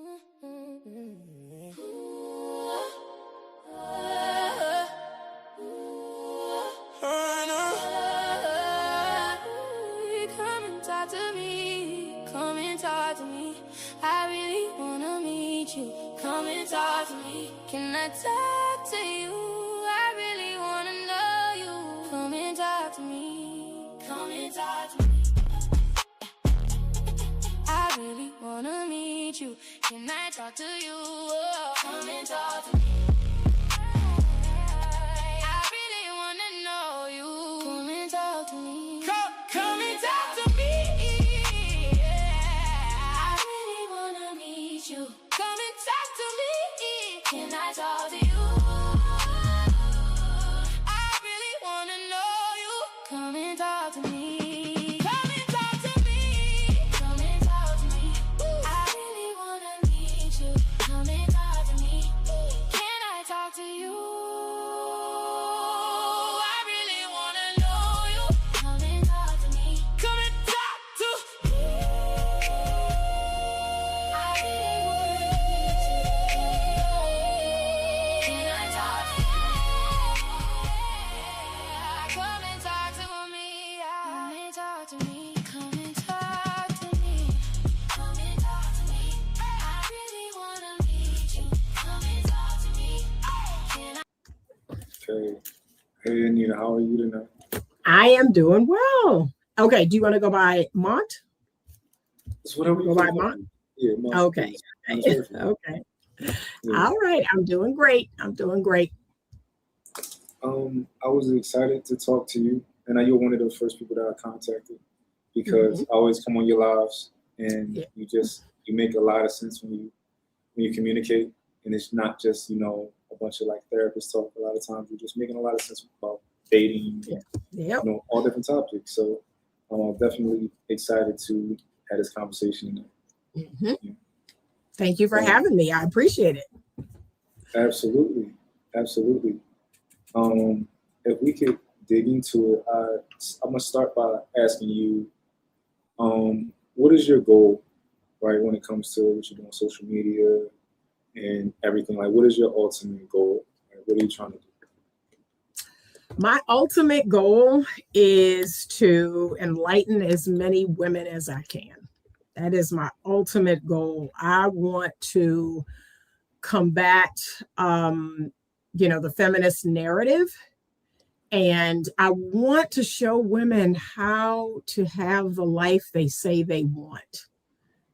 Come and talk to me. Come and talk to me. I really wanna meet you. Come and talk to me. Can I talk to you? I really wanna know you. Come and talk to me. Come and talk to me. I really wanna meet you. Can I talk to you? Come and talk to me. I really wanna know you. Come and talk to me. Come and talk to me. I really wanna meet you. Come and talk to me. Can I talk to you? I really wanna know you. Come and talk to me. Come and talk to me. Come and talk to me. I really wanna meet you. Come and talk to me. Can I talk to you? I really wanna know you. Come and talk to me. Come and talk to me. I really wanna meet you. Can I talk to you? Come and talk to me. Come and talk to me. Come and talk to me. Come and talk to me. I really wanna meet you. Come and talk to me. Can I? Okay. Hey, Anita, how are you tonight? I am doing well. Okay, do you want to go by Mont? It's whatever you Go by feel like. Mont? Yeah, Mont, Okay. please. Mont, Okay. yeah. All right. I'm doing great. I'm doing great. I was excited to talk to you, and you're one of the first people that I contacted because I always come on your lives, and Yeah. you make a lot of sense when you communicate, and it's not just a bunch of like therapists talk. A lot of times you're just making a lot of sense about dating, Yep. all different topics. So I'm definitely excited to have this conversation. Mhm. Yeah. Thank you for having me. I appreciate it. Absolutely. If we could dig into it, I'm gonna start by asking you, what is your goal, right, when it comes to what you do on social media and everything? Like, what is your ultimate goal? Right? What are you trying to do? My ultimate goal is to enlighten as many women as I can. That is my ultimate goal. I want to combat, the feminist narrative. And I want to show women how to have the life they say they want.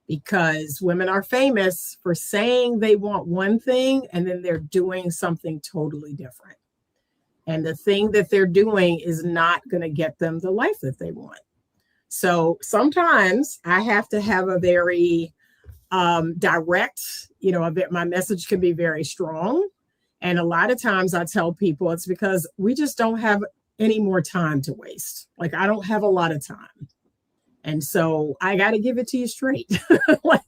Because women are famous for saying they want one thing and then they're doing something totally different. And the thing that they're doing is not going to get them the life that they want. So sometimes I have to have a very direct, my message can be very strong. And a lot of times I tell people it's because we just don't have any more time to waste. Like, I don't have a lot of time. And so I got to give it to you straight. Like,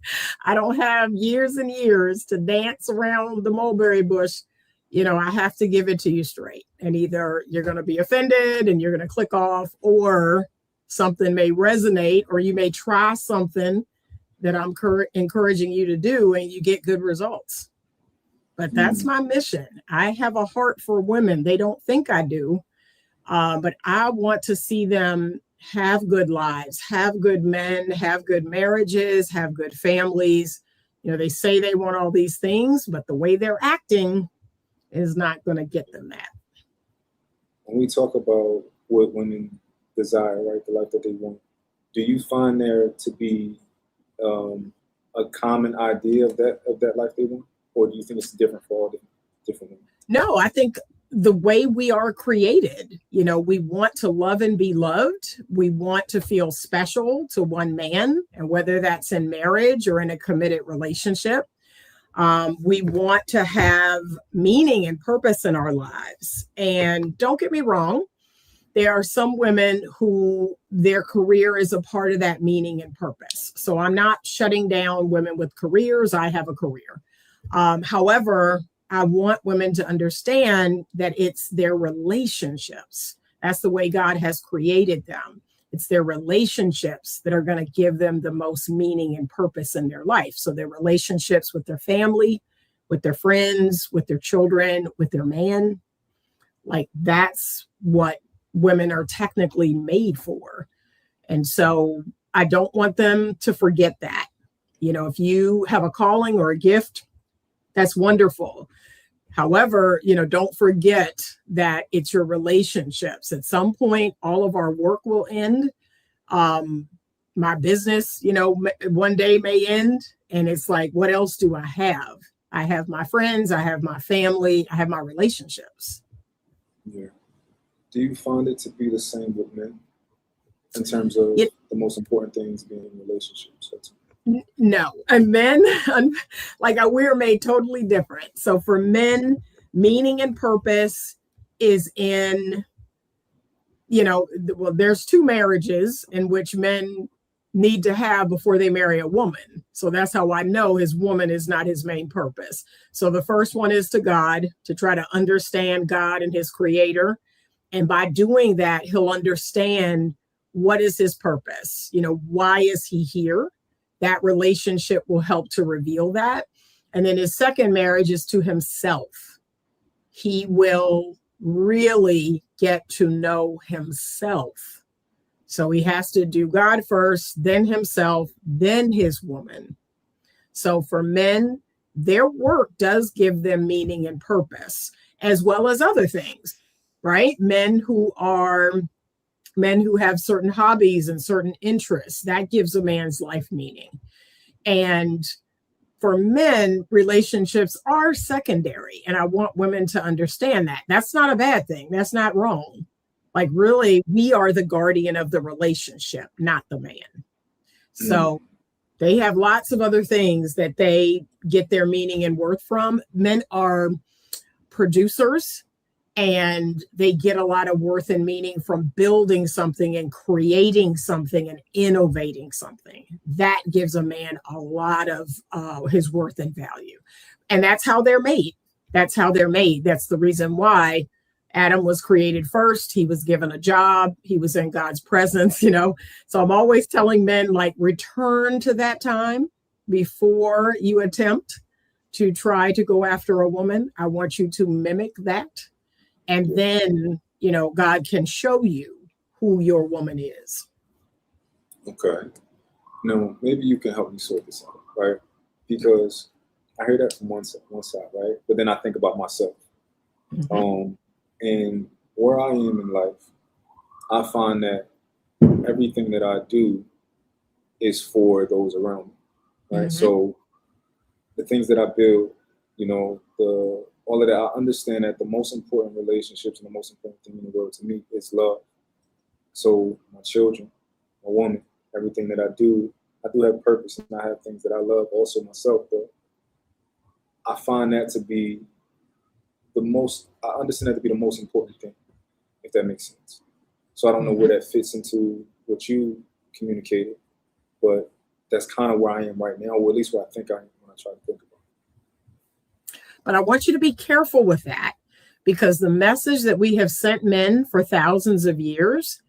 I don't have years and years to dance around the mulberry bush. I have to give it to you straight. And either you're going to be offended and you're going to click off, or something may resonate, or you may try something that I'm encouraging you to do and you get good results. But that's my mission. I have a heart for women. They don't think I do, but I want to see them have good lives, have good men, have good marriages, have good families. They say they want all these things, but the way they're acting is not going to get them that. When we talk about what women desire, right, the life that they want, do you find there to be a common idea of that life they want, or do you think it's different for all different women? No, I think the way we are created, we want to love and be loved. We want to feel special to one man, and whether that's in marriage or in a committed relationship. We want to have meaning and purpose in our lives. And don't get me wrong, there are some women who their career is a part of that meaning and purpose. So I'm not shutting down women with careers. I have a career. However, I want women to understand that it's their relationships. That's the way God has created them. It's their relationships that are going to give them the most meaning and purpose in their life. So their relationships with their family, with their friends, with their children, with their man, like that's what women are technically made for. And so I don't want them to forget that. If you have a calling or a gift, that's wonderful. However, don't forget that it's your relationships. At some point, all of our work will end. My business, one day may end. And it's like, what else do I have? I have my friends, I have my family, I have my relationships. Yeah. Do you find it to be the same with men in terms of the most important things being in relationships? No, and men, we're made totally different. So for men, meaning and purpose is in, there's 2 marriages in which men need to have before they marry a woman. So that's how I know his woman is not his main purpose. So the first one is to God, to try to understand God and his creator. And by doing that, he'll understand what is his purpose. Why is he here? That relationship will help to reveal that. And then his second marriage is to himself. He will really get to know himself. So he has to do God first, then himself, then his woman. So for men, their work does give them meaning and purpose, as well as other things, right? Men who have certain hobbies and certain interests, that gives a man's life meaning. And for men, relationships are secondary. And I want women to understand that. That's not a bad thing. That's not wrong. Really, we are the guardian of the relationship, not the man. So they have lots of other things that they get their meaning and worth from. Men are producers, and they get a lot of worth and meaning from building something and creating something and innovating something. That gives a man a lot of his worth and value. And that's how they're made. That's how they're made. That's the reason why Adam was created first. He was given a job. He was in God's presence, So I'm always telling men, return to that time before you attempt to try to go after a woman. I want you to mimic that. And then, God can show you who your woman is. Okay. Now, maybe you can help me sort this out, right? Because I hear that from one side, right? But then I think about myself. Mm-hmm. And where I am in life, I find that everything that I do is for those around me, right? Mm-hmm. So the things that I build, all of that, I understand that the most important relationships and the most important thing in the world to me is love. So my children, my woman, everything that I do have purpose, and I have things that I love also myself. But I find that to be I understand that to be the most important thing, if that makes sense. So I don't know where that fits into what you communicated, but that's kind of where I am right now, or at least where I think I am when I try to think about it. But I want you to be careful with that, because the message that we have sent men for thousands of years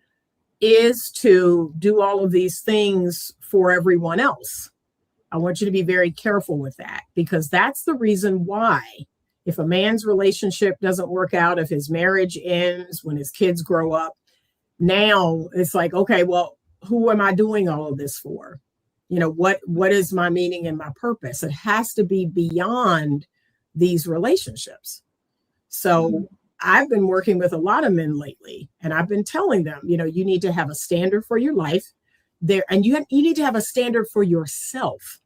is to do all of these things for everyone else. I want you to be very careful with that, because that's the reason why, if a man's relationship doesn't work out, if his marriage ends, when his kids grow up, now it's like, okay, well, who am I doing all of this for? What is my meaning and my purpose? It has to be beyond these relationships. So I've been working with a lot of men lately, and I've been telling them, you need to have a standard for your life there, and you need to have a standard for yourself,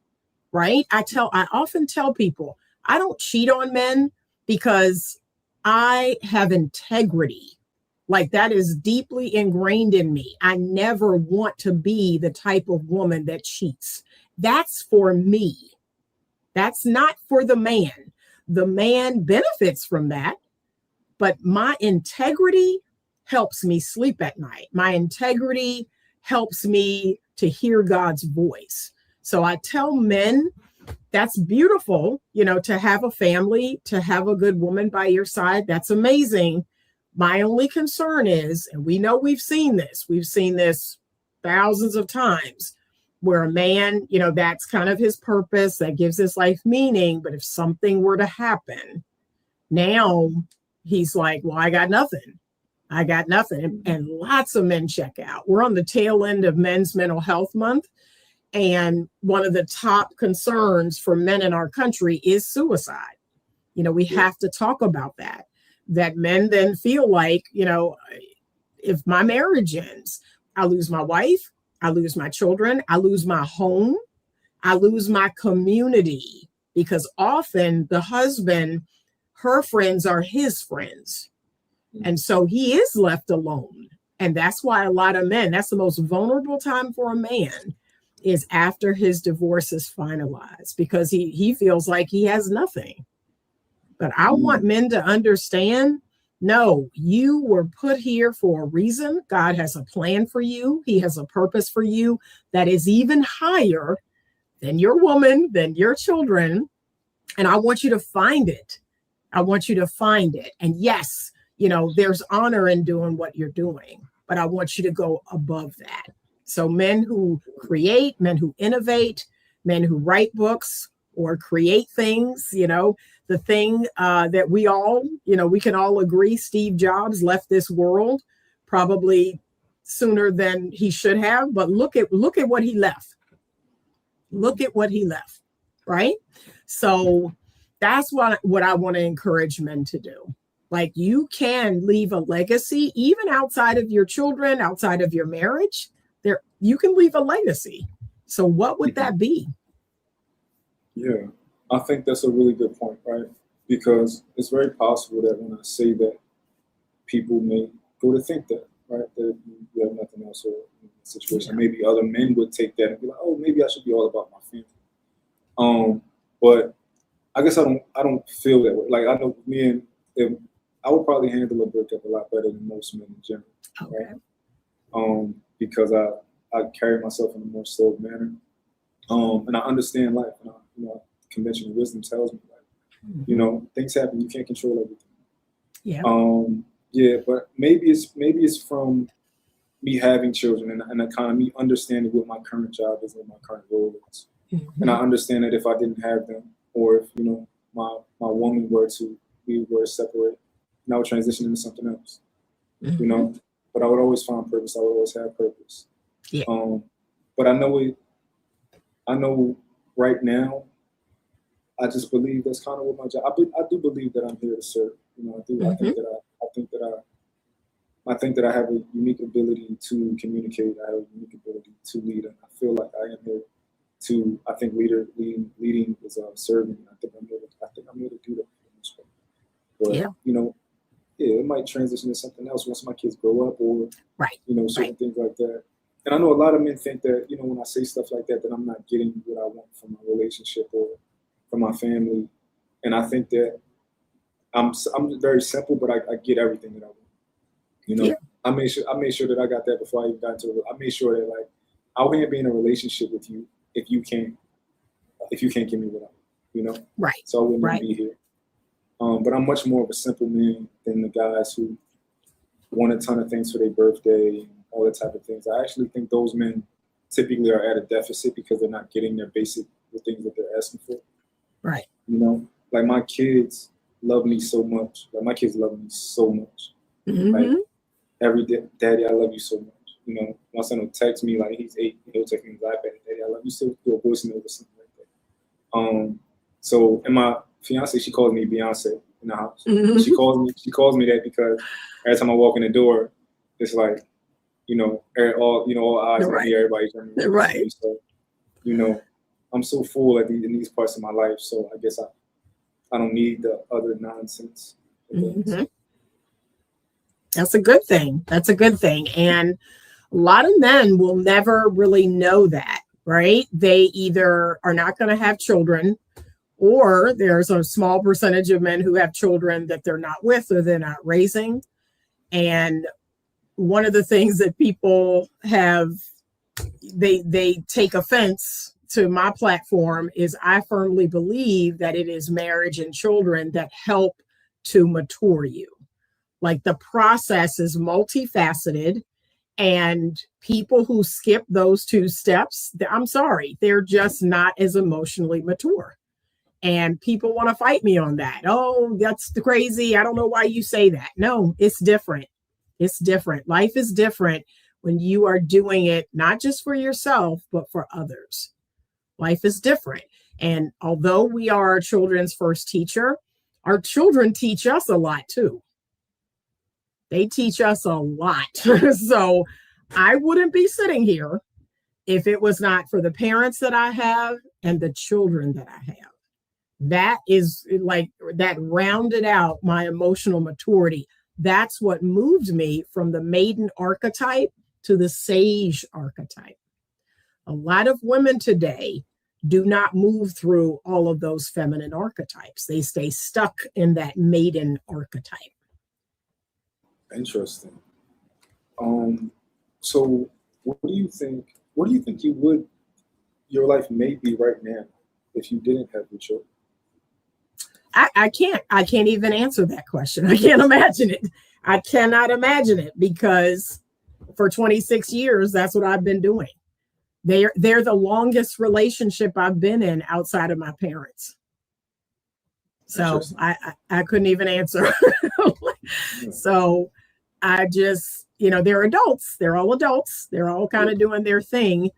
right? I often tell people, I don't cheat on men because I have integrity. That is deeply ingrained in me. I never want to be the type of woman that cheats. That's for me. That's not for the man. The man benefits from that, but my integrity helps me sleep at night. My integrity helps me to hear God's voice. So I tell men, that's beautiful, to have a family, to have a good woman by your side. That's amazing. My only concern is, and we know we've seen this thousands of times where a man, that's kind of his purpose, that gives his life meaning. But if something were to happen, now he's like, well, I got nothing. I got nothing. And lots of men check out. We're on the tail end of Men's Mental Health Month. And one of the top concerns for men in our country is suicide. We have to talk about that men then feel like, if my marriage ends, I lose my wife, I lose my children, I lose my home, I lose my community, because often the husband, her friends are his friends. And so he is left alone. And that's why a lot of men, that's the most vulnerable time for a man, is after his divorce is finalized, because he feels like he has nothing. But I want men to understand, no, you were put here for a reason. God has a plan for you. He has a purpose for you that is even higher than your woman, than your children. And I want you to find it. I want you to find it. And yes, there's honor in doing what you're doing, but I want you to go above that. So men who create, men who innovate, men who write books or create things, the thing that we all, we can all agree, Steve Jobs left this world probably sooner than he should have. But look at what he left. Look at what he left, right? So that's what I want to encourage men to do. Like, you can leave a legacy, even outside of your children, outside of your marriage. You can leave a legacy. So what would that be? Yeah, I think that's a really good point, right? Because it's very possible that when I say that, people may go to think that, right? That you have nothing else or situation. Yeah. Maybe other men would take that and be like, oh, maybe I should be all about my family. But I guess I don't feel that way. Like, I know I would probably handle a breakup a lot better than most men in general. Okay. Right? Because I carry myself in a more slow manner. And I understand life. And conventional wisdom tells me, like, things happen. You can't control everything. Yeah. But maybe it's from me having children and kind of me understanding what my current job is and what my current role is. Mm-hmm. And I understand that if I didn't have them, or if my woman we were separated, and I would transition into something else. Mm-hmm. But I would always find purpose. I would always have purpose. Yeah. But I know right now, I just believe that's kind of what my job. I do believe that I'm here to serve. I do. Mm-hmm. I think that I have a unique ability to communicate. I have a unique ability to lead, and I feel like I am here to. I think leading is serving. I think I'm here to do that for the most part. But it might transition to something else once my kids grow up, or certain things like that. And I know a lot of men think that when I say stuff like that I'm not getting what I want from my relationship or from my family. And I think that I'm very simple, but I get everything that I want. I made sure that I got that before I even got into it. I made sure that, like, I can't be in a relationship with you if you can't give me what I want. Right. So I wouldn't be here. But I'm much more of a simple man than the guys who want a ton of things for their birthday and all that type of things. I actually think those men typically are at a deficit because they're not getting the things that they're asking for. Right. Like, my kids love me so much. Like, my kids love me so much. Mm-hmm. Like, every day, Daddy, I love you so much. My son will text me, like, he's 8, he'll text me his iPad, Daddy, I love you. Still do a voice note or something like that. So, and my fiance, she calls me Beyonce in the house. Mm-hmm. She calls me that because every time I walk in the door, it's like, all eyes on me, everybody's on me. Right. So, I'm so full in these parts of my life, so I guess I don't need the other nonsense. Mm-hmm. That's a good thing. And a lot of men will never really know that, right? They either are not going to have children, or there's a small percentage of men who have children that they're not with or they're not raising. And one of the things that people have, they take offense to my platform is I firmly believe that it is marriage and children that help to mature you. Like, the process is multifaceted, And people who skip those two steps, I'm sorry, they're just not as emotionally mature. And people want to fight me on that. Oh, that's crazy. I don't know why you say that. No, it's different. It's different. Life is different when you are doing it, not just for yourself, but for others. Life is different. And although we are our children's first teacher, our children teach us a lot too. They teach us a lot. So I wouldn't be sitting here if it was not for the parents that I have and the children that I have. That is like, that rounded out my emotional maturity. That's what moved me from the maiden archetype to the sage archetype. A lot of women today do not move through all of those feminine archetypes. They stay stuck in that maiden archetype. Interesting. So what do you think your life may be right now if you didn't have your children? I can't even answer that question. I can't imagine it. I cannot imagine it, because for 26 years, that's what I've been doing. They're the longest relationship I've been in outside of my parents. So I couldn't even answer. So I just, they're adults. They're all adults. They're all kind of doing their thing.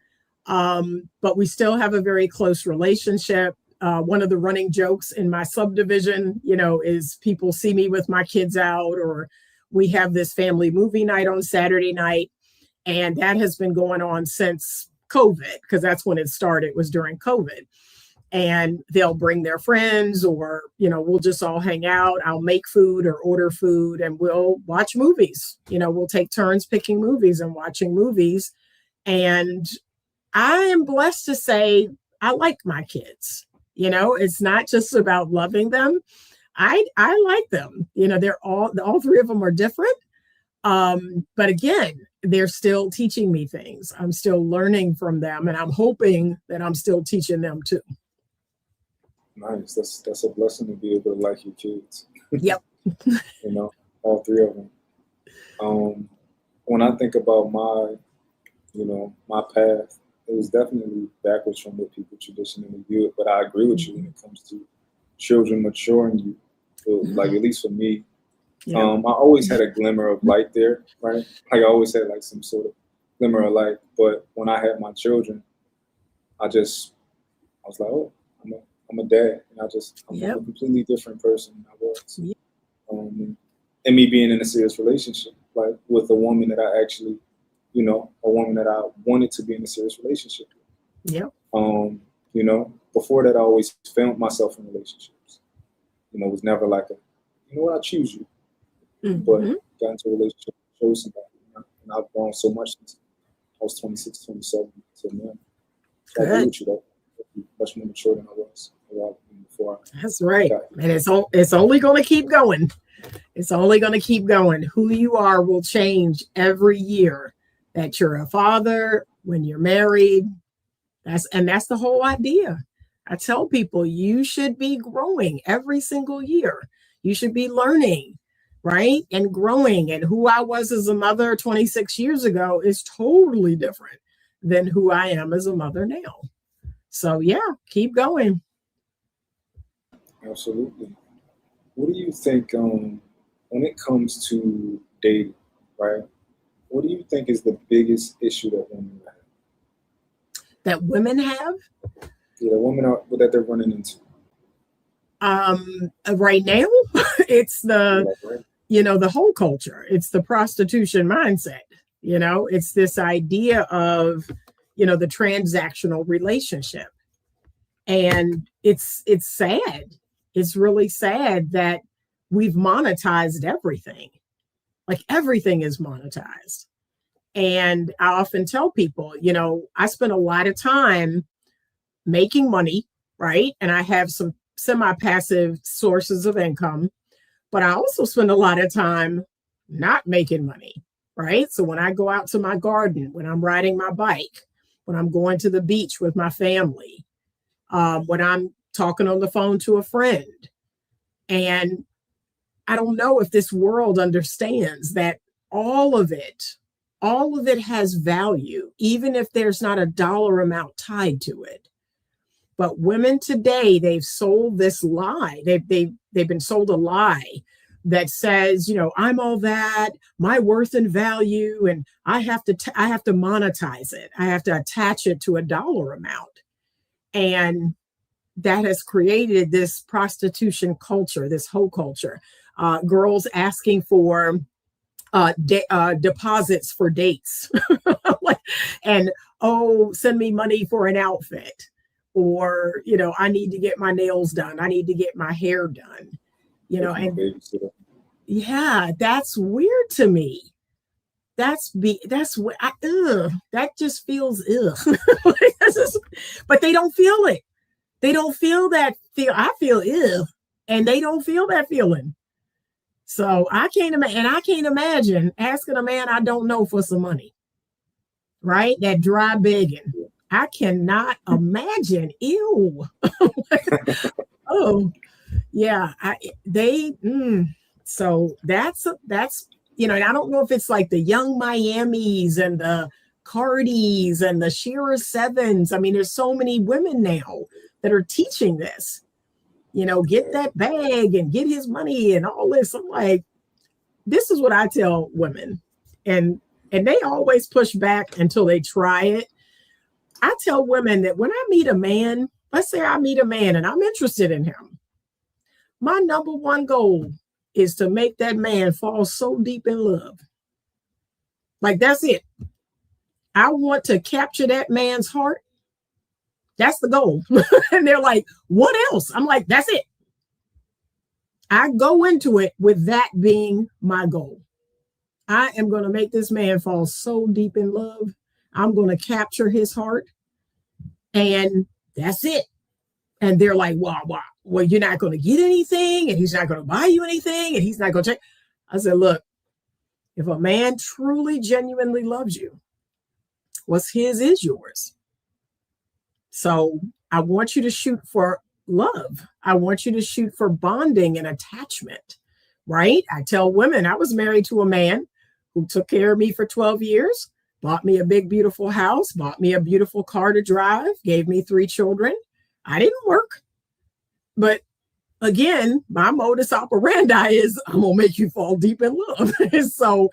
But we still have a very close relationship. One of the running jokes in my subdivision, is people see me with my kids out, or we have this family movie night on Saturday night. And that has been going on since COVID, because that's when it started, was during COVID. And they'll bring their friends, or, we'll just all hang out. I'll make food or order food, and we'll watch movies. We'll take turns picking movies and watching movies. And I am blessed to say I like my kids. It's not just about loving them. I like them. They're all three of them are different. But again, they're still teaching me things. I'm still learning from them, and I'm hoping that I'm still teaching them too. Nice. That's a blessing to be able to like your kids. Yep. All three of them. When I think about my path, it was definitely backwards from what people traditionally view it. But I agree with you when it comes to children maturing you. Like, at least for me, I always had a glimmer of light there, right? Like, I always had like some sort of glimmer of light. But when I had my children, I was like, oh, I'm a dad, and I'm a completely different person than I was. Yep. And me being in a serious relationship, like with a woman that I actually, a woman that I wanted to be in a serious relationship with. Yeah. Before that, I always found myself in relationships. It was never like I choose you. Mm-hmm. But got into a relationship, chose somebody, and I've grown so much since I was 26, 27 to now. So I agree with you, though. Much more mature than I was before. That's right. And it's only going to keep going. It's only going to keep going. Who you are will change every year that you're a father, when you're married. That's the whole idea. I tell people you should be growing every single year. You should be learning, right? And growing. And who I was as a mother 26 years ago is totally different than who I am as a mother now. So keep going. Absolutely. What do you think when it comes to dating, right? What do you think is the biggest issue that women have? That women have? Yeah, that they're running into. Right now, it's the whole culture. It's the prostitution mindset. It's this idea of, the transactional relationship. And it's sad. It's really sad that we've monetized everything. Like, everything is monetized. And I often tell people, I spend a lot of time making money, right? And I have some semi-passive sources of income, but I also spend a lot of time not making money, right? So when I go out to my garden, when I'm riding my bike, when I'm going to the beach with my family, when I'm talking on the phone to a friend. And I don't know if this world understands that all of it all of it has value, even if there's not a dollar amount tied to it. But women today, they've sold this lie. They've been sold a lie that says, you know, I'm all that, my worth and value, and I have to monetize it. I have to attach it to a dollar amount. And that has created this prostitution culture, this hoe culture. Girls asking for deposits for dates. And, oh, send me money for an outfit. Or, you know, I need to get my nails done. I need to get my hair done. You know, and yeah, that's weird to me. That just feels but they don't feel it. They don't feel that feel. I feel ill, and they don't feel that feeling. So I can't imagine asking a man I don't know for some money, right? That dry begging. I cannot imagine. Ew. Oh, yeah. So that's, you know, and I don't know if it's like the Young Miamis and the Cardis and the Shearer Sevens. I mean, there's so many women now that are teaching this, you know, get that bag and get his money and all this. I'm like, this is what I tell women. And they always push back until they try it. I tell women that when I meet a man, let's say I meet a man and I'm interested in him, my number one goal is to make that man fall so deep in love. Like, that's it. I want to capture that man's heart. That's the goal. And they're like, what else? I'm like, that's it. I go into it with that being my goal. I am going to make this man fall so deep in love. I'm going to capture his heart. And that's it. And they're like, well, you're not going to get anything, and he's not going to buy you anything, and he's not going to check. I said, look, if a man truly, genuinely loves you, what's his is yours. So I want you to shoot for love. I want you to shoot for bonding and attachment, right? I tell women, I was married to a man who took care of me for 12 years, bought me a big, beautiful house, bought me a beautiful car to drive, gave me 3 children. I didn't work. But again, my modus operandi is I'm going to make you fall deep in love. So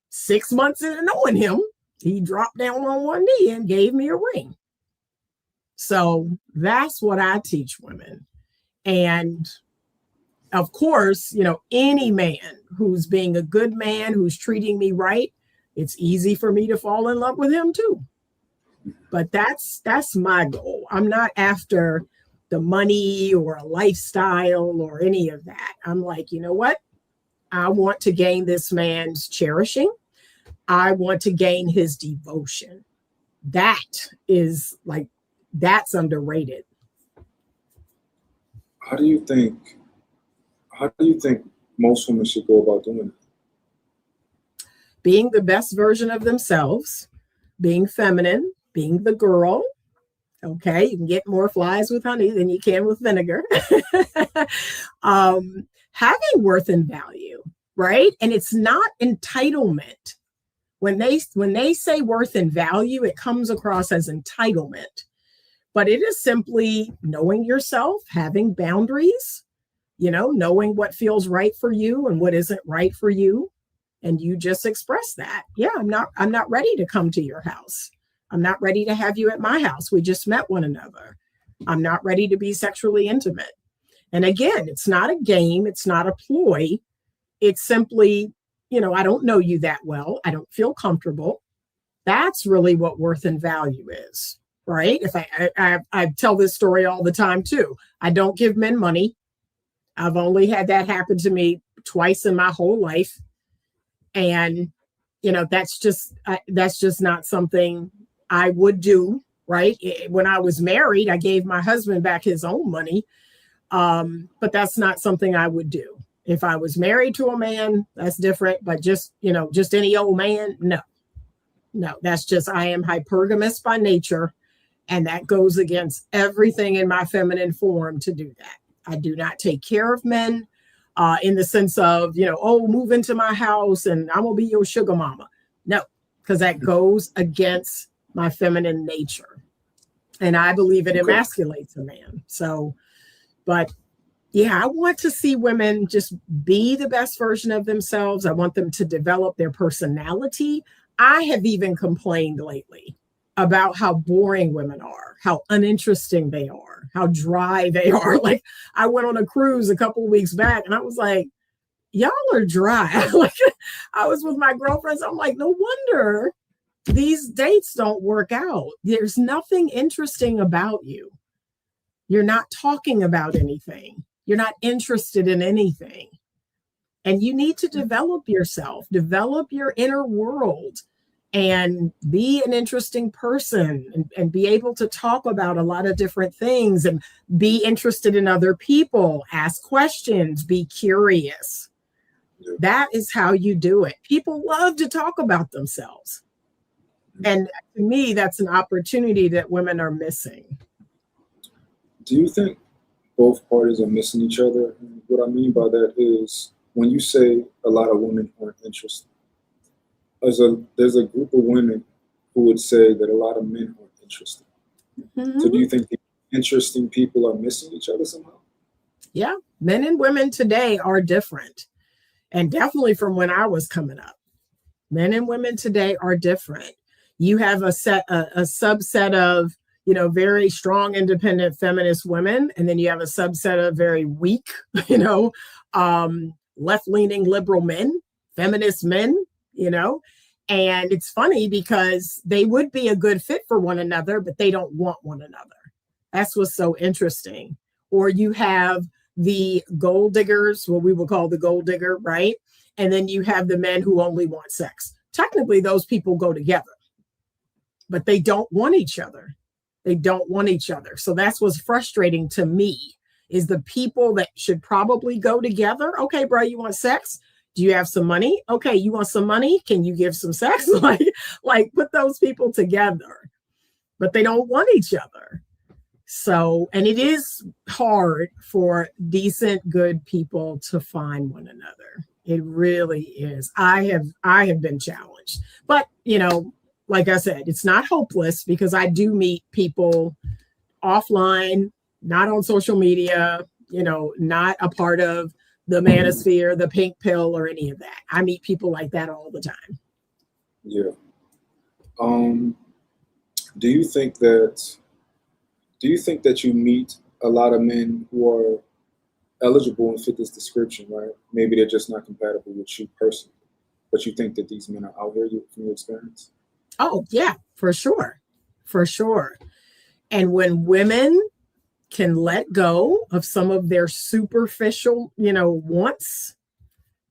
6 months into knowing him, he dropped down on one knee and gave me a ring. So that's what I teach women. And of course, you know, any man who's being a good man, who's treating me right, it's easy for me to fall in love with him too. But that's my goal. I'm not after the money or a lifestyle or any of that. I'm like, you know what? I want to gain this man's cherishing. I want to gain his devotion. That is like, that's underrated. How do you think most women should go about doing it? Being the best version of themselves, being feminine, being the girl. Okay, you can get more flies with honey than you can with vinegar. Having worth and value, right? And it's not entitlement. When they say worth and value, it comes across as entitlement. But it is simply knowing yourself, having boundaries, you know, knowing what feels right for you and what isn't right for you. And you just express that. Yeah, I'm not ready to come to your house. I'm not ready to have you at my house. We just met one another. I'm not ready to be sexually intimate. And again, it's not a game. It's not a ploy. It's simply, you know, I don't know you that well. I don't feel comfortable. That's really what worth and value is, right? If I tell this story all the time too. I don't give men money. I've only had that happen to me twice in my whole life. And, you know, that's just not something I would do, right? When I was married, I gave my husband back his own money. But that's not something I would do. If I was married to a man, that's different. But just any old man, no, that's just, I am hypergamous by nature. And that goes against everything in my feminine form to do that. I do not take care of men in the sense of, move into my house and I'm going to be your sugar mama. No, because that goes against my feminine nature. And I believe it emasculates a man. So, but yeah, I want to see women just be the best version of themselves. I want them to develop their personality. I have even complained lately about how boring women are, how uninteresting they are, how dry they are. Like, I went on a cruise a couple of weeks back and I was like, y'all are dry. Like, I was with my girlfriends. I'm like, no wonder these dates don't work out. There's nothing interesting about you. You're not talking about anything. You're not interested in anything. And you need to develop yourself, develop your inner world, and be an interesting person and be able to talk about a lot of different things and be interested in other people, ask questions, be curious. Yeah. That is how you do it. People love to talk about themselves. And to me, that's an opportunity that women are missing. Do you think both parties are missing each other? And what I mean by that is when you say a lot of women aren't interested, there's a group of women who would say that a lot of men aren't interested. Mm-hmm. So do you think the interesting people are missing each other somehow? Yeah, men and women today are different. And definitely from when I was coming up. Men and women today are different. You have a subset of, very strong, independent feminist women. And then you have a subset of very weak, left-leaning liberal men, feminist men, and it's funny because they would be a good fit for one another, but they don't want one another. That's what's so interesting. Or you have the gold diggers, what we would call the gold digger, right? And then you have the men who only want sex. Technically, those people go together, but they don't want each other. They don't want each other. So that's what's frustrating to me is the people that should probably go together. Okay, bro, you want sex? Do you have some money? Okay, you want some money? Can you give some sex? like put those people together, but they don't want each other. So, and it is hard for decent, good people to find one another. It really is. I have been challenged, but like I said, it's not hopeless because I do meet people offline, not on social media, not a part of the manosphere, the pink pill, or any of that. I meet people like that all the time. Yeah. Do you think that you meet a lot of men who are eligible and fit this description, right? Maybe they're just not compatible with you personally, but you think that these men are out here from your experience? Oh, yeah, for sure. For sure. And when women can let go of some of their superficial, wants,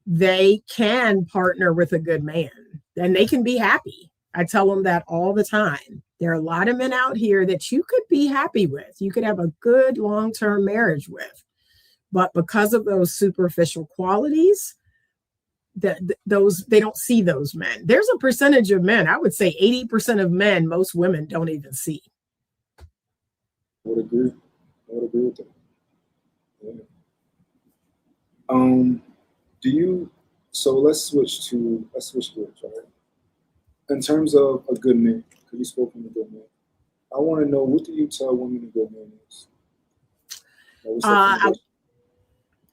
they can partner with a good man and they can be happy. I tell them that all the time. There are a lot of men out here that you could be happy with. You could have a good long-term marriage with. But because of those superficial qualities, they don't see those men. There's a percentage of men, I would say 80% of men, most women don't even see. I would agree with that. Yeah. So let's switch gears, right? In terms of a good man, because you spoke on a good man, I want to know, what do you tell women a good man is?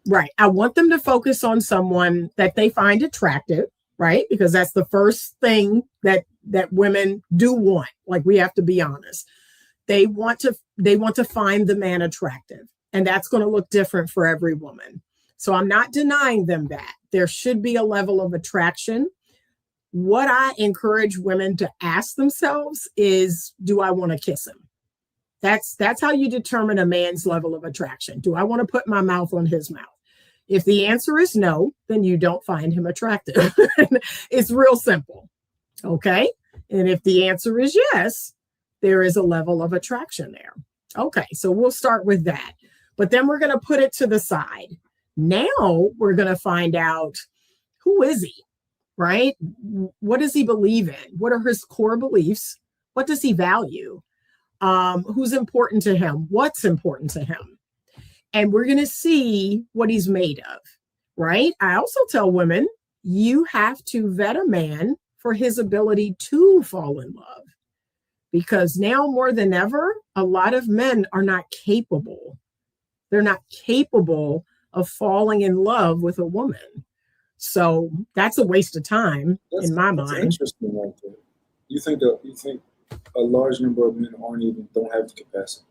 Right. I want them to focus on someone that they find attractive, right? Because that's the first thing that women do want. Like, we have to be honest. They want to find the man attractive, and that's going to look different for every woman. So I'm not denying them that. There should be a level of attraction. What I encourage women to ask themselves is, do I want to kiss him? That's how you determine a man's level of attraction. Do I want to put my mouth on his mouth? If the answer is no, then you don't find him attractive. It's real simple. Okay. And if the answer is yes, there is a level of attraction there. Okay. So we'll start with that. But then we're going to put it to the side. Now we're going to find out, who is he? Right? What does he believe in? What are his core beliefs? What does he value? Who's important to him? What's important to him? And we're going to see what he's made of, right? I also tell women, you have to vet a man for his ability to fall in love. Because now more than ever, a lot of men are not capable. They're not capable of falling in love with a woman. So that's a waste of time in my that's mind. interesting like that. You think a large number of men don't have the capacity?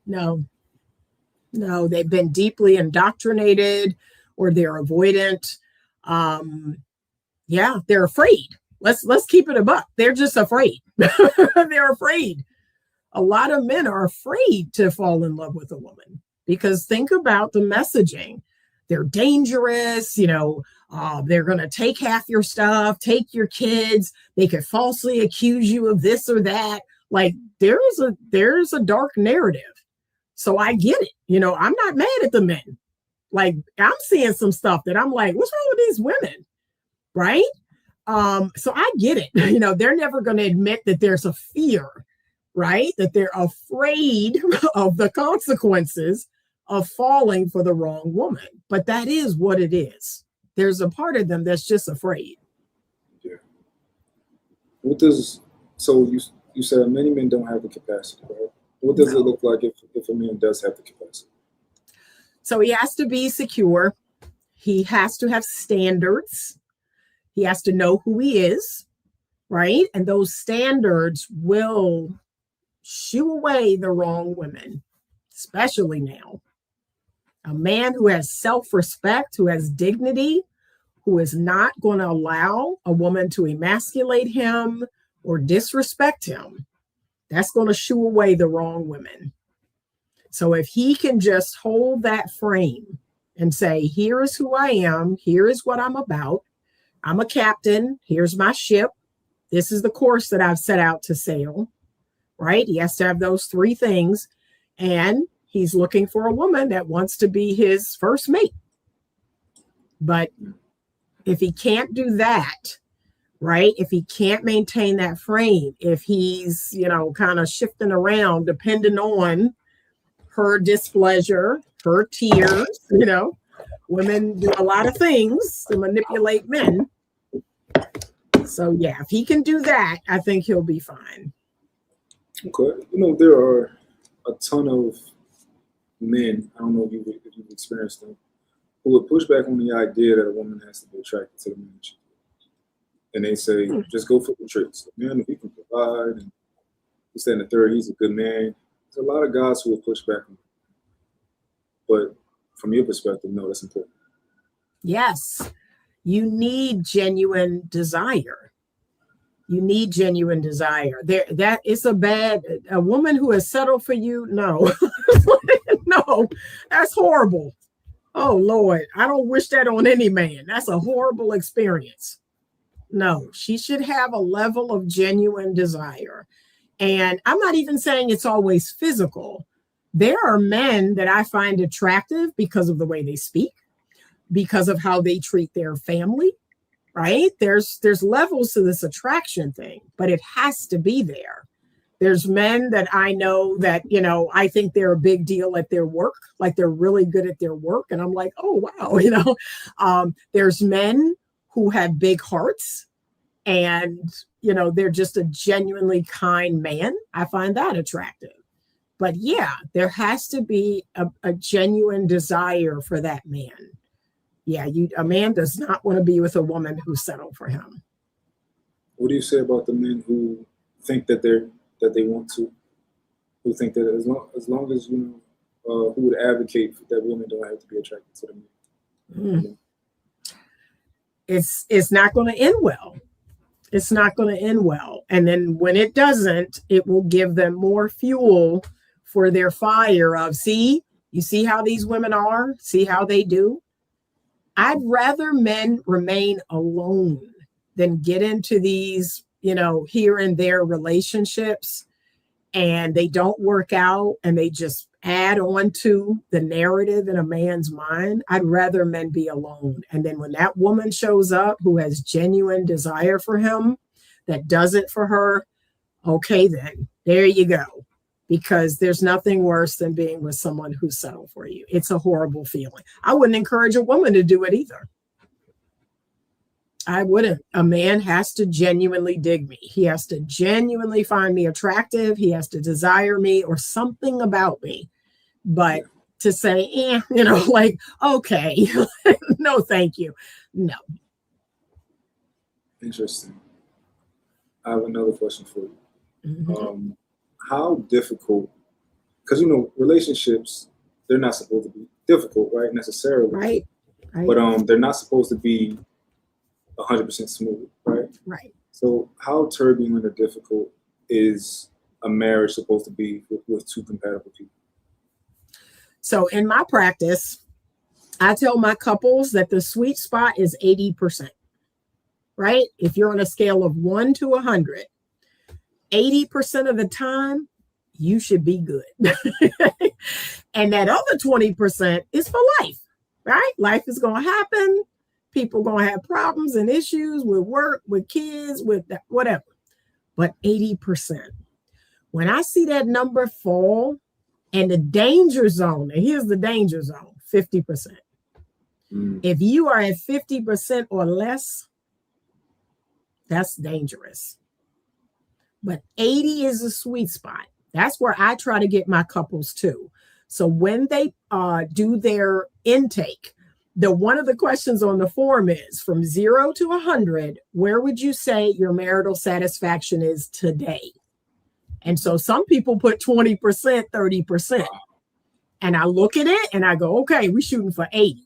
No, they've been deeply indoctrinated or they're avoidant. They're afraid. Let's keep it a buck. They're just afraid. They're afraid. A lot of men are afraid to fall in love with a woman because think about the messaging. They're dangerous, they're going to take half your stuff, take your kids. They could falsely accuse you of this or that. Like there's a dark narrative. So I get it. I'm not mad at the men. Like I'm seeing some stuff that I'm like, what's wrong with these women? Right? So I get it. They're never going to admit that there's a fear, right? That they're afraid of the consequences of falling for the wrong woman. But that is what it is. There's a part of them that's just afraid. Yeah. So you said many men don't have the capacity, right? What does it look like if a man does have the capacity? So he has to be secure. He has to have standards. He has to know who he is, right? And those standards will shoo away the wrong women, especially now. A man who has self-respect, who has dignity, who is not going to allow a woman to emasculate him or disrespect him, that's going to shoo away the wrong women. So if he can just hold that frame and say, here is who I am, here is what I'm about, I'm a captain, here's my ship, this is the course that I've set out to sail, right? He has to have those three things. And he's looking for a woman that wants to be his first mate. But if he can't do that, right? If he can't maintain that frame, if he's, kind of shifting around depending on her displeasure, her tears, women do a lot of things to manipulate men. So yeah, if he can do that, I think he'll be fine. Okay. There are a ton of men, I don't know if you've experienced them, who would push back on the idea that a woman has to be attracted to the man. And they say, just go for the traits. Man, if he can provide and this, that, and the third, he's a good man. There's a lot of guys who will push back on it. But from your perspective, no, that's important. Yes. You need genuine desire. You need genuine desire. That is a woman who has settled for you. No, no, that's horrible. Oh Lord, I don't wish that on any man. That's a horrible experience. No, she should have a level of genuine desire. And I'm not even saying it's always physical. There are men that I find attractive because of the way they speak, because of how they treat their family, right? There's levels to this attraction thing, but it has to be there. There's men that I know that, I think they're a big deal at their work, like they're really good at their work. And I'm like, oh, wow, there's men who have big hearts and, they're just a genuinely kind man. I find that attractive. But yeah, there has to be a genuine desire for that man. Yeah, a man does not want to be with a woman who settled for him. What do you say about the men who think that they want to, who think that as long as who would advocate that women don't have to be attracted to the men? It's not going to end well. It's not going to end well. And then when it doesn't, it will give them more fuel for their fire of, you see how these women are? See how they do? I'd rather men remain alone than get into these, here and there relationships and they don't work out and they just add on to the narrative in a man's mind. I'd rather men be alone. And then when that woman shows up who has genuine desire for him, that does it for her, okay, then there you go. Because there's nothing worse than being with someone who's settled for you. It's a horrible feeling. I wouldn't encourage a woman to do it either. I wouldn't. A man has to genuinely dig me. He has to genuinely find me attractive. He has to desire me or something about me. But to say, like, okay, no, thank you. No. Interesting. I have another question for you. Mm-hmm. How difficult, because, relationships, they're not supposed to be difficult, right? Necessarily. Right. But they're not supposed to be 100% smooth, right? Right. So how turbulent or difficult is a marriage supposed to be with two compatible people? So in my practice, I tell my couples that the sweet spot is 80%, right? If you're on a scale of 1 to 100, 80% of the time, you should be good. And that other 20% is for life, right? Life is going to happen. People going to have problems and issues with work, with kids, with that, whatever. But 80%. When I see that number fall and the danger zone, and here's the danger zone, 50%. If you are at 50% or less, that's dangerous. But 80 is a sweet spot. That's where I try to get my couples to. So when they do their intake, one of the questions on the form is from 0 to 100, where would you say your marital satisfaction is today? And so some people put 20%, 30%. And I look at it and I go, okay, we're shooting for 80.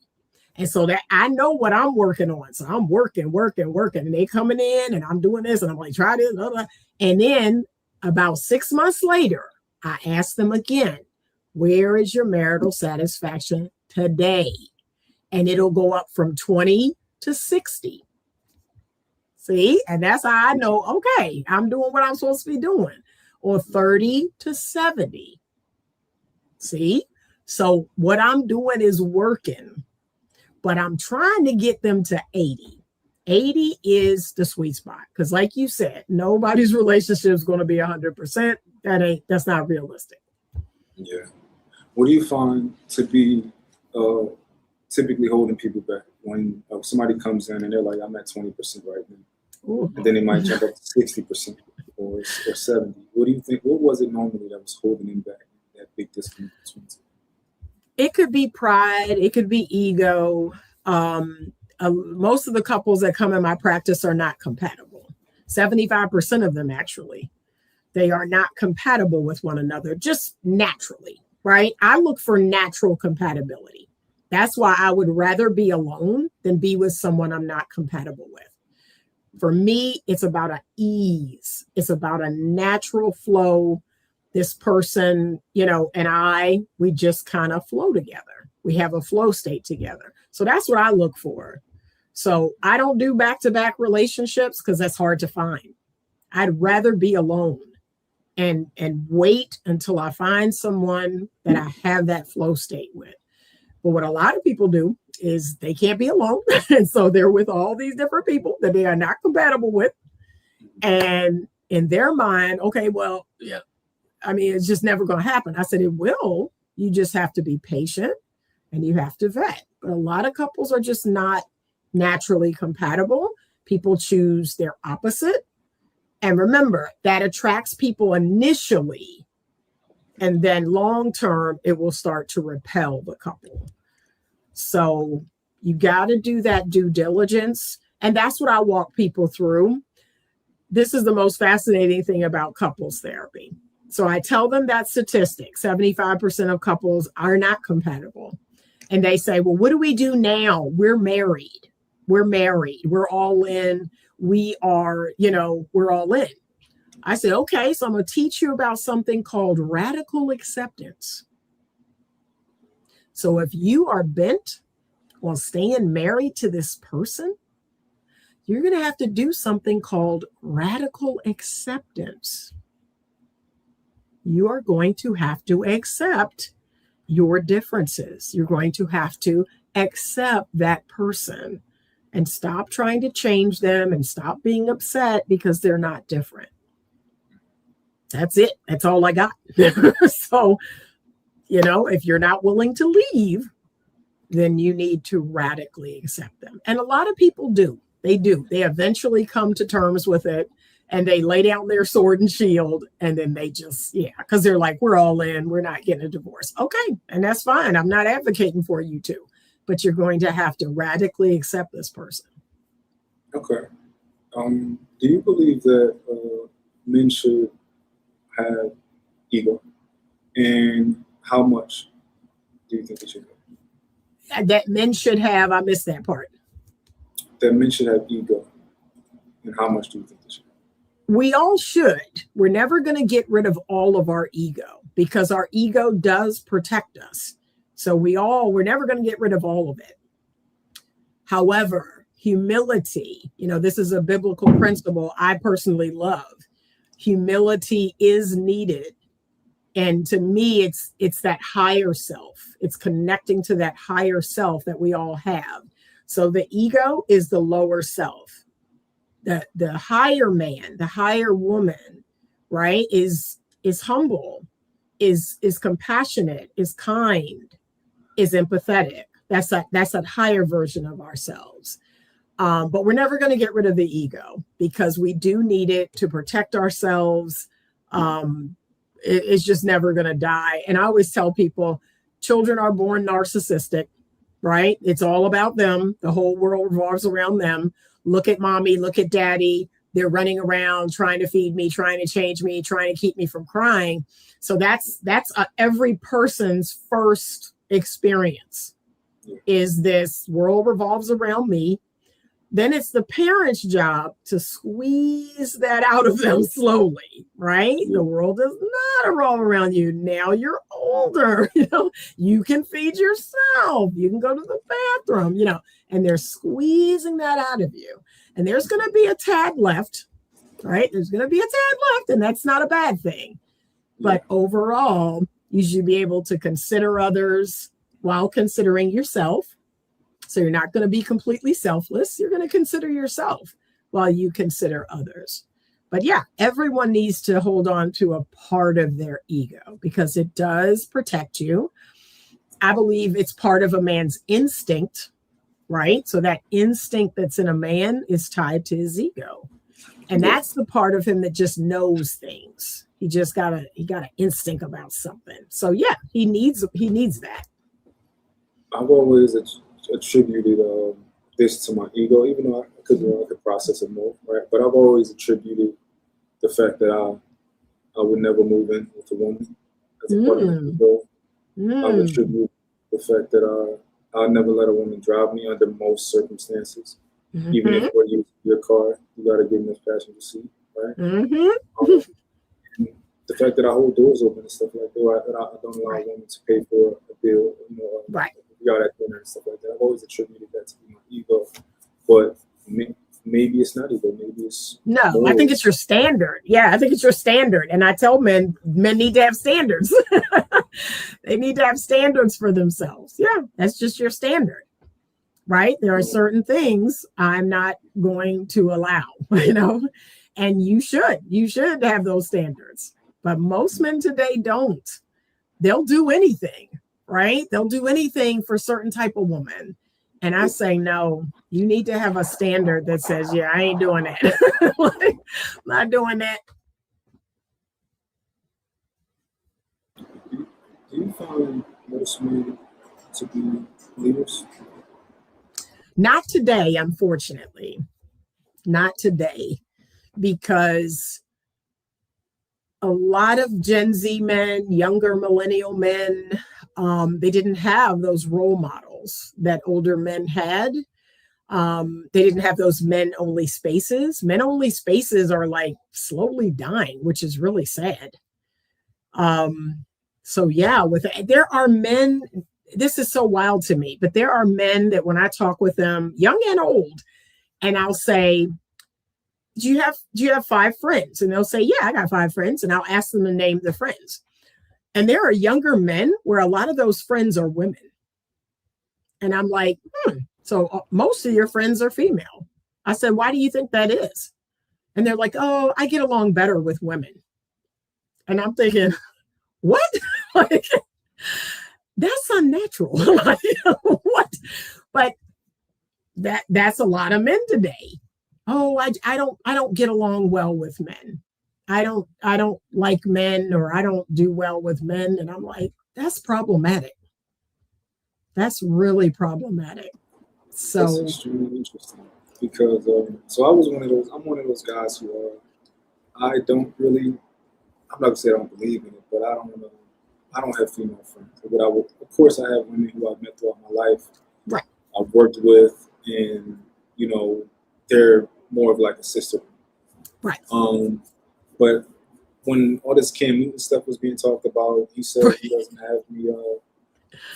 And so that I know what I'm working on. So I'm working. And they coming in and I'm doing this and I'm like, try this. Blah, blah. And then about 6 months later, I ask them again, where is your marital satisfaction today? And it'll go up from 20 to 60. See? And that's how I know, okay, I'm doing what I'm supposed to be doing. Or 30 to 70. See? So what I'm doing is working, but I'm trying to get them to 80. 80 is the sweet spot. Because like you said, nobody's relationship is going to be 100%. That's not realistic. Yeah. What do you find to be typically holding people back when somebody comes in and they're like, I'm at 20% right now? Ooh. And then they might jump up to 60% or 70. What do you think? What was it normally that was holding them back? That big disconnect between two? It could be pride. It could be ego. Most of the couples that come in my practice are not compatible. 75% of them, actually. They are not compatible with one another, just naturally, right? I look for natural compatibility. That's why I would rather be alone than be with someone I'm not compatible with. For me, it's about an ease. It's about a natural flow. This person, and we just kind of flow together. We have a flow state together. So that's what I look for. So I don't do back-to-back relationships because that's hard to find. I'd rather be alone and wait until I find someone that I have that flow state with. But what a lot of people do is they can't be alone. And so they're with all these different people that they are not compatible with. And in their mind, okay, well, yeah, I mean, it's just never going to happen. I said, it will. You just have to be patient and you have to vet. But a lot of couples are just not naturally compatible. People choose their opposite. And remember, that attracts people initially. And then long term, it will start to repel the couple. So you got to do that due diligence. And that's what I walk people through. This is the most fascinating thing about couples therapy. So I tell them that statistic, 75% of couples are not compatible. And they say, well, what do we do now? We're married. We're all in. We are, we're all in. I said, okay, so I'm going to teach you about something called radical acceptance. So if you are bent on staying married to this person, you're going to have to do something called radical acceptance. You are going to have to accept your differences. You're going to have to accept that person and stop trying to change them and stop being upset because they're not different. That's it. That's all I got. So, if you're not willing to leave, then you need to radically accept them. And a lot of people do. They do. They eventually come to terms with it, and they lay down their sword and shield, and then they just, because they're like, we're all in, we're not getting a divorce. Okay, and that's fine. I'm not advocating for you to, but you're going to have to radically accept this person. Okay. Do you believe that men should have ego? And how much do you think it should have? That men should have, I missed that part. That men should have ego. And how much do you think they should have? We all should. We're never going to get rid of all of our ego because our ego does protect us. So we're never going to get rid of all of it. However, humility, this is a biblical principle I personally love. Humility is needed. And to me, it's that higher self. It's connecting to that higher self that we all have. So the ego is the lower self. The higher man, the higher woman, right, is humble, is compassionate, is kind, is empathetic. That's that higher version of ourselves. But we're never going to get rid of the ego because we do need it to protect ourselves. It's just never going to die. And I always tell people, children are born narcissistic, right? It's all about them. The whole world revolves around them. Look at mommy, look at daddy. They're running around trying to feed me, trying to change me, trying to keep me from crying. So that's every person's first experience is this world revolves around me. Then it's the parent's job to squeeze that out of them slowly, right? The world does not revolve around you. Now you're older, you can feed yourself. You can go to the bathroom, and they're squeezing that out of you. And there's going to be a tad left, right? There's going to be a tad left, and that's not a bad thing. But overall, you should be able to consider others while considering yourself. So you're not going to be completely selfless. You're going to consider yourself while you consider others. But yeah, everyone needs to hold on to a part of their ego because it does protect you. I believe it's part of a man's instinct, right? So that instinct that's in a man is tied to his ego. And that's the part of him that just knows things. He got an instinct about something. So yeah, he needs that. I've always attributed this to my ego, even though I could process it more, right? But I've always attributed the fact that I would never move in with a woman as a part of my ego. I would attribute the fact that I'll never let a woman drive me under most circumstances. Even if we're using your car, you got to give me a passenger seat, right? The fact that I hold doors open and stuff like that, I don't allow a woman to pay for a bill, right? We got at dinner and stuff like that. I've always attributed that to my ego, but maybe it's not ego. Maybe it's I think it's your standard. Yeah, I think it's your standard. And I tell men need to have standards. They need to have standards for themselves. Yeah, that's just your standard, right? There are certain things I'm not going to allow, and you should have those standards. But most men today don't. They'll do anything. Right? They'll do anything for a certain type of woman. And I say, no, you need to have a standard that says, yeah, I ain't doing that. I'm not doing that. Do you find most men to be leaders? Not today, unfortunately. Not today. Because a lot of Gen Z men, younger millennial men, they didn't have those role models that older men had. They didn't have those men-only spaces. Men-only spaces are like slowly dying, which is really sad. So yeah, there are men, this is so wild to me, but there are men that when I talk with them, young and old, and I'll say, do you have 5 friends? And they'll say, yeah, I got 5 friends. And I'll ask them to name the friends. And there are younger men where a lot of those friends are women. And I'm like, so most of your friends are female. I said, why do you think that is? And they're like, oh, I get along better with women. And I'm thinking, what? Like, that's unnatural. Like, what? But that's a lot of men today. Oh, I don't get along well with men. I don't like men, or I don't do well with men. And I'm like, that's problematic. That's really problematic. So That's extremely interesting because so I was one of those. I'm one of those guys who I don't really. I'm not gonna say I don't believe in it, but I don't. I don't have female friends. But of course, I have women who I've met throughout my life. right, I've worked with, and they're more of like a sister. right. But when all this Cam Newton stuff was being talked about, he said he doesn't have any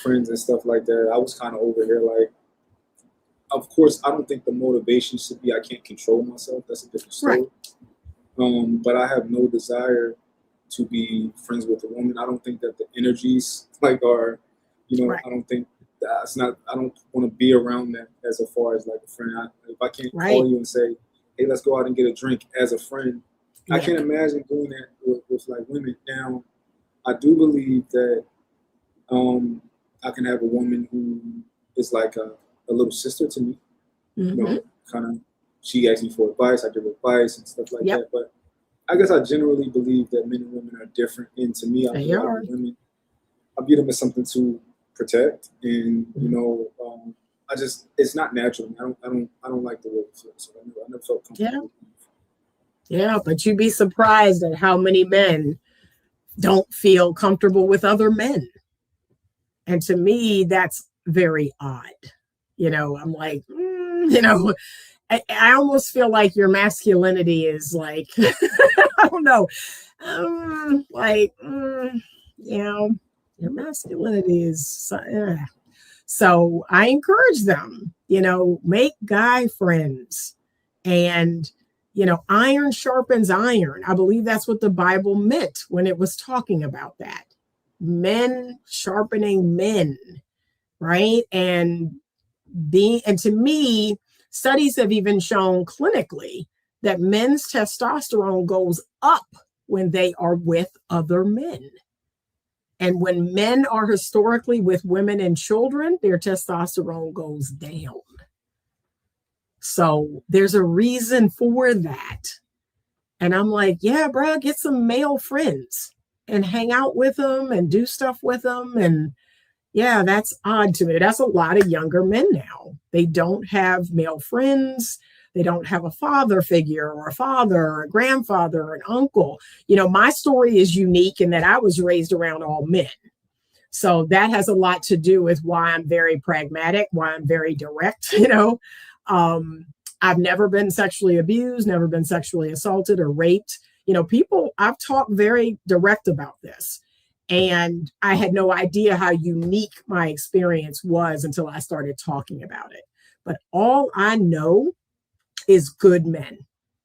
friends and stuff like that. I was kind of over here like, of course, I don't think the motivation should be I can't control myself. That's a different story. Right. But I have no desire to be friends with a woman. I don't think that the energies are, Right. I don't think that's not. I don't want to be around that as far as like a friend. If I can't Right. call you and say, hey, let's go out and get a drink as a friend, I Yeah. can't imagine doing that with like women. Now, I do believe that I can have a woman who is like a little sister to me. Mhm. Kind of, she asks me for advice, I give her advice and stuff like Yep. that. But I guess I generally believe that men and women are different. And to me, I They view are. women, I view them as something to protect. And I just, it's not natural. I don't like the way it feels. So I never felt comfortable. Yeah, but you'd be surprised at how many men don't feel comfortable with other men. And to me, that's very odd. I'm like, I almost feel like your masculinity is like, I don't know, your masculinity is. So I encourage them, make guy friends, and, iron sharpens iron. I believe that's what the Bible meant when it was talking about that. Men sharpening men, right? And to me, studies have even shown clinically that men's testosterone goes up when they are with other men. And when men are historically with women and children, their testosterone goes down. So there's a reason for that. And I'm like, yeah, bro, get some male friends and hang out with them and do stuff with them. And yeah, that's odd to me. That's a lot of younger men now. They don't have male friends. They don't have a father figure or a father or a grandfather or an uncle. My story is unique in that I was raised around all men. So that has a lot to do with why I'm very pragmatic, why I'm very direct. I've never been sexually abused, never been sexually assaulted or raped. I've talked very direct about this. And I had no idea how unique my experience was until I started talking about it. But all I know is good men.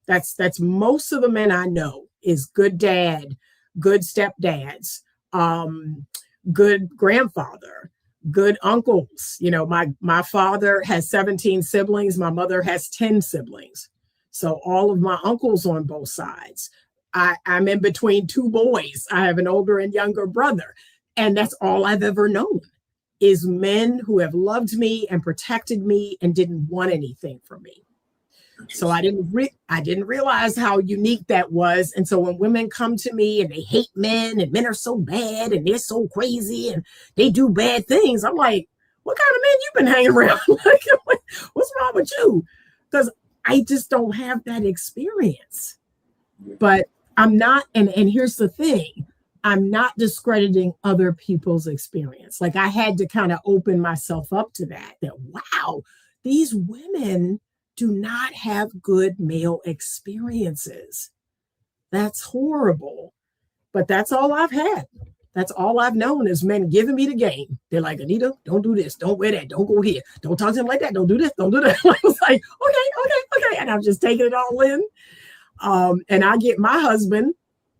That's most of the men I know is good dad, good stepdads, good grandfather, good uncles. My father has 17 siblings. My mother has 10 siblings. So all of my uncles on both sides. I'm in between two boys. I have an older and younger brother. And that's all I've ever known is men who have loved me and protected me and didn't want anything from me. So I didn't realize how unique that was. And so when women come to me and they hate men and men are so bad and they're so crazy and they do bad things, I'm like, what kind of men you been hanging around? What's wrong with you? Because I just don't have that experience. But I'm not, and here's the thing, I'm not discrediting other people's experience. Like I had to kind of open myself up to that wow, these women do not have good male experiences. That's horrible. But that's all I've had. That's all I've known is men giving me the game. They're like, Anita, don't do this. Don't wear that. Don't go here. Don't talk to him like that. Don't do this. Don't do that. I was like, okay. And I'm just taking it all in. And I get my husband.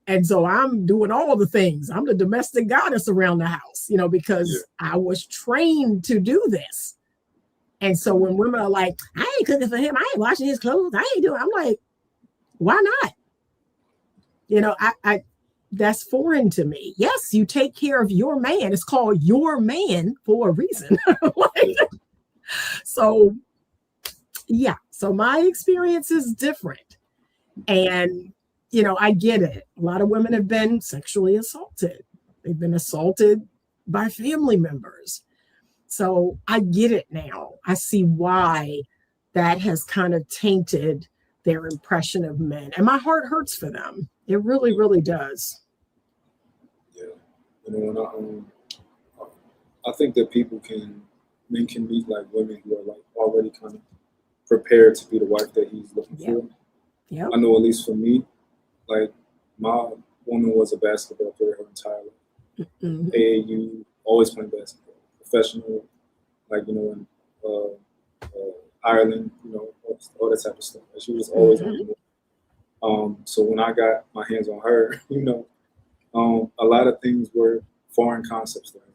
And so I'm doing all the things. I'm the domestic goddess around the house, because I was trained to do this. And so when women are like, I ain't cooking for him, I ain't washing his clothes, I ain't doing, I'm like, why not? I that's foreign to me. Yes, you take care of your man. It's called your man for a reason. So Yeah. So my experience is different. And, I get it. A lot of women have been sexually assaulted. They've been assaulted by family members. So I get it now. I see why that has kind of tainted their impression of men. And my heart hurts for them. It really, really does. Yeah. I think that men can meet like women who are like already kind of prepared to be the wife that he's looking for. Yep. I know at least for me, like my woman was a basketball player her entire life. Mm-hmm. AAU, always playing basketball, professional, like, in Ireland, all that type of stuff. Like, she was always on the move. So when I got my hands on her, a lot of things were foreign concepts to her.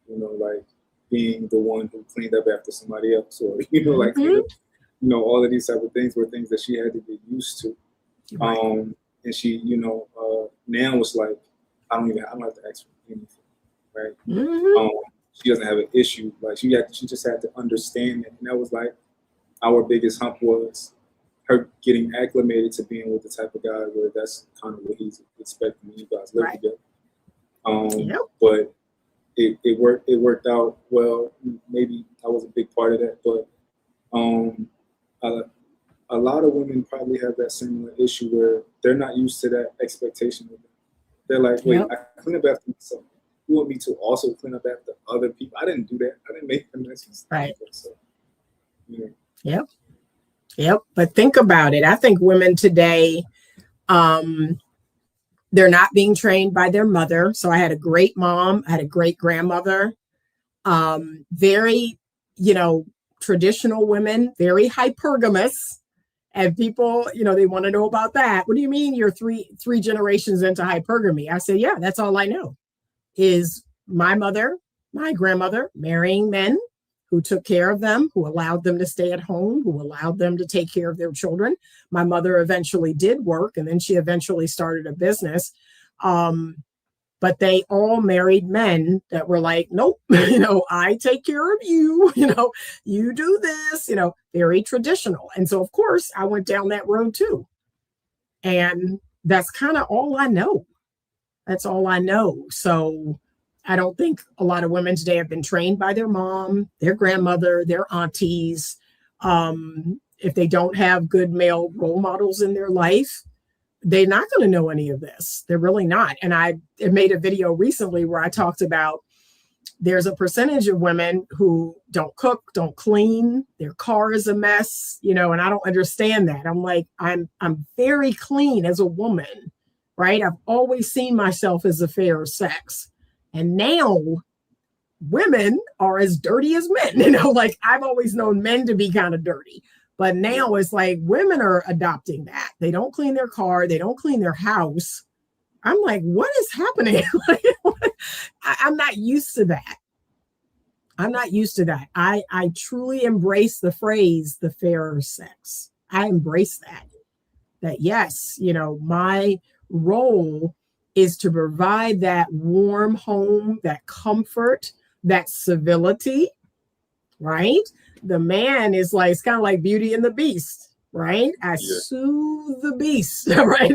Like being the one who cleaned up after somebody else, or like all of these type of things were things that she had to get used to. Right. And she, now it's like I don't have to ask for anything, right? Mm-hmm. She doesn't have an issue. Like she just had to understand it, and that was like our biggest hump was her getting acclimated to being with the type of guy where that's kind of what he's expecting when you guys live together. But it worked out well. Maybe I was a big part of that, but a lot of women probably have that similar issue where they're not used to that expectation of them. They're like, wait, I clean up after myself. You want me to also clean up after other people? I didn't do that. I didn't make them messes. Right. So, yeah. Yep. But think about it. I think women today, they're not being trained by their mother. So I had a great mom. I had a great grandmother. Very, traditional women, very hypergamous. And people, they want to know about that. What do you mean you're three generations into hypergamy? I say, yeah, that's all I know is my mother, my grandmother marrying men who took care of them, who allowed them to stay at home, who allowed them to take care of their children. My mother eventually did work, and then she eventually started a business. But they all married men that were like, nope, I take care of you, you do this, very traditional. And so, of course, I went down that road too. And that's kind of all I know. That's all I know. So I don't think a lot of women today have been trained by their mom, their grandmother, their aunties. If they don't have good male role models in their life, they're not going to know any of this. They're really not. And I made a video recently where I talked about there's a percentage of women who don't cook, don't clean, their car is a mess, and I don't understand that. I'm like, I'm very clean as a woman, right? I've always seen myself as a fair sex. And now women are as dirty as men, like I've always known men to be kind of dirty. But now it's like women are adopting that. They don't clean their car. They don't clean their house. I'm like, what is happening? I'm not used to that. I truly embrace the phrase, the fairer sex. I embrace that. That yes, my role is to provide that warm home, that comfort, that civility, right? The man is like, it's kind of like Beauty and the Beast, right? I soothe the beast, right?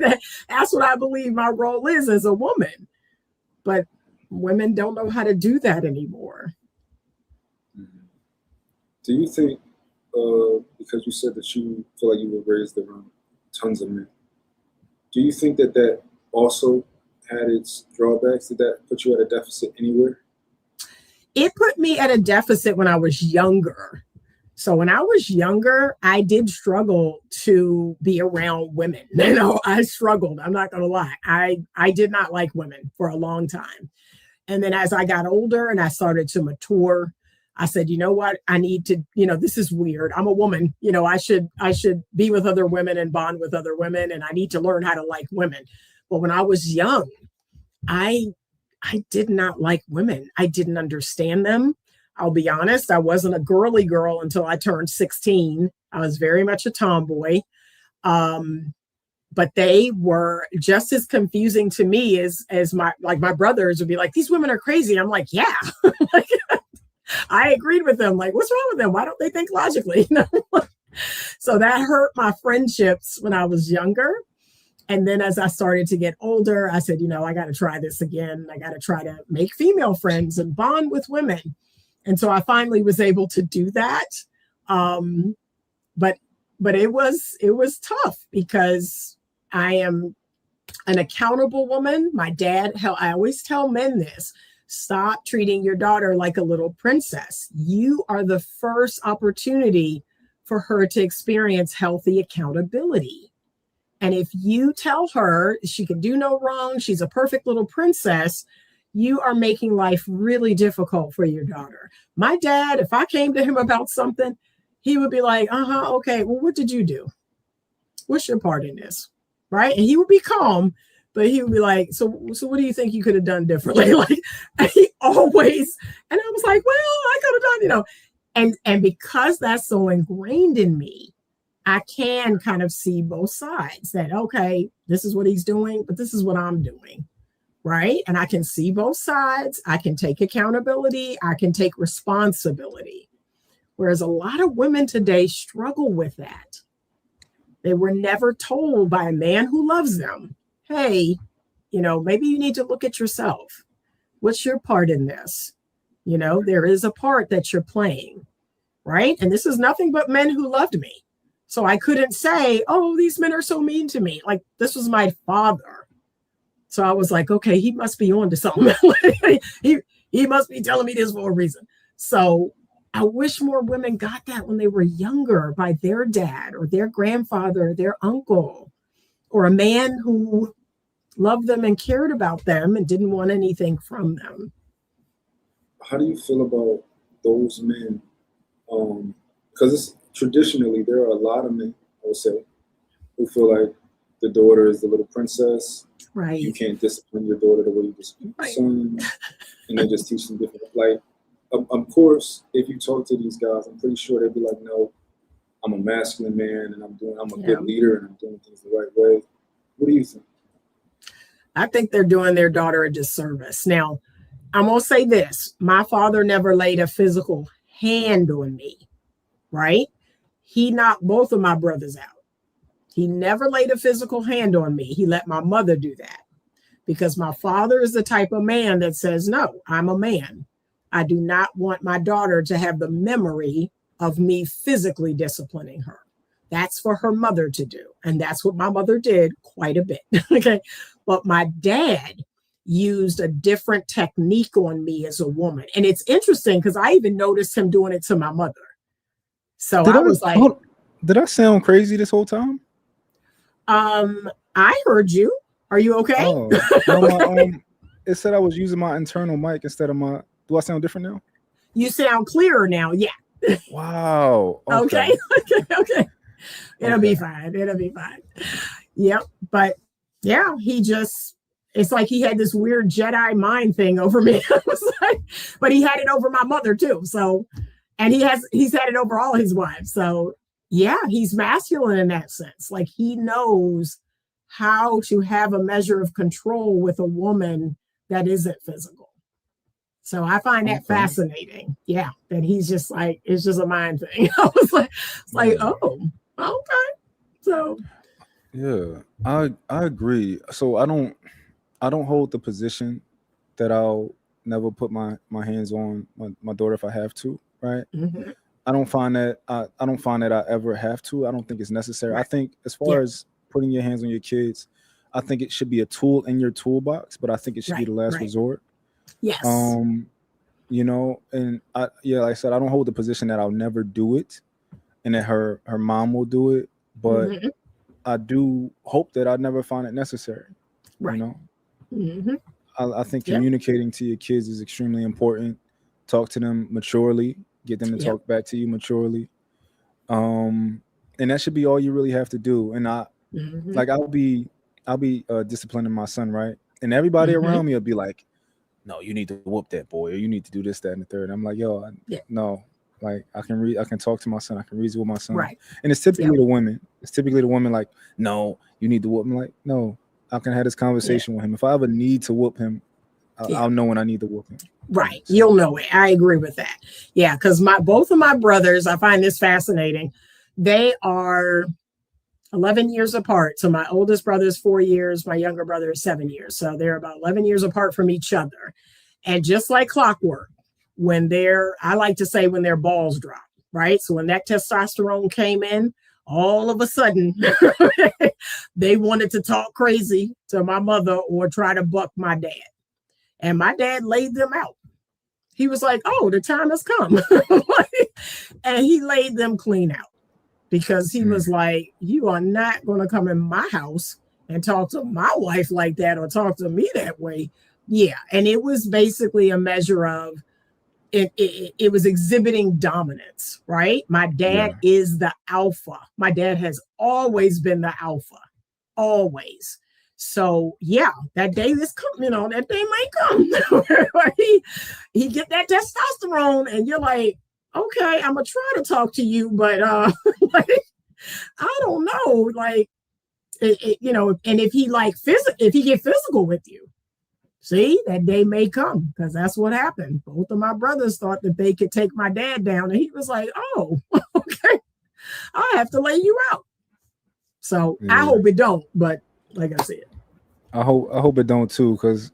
That's what I believe my role is as a woman. But women don't know how to do that anymore. Do you think, because you said that you feel like you were raised around tons of men, do you think that also had its drawbacks? Did that put you at a deficit anywhere? It put me at a deficit when I was younger. So when I was younger, I did struggle to be around women. I struggled. I'm not going to lie. I did not like women for a long time. And then as I got older and I started to mature, I said, you know what? I need to, this is weird. I'm a woman. I should be with other women and bond with other women. And I need to learn how to like women. But when I was young, I did not like women. I didn't understand them. I'll be honest, I wasn't a girly girl until I turned 16. I was very much a tomboy. But they were just as confusing to me as my brothers would be like, these women are crazy. I'm like, yeah. I agreed with them. Like, what's wrong with them? Why don't they think logically? So that hurt my friendships when I was younger. And then as I started to get older, I said, I got to try this again. I got to try to make female friends and bond with women. And so I finally was able to do that. But it was tough because I am an accountable woman. My dad, I always tell men this: stop treating your daughter like a little princess. You are the first opportunity for her to experience healthy accountability. And if you tell her she can do no wrong, she's a perfect little princess, you are making life really difficult for your daughter. My dad, if I came to him about something, he would be like, okay, well, what did you do? What's your part in this? Right? And he would be calm, but he would be like, so what do you think you could have done differently? Like, he always, and I was like, well, I could have done, and because that's so ingrained in me, I can kind of see both sides, that, okay, this is what he's doing, but this is what I'm doing. Right? And I can see both sides. I can take accountability. I can take responsibility. Whereas a lot of women today struggle with that. They were never told by a man who loves them, hey, maybe you need to look at yourself. What's your part in this? There is a part that you're playing, right? And this is nothing but men who loved me. So I couldn't say, oh, these men are so mean to me. Like, this was my father. So I was like, okay, he must be on to something. he must be telling me this for a reason. So I wish more women got that when they were younger, by their dad or their grandfather, or their uncle, or a man who loved them and cared about them and didn't want anything from them. How do you feel about those men? Because traditionally, there are a lot of men, I would say, who feel like the daughter is the little princess. Right. You can't discipline your daughter the way you discipline your son. And they just teach them different. Like, of course, if you talk to these guys, I'm pretty sure they'd be like, no, I'm a masculine man and I'm a good leader and I'm doing things the right way. What do you think? I think they're doing their daughter a disservice. Now, I'm going to say this. My father never laid a physical hand on me, right? He knocked both of my brothers out. He never laid a physical hand on me. He let my mother do that, because my father is the type of man that says, no, I'm a man. I do not want my daughter to have the memory of me physically disciplining her. That's for her mother to do. And that's what my mother did quite a bit. Okay. But my dad used a different technique on me as a woman. And it's interesting because I even noticed him doing it to my mother. So I was like, did I sound crazy this whole time? I heard you. Are you okay? Oh, no, it said I was using my internal mic instead of my. Do I sound different now? You sound clearer now. Yeah. Wow. Okay. Okay. It'll be fine. Yep. But yeah, it's like he had this weird Jedi mind thing over me. But he had it over my mother too. So, and he's had it over all his wives. So yeah, he's masculine in that sense. Like, he knows how to have a measure of control with a woman that isn't physical. So I find that fascinating. Yeah, that he's just like, it's just a mind thing. I was like, oh, okay. So yeah, I agree. So I don't hold the position that I'll never put my hands on my daughter if I have to, right? Mm-hmm. I don't find that I ever have to. I don't think it's necessary. Right. I think as far as putting your hands on your kids, I think it should be a tool in your toolbox, but I think it should be the last resort. Yes. And like I said, I don't hold the position that I'll never do it and that her mom will do it, but I do hope that I never find it necessary. Right. I think communicating to your kids is extremely important. Talk to them maturely. Get them to talk back to you maturely. And that should be all you really have to do. And I'll be disciplining my son, right? And everybody around me will be like, no, you need to whoop that boy, or you need to do this, that, and the third. I'm like, no, like I can talk to my son, I can reason with my son. Right. And it's typically the women. It's typically the women like, no, you need to whoop him. Like, no, I can have this conversation with him. If I ever need to whoop him, I'll know when I need to whoop him. Right. You'll know it. I agree with that. Yeah. Because both of my brothers, I find this fascinating. They are 11 years apart. So my oldest brother is 4 years. My younger brother is 7 years. So they're about 11 years apart from each other. And just like clockwork, I like to say when their balls drop, right? So when that testosterone came in, all of a sudden, they wanted to talk crazy to my mother or try to buck my dad. And my dad laid them out. He was like, oh, the time has come. And he laid them clean out. Because he was like, you are not going to come in my house and talk to my wife like that or talk to me that way. Yeah. And it was basically a measure of it was exhibiting dominance, right? My dad is the alpha. My dad has always been the alpha, always. So yeah, that day is coming, that day might come. he get that testosterone and you're like, okay, I'm gonna try to talk to you, but like, I don't know, like, and if he if he get physical with you, see, that day may come, because that's what happened. Both of my brothers thought that they could take my dad down, and he was like, oh, okay, I'll have to lay you out. So I hope it don't, but like I said, I hope it don't too, because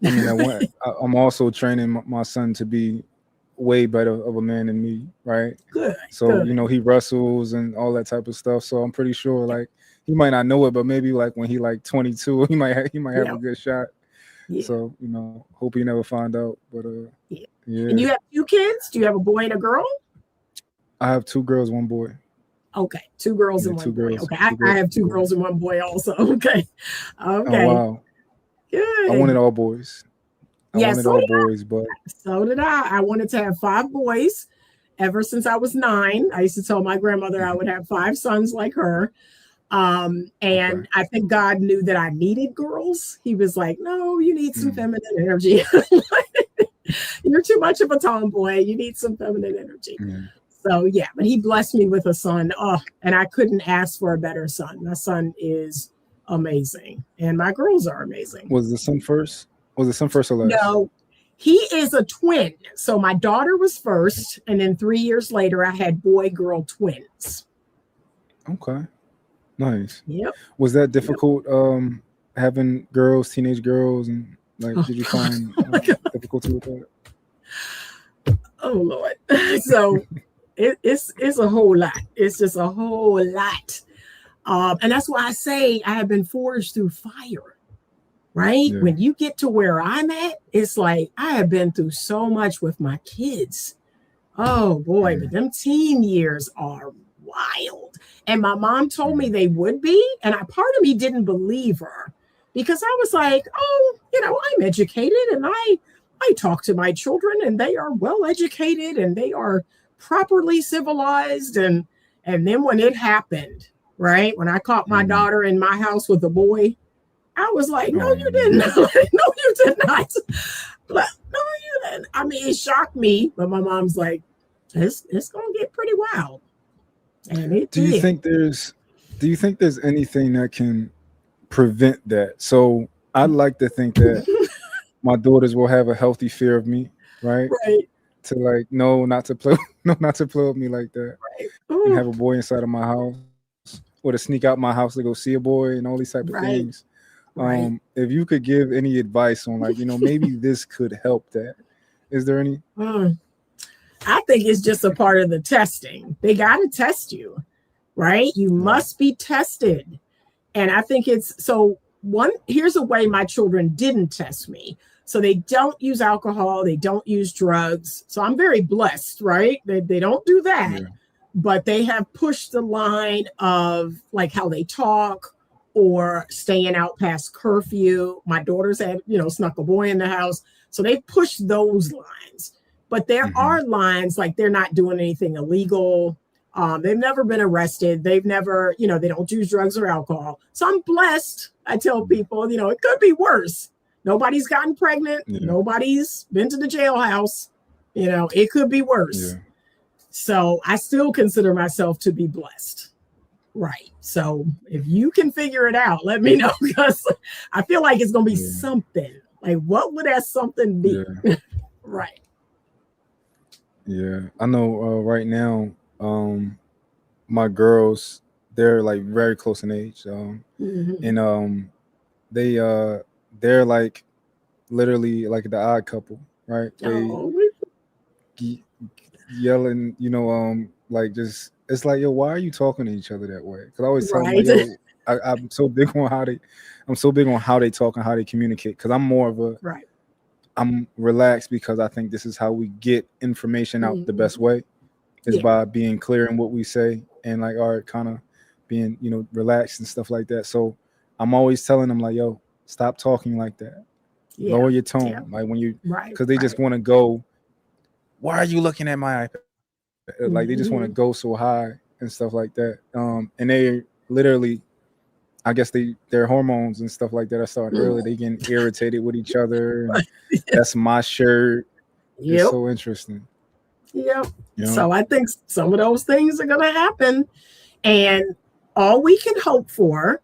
I'm also training my son to be way better of a man than me, right? Good. So he wrestles and all that type of stuff. So I'm pretty sure like he might not know it, but maybe like when he like 22, he might have a good shot. Yeah. So hope he never find out. But yeah. And you have 2 kids? Do you have a boy and a girl? I have 2 girls, 1 boy. Okay, 2 girls and 1 boy. Okay, I have 2 girls and 1 boy also. Okay. Oh wow. Good. I wanted all boys. But so did I. I wanted to have 5 boys ever since I was 9. I used to tell my grandmother I would have 5 sons like her. And I think God knew that I needed girls. He was like, no, you need some feminine energy. You're too much of a tomboy. You need some feminine energy. So yeah, but he blessed me with a son. Oh, and I couldn't ask for a better son. My son is amazing. And my girls are amazing. Was the son first? Was it son first or last? No, he is a twin. So my daughter was first, and then 3 years later, I had boy-girl twins. Okay, nice. Yep. Was that difficult? Having girls, teenage girls, and like, did you find difficulty with that? Oh Lord! So it's a whole lot. It's just a whole lot, and that's why I say I have been forged through fire. Right? Yeah. When you get to where I'm at, it's like I have been through so much with my kids. Oh boy, but them teen years are wild. And my mom told me they would be, and part of me didn't believe her because I was like, oh, I'm educated and I talk to my children and they are well educated and they are properly civilized. And then when it happened, right, when I caught my daughter in my house with a boy, I was like, no, you didn't. No, you did not. But no, you didn't. I mean, it shocked me, but my mom's like, it's gonna get pretty wild. And it do you think there's anything that can prevent that? So I'd like to think that my daughters will have a healthy fear of me, right? Right. To like, not to play with me like that. Right. And have a boy inside of my house, or to sneak out my house to go see a boy and all these type of things. Right. If you could give any advice on like, maybe this could help that. Is there any? I think it's just a part of the testing. They got to test you, right? You must be tested. And I think here's a way my children didn't test me. So they don't use alcohol. They don't use drugs. So I'm very blessed, right? They don't do that, but they have pushed the line of like how they talk, or staying out past curfew. My daughters had, snuck a boy in the house. So they pushed those lines. But there are lines like they're not doing anything illegal. They've never been arrested. They've never, they don't use drugs or alcohol. So I'm blessed. I tell people, it could be worse. Nobody's gotten pregnant. Yeah. Nobody's been to the jailhouse. It could be worse. Yeah. So I still consider myself to be blessed. Right. So if you can figure it out, let me know, because I feel like it's going to be something. Like, what would that something be? Yeah. Right. Yeah. I know right now, my girls, they're like very close in age, Mhm. and they're like literally like the odd couple, right? They Oh, ge- yelling, like just it's like, yo, why are you talking to each other that way? Because I always tell them like, right. yo, I'm so big on how they talk and how they communicate. Because Right. I'm relaxed because I think this is how we get information out the best Mhm. way is Yeah. by being clear in what we say and like, all right, kind of being, relaxed and stuff like that. So I'm always telling them like, yo, stop talking like that. Yeah. Lower your Yeah. tone. Like when you, Right. because they just want to go, why are you looking at my iPad? Like they just want to Mhm. go so high and stuff like that. And they literally, I guess their hormones and stuff like that are starting early. They getting irritated with each other. And that's my shirt. It's Yep. so interesting. Yep. You know? So I think some of those things are going to happen. And all we can hope for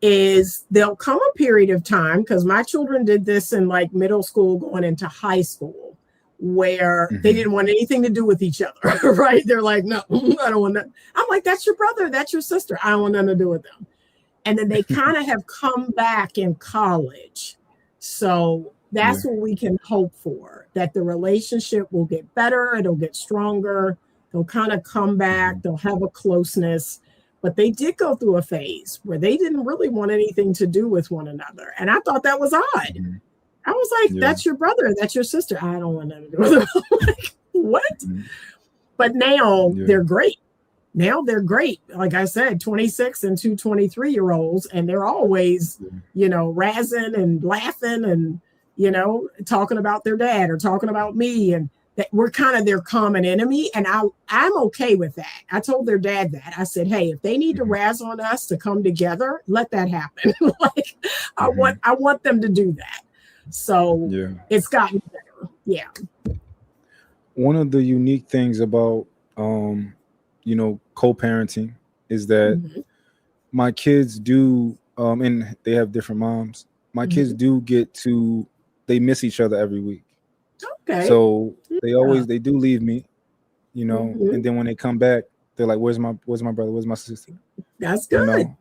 is there'll come a period of time, because my children did this in like middle school going into high school, where they didn't want anything to do with each other, right? They're like, no, I don't want that. I'm like, that's your brother, that's your sister. I don't want nothing to do with them. And then they kind of have come back in college. So that's what we can hope for, that the relationship will get better, it'll get stronger, they'll kind of come back, they'll have a closeness. But they did go through a phase where they didn't really want anything to do with one another. And I thought that was odd. I was like, that's your brother, that's your sister. I don't want nothing to do with them. I'm like, what? But now they're great. Now they're great. Like I said, 26 and 2 23-year-olds, and they're always, razzing and laughing and, talking about their dad or talking about me. And that we're kind of their common enemy. And I'm okay with that. I told their dad that. I said, hey, if they need to razz on us to come together, let that happen. Like I want them to do that. So it's gotten better. Yeah. One of the unique things about co-parenting is that my kids do and they have different moms. My kids do they miss each other every week. Okay. So they do leave me, and then when they come back, they're like, where's my brother? Where's my sister? That's good.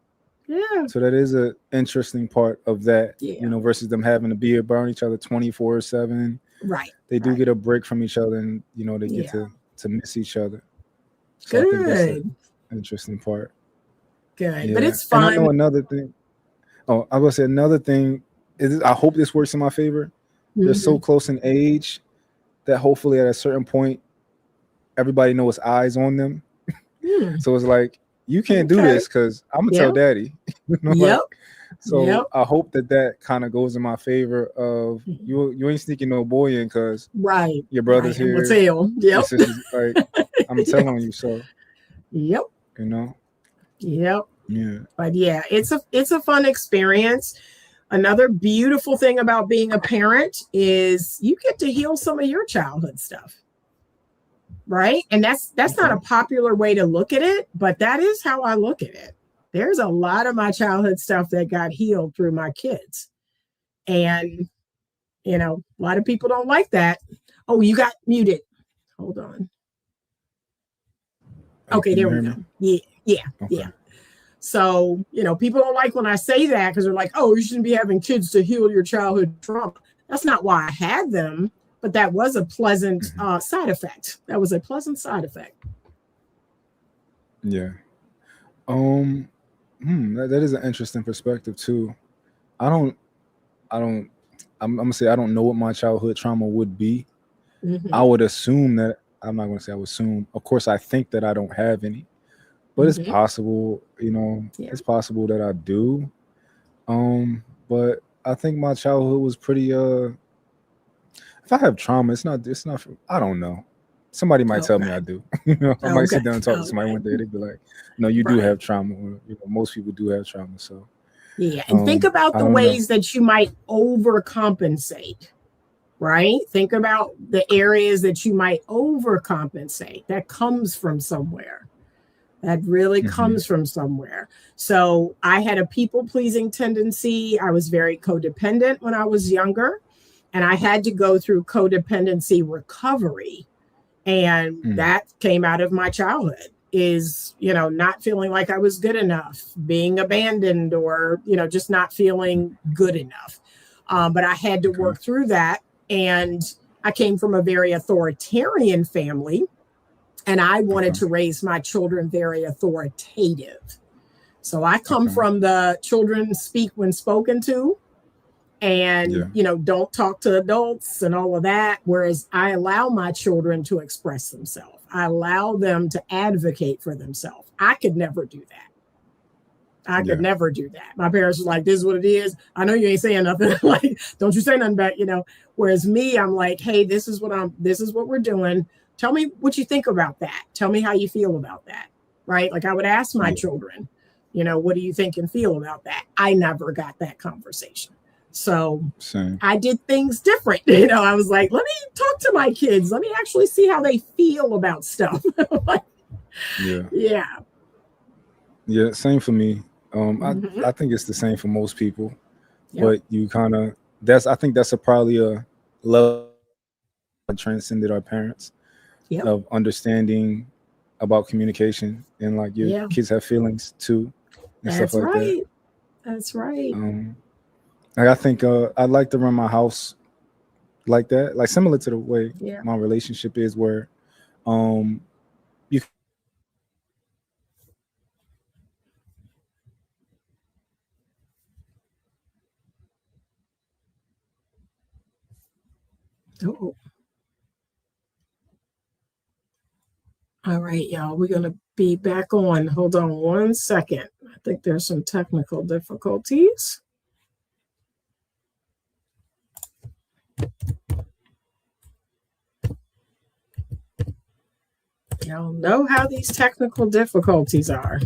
Yeah. So that is an interesting part of that, versus them having to be around each other 24/7. Right. They do get a break from each other, and they get to miss each other. So good. I think that's an interesting part. Good. Yeah. But it's fun. And I know another thing. Oh, I was gonna say another thing is I hope this works in my favor. They're so close in age that hopefully at a certain point everybody knows eyes on them. So it's like, you can't do this because I'm gonna tell daddy. I hope that kind of goes in my favor of you ain't sneaking no boy in because your brother's here. We'll tell. Yep. Like I'm telling you so. Yep. Yeah. But yeah, it's a fun experience. Another beautiful thing about being a parent is you get to heal some of your childhood stuff. Right. And that's not a popular way to look at it, but that is how I look at it. There's a lot of my childhood stuff that got healed through my kids. And, a lot of people don't like that. Oh, you got muted. Hold on. Okay, there we go. Yeah. So, people don't like when I say that because they're like, oh, you shouldn't be having kids to heal your childhood trauma. That's not why I had them. But that was a pleasant side effect. That was a pleasant side effect. Yeah. That is an interesting perspective too. I'm gonna say I don't know what my childhood trauma would be. I would assume that I'm not gonna say I would assume. Of course, I think that I don't have any, but it's possible. It's possible that I do. But I think my childhood was pretty. If I have trauma, it's not. I don't know. Somebody might tell me I do. I might sit down and talk to somebody one day. They'd be like, "No, you do have trauma." Or, most people do have trauma. So yeah, and think about the ways that you might overcompensate. Right? Think about the areas that you might overcompensate. That comes from somewhere. That really comes from somewhere. So I had a people-pleasing tendency. I was very codependent when I was younger. And I had to go through codependency recovery. And that came out of my childhood. is, not feeling like I was good enough, being abandoned, or, just not feeling good enough. But I had to work through that. And I came from a very authoritarian family, and I wanted to raise my children very authoritative. So I come from the children speak when spoken to, and, don't talk to adults and all of that. Whereas I allow my children to express themselves. I allow them to advocate for themselves. I could never do that. I could never do that. My parents were like, this is what it is. I know you ain't saying nothing. Like, don't you say nothing back, Whereas me, I'm like, hey, this is what we're doing. Tell me what you think about that. Tell me how you feel about that. Right? Like I would ask my children, what do you think and feel about that? I never got that conversation. So I did things different. I was like, let me talk to my kids. Let me actually see how they feel about stuff. Yeah. Same for me. I think it's the same for most people, but you kind of, I think that's probably a level that transcended our parents of understanding about communication, and like your kids have feelings too. And That's stuff like right. That's right. I think I'd like to run my house like that, like similar to the way my relationship is, where you All right, y'all, we're going to be back on. Hold on 1 second. I think there's some technical difficulties. Y'all know how these technical difficulties are.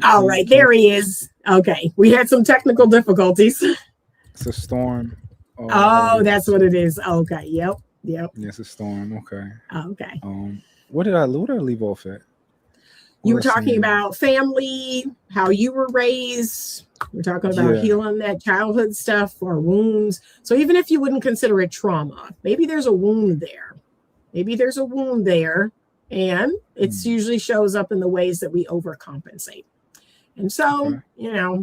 All right, there he is. Okay, we had some technical difficulties. It's a storm. Oh, that's what it is. Okay, yep. Yeah, it's a storm. Okay. Okay. What did I leave off at? You were talking about family, how you were raised. We're talking about healing that childhood stuff or wounds. So even if you wouldn't consider it trauma, maybe there's a wound there. And it usually shows up in the ways that we overcompensate. And so,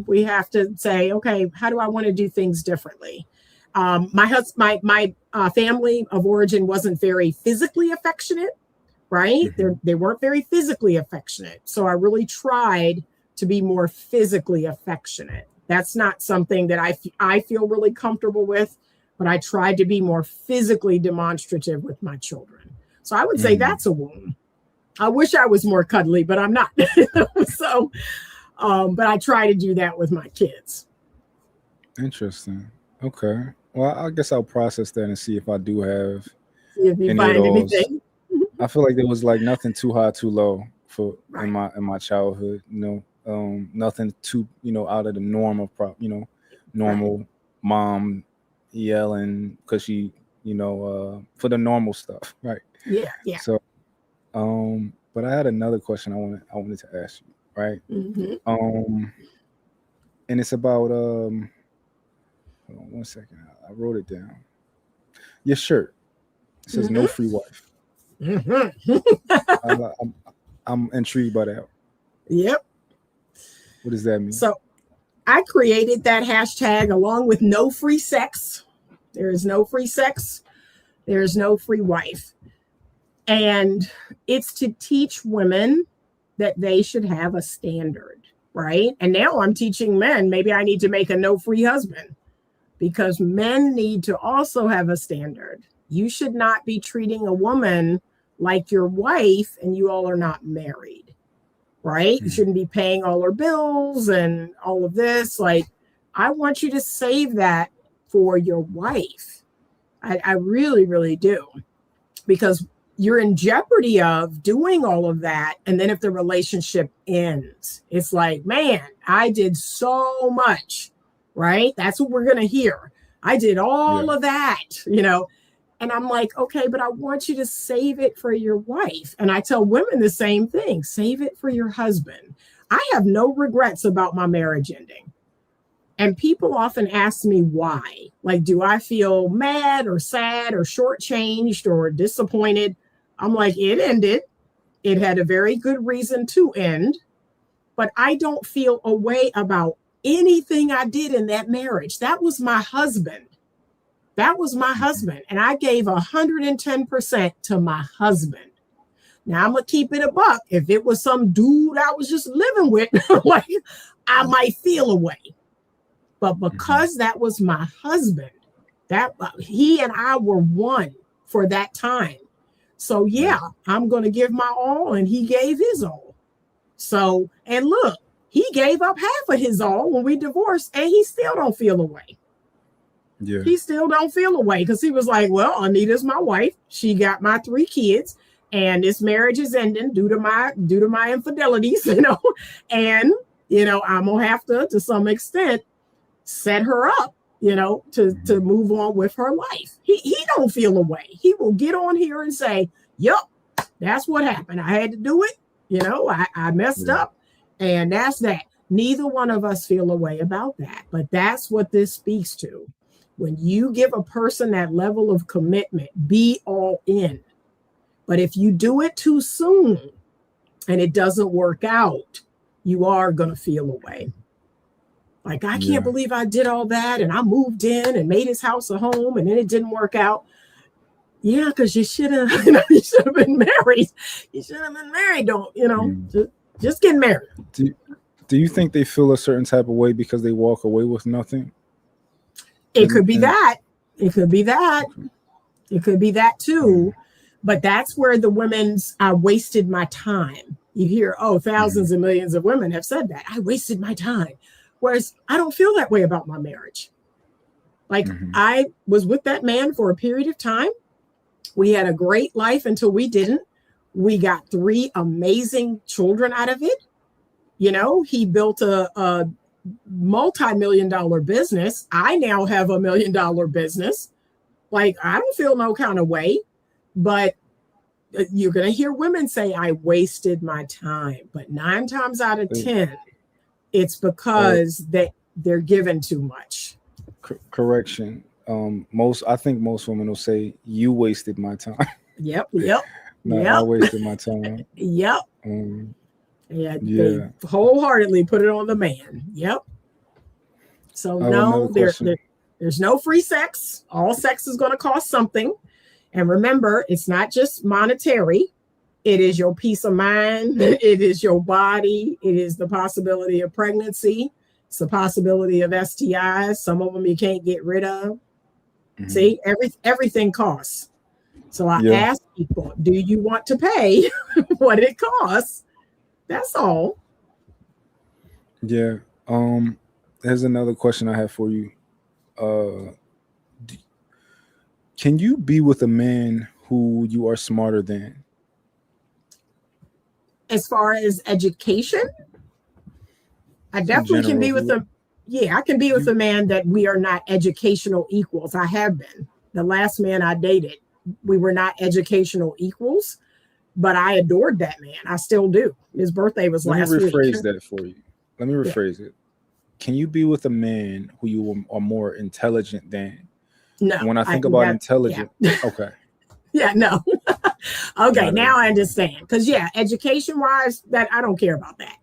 we have to say, okay, how do I want to do things differently? My family of origin wasn't very physically affectionate, right? They weren't very physically affectionate. So I really tried to be more physically affectionate. That's not something that I feel really comfortable with, but I tried to be more physically demonstrative with my children. So I would say that's a wound. I wish I was more cuddly, but I'm not. So, but I try to do that with my kids. Interesting. Okay. Well, I guess I'll process that and see if I do have if you find anything. I feel like there was like nothing too high, too low in my childhood. Nothing too out of the norm of normal mom yelling because she for the normal stuff, right? Yeah. So, but I had another question I wanted to ask you, right? And it's about hold on 1 second. I wrote it down. Your shirt says "No free wife." I'm intrigued by that. Yep. What does that mean? So I created that hashtag along with no free sex. There is no free sex. There is no free wife. And it's to teach women that they should have a standard, right? And now I'm teaching men, maybe I need to make a no free husband, because men need to also have a standard. You should not be treating a woman like your wife and you all are not married, right? You shouldn't be paying all her bills and all of this. Like, I want you to save that for your wife. I really, really do. Because you're in jeopardy of doing all of that. And then if the relationship ends, it's like, man, I did so much, right? That's what we're going to hear. I did all of that, And I'm like, okay, but I want you to save it for your wife. And I tell women the same thing. Save it for your husband. I have no regrets about my marriage ending. And people often ask me why. Like, do I feel mad or sad or shortchanged or disappointed? I'm like, it ended. It had a very good reason to end, but I don't feel a way about anything I did in that marriage. That was my husband. That was my husband. And I gave 110% to my husband. Now I'm going to keep it a buck. If it was some dude I was just living with, like, I might feel a way. But because that was my husband, that he and I were one for that time. So yeah, I'm going to give my all, and he gave his all. So, and look, he gave up half of his all when we divorced, and he still don't feel a way. Yeah. He still don't feel a way because he was like, well, Anita's my wife. She got my 3 kids, and this marriage is ending due to my infidelities, you know, and, you know, I'm going to have to some extent, set her up, you know, to move on with her life. He don't feel a way. He will get on here and say, yup, that's what happened. I had to do it. You know, I messed up, and that's that. Neither one of us feel a way about that. But that's what this speaks to. When you give a person that level of commitment, be all in. But if you do it too soon and it doesn't work out, you are going to feel a way. Like, I can't believe I did all that, and I moved in and made his house a home, and then it didn't work out. Yeah, because you should have, you should have been married. You should have been married. Don't, you know, just get married. Do you think they feel a certain type of way because they walk away with nothing? It could be that. It could be that. It could be that too. But that's where the women's, I wasted my time. You hear, oh, thousands and millions of women have said that. I wasted my time. Whereas I don't feel that way about my marriage. Like, I was with that man for a period of time. We had a great life until we didn't. We got 3 amazing children out of it. You know, he built a multi-million-dollar business. I now have $1 million business. Like, I don't feel no kind of way, but you're going to hear women say, I wasted my time. But 9 times out of 10, it's because they're given too much. Correction. I think most women will say, you wasted my time. Yep. I wasted my time. Yep. They wholeheartedly put it on the man. Yep. So no, there's no free sex. All sex is going to cost something. And remember, it's not just monetary. It is your peace of mind. It is your body. It is the possibility of pregnancy. It's the possibility of STIs. Some of them you can't get rid of. See, everything costs. So I ask people, do you want to pay what it costs? That's all. Yeah. Here's another question I have for you. Can you be with a man who you are smarter than? As far as education, I definitely can be with them. Yeah, I can be with a man that we are not educational equals. I have been. The last man I dated, we were not educational equals, but I adored that man. I still do. His birthday was last week. Let me rephrase that for you. Let me rephrase it. Can you be with a man who you are more intelligent than? No. When I think about intelligent, okay. Yeah, no. Okay, now I understand. Because education-wise, that I don't care about that.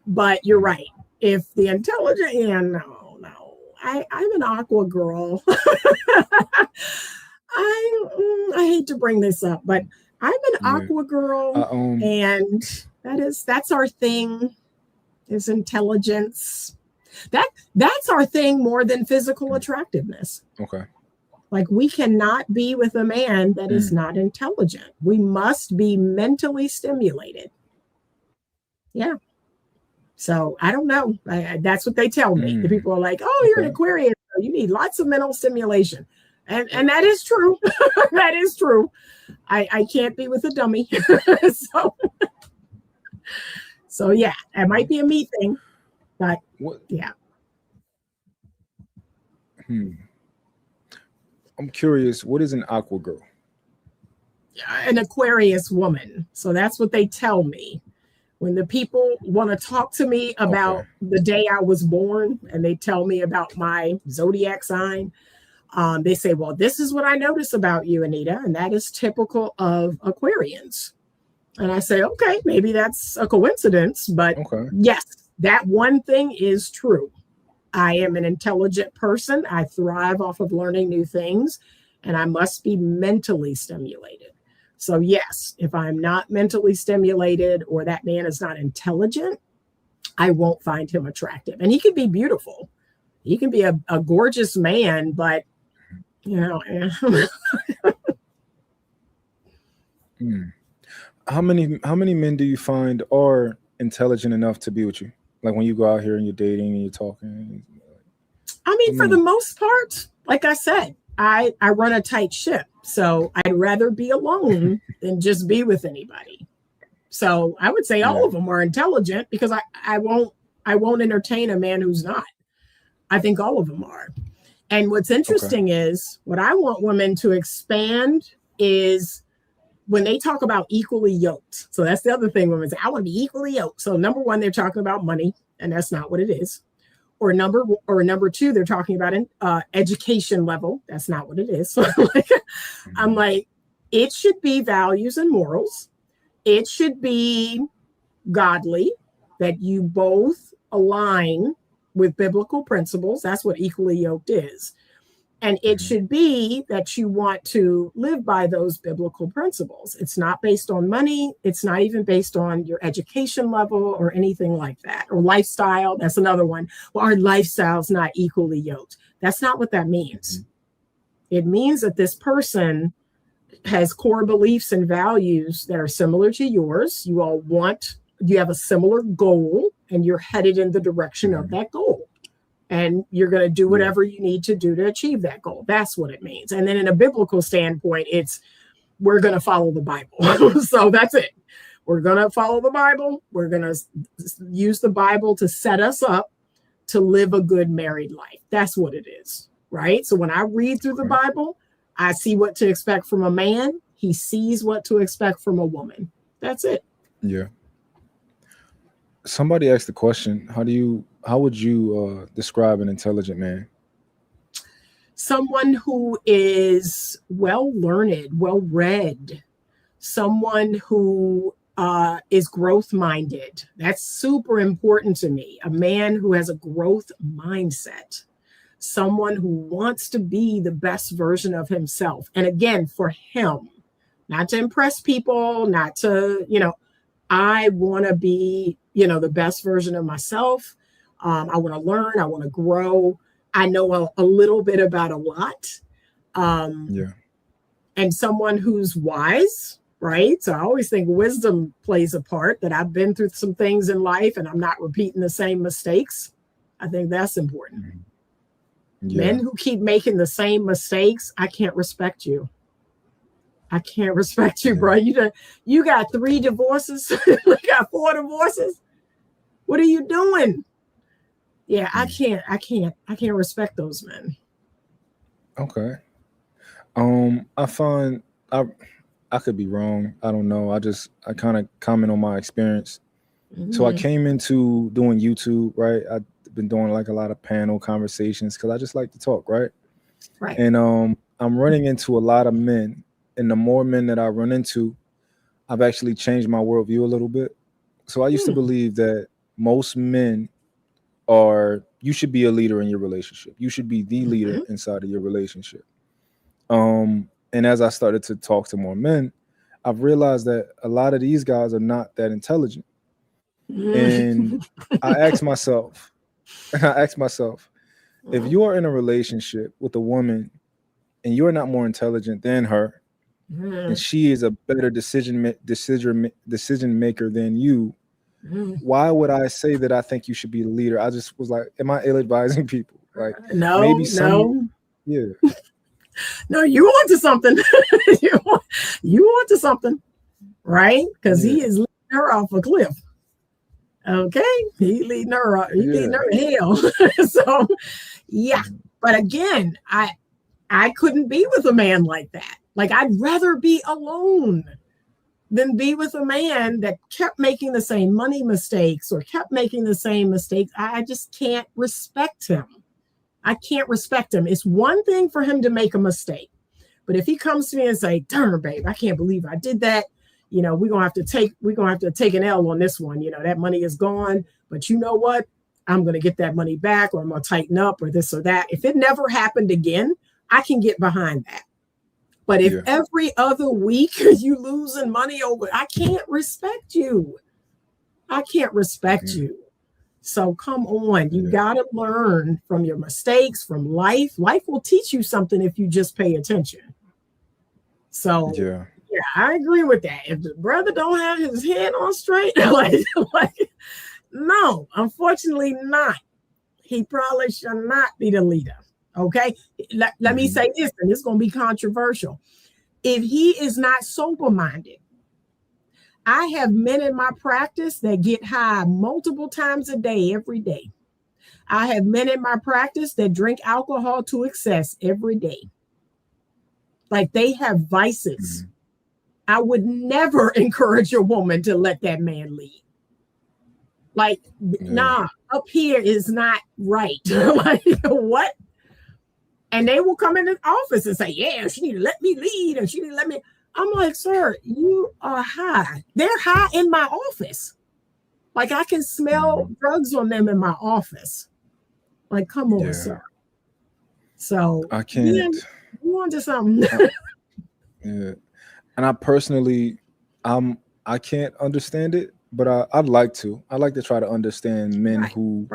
But you're right. If the intelligent, no. I'm an aqua girl. I hate to bring this up, but I'm an aqua girl, and that's our thing. Is intelligence. That's our thing more than physical attractiveness. Okay. Like, we cannot be with a man that is not intelligent. We must be mentally stimulated. Yeah. So I don't know. That's what they tell me. The people are like, oh, you're an Aquarius. You need lots of mental stimulation. And that is true. That is true. I can't be with a dummy. So yeah, it might be a me thing, but yeah. I'm curious, what is an aqua girl? An Aquarius woman. So that's what they tell me. When the people want to talk to me about the day I was born and they tell me about my zodiac sign, they say, well, this is what I notice about you, Anita, and that is typical of Aquarians. And I say, okay, maybe that's a coincidence, but yes, that one thing is true. I am an intelligent person. I thrive off of learning new things, and I must be mentally stimulated. So yes, if I'm not mentally stimulated or that man is not intelligent, I won't find him attractive. And he can be beautiful. He can be a gorgeous man, but How many men do you find are intelligent enough to be with you? Like when you go out here and you're dating and you're talking. I mean, for the most part, like I said, I run a tight ship. So I'd rather be alone than just be with anybody. So I would say all of them are intelligent because I won't entertain a man who's not. I think all of them are. And what's interesting is what I want women to expand is when they talk about equally yoked. So that's the other thing women say, I want to be equally yoked. So number one, they're talking about money, and that's not what it is. Or number two, they're talking about an education level. That's not what it is. So I'm like, it should be values and morals. It should be godly, that you both align with biblical principles. That's what equally yoked is. And it should be that you want to live by those biblical principles. It's not based on money. It's not even based on your education level or anything like that. Or lifestyle. That's another one. Well, our lifestyle's not equally yoked. That's not what that means. It means that this person has core beliefs and values that are similar to yours. You have a similar goal, and you're headed in the direction of that goal. And you're going to do whatever you need to do to achieve that goal. That's what it means. And then in a biblical standpoint, we're going to follow the Bible. So that's it. We're going to follow the Bible. We're going to use the Bible to set us up to live a good married life. That's what it is, right? So when I read through the Bible, I see what to expect from a man. He sees what to expect from a woman. That's it. Yeah. Somebody asked the question, how would you describe an intelligent man? Someone who is well-learned, well-read, someone who is growth-minded. That's super important to me. A man who has a growth mindset, someone who wants to be the best version of himself. And again, for him, not to impress people, not to, I want to be, the best version of myself. I want to learn. I want to grow. I know a little bit about a lot. And someone who's wise, right? So I always think wisdom plays a part, that I've been through some things in life and I'm not repeating the same mistakes. I think that's important. Men who keep making the same mistakes, I can't respect you. I can't respect you, bro. You got 3 divorces. You got 4 divorces. What are you doing? Yeah, I can't respect those men. Okay. I find I could be wrong. I don't know. I kind of comment on my experience. So I came into doing YouTube, right? I've been doing like a lot of panel conversations because I just like to talk, right? Right. And I'm running into a lot of men. And the more men that I run into, I've actually changed my worldview a little bit. So I used to believe that most men you should be a leader in your relationship. You should be the leader inside of your relationship. And as I started to talk to more men, I've realized that a lot of these guys are not that intelligent. And I asked myself, if you are in a relationship with a woman and you're not more intelligent than her, and she is a better decision maker than you, why would I say that I think you should be the leader? I just was like, am I ill-advising people? Like, no. Yeah. No, you want to something. you want to something, right? Because he is leading her off a cliff. Okay, he's leading her to hell. So, yeah. But again, I couldn't be with a man like that. Like, I'd rather be alone. than be with a man that kept making the same money mistakes or kept making the same mistakes. I just can't respect him. I can't respect him. It's one thing for him to make a mistake. But if he comes to me and say, darn, babe, I can't believe I did that. You know, we're gonna have to take an L on this one. You know, that money is gone. But you know what? I'm gonna get that money back, or I'm gonna tighten up, or this or that. If it never happened again, I can get behind that. But if every other week you losing money over, I can't respect you. I can't respect you. So come on, you gotta learn from your mistakes, from life. Life will teach you something if you just pay attention. So yeah, I agree with that. If the brother don't have his head on straight, like no, unfortunately not. He probably should not be the leader. Okay, let me say this, and it's going to be controversial. If he is not sober-minded, I have men in my practice that get high multiple times a day, every day. I have men in my practice that drink alcohol to excess every day. Like, they have vices. I would never encourage a woman to let that man lead. Like, nah, up here is not right. Like, what? And they will come in the office and say, yeah, she need to let me lead, and she need to let me. I'm like, sir, you are high. They're high in my office. Like, I can smell drugs on them in my office. Like, come on, sir. So I can't. You on to something. And I personally, I can't understand it, but I'd like to. I'd like to try to understand men who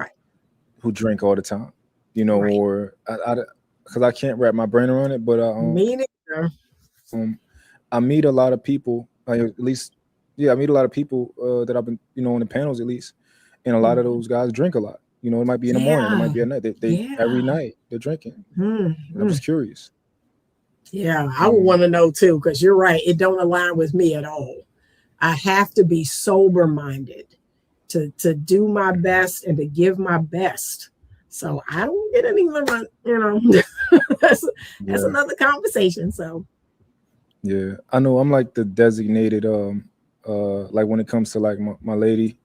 drink all the time, you know, or because I can't wrap my brain around it. But me neither. I meet a lot of people, I meet a lot of people that I've been, you know, on the panels at least, and a lot of those guys drink a lot. You know, it might be in the morning, it might be at night. They every night they're drinking. I'm just curious. Yeah, I would want to know too, because you're right. It don't align with me at all. I have to be sober-minded to do my best and to give my best. So I don't get any limit, you know. that's another conversation. So yeah, I know I'm like the designated like when it comes to like my lady,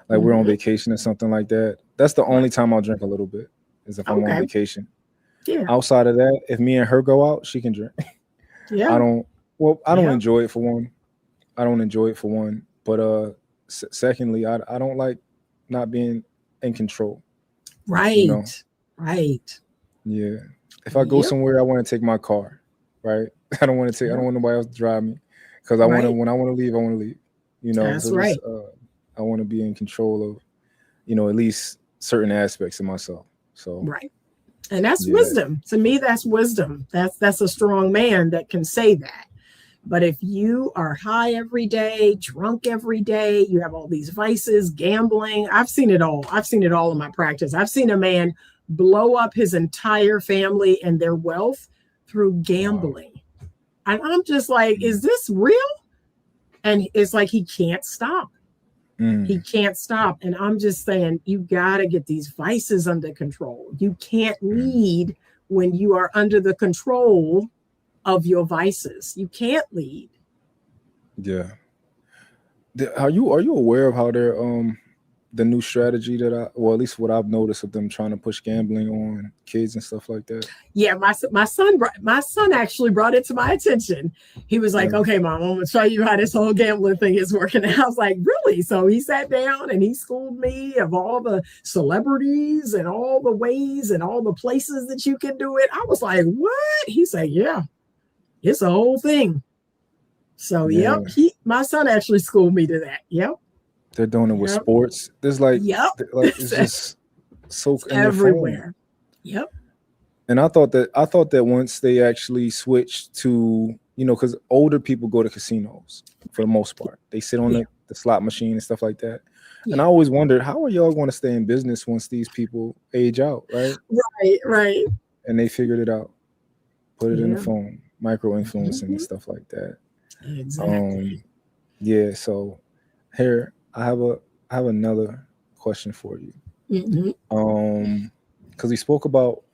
like we're on vacation or something like that. That's the only time I'll drink a little bit, is if I'm on vacation. Yeah. Outside of that, if me and her go out, she can drink. Yeah. I don't enjoy it for one. But secondly, I don't like not being in control. Right. You know? Right. Yeah. If I go somewhere, I want to take my car. Right. I don't want nobody else to drive me, because when I want to leave, I want to leave. You know. That's right. I want to be in control of, you know, at least certain aspects of myself. So right. And that's wisdom. To me, that's wisdom. That's a strong man that can say that. But if you are high every day, drunk every day, you have all these vices, gambling. I've seen it all. I've seen it all in my practice. I've seen a man blow up his entire family and their wealth through gambling. Wow. And I'm just like, is this real? And it's like he can't stop. He can't stop. And I'm just saying, you got to get these vices under control. You can't lead when you are under the control of your vices. You can't lead. Yeah. Are you aware of how they're the new strategy that at least what I've noticed of them trying to push gambling on kids and stuff like that? Yeah, my son actually brought it to my attention. He was like, okay, Mom, I'm gonna show you how this whole gambling thing is working. And I was like, really? So he sat down and he schooled me of all the celebrities and all the ways and all the places that you can do it. I was like, what? He said, yeah, it's a whole thing. So my son actually schooled me to that. Yep. They're doing it with sports. There's like it's just so everywhere. Yep. And I thought that once they actually switched to, you know, because older people go to casinos for the most part. They sit on the slot machine and stuff like that. Yeah. And I always wondered, how are y'all going to stay in business once these people age out, right? Right. And they figured it out. Put it in the phone, micro-influencing and stuff like that. Exactly. So here I have another question for you. Because we spoke about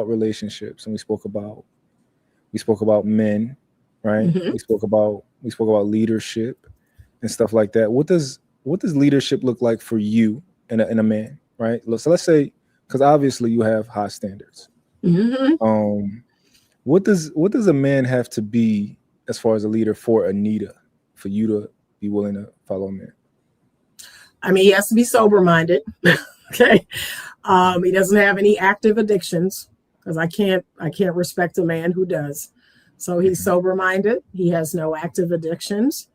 relationships, and we spoke about men, right? We spoke about leadership, and stuff like that. What does leadership look like for you in a man, right? So let's say, because obviously you have high standards. What does a man have to be as far as a leader for Anita, for you to be willing to follow a man? I mean, he has to be sober-minded. Okay. He doesn't have any active addictions, because I can't respect a man who does. So he's sober-minded. He has no active addictions.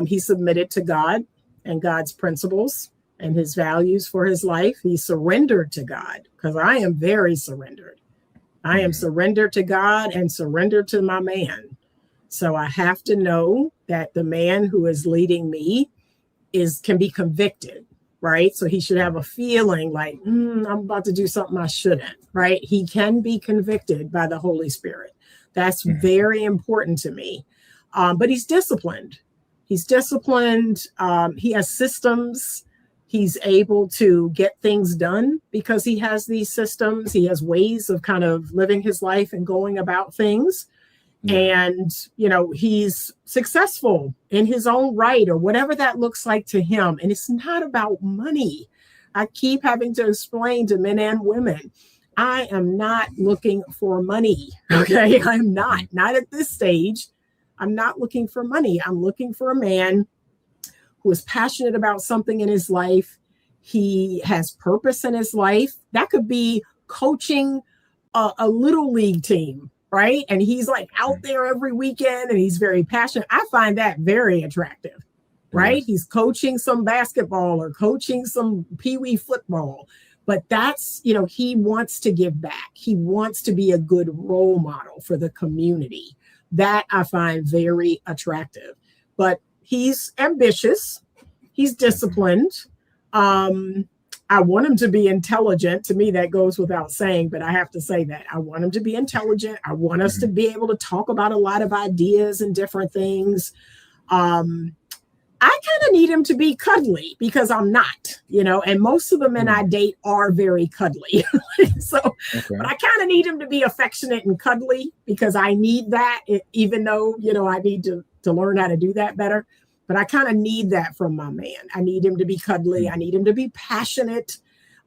He's submitted to God and God's principles and his values for his life. He's surrendered to God, because I am very surrendered. I am surrendered to God and surrendered to my man. So I have to know that the man who is leading me can be convicted, right? So he should have a feeling like, I'm about to do something I shouldn't, right? He can be convicted by the Holy Spirit. That's very important to me. But he's disciplined. He's disciplined. He has systems. He's able to get things done because he has these systems. He has ways of kind of living his life and going about things. And, he's successful in his own right, or whatever that looks like to him. And it's not about money. I keep having to explain to men and women, I am not looking for money. Okay. I'm not at this stage. I'm not looking for money. I'm looking for a man who is passionate about something in his life. He has purpose in his life. That could be coaching a little league team, right? And he's like out there every weekend and he's very passionate. I find that very attractive, right? He's coaching some basketball or coaching some peewee football, but that's, he wants to give back. He wants to be a good role model for the community. That I find very attractive. But he's ambitious. He's disciplined. I want him to be intelligent. To me, that goes without saying, but I have to say that. I want him to be intelligent. I want us to be able to talk about a lot of ideas and different things. I kind of need him to be cuddly, because I'm not, and most of the men I date are very cuddly. But I kind of need him to be affectionate and cuddly, because I need that, even though, I need to learn how to do that better. But I kind of need that from my man. I need him to be cuddly. I need him to be passionate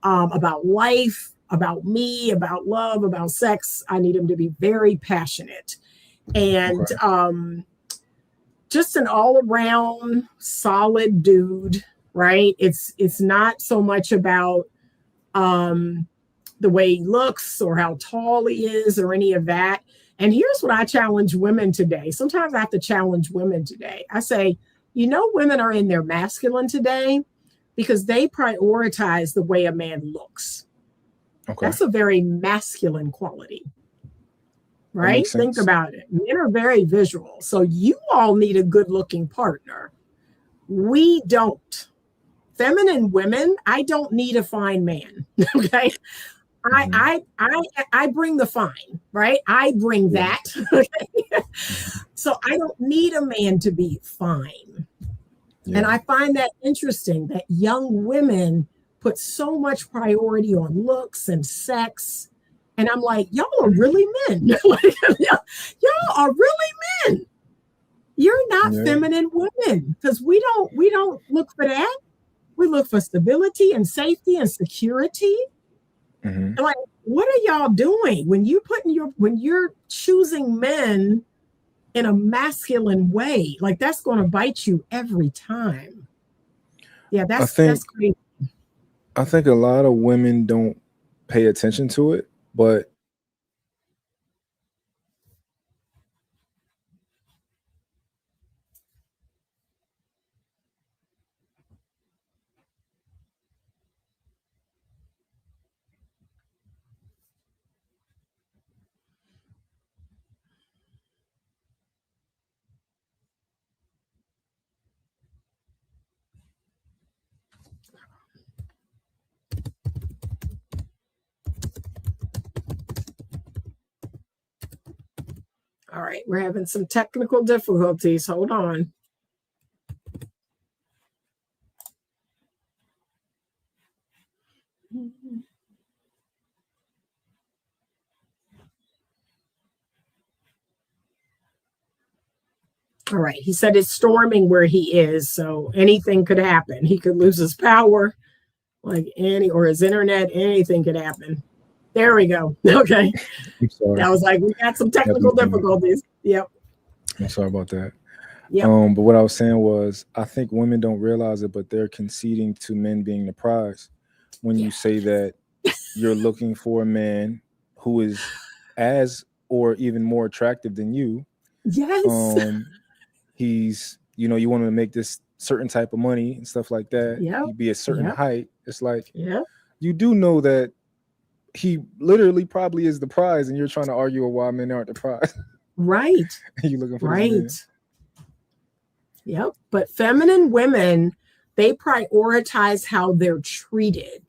about life, about me, about love, about sex. I need him to be very passionate. And just an all-around solid dude, right? It's not so much about the way he looks or how tall he is or any of that. And here's what I challenge women today. Sometimes I have to challenge women today. I say, women are in their masculine today because they prioritize the way a man looks. That's a very masculine quality, right? Think about it. Men are very visual. So you all need a good looking partner. We don't. Feminine women, I don't need a fine man. Okay. I bring the fine, right? I bring that. So I don't need a man to be fine. And I find that interesting that young women put so much priority on looks and sex. And I'm like, y'all are really men. Y'all are really men. You're not feminine women, because we don't look for that. We look for stability and safety and security. Like, what are y'all doing when you're choosing men in a masculine way? Like, that's going to bite you every time. Yeah, that's crazy. I think a lot of women don't pay attention to it, but All right, we're having some technical difficulties. Hold on. All right. He said it's storming where he is, so anything could happen. He could lose his power, or his internet. Anything could happen. There we go. Okay. I'm sorry. That was we got some technical difficulties. Yep. I'm sorry about that. Yep. But what I was saying was, I think women don't realize it, but they're conceding to men being the prize when you say that you're looking for a man who is as or even more attractive than you. Yes. He's, you want to make this certain type of money and stuff like that. Yeah. He'd be a certain height. It's you do know that he literally probably is the prize, and you're trying to argue why men aren't the prize. Right. You're looking for this man. Yep. But feminine women, they prioritize how they're treated.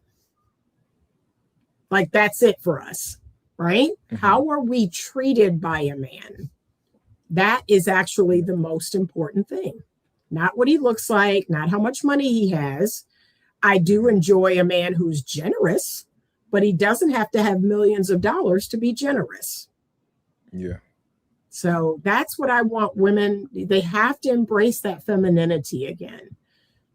That's it for us, right? Mm-hmm. How are we treated by a man? That is actually the most important thing. Not what he looks like, not how much money he has. I do enjoy a man who's generous, but he doesn't have to have millions of dollars to be generous. Yeah. So that's what I want women. They have to embrace that femininity again.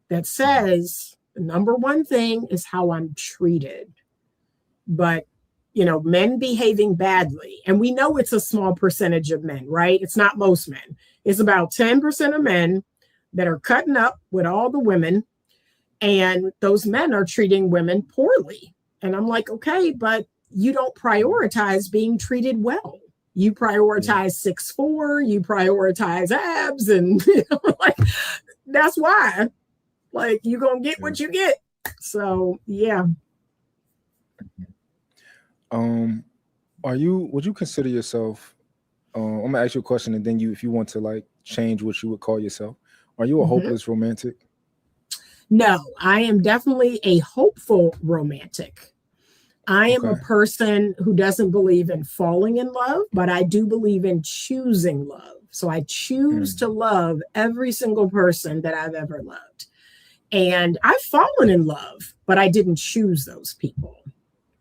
That says the number one thing is how I'm treated. But men behaving badly. And we know it's a small percentage of men, right? It's not most men. It's about 10% of men that are cutting up with all the women. And those men are treating women poorly. And I'm like, okay, but you don't prioritize being treated well. You prioritize 6'4", you prioritize abs. And that's why. You're going to get what you get. So, yeah. Would you consider yourself, I'm gonna ask you a question, and then if you want to change what you would call yourself, are you a hopeless romantic? No, I am definitely a hopeful romantic. I am a person who doesn't believe in falling in love, but I do believe in choosing love. So I choose to love every single person that I've ever loved. And I've fallen in love, but I didn't choose those people.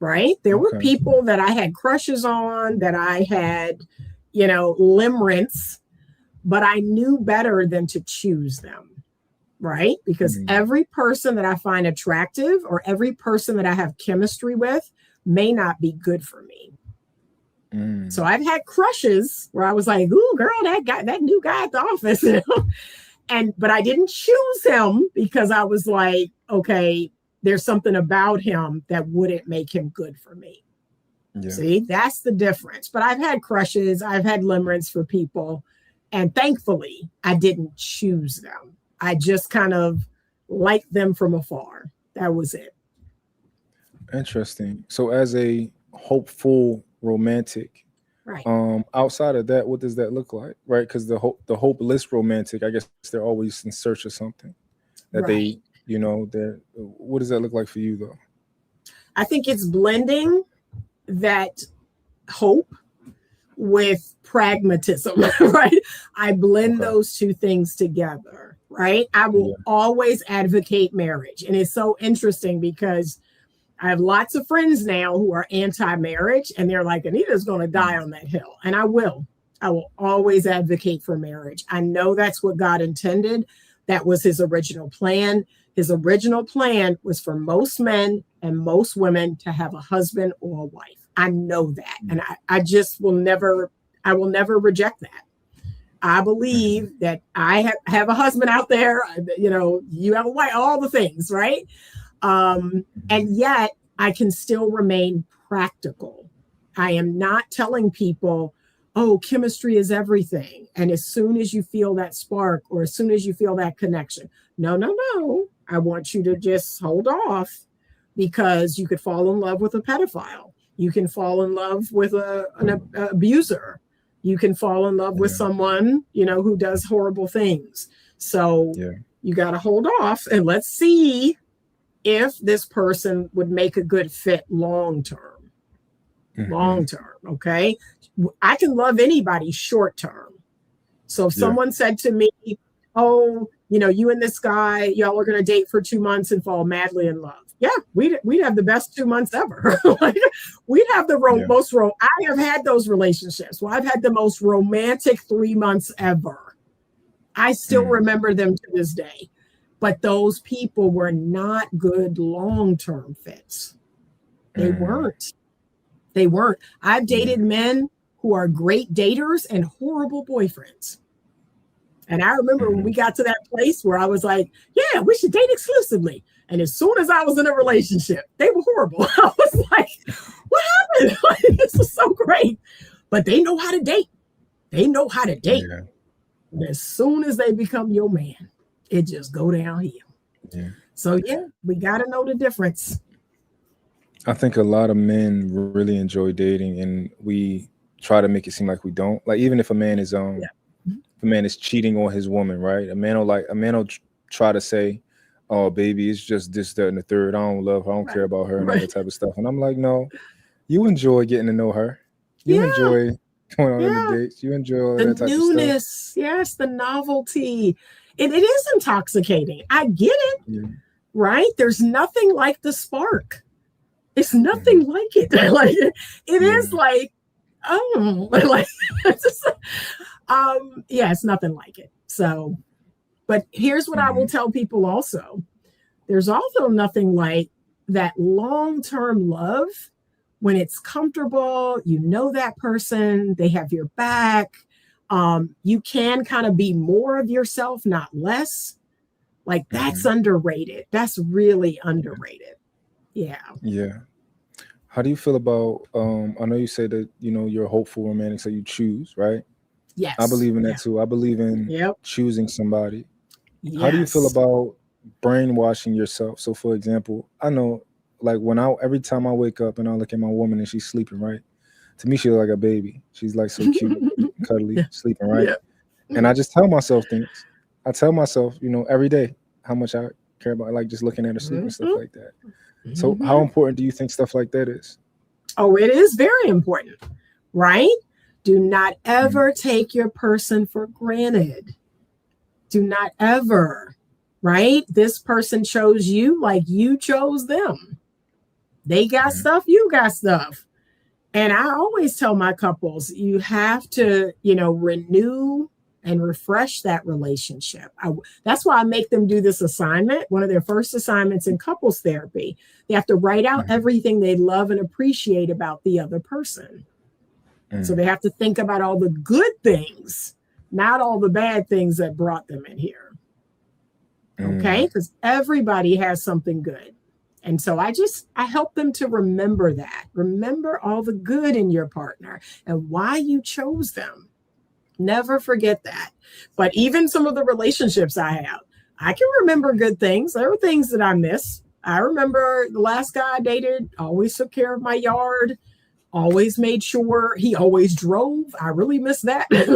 Right? There were people that I had crushes on, that I had, limerence, but I knew better than to choose them. Right? Because every person that I find attractive or every person that I have chemistry with may not be good for me. So I've had crushes where I was like, ooh, girl, that new guy at the office. But I didn't choose him because I was like, okay, there's something about him that wouldn't make him good for me. Yeah. See, that's the difference. But I've had crushes. I've had limerence for people. And thankfully, I didn't choose them. I just kind of liked them from afar. That was it. Interesting. So as a hopeful romantic, right? Outside of that, what does that look like? Right? Because the hopeless romantic, I guess they're always in search of something that they... what does that look like for you, though? I think it's blending that hope with pragmatism, right? I blend those two things together, right? I will always advocate marriage. And it's so interesting because I have lots of friends now who are anti-marriage, and they're like, Anita's going to die on that hill. And I will always advocate for marriage. I know that's what God intended. That was his original plan. His original plan was for most men and most women to have a husband or a wife. I know that. And I just will never reject that. I believe that I have a husband out there, you have a wife, all the things, right? And yet I can still remain practical. I am not telling people, oh, chemistry is everything. And as soon as you feel that spark or as soon as you feel that connection, no. I want you to just hold off because you could fall in love with a pedophile. You can fall in love with an abuser. You can fall in love with someone, who does horrible things. So you got to hold off and let's see if this person would make a good fit long-term. Long-term, okay? I can love anybody short-term. So if someone said to me, oh, you and this guy, y'all are going to date for 2 months and fall madly in love. Yeah, we'd have the best 2 months ever. We'd have the most. I have had those relationships. Well, I've had the most romantic 3 months ever. I still remember them to this day. But those people were not good long-term fits. They weren't. They weren't. I've dated men who are great daters and horrible boyfriends. And I remember when we got to that place where I was like, yeah, we should date exclusively. And as soon as I was in a relationship, they were horrible. I was like, what happened? Like, this was so great. But they know how to date. They know how to date. Yeah. And as soon as they become your man, it just go downhill. Yeah. So, yeah, we got to know the difference. I think a lot of men really enjoy dating, and we try to make it seem like we don't. Like, even if a man is if a man is cheating on his woman, right? A man will try to say, oh, baby, it's just this, that, and the third. I don't love her. I don't care about her and all that type of stuff. And I'm like, no, you enjoy getting to know her. You enjoy going on the dates. You enjoy all that type newness. Of stuff. Yes, the novelty. It is intoxicating. I get it, right? There's nothing like the spark. It's nothing like it. Like it is like, oh, like it's nothing like it. So, but here's what I will tell people also. There's also nothing like that long-term love when it's comfortable, you know that person, they have your back. You can kind of be more of yourself, not less. Like that's underrated. That's really underrated. Yeah. Yeah. How do you feel about, I know you said that, you're a hopeful romantic, so you choose, right? Yes. I believe in that too. I believe in choosing somebody. Yes. How do you feel about brainwashing yourself? So for example, I know like every time I wake up and I look at my woman and she's sleeping, right? To me, she's like a baby. She's like so cute, cuddly, sleeping, right? Yeah. And I just tell myself things. I tell myself, every day how much I care about, like just looking at her sleep and stuff like that. So how important do you think stuff like that is? Oh, it is very important, right? Do not ever take your person for granted. Do not ever, right? This person chose you like you chose them. They got stuff, you got stuff. And I always tell my couples, you have to, renew and refresh that relationship. That's why I make them do this assignment. One of their first assignments in couples therapy, they have to write out everything they love and appreciate about the other person. So they have to think about all the good things, not all the bad things that brought them in here. Okay? Because everybody has something good. And so I help them to remember that. Remember all the good in your partner and why you chose them. Never forget that. But even some of the relationships I have, I can remember good things. There were things that I miss. I remember the last guy I dated always took care of my yard, always made sure he always drove. I really miss that. It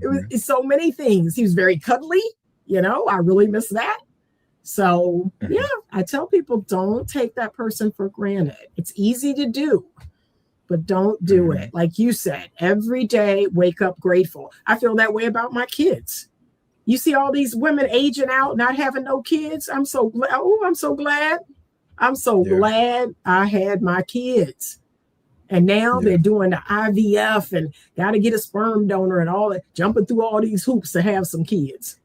was so many things. He was very cuddly. I really miss that. So, I tell people don't take that person for granted. It's easy to do, but don't do it. Like you said, every day, wake up grateful. I feel that way about my kids. You see all these women aging out, not having no kids. I'm so glad. Oh, I'm so glad. I'm so glad I had my kids. And now they're doing the IVF and got to get a sperm donor and all that, jumping through all these hoops to have some kids.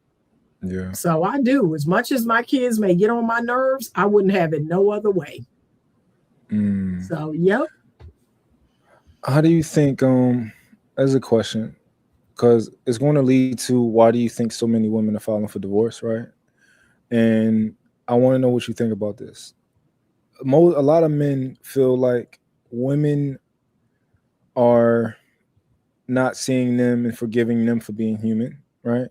Yeah. So I do. As much as my kids may get on my nerves, I wouldn't have it no other way. So, yep. How do you think, as a question, because it's going to lead to why do you think so many women are filing for divorce, right? And I want to know what you think about this. A lot of men feel like women are not seeing them and forgiving them for being human, right?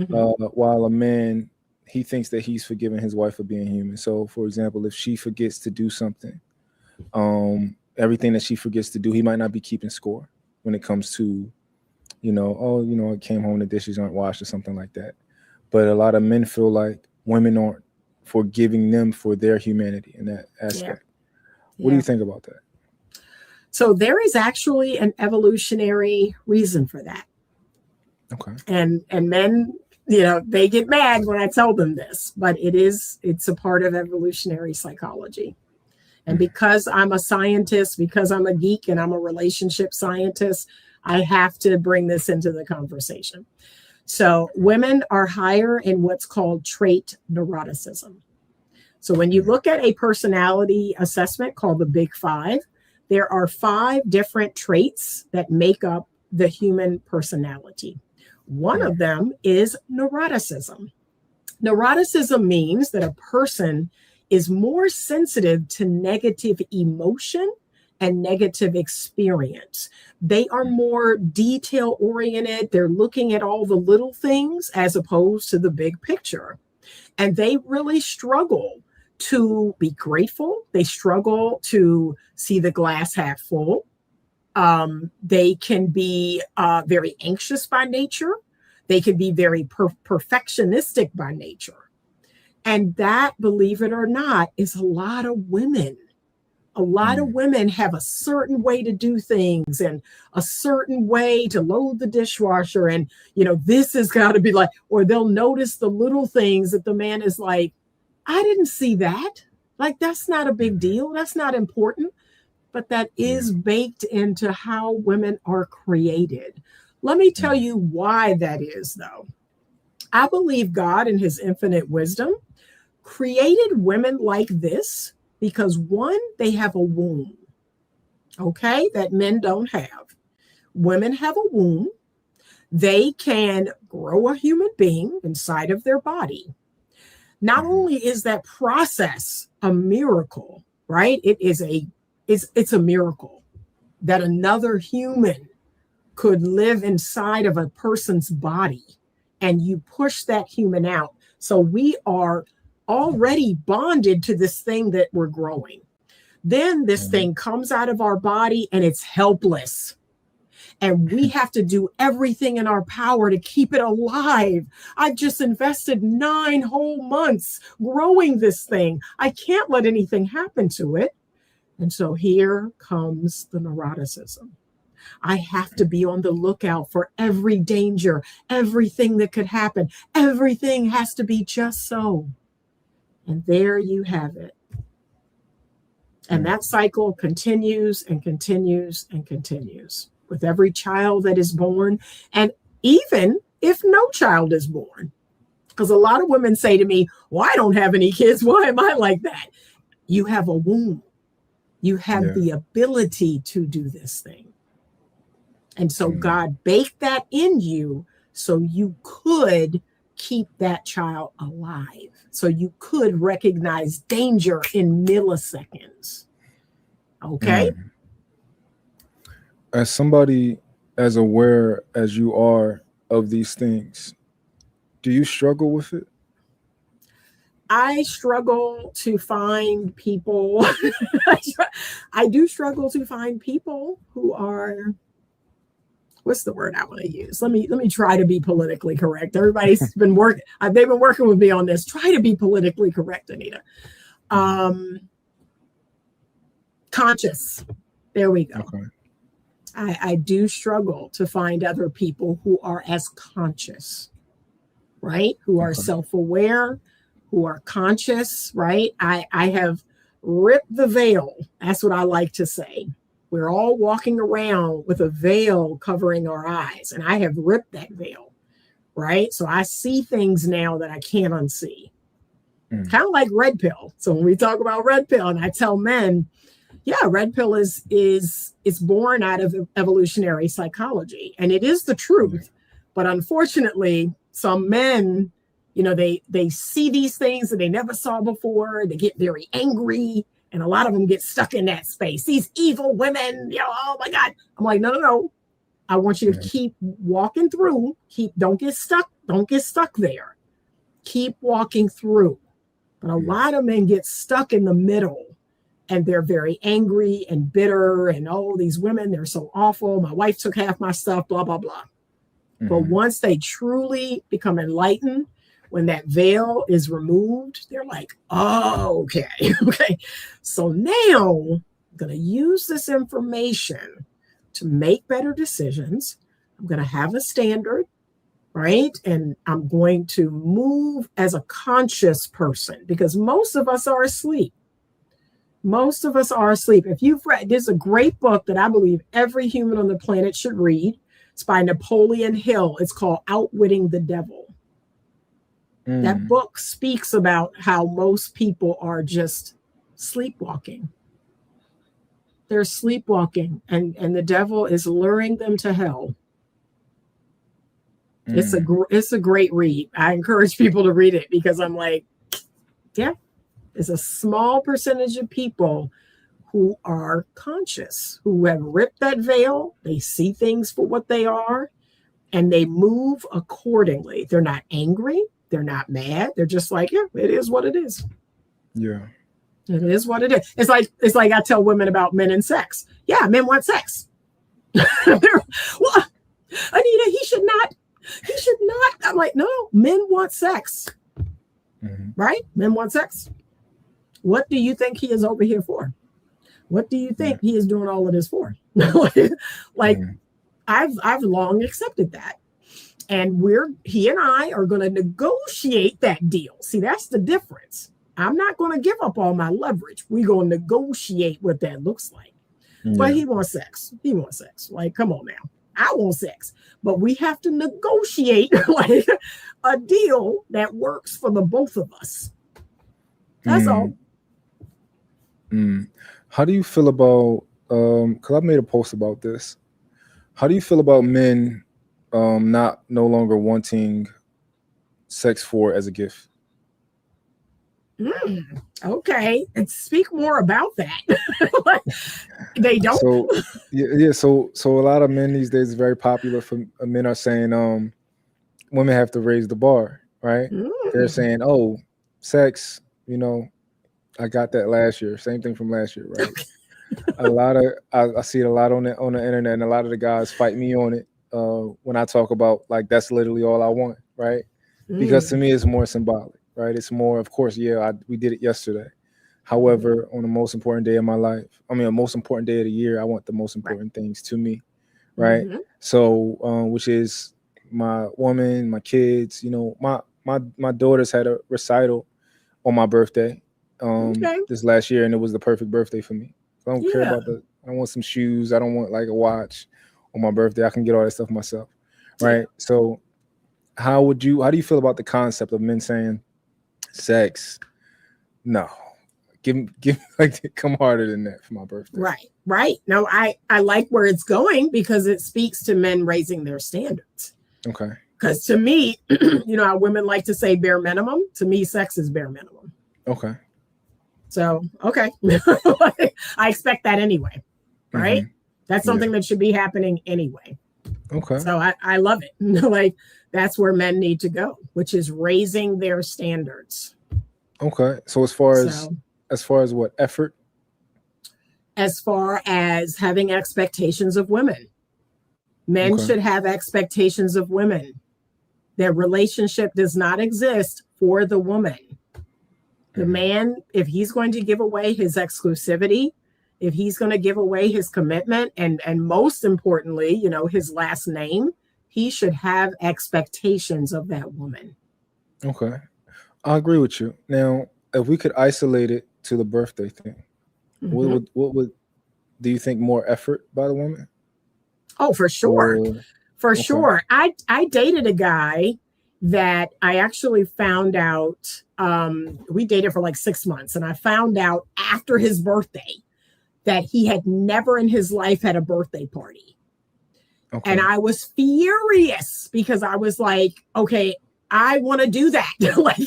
While a man, he thinks that he's forgiving his wife for being human. So, for example, if she forgets to do something, everything that she forgets to do, he might not be keeping score when it comes to, I came home, the dishes aren't washed or something like that. But a lot of men feel like women aren't forgiving them for their humanity in that aspect. What do you think about that? So there is actually an evolutionary reason for that. Okay. And men, they get mad when I tell them this, but it's a part of evolutionary psychology. And because I'm a scientist, because I'm a geek and I'm a relationship scientist, I have to bring this into the conversation. So women are higher in what's called trait neuroticism. So when you look at a personality assessment called the Big Five, there are 5 different traits that make up the human personality. One of them is neuroticism. Neuroticism means that a person is more sensitive to negative emotion and negative experience. They are more detail oriented. They're looking at all the little things as opposed to the big picture. And they really struggle to be grateful. They struggle to see the glass half full. They can be very anxious by nature. They can be very perfectionistic by nature. And that, believe it or not, is a lot of women. A lot of women have a certain way to do things and a certain way to load the dishwasher. And, this has got to be like, or they'll notice the little things that the man is like, I didn't see that. Like, that's not a big deal. That's not important. But that is baked into how women are created. Let me tell you why that is, though. I believe God, in his infinite wisdom, created women like this because, one, they have a womb, okay, that men don't have. Women have a womb. They can grow a human being inside of their body. Not only is that process a miracle, right? It's a miracle that another human could live inside of a person's body and you push that human out. So we are already bonded to this thing that we're growing. Then this thing comes out of our body and it's helpless. And we have to do everything in our power to keep it alive. I've just invested 9 whole months growing this thing. I can't let anything happen to it. And so here comes the neuroticism. I have to be on the lookout for every danger, everything that could happen. Everything has to be just so. And there you have it. And that cycle continues and continues and continues with every child that is born. And even if no child is born, because a lot of women say to me, well, I don't have any kids. Why am I like that? You have a womb. You have the ability to do this thing. And so God baked that in you so you could keep that child alive. So you could recognize danger in milliseconds. Okay? As somebody as aware as you are of these things, do you struggle with it? I struggle to find people. I do struggle to find people who are, what's the word I want to use? Let me try to be politically correct. Everybody's been working. They've been working with me on this. Try to be politically correct, Anita. Conscious. There we go. Okay. I do struggle to find other people who are as conscious, right? Who are self-aware, who are conscious, right? I have ripped the veil. That's what I like to say. We're all walking around with a veil covering our eyes, and I have ripped that veil, right? So I see things now that I can't unsee. Kind of like red pill. So when we talk about red pill, and I tell men, yeah, red pill is born out of evolutionary psychology, and it is the truth. But unfortunately, some men, they see these things that they never saw before. They get very angry, and a lot of them get stuck in that space. These evil women, oh my God. I'm like, no. I want you to keep walking through. Don't get stuck. Don't get stuck there. Keep walking through. But a lot of men get stuck in the middle. And they're very angry and bitter and, oh, these women, they're so awful. My wife took half my stuff, blah, blah, blah. But once they truly become enlightened, when that veil is removed, they're like, oh, okay. So now I'm going to use this information to make better decisions. I'm going to have a standard, right? And I'm going to move as a conscious person because most of us are asleep. Most of us are asleep. If you've read, there's a great book that I believe every human on the planet should read. It's by Napoleon Hill. It's called Outwitting the Devil. That book speaks about how most people are just sleepwalking. They're sleepwalking, and the devil is luring them to hell. It's a great read. I encourage people to read it because I'm like, yeah, it's a small percentage of people who are conscious, who have ripped that veil. They see things for what they are, and they move accordingly. They're not angry. They're not mad. They're just like, yeah, it is what it is. Yeah. It is what it is. It's like I tell women about men and sex. Yeah, men want sex. Well, Anita, he should not. I'm like, no, men want sex. Right? Men want sex. What do you think he is over here for? What do you think he is doing all of this for? I've long accepted that. And he and I are going to negotiate that deal. See, that's the difference. I'm not going to give up all my leverage. We're going to negotiate what that looks like. Yeah. But he wants sex. He wants sex. Like, come on now. I want sex. But we have to negotiate like a deal that works for the both of us. That's all. How do you feel about, because I made a post about this. How do you feel about men no longer wanting sex as a gift? Okay, and speak more about that. They don't. So a lot of men these days, is very popular for men are saying women have to raise the bar, right? They're saying, oh, sex, I got that last year. Same thing from last year, right? I see it a lot on the internet, and a lot of the guys fight me on it when I talk about like that's literally all I want, right? Because to me it's more symbolic. Right, it's more, of course, we did it yesterday. However, on the most important day of my life, the most important day of the year, I want the most important things to me, right? So, which is my woman, my kids. My daughters had a recital on my birthday this last year, and it was the perfect birthday for me. I don't care about I don't want some shoes. I don't want like a watch on my birthday. I can get all that stuff myself, right? So, how do you feel about the concept of men saying, sex, no, give like come harder than that for my birthday? Right. No, I like where it's going because it speaks to men raising their standards. Okay. Because to me, how women like to say bare minimum. To me, sex is bare minimum. Okay. So okay, I expect that anyway. Right. That's something that should be happening anyway. Okay. So I love it. Like that's where men need to go, which is raising their standards. Okay. So as far as what effort? As far as having expectations of women. Men should have expectations of women. Their relationship does not exist for the woman. The man, if he's going to give away his exclusivity, if he's going to give away his commitment, and most importantly, his last name, he should have expectations of that woman. Okay. I agree with you. Now, if we could isolate it to the birthday thing, what would do you think more effort by the woman? Oh, for sure. Sure. I dated a guy that I actually found out, we dated for like 6 months, and I found out after his birthday that he had never in his life had a birthday party. Okay. And I was furious because I was like, okay, I want to do that. Like,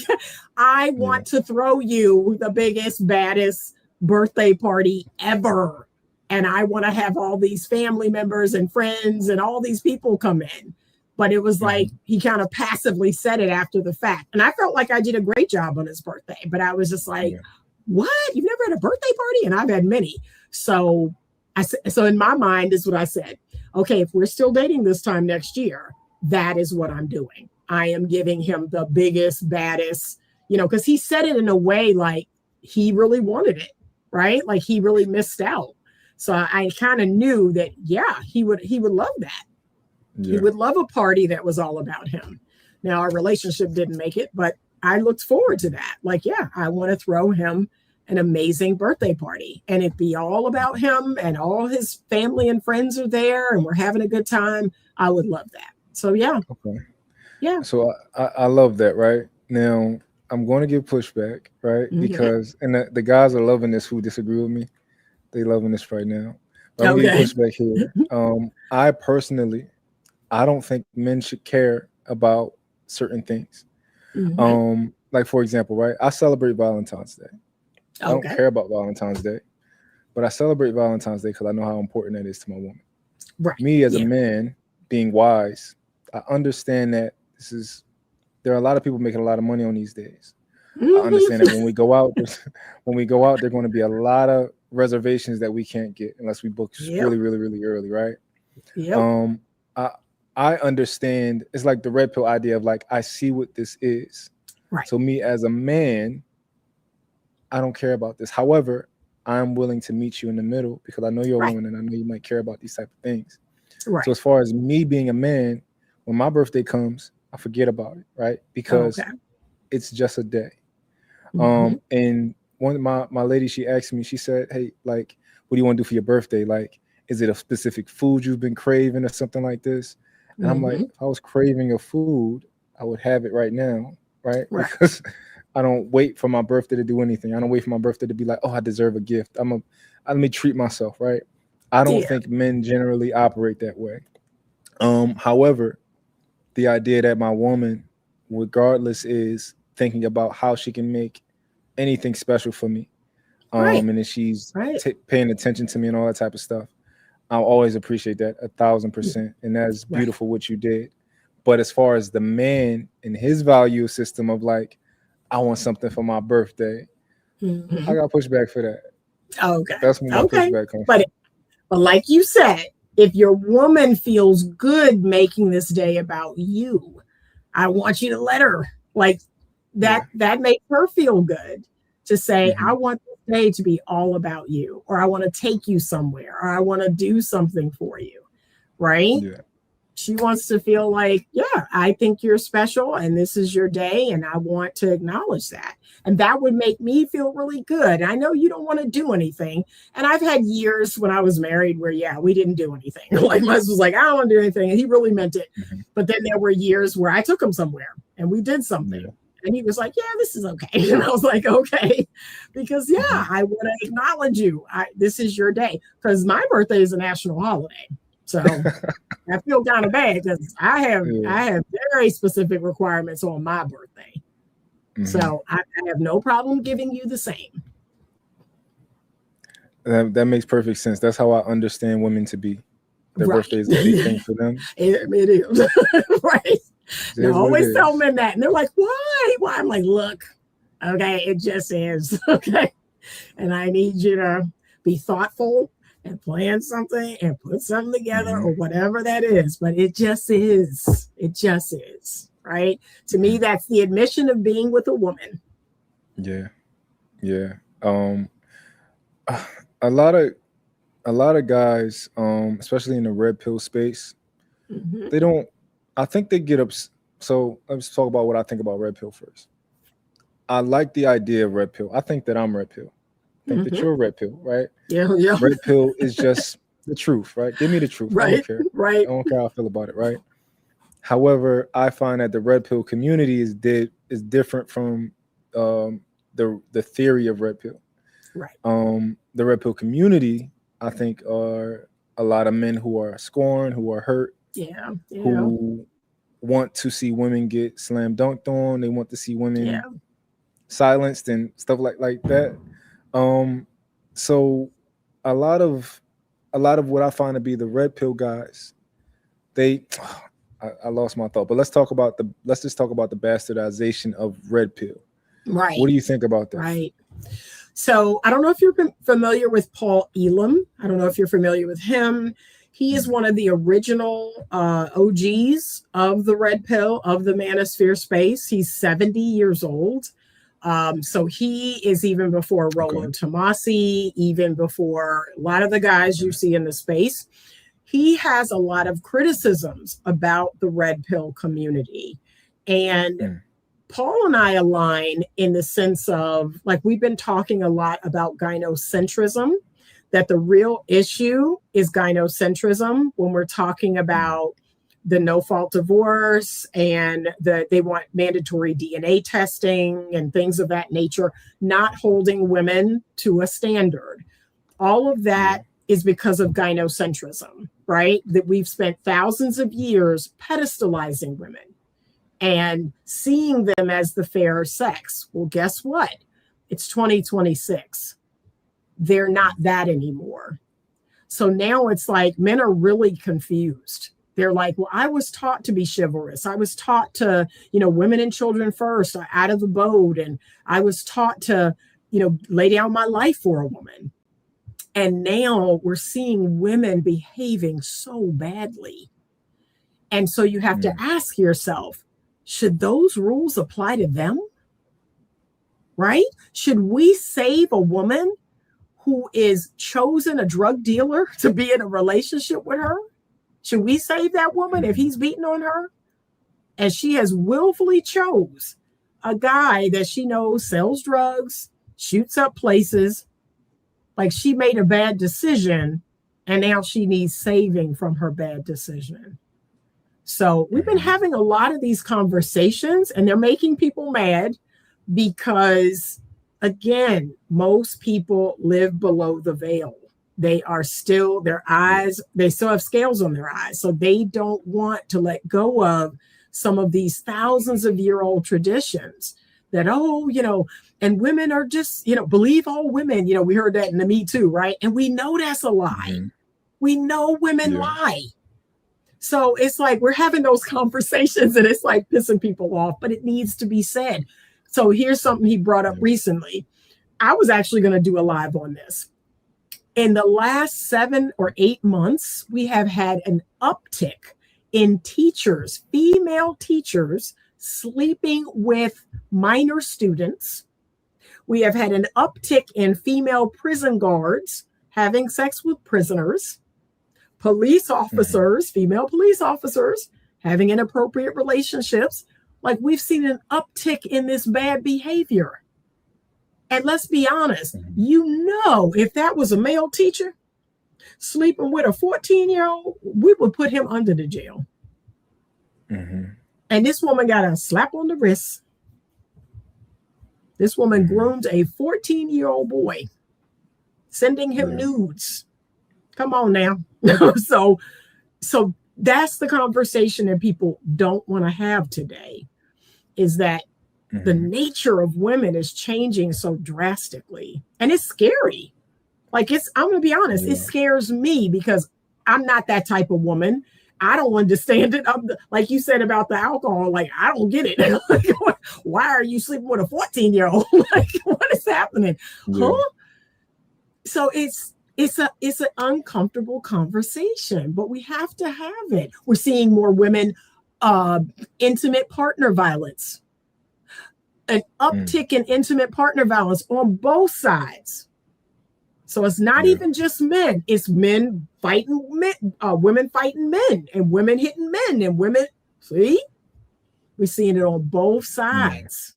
I want to throw you the biggest, baddest birthday party ever. And I want to have all these family members and friends and all these people come in. But it was like, he kind of passively said it after the fact. And I felt like I did a great job on his birthday. But I was just like, what? You've never had a birthday party? And I've had many. So in my mind is what I said. Okay, if we're still dating this time next year, that is what I'm doing. I am giving him the biggest, baddest, because he said it in a way like he really wanted it, right? Like he really missed out. So I kind of knew that, he would love that. Yeah. He would love a party that was all about him. Now, our relationship didn't make it, but I looked forward to that. Like, I want to throw him an amazing birthday party, and it'd be all about him and all his family and friends are there and we're having a good time. I would love that. So yeah. Okay. Yeah. So I love that. Right now, I'm going to give pushback, right? Because and the guys are loving this who disagree with me. They loving this right now. But I'm going to give pushback here. I personally, I don't think men should care about certain things. Like for example, right? I celebrate Valentine's Day. I don't care about Valentine's Day, but I celebrate Valentine's Day because I know how important that is to my woman. Right. Me as a man, being wise, I understand that there are a lot of people making a lot of money on these days. I understand that when we go out, there are going to be a lot of reservations that we can't get unless we book really, really, really early, right? Yep. I understand. It's like the red pill idea of like, I see what this is. Right. So me as a man, I don't care about this. However, I'm willing to meet you in the middle because I know you're a woman and I know you might care about these type of things. Right. So as far as me being a man, when my birthday comes, I forget about it, right? Because it's just a day. And one of my lady, she asked me, she said, hey, like, what do you want to do for your birthday? Like, is it a specific food you've been craving or something like this? And I'm like, if I was craving a food, I would have it right now, right? Because I don't wait for my birthday to do anything. I don't wait for my birthday to be like, oh, I deserve a gift. Let me treat myself, right? I don't think men generally operate that way. However, the idea that my woman, regardless, is thinking about how she can make anything special for me, and then she's paying attention to me and all that type of stuff, I'll always appreciate that 1,000%. And that's beautiful what you did. But as far as the man and his value system of like, I want something for my birthday, I got pushback for that. Okay. That's when my pushback comes from. But like you said, if your woman feels good making this day about you, I want you to let her like that. That makes her feel good to say, I want this day to be all about you, or I want to take you somewhere, or I want to do something for you. Right. Yeah. She wants to feel like, yeah, I think you're special and this is your day. And I want to acknowledge that. And that would make me feel really good. I know you don't want to do anything. And I've had years when I was married where, we didn't do anything. Like my husband was like, I don't want to do anything. And he really meant it. But then there were years where I took him somewhere and we did something. And he was like, yeah, this is okay. And I was like, okay, because I want to acknowledge you. This is your day, because my birthday is a national holiday. So I feel kind of bad because I have very specific requirements on my birthday. So I have no problem giving you the same. That makes perfect sense. That's how I understand women to be. Their birthday is a big thing for them. It is. Right. I always tell men that. And they're like, why? Why? I'm like, look, okay, it just is. Okay. And I need you to be thoughtful and plan something and put something together or whatever that is. But it just is. It just is. Right. To me, that's the admission of being with a woman. Yeah. Yeah. A lot of guys, especially in the red pill space, they don't, I think they get up. So let's talk about what I think about red pill first. I like the idea of red pill. I think that I'm red pill. I think that you're red pill, right? Yeah. Red pill is just the truth, right? Give me the truth. Right. I don't care. Right. I don't care how I feel about it, right? However, I find that the red pill community is different from the theory of red pill. Right. The red pill community, I think, are a lot of men who are scorned, who are hurt, who want to see women get slam dunked on. They want to see women silenced and stuff like that. So a lot of what I find to be the red pill guys, I lost my thought, but let's just talk about the bastardization of red pill. Right. What do you think about that? Right. So I don't know if you're familiar with Paul Elam. I don't know if you're familiar with him. He is one of the original OGs of the red pill, of the manosphere space. He's 70 years old. So he is even before Rollo Tomasi, even before a lot of the guys you see in the space. He has a lot of criticisms about the red pill community. And Paul and I align in the sense of, like, we've been talking a lot about gynocentrism, that the real issue is gynocentrism when we're talking about the no-fault divorce and they want mandatory DNA testing and things of that nature, not holding women to a standard. All of that is because of gynocentrism, right? That we've spent thousands of years pedestalizing women and seeing them as the fairer sex. Well, guess what? It's 2026. They're not that anymore. So now it's like men are really confused. They're like, well, I was taught to be chivalrous. I was taught to, women and children first, out of the boat. And I was taught to, lay down my life for a woman. And now we're seeing women behaving so badly. And so you have to ask yourself, should those rules apply to them? Right? Should we save a woman who is chosen a drug dealer to be in a relationship with her? Should we save that woman if he's beating on her? And she has willfully chose a guy that she knows sells drugs, shoots up places, like she made a bad decision, and now she needs saving from her bad decision. So we've been having a lot of these conversations, and they're making people mad because, again, most people live below the veil. They are still, their eyes, they still have scales on their eyes. So they don't want to let go of some of these thousands of year old traditions that, and women are just, believe all women. We heard that in the Me Too, right? And we know that's a lie. We know women lie. So it's like we're having those conversations and it's like pissing people off, but it needs to be said. So here's something he brought up recently. I was actually going to do a live on this. In the last 7 or 8 months, we have had an uptick in teachers, female teachers, sleeping with minor students. We have had an uptick in female prison guards having sex with prisoners. Police officers, female police officers, having inappropriate relationships. Like, we've seen an uptick in this bad behavior. And let's be honest, if that was a male teacher sleeping with a 14-year-old, we would put him under the jail. And this woman got a slap on the wrist. This woman groomed a 14-year-old boy, sending him nudes. Come on now. So that's the conversation that people don't want to have today, is that the nature of women is changing so drastically. And it's scary. Like, I'm going to be honest, it scares me because I'm not that type of woman. I don't understand it. Like you said about the alcohol, like, I don't get it. Like, why are you sleeping with a 14-year-old? Like, what is happening? Huh? So it's an uncomfortable conversation, but we have to have it. We're seeing more women, intimate partner violence, an uptick in intimate partner violence on both sides. So it's not even just men; it's men fighting men, women fighting men, and women hitting men, and women. See, we're seeing it on both sides.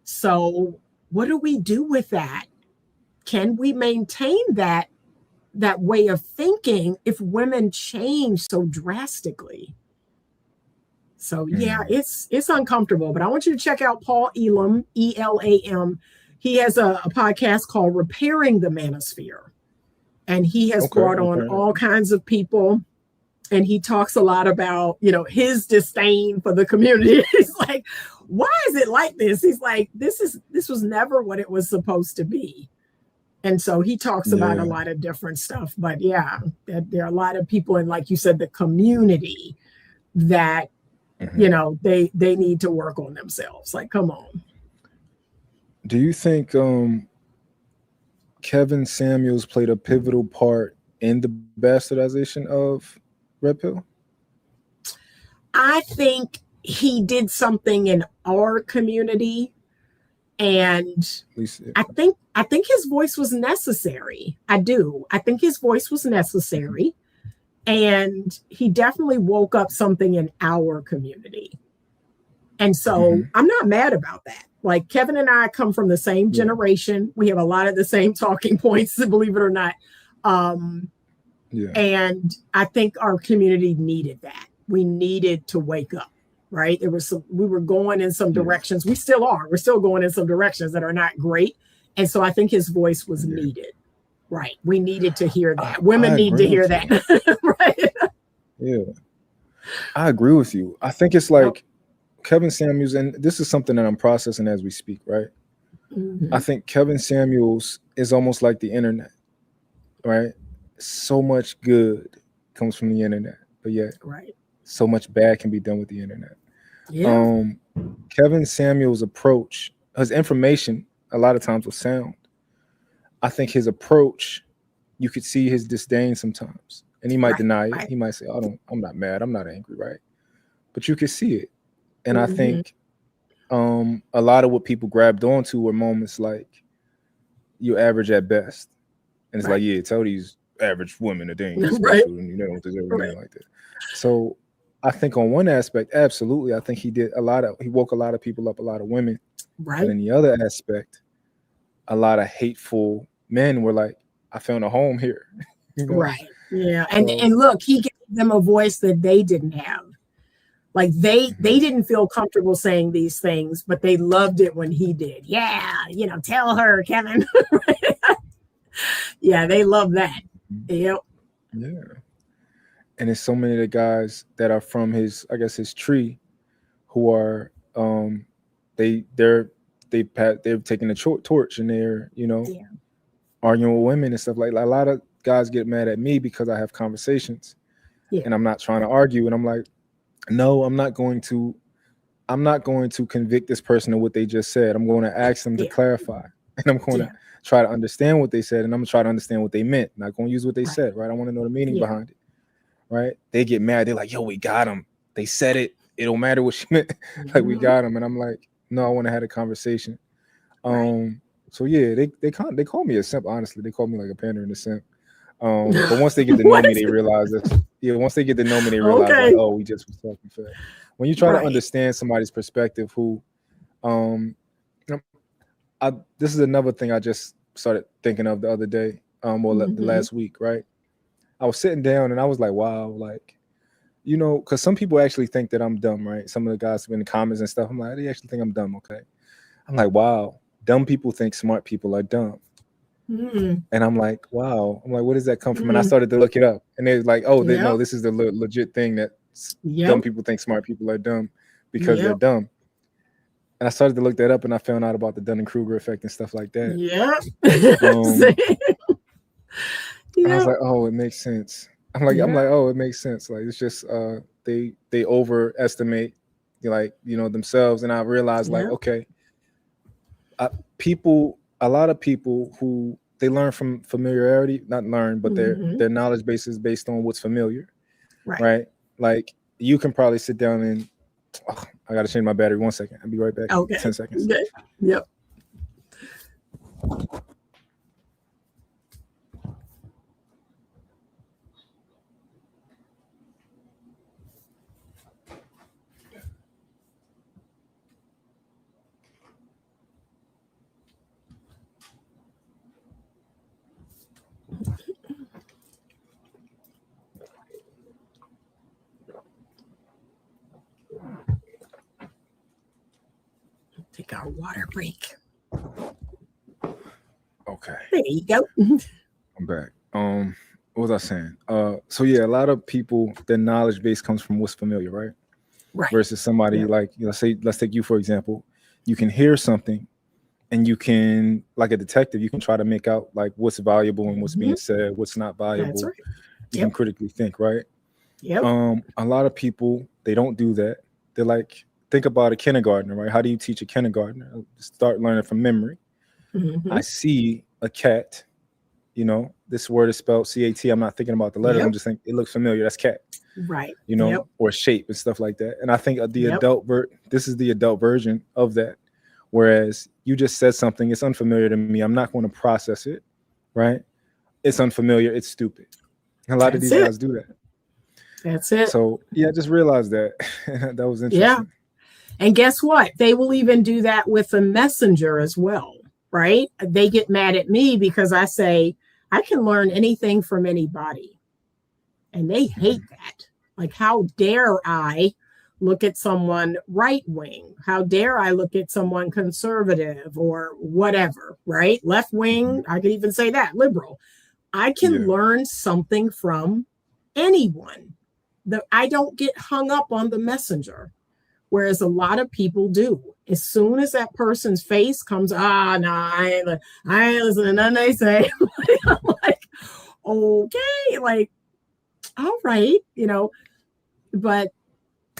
So what do we do with that? Can we maintain that way of thinking if women change so drastically? So it's uncomfortable, but I want you to check out Paul Elam, E-L-A-M. He has a podcast called Repairing the Manosphere, and he has brought on all kinds of people, and he talks a lot about, his disdain for the community. He's like, why is it like this? He's like, this was never what it was supposed to be. And so he talks about a lot of different stuff, but there are a lot of people in, like you said, the community that, they need to work on themselves. Like, come on. Do you think Kevin Samuels played a pivotal part in the bastardization of Red Pill? I think he did something in our community, and I think his voice was necessary. I do. I think his voice was necessary, and he definitely woke up something in our community. And so I'm not mad about that. Like Kevin and I come from the same generation. We have a lot of the same talking points, believe it or not. And I think our community needed that. We needed to wake up, right? We were going in some directions. We still are. We're still going in some directions that are not great. And so I think his voice was needed. Right. We needed to hear that. Women need to hear that. Right. Yeah. I agree with you. I think it's like Kevin Samuels, and this is something that I'm processing as we speak, right? I think Kevin Samuels is almost like the internet, right? So much good comes from the internet, but yet so much bad can be done with the internet. Yeah. Kevin Samuels' approach, his information a lot of times was sound. I think his approach, you could see his disdain sometimes, and he might deny it. He might say, I'm not mad. I'm not angry, right? But you could see it. And I think a lot of what people grabbed onto were moments like, you're average at best. And it's like, yeah, tell these average women that they ain't special and you don't deserve anything like that. So I think on one aspect, absolutely, I think he woke a lot of people up, a lot of women. Right. And in the other aspect, a lot of hateful men were like, I found a home here. You know? Right. Yeah. And look, he gave them a voice that they didn't have. Like they didn't feel comfortable saying these things, but they loved it when he did. Yeah, tell her, Kevin. Yeah, they love that. Yep. Yeah. And there's so many of the guys that are from his tree, who are they've taken the torch and they're arguing with women and stuff like that. A lot of guys get mad at me because I have conversations and I'm not trying to argue, and I'm like, no, I'm not going to convict this person of what they just said. I'm going to ask them to clarify, and I'm going to try to understand what they said, and I'm going to try to understand what they meant. I'm not going to use what they said, right? I want to know the meaning behind it, right? They get mad. They're like, yo, we got them. They said it. It don't matter what she meant. Like, we got them. And I'm like, no, I want to have a conversation. So yeah, they call me a simp, honestly. They call me like a pander and a simp. But once they get to know me, they realize that. Yeah, once they get to know me, they realize like, oh, we just was talking fast. When you try to understand somebody's perspective, who, this is another thing I just started thinking of the other day, the last week, right? I was sitting down and I was like, wow, like, because some people actually think that I'm dumb, right? Some of the guys in the comments and stuff, I'm like, they actually think I'm dumb, okay? I'm like, wow, dumb people think smart people are dumb. And I'm like, wow. I'm like, where does that come from? And I started to look it up. And they're like, oh, no, this is the legit thing that dumb people think smart people are dumb because they're dumb. And I started to look that up, and I found out about the Dunning-Kruger effect and stuff like that. And I was like, oh, it makes sense. I'm like, oh, it makes sense. Like, it's just they overestimate themselves. And I realized like, okay, a lot of people who they learn from familiarity, not learn, but their knowledge base is based on what's familiar, right? Like, you can probably sit down and I got to change my battery. 1 second. I'll be right back. Okay. 10 seconds. Okay. Yep. Take our water break. Okay. There you go. I'm back. What was I saying? So yeah, a lot of people, their knowledge base comes from what's familiar, right? Right. Versus somebody like, let's take you for example. You can hear something, and you can, like a detective, you can try to make out like what's valuable and what's being said, what's not valuable. That's right. You can critically think, right? Yep. A lot of people, they don't do that. They're like, think about a kindergartner, right? How do you teach a kindergartner? Start learning from memory. I see a cat, this word is spelled C-A-T. I'm not thinking about the letters. I'm just thinking it looks familiar. That's cat. Right. Or shape and stuff like that. And I think this is the adult version of that. Whereas you just said something, it's unfamiliar to me. I'm not going to process it, right? It's unfamiliar. It's stupid. And a lot of these guys do that. That's it. So yeah, I just realized that. That was interesting. And guess what? They will even do that with the messenger as well, right? They get mad at me because I say, I can learn anything from anybody. And they hate that. Like, how dare I look at someone right wing? How dare I look at someone conservative or whatever, right? Left wing, I could even say that, liberal. I can learn something from anyone. I don't get hung up on the messenger, whereas a lot of people do. As soon as that person's face comes, no, I ain't listening to nothing they say. I'm like, okay, like, all right, but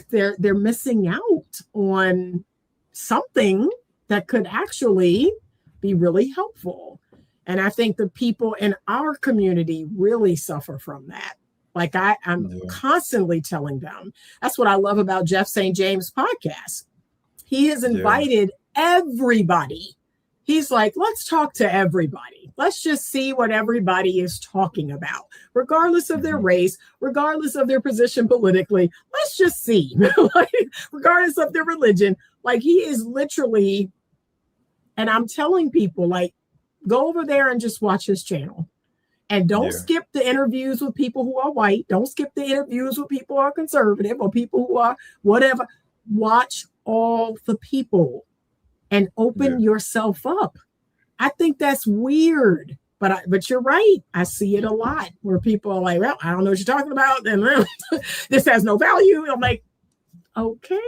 they're missing out on something that could actually be really helpful. And I think the people in our community really suffer from that. Like I'm constantly telling them. That's what I love about Jeff St. James' podcast. He has invited everybody. He's like, let's talk to everybody. Let's just see what everybody is talking about, regardless of their race, regardless of their position politically. Let's just see, regardless of their religion. Like, he is literally, and I'm telling people, like, go over there and just watch his channel. And don't skip the interviews with people who are white. Don't skip the interviews with people who are conservative or people who are whatever. Watch all the people and open yourself up. I think that's weird, but you're right. I see it a lot where people are like, well, I don't know what you're talking about. And this has no value. I'm like, okay.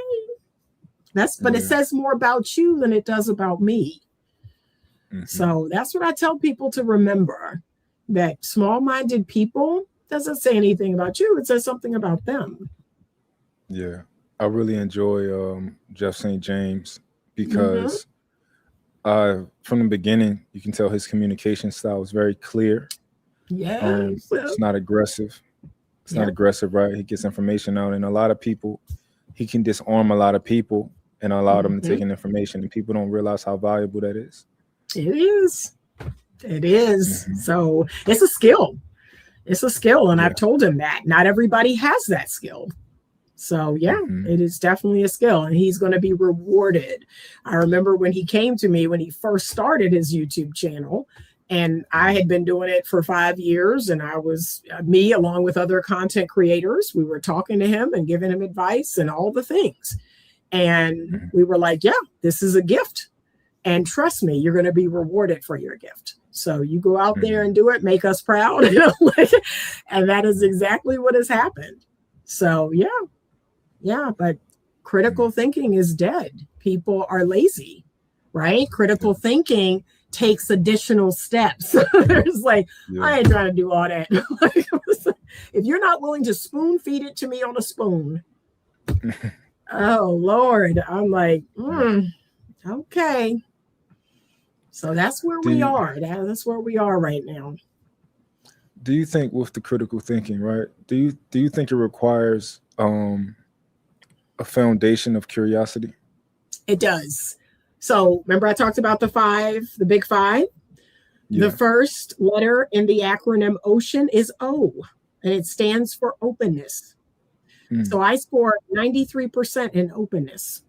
But it says more about you than it does about me. So that's what I tell people to remember. That small-minded people doesn't say anything about you. It says something about them. Yeah. I really enjoy Jeff St. James because from the beginning, you can tell his communication style is very clear. Yeah. It's not aggressive. It's not aggressive, right? He gets information out. And a lot of people, he can disarm a lot of people and allow them to take in information. And people don't realize how valuable that is. It is. It is. So it's a skill. It's a skill. And I've told him that not everybody has that skill. So it is definitely a skill, and he's going to be rewarded. I remember when he came to me when he first started his YouTube channel, and I had been doing it for 5 years, and I was me along with other content creators. We were talking to him and giving him advice and all the things. And we were like, yeah, this is a gift. And trust me, you're going to be rewarded for your gift. So you go out there and do it, make us proud. And that is exactly what has happened. So, but critical thinking is dead. People are lazy, right? Critical thinking takes additional steps. There's like, I ain't trying to do all that. If you're not willing to spoon feed it to me on a spoon, oh, Lord, I'm like, okay. So that's where we are. That's where we are right now. Do you think with the critical thinking, right? Do you think it requires a foundation of curiosity? It does. So remember I talked about the big five? The first letter in the acronym OCEAN is O, and it stands for openness. So I score 93% in openness.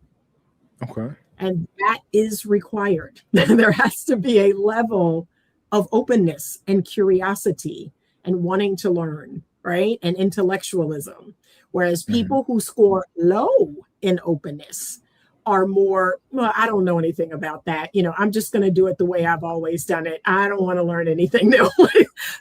Okay. And that is required. There has to be a level of openness and curiosity and wanting to learn, right? And intellectualism. Whereas people who score low in openness are more, well, I don't know anything about that. I'm just going to do it the way I've always done it. I don't want to learn anything new.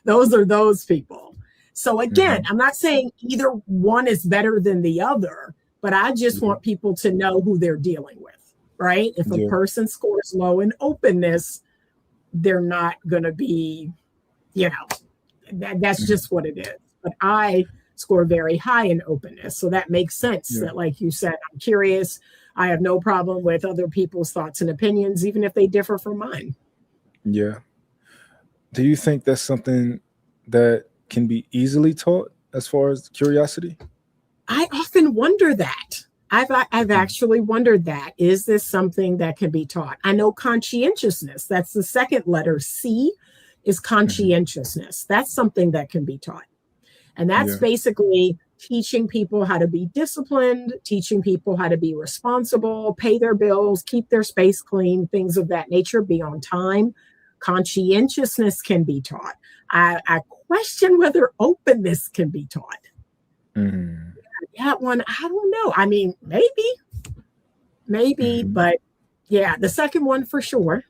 Those are those people. So again, I'm not saying either one is better than the other, but I just want people to know who they're dealing with. Right? If a person scores low in openness, they're not going to be, that's just what it is. But I score very high in openness. So that makes sense that, like you said, I'm curious. I have no problem with other people's thoughts and opinions, even if they differ from mine. Yeah. Do you think that's something that can be easily taught as far as curiosity? I often wonder that. I've actually wondered that. Is this something that can be taught? I know conscientiousness, that's the second letter. C is conscientiousness. That's something that can be taught. And that's basically teaching people how to be disciplined, teaching people how to be responsible, pay their bills, keep their space clean, things of that nature, be on time. Conscientiousness can be taught. I question whether openness can be taught. Mm-hmm. That one, I don't know. I mean, maybe, but yeah, the second one for sure.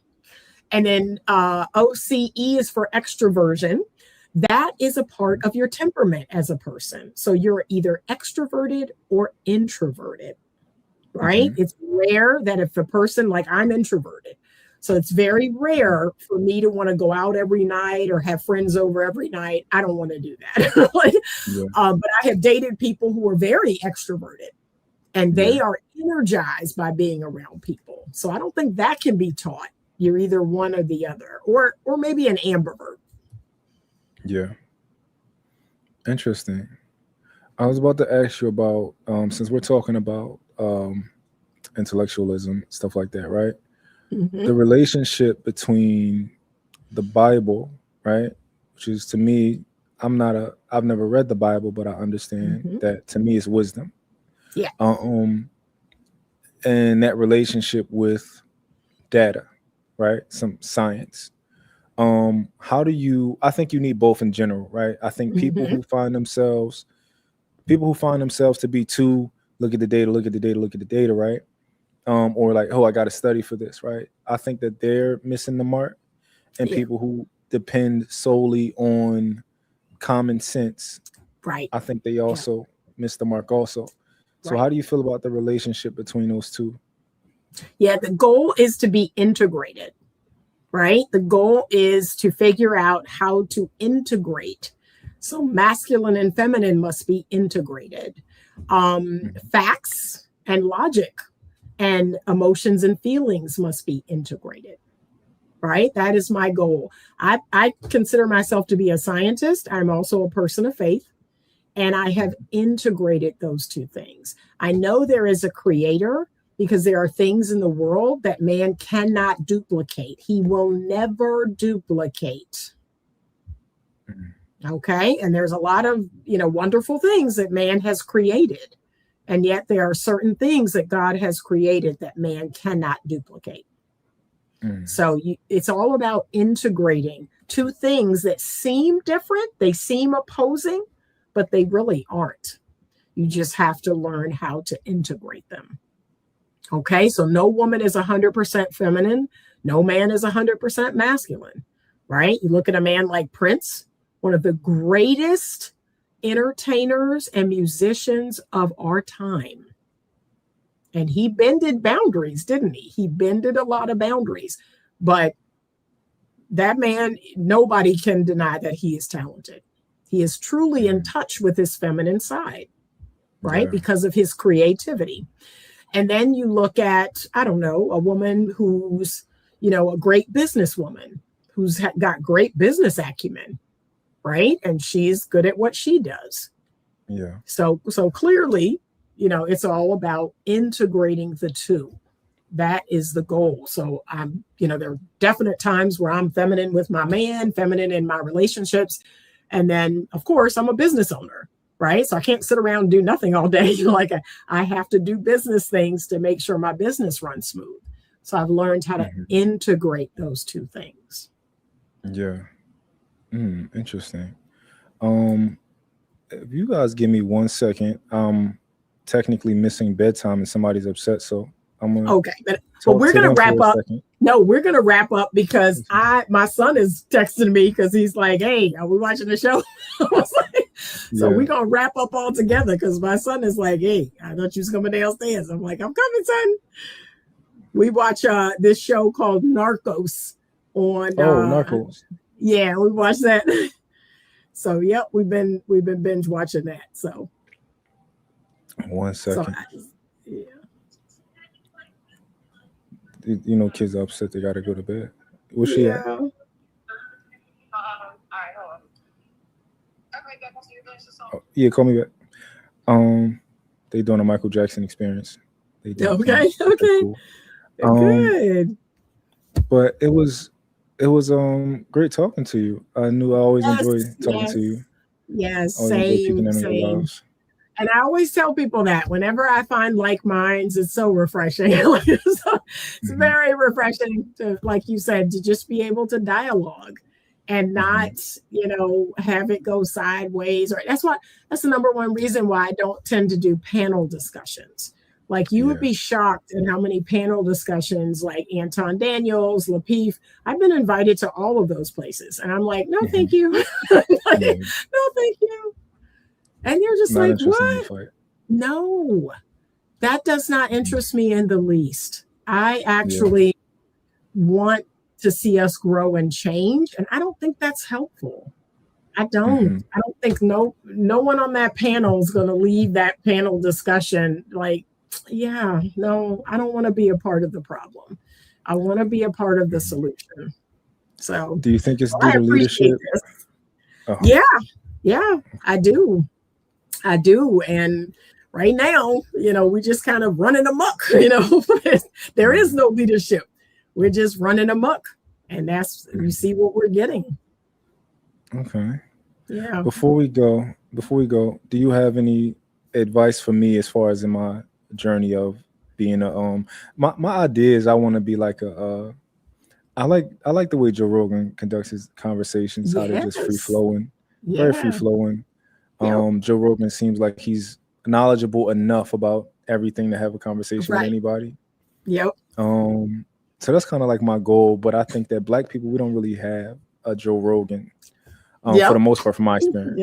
And then OCE is for extroversion. That is a part of your temperament as a person. So you're either extroverted or introverted, right? It's rare that if a person, like I'm introverted, so it's very rare for me to want to go out every night or have friends over every night. I don't want to do that. But I have dated people who are very extroverted and they are energized by being around people. So I don't think that can be taught. You're either one or the other, or maybe an ambivert. Yeah. Interesting. I was about to ask you about, since we're talking about intellectualism, stuff like that, right? The relationship between the Bible, right? Which is, to me, I've never read the Bible, but I understand that to me is wisdom. Yeah. And that relationship with data, right? Some science. How do you, I think you need both in general, right? I think people who find themselves to be too, look at the data, right? Or like, oh, I got to study for this, right? I think that they're missing the mark. And people who depend solely on common sense, right? I think they also miss the mark also. So how do you feel about the relationship between those two? Yeah, the goal is to be integrated, right? The goal is to figure out how to integrate. So masculine and feminine must be integrated. Facts and logic and emotions and feelings must be integrated, right? That is my goal. I consider myself to be a scientist. I'm also a person of faith, and I have integrated those two things. I know there is a creator because there are things in the world that man cannot duplicate. He will never duplicate. Okay. And there's a lot of, wonderful things that man has created. And yet there are certain things that God has created that man cannot duplicate. So it's all about integrating two things that seem different. They seem opposing, but they really aren't. You just have to learn how to integrate them. Okay. So no woman is 100% feminine. No man is 100% masculine, right? You look at a man like Prince, one of the greatest entertainers and musicians of our time. And he bended boundaries, didn't he? He bended a lot of boundaries. But that man, nobody can deny that he is talented. He is truly in touch with his feminine side, right? Because of his creativity. And then you look at, I don't know, a woman who's, a great businesswoman who's got great business acumen, right? And she's good at what she does. Yeah. So clearly, it's all about integrating the two. That is the goal. So there are definite times where I'm feminine with my man, feminine in my relationships. And then, of course, I'm a business owner, right? So I can't sit around and do nothing all day. I have to do business things to make sure my business runs smooth. So I've learned how to integrate those two things. Yeah. Interesting. If you guys give me 1 second, I'm technically missing bedtime and somebody's upset. So I'm going to. Okay. But we're going to wrap up. No, we're going to wrap up because my son is texting me because he's like, hey, are we watching the show? So we're going to wrap up all together because my son is like, hey, I thought you was coming downstairs. I'm like, I'm coming, son. We watch this show called Narcos on. Narcos. Yeah, we watched that. So, yep, we've been binge watching that. So 1 second. So, kids are upset. They got to go to bed. Where's she at? All right, hold on. Okay, back onto your finish the song. Yeah, call me back. They doing a Michael Jackson experience. Okay. Cool. Good. But it was great talking to you. I knew I always enjoyed talking to you. Yes, same. And I always tell people that whenever I find like minds, it's so refreshing. It's very refreshing to, like you said, to just be able to dialogue and not, have it go sideways. Or that's the number one reason why I don't tend to do panel discussions. Like you would be shocked at how many panel discussions like Anton Daniels, Lapeef. I've been invited to all of those places. And I'm like, no, thank you. No, thank you. And you're just not like, what? No, that does not interest me in the least. I actually want to see us grow and change. And I don't think that's helpful. I don't think no one on that panel is going to leave that panel discussion like, I don't want to be a part of the problem. I want to be a part of the solution. So do you think it's due to leadership? Yeah, I do. And right now, we just kind of running amok, there is no leadership. We're just running amok. And you see what we're getting. Okay. Yeah. Before we go, do you have any advice for me as far as in my journey of being my idea is I want to be like I like the way Joe Rogan conducts his conversations, how they're just free flowing, very free flowing. Joe Rogan seems like he's knowledgeable enough about everything to have a conversation with anybody. So that's kind of like my goal, but I think that Black people, we don't really have a Joe Rogan for the most part, from my experience.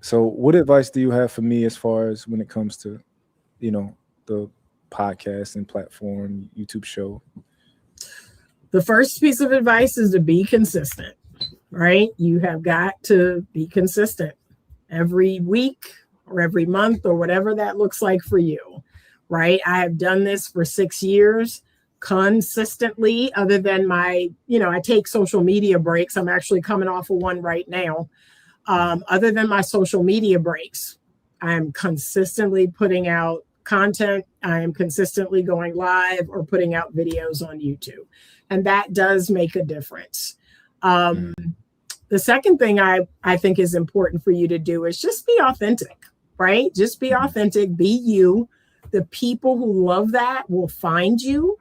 So what advice do you have for me as far as when it comes to, the podcast and platform, YouTube show? The first piece of advice is to be consistent, right? You have got to be consistent every week or every month or whatever that looks like for you, right? I have done this for 6 years consistently, other than my, I take social media breaks. I'm actually coming off of one right now. Other than my social media breaks, I'm consistently putting out content. I am consistently going live or putting out videos on YouTube. And that does make a difference. The second thing I think is important for you to do is just be authentic, right? Just be authentic, be you. The people who love that will find you.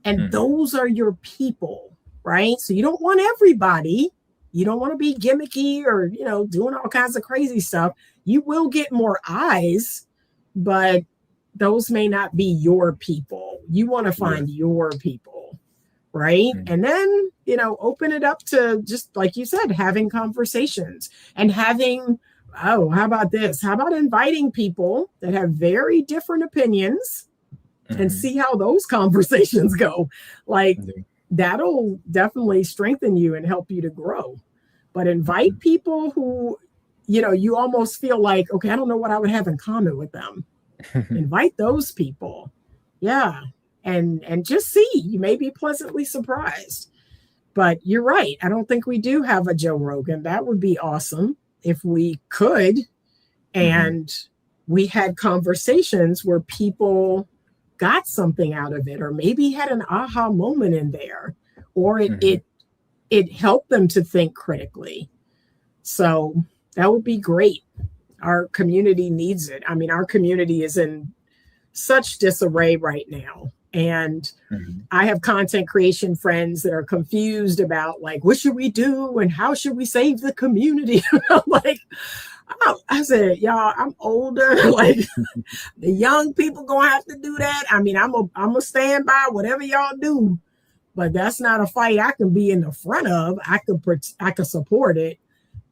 And those are your people, right? So you don't want everybody. You don't want to be gimmicky or, doing all kinds of crazy stuff. You will get more eyes, but those may not be your people. You want to find your people, right? And then, open it up to, just like you said, having conversations and having, how about this? How about inviting people that have very different opinions and see how those conversations go? Like, that'll definitely strengthen you and help you to grow. But invite people who, you almost feel like, okay, I don't know what I would have in common with them. Invite those people. Yeah. And just see, you may be pleasantly surprised. But you're right. I don't think we do have a Joe Rogan. That would be awesome if we could. And we had conversations where people got something out of it, or maybe had an aha moment in there, or it helped them to think critically. So that would be great. Our community needs it. I mean, our community is in such disarray right now. And I have content creation friends that are confused about, like, what should we do and how should we save the community? I'm like, I said, y'all, I'm older. Like, the young people gonna have to do that. I mean, I'm a stand by whatever y'all do, but that's not a fight I can be in the front of. I could support it,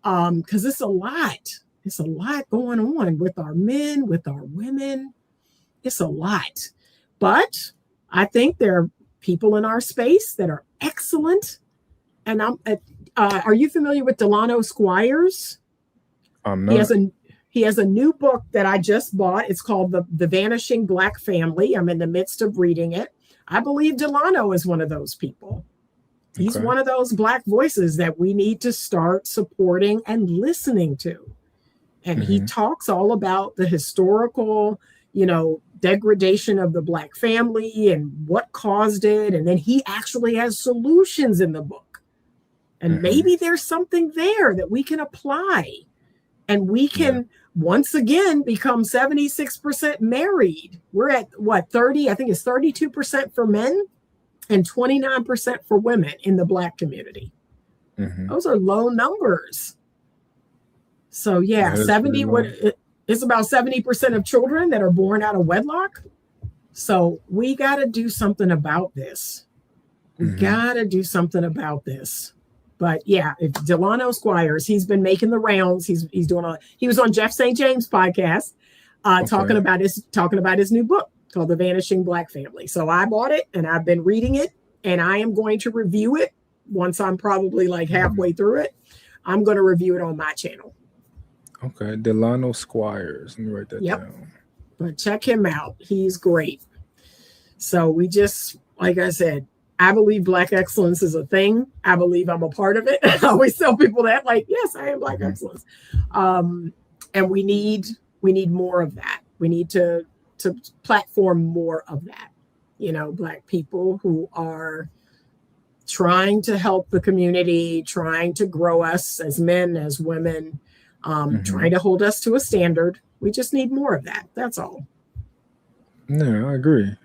because it's a lot. It's a lot going on with our men, with our women. It's a lot, but I think there are people in our space that are excellent. And are you familiar with Delano Squires? I'm not. He has a new book that I just bought. It's called The Vanishing Black Family. I'm in the midst of reading it. I believe Delano is one of those people. He's one of those Black voices that we need to start supporting and listening to. And he talks all about the historical, degradation of the Black family and what caused it. And then he actually has solutions in the book. And maybe there's something there that we can apply. And we can once again become 76% married. We're at what, 30? I think it's 32% for men and 29% for women in the Black community. Those are low numbers. So yeah, 70, it's about 70% of children that are born out of wedlock. So we got to do something about this. We got to do something about this. But yeah, if Delano Squires, he's been making the rounds. He was on Jeff St. James' podcast, talking about his new book called The Vanishing Black Family. So I bought it and I've been reading it, and I am going to review it once I'm probably like halfway through it. I'm going to review it on my channel. Okay, Delano Squires. Let me write that down. But check him out. He's great. So we just, like I said, I believe Black excellence is a thing. I believe I'm a part of it. I always tell people that, like, yes, I am Black excellence. And we need more of that. We need to platform more of that. You know, Black people who are trying to help the community, trying to grow us as men, as women, trying to hold us to a standard. We just need more of that. That's all. No, I agree.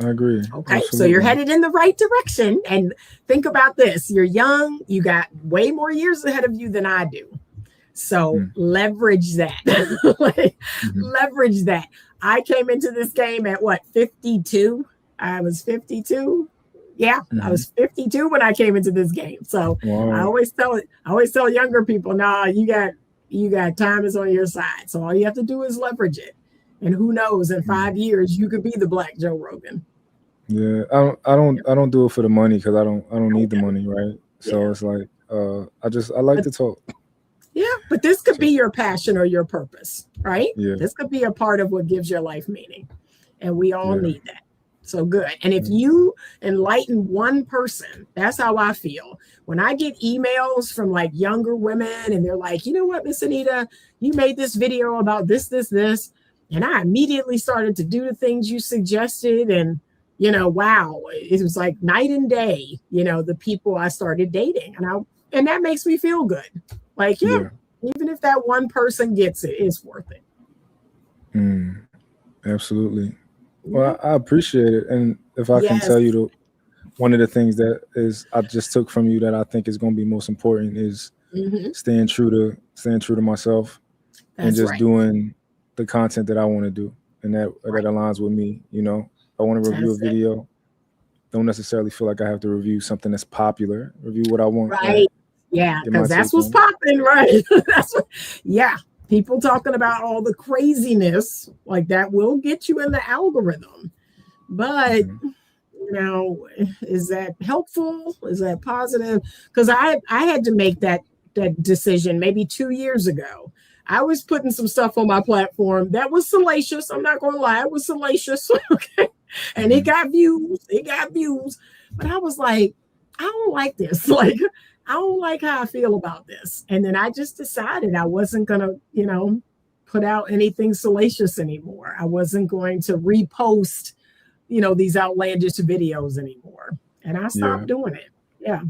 Okay, absolutely. So you're headed in the right direction. And think about this. You're young. You got way more years ahead of you than I do. So leverage that. Leverage that. I came into this game at what, 52? I was 52. Yeah, I was 52 when I came into this game. So I always tell younger people, nah, you got time is on your side. So all you have to do is leverage it. And who knows, in 5 years, you could be the Black Joe Rogan. Yeah, I don't do it for the money, because I don't need the money, right? So it's like I like to talk. Yeah, but this could be your passion or your purpose, right? Yeah. This could be a part of what gives your life meaning. And we all need that. So good. And if you enlighten one person, that's how I feel. When I get emails from like younger women and they're like, you know what, Miss Anita, you made this video about this. And I immediately started to do the things you suggested. And, you know, wow, it was like night and day, you know, the people I started dating. And that makes me feel good. Like, even if that one person gets it, it's worth it. Absolutely. Well, I appreciate it. And if I can tell you, one of the things that is I just took from you that I think is going to be most important is staying true to myself. That's and just doing the content that I want to do, and that aligns with me. You know, I want to review a video. Don't necessarily feel like I have to review something that's popular. Review what I want. Right. Yeah, because that's what's popping, right? People talking about all the craziness, like that will get you in the algorithm. But, you know, is that helpful? Is that positive? Because I had to make that decision maybe 2 years ago. I was putting some stuff on my platform that was salacious. I'm not going to lie. It was salacious. Okay. And it got views. But I was like, I don't like this. Like, I don't like how I feel about this. And then I just decided I wasn't going to, you know, put out anything salacious anymore. I wasn't going to repost, you know, these outlandish videos anymore. And I stopped doing it. Yeah.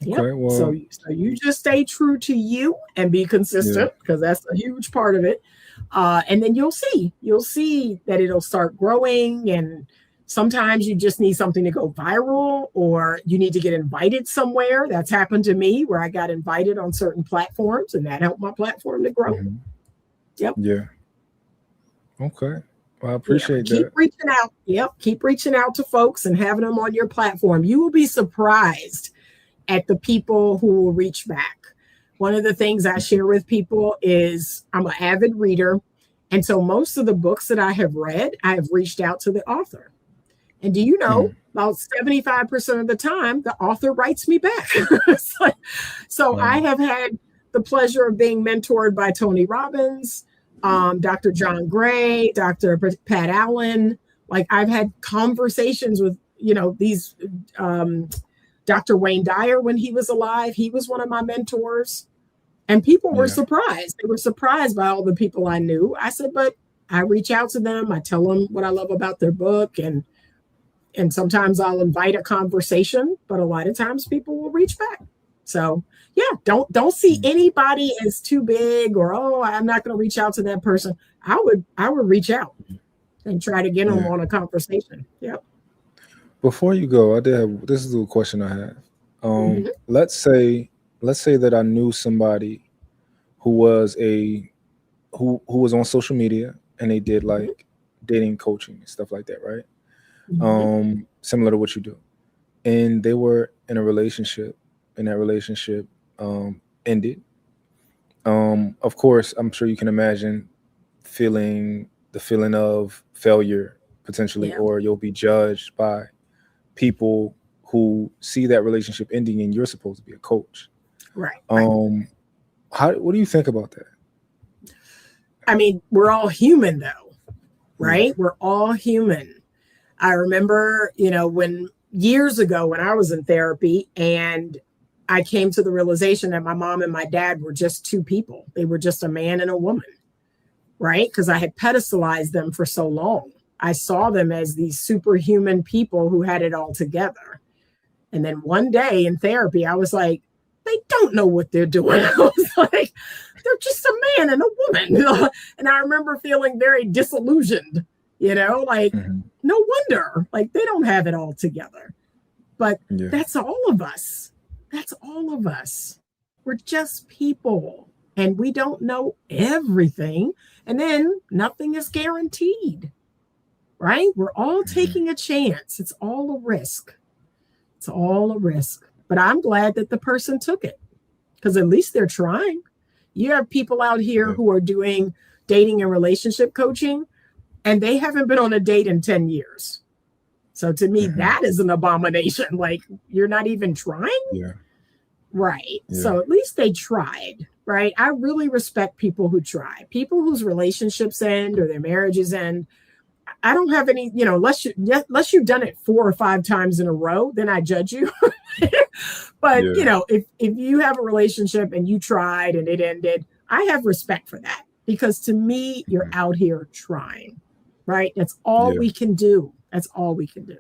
Okay, well, so you just stay true to you and be consistent, because that's a huge part of it. And then you'll see that it'll start growing. And sometimes you just need something to go viral, or you need to get invited somewhere. That's happened to me, where I got invited on certain platforms, and that helped my platform to grow. Yep. Yeah. Okay. Well, I appreciate that. Keep reaching out. Yep. Keep reaching out to folks and having them on your platform. You will be surprised at the people who will reach back. One of the things I share with people is I'm an avid reader. And so most of the books that I have read, I have reached out to the author. And do you know, about 75% of the time, the author writes me back. So I have had the pleasure of being mentored by Tony Robbins, Dr. John Gray, Dr. Pat Allen. Like, I've had conversations with, you know, these Dr. Wayne Dyer when he was alive. He was one of my mentors. And people were surprised. They were surprised by all the people I knew. I said, but I reach out to them. I tell them what I love about their book. And sometimes I'll invite a conversation, but a lot of times people will reach back. So yeah, don't see anybody as too big or, oh, I'm not going to reach out to that person. I would reach out and try to get them on a conversation. Yep. Before you go, this is a question I have. Let's say that I knew somebody who was who was on social media and they did like dating coaching and stuff like that, right? Similar to what you do. And they were in a relationship, and that relationship ended. Of course, I'm sure you can imagine the feeling of failure potentially, or you'll be judged by people who see that relationship ending, and you're supposed to be a coach. Right. What do you think about that? I mean, we're all human though, right? We're all human. I remember, when years ago when I was in therapy and I came to the realization that my mom and my dad were just two people. They were just a man and a woman, right? Because I had pedestalized them for so long. I saw them as these superhuman people who had it all together. And then one day in therapy, I was like, they don't know what they're doing. I was like, they're just a man and a woman. And I remember feeling very disillusioned, like, no wonder, like they don't have it all together. But that's all of us. That's all of us. We're just people and we don't know everything. And then nothing is guaranteed, right? We're all taking a chance. It's all a risk. It's all a risk. But I'm glad that the person took it because at least they're trying. You have people out here who are doing dating and relationship coaching and they haven't been on a date in 10 years. So to me, that is an abomination. Like you're not even trying. Yeah. Right. Yeah. So at least they tried. Right. I really respect people who try. People whose relationships end or their marriages end. I don't have any, unless you've done it 4 or 5 times in a row, then I judge you. But, if you have a relationship and you tried and it ended, I have respect for that because to me, you're out here trying. Right. That's all we can do. That's all we can do.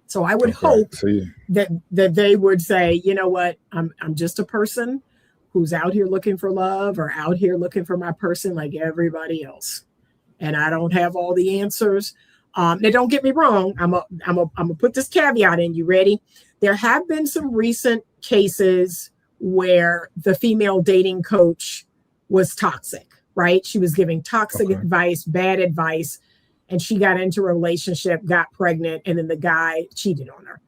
So I would hope that they would say, you know what, I'm just a person who's out here looking for love or out here looking for my person like everybody else. And I don't have all the answers. Now, don't get me wrong. I'm gonna put this caveat in. You ready? There have been some recent cases where the female dating coach was toxic, right? She was giving toxic advice, bad advice, and she got into a relationship, got pregnant, and then the guy cheated on her.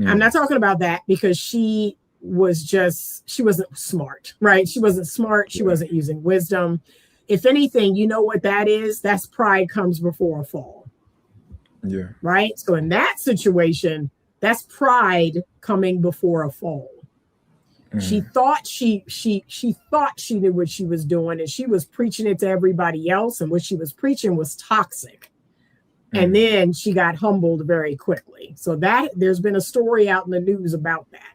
I'm not talking about that because she wasn't smart, right? She wasn't smart. She wasn't using wisdom. If anything, you know what that is? That's pride comes before a fall. Yeah. Right. So in that situation, that's pride coming before a fall. She thought she thought she knew what she was doing and she was preaching it to everybody else. And what she was preaching was toxic. And then she got humbled very quickly. So there's been a story out in the news about that.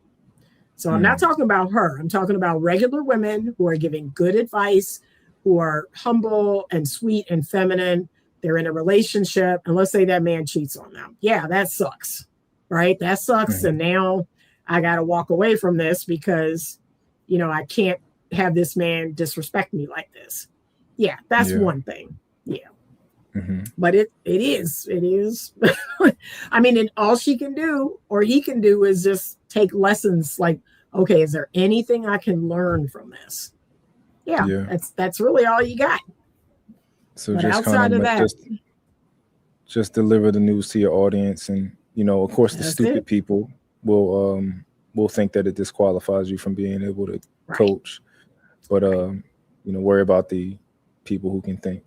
So I'm not talking about her. I'm talking about regular women who are giving good advice, who are humble and sweet and feminine. They're in a relationship and let's say that man cheats on them. Yeah, that sucks, right? That sucks. And now I got to walk away from this because, I can't have this man disrespect me like this. Yeah, that's one thing. Yeah. But it is. I mean, and all she can do or he can do is just take lessons like, okay, is there anything I can learn from this? Yeah. That's really all you got. So but just outside of that, just deliver the news to your audience, and of course, the stupid people will think that it disqualifies you from being able to coach, but worry about the people who can think,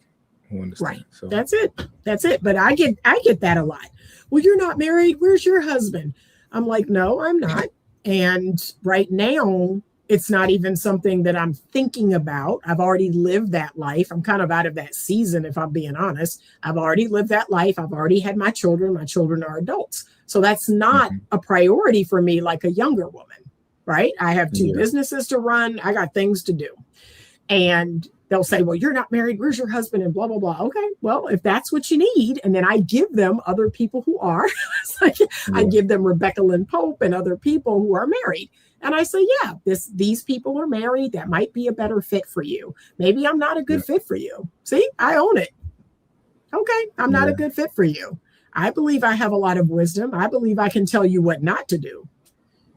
who understand. Right. So that's it. But I get that a lot. Well, you're not married. Where's your husband? I'm like, no, I'm not. And right now, it's not even something that I'm thinking about. I've already lived that life. I'm kind of out of that season, if I'm being honest. I've already lived that life. I've already had my children. My children are adults. So that's not a priority for me like a younger woman, right? I have 2 businesses to run. I got things to do. And they'll say, well, you're not married. Where's your husband? And blah, blah, blah. Okay, well, if that's what you need. And then I give them other people who are. I give them Rebecca Lynn Pope and other people who are married. And I say, yeah, these people are married. That might be a better fit for you. Maybe I'm not a good fit for you. See, I own it. Okay, I'm not a good fit for you. I believe I have a lot of wisdom. I believe I can tell you what not to do.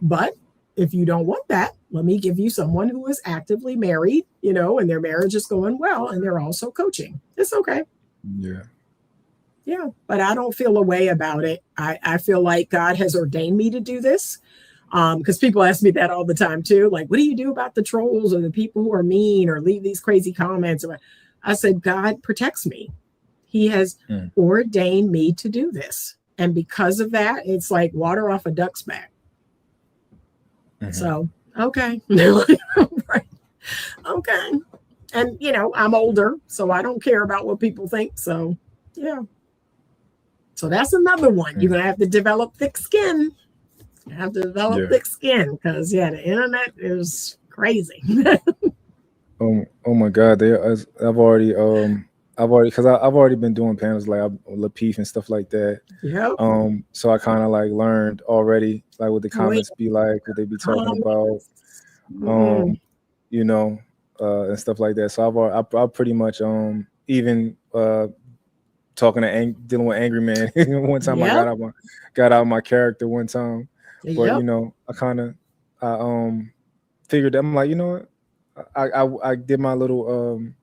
But if you don't want that, let me give you someone who is actively married, and their marriage is going well, and they're also coaching. It's okay. Yeah. Yeah, but I don't feel a way about it. I feel like God has ordained me to do this. Because people ask me that all the time too. Like, what do you do about the trolls or the people who are mean or leave these crazy comments? I said, God protects me. He has ordained me to do this. And because of that, it's like water off a duck's back. So, okay. Right. Okay. And, I'm older, so I don't care about what people think. So, yeah. So that's another one. You're going to have to develop thick skin. You have to develop thick skin because, the internet is crazy. Oh my God. I've already been doing panels like Lapeef and stuff like that. Yeah. So I kind of like learned already, like what the comments be like, what they be talking about, and stuff like that. So I pretty much even dealing with angry man. One time I got out my character one time, but I kind of figured I'm like, I did my little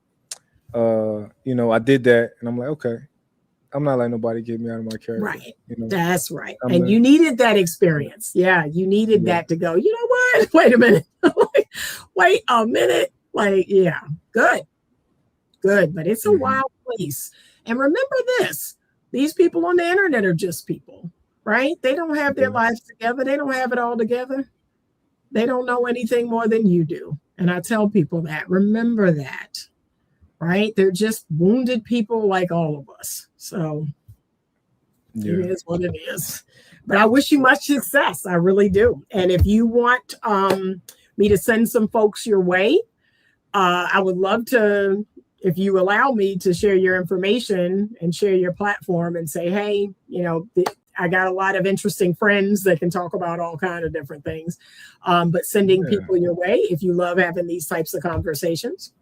I did that, and I'm like, okay, I'm not letting nobody get me out of my character. Right. That's right. And you needed that experience. Yeah, you needed that to go, you know what? Wait a minute. Wait a minute. Like, yeah, good. But it's a wild place. And remember this, these people on the internet are just people, right? They don't have their lives together. They don't have it all together. They don't know anything more than you do. And I tell people that, remember that, right? They're just wounded people like all of us. So it is what it is. But I wish you much success. I really do. And if you want me to send some folks your way, I would love to, if you allow me to share your information and share your platform and say, hey, I got a lot of interesting friends that can talk about all kinds of different things. But sending people your way, if you love having these types of conversations.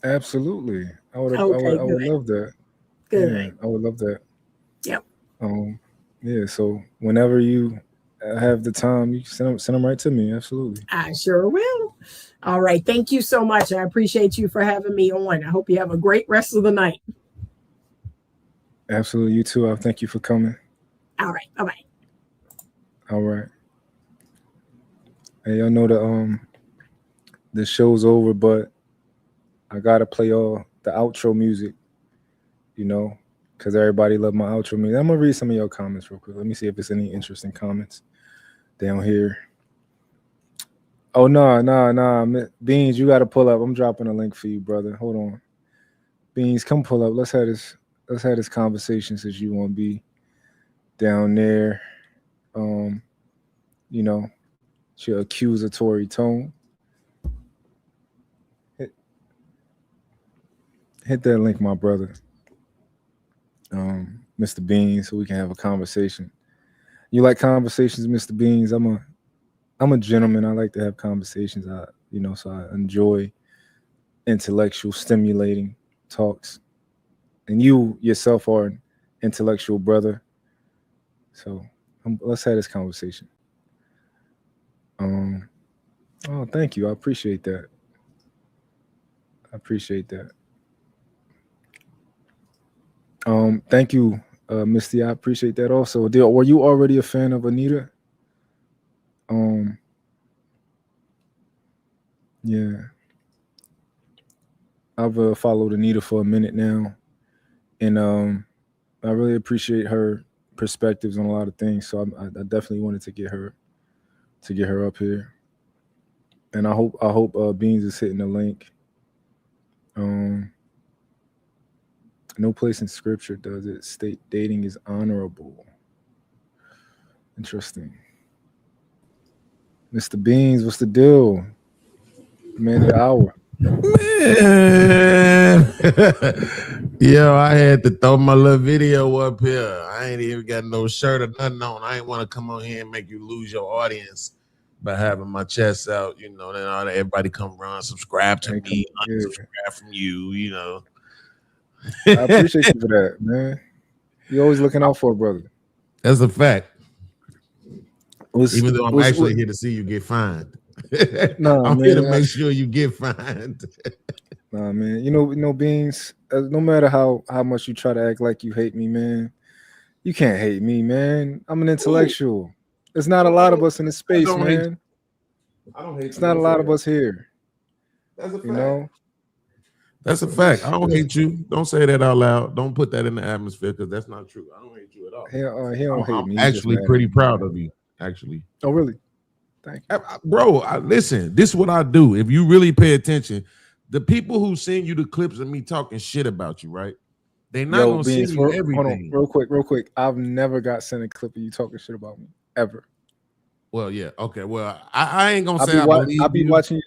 Absolutely. I would love that. Good. Yeah, I would love that. Yep. So whenever you have the time, you can send them right to me. Absolutely. I sure will. All right. Thank you so much. I appreciate you for having me on. I hope you have a great rest of the night. Absolutely. You too. Thank you for coming. All right. Bye-bye. All right. Hey, y'all know the show's over, but I gotta play all the outro music, because everybody love my outro music. I'm gonna read some of your comments real quick. Let me see if there's any interesting comments down here. Oh no, Beans, you gotta pull up. I'm dropping a link for you, brother. Hold on, Beans, come pull up. Let's have this conversation since you want to be down there. It's your accusatory tone. Hit that link, my brother, Mr. Beans, so we can have a conversation. You like conversations, Mr. Beans? I'm a gentleman. I like to have conversations. So I enjoy intellectual, stimulating talks. And you yourself are an intellectual brother. So let's have this conversation. Thank you. I appreciate that. Thank you, Misty. I appreciate that also. Were you already a fan of Anita? Yeah. I've followed Anita for a minute now, and I really appreciate her perspectives on a lot of things. So I definitely wanted to get her up here, and I hope Beans is hitting the link. No place in scripture does it state dating is honorable. Interesting. Mr. Beans, what's the deal? Man of the hour. Man. Yo, I had to throw my little video up here. I ain't even got no shirt or nothing on. I ain't want to come on here and make you lose your audience. by having my chest out, you know, then everybody come run, subscribe to me, unsubscribe from you, you know. I appreciate you for that, man. You're always looking out for a brother. That's a fact. Even though I'm actually here to see you get fined. I'm here to make sure you get fined. Nah, man. You know, Beans, no matter how much you try to act like you hate me, man, you can't hate me, man. I'm an intellectual. Ooh. There's not a lot of us in this space, man. I don't hate it's not a lot of us here. That's a fact. You know? That's a fact. I don't hate you. Don't say that out loud. Don't put that in the atmosphere because that's not true. I don't hate you at all. He don't hate me. I'm actually pretty proud of you, actually. Oh, really? Thank you. Bro, listen, this is what I do. If you really pay attention, the people who send you the clips of me talking shit about you, right? They're not going to send you everything. Hold on, real quick. I've never got sent a clip of you talking shit about me, ever. Well, yeah, okay. Well, I ain't gonna say I'll be watching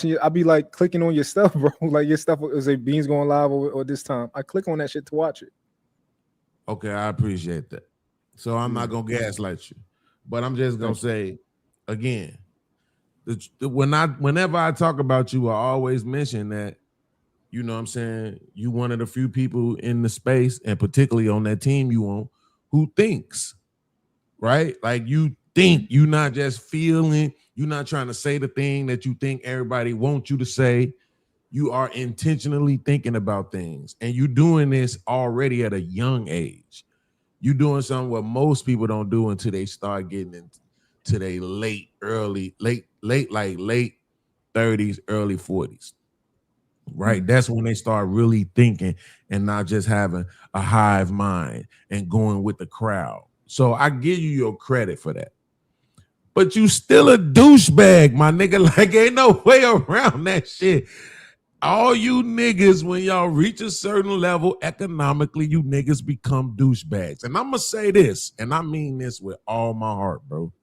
you. I'll be like clicking on your stuff, bro. Like your stuff is a Beans going live or this time. I click on that shit to watch it. Okay, I appreciate that. So I'm not gonna gaslight you, but I'm just gonna say again, whenever I talk about you, I always mention that, you know what I'm saying, you one of the few people in the space, and particularly on that team you on, who thinks, right? Like you think, you're not just feeling, you're not trying to say the thing that you think everybody wants you to say. You are intentionally thinking about things, and you're doing this already at a young age. You're doing something what most people don't do until they start getting into their late 30s, early 40s. Right? That's when they start really thinking and not just having a hive mind and going with the crowd. So I give you your credit for that. But you still a douchebag, my nigga. Like, ain't no way around that shit. All you niggas, when y'all reach a certain level economically, you niggas become douchebags. And I'm going to say this, and I mean this with all my heart, bro.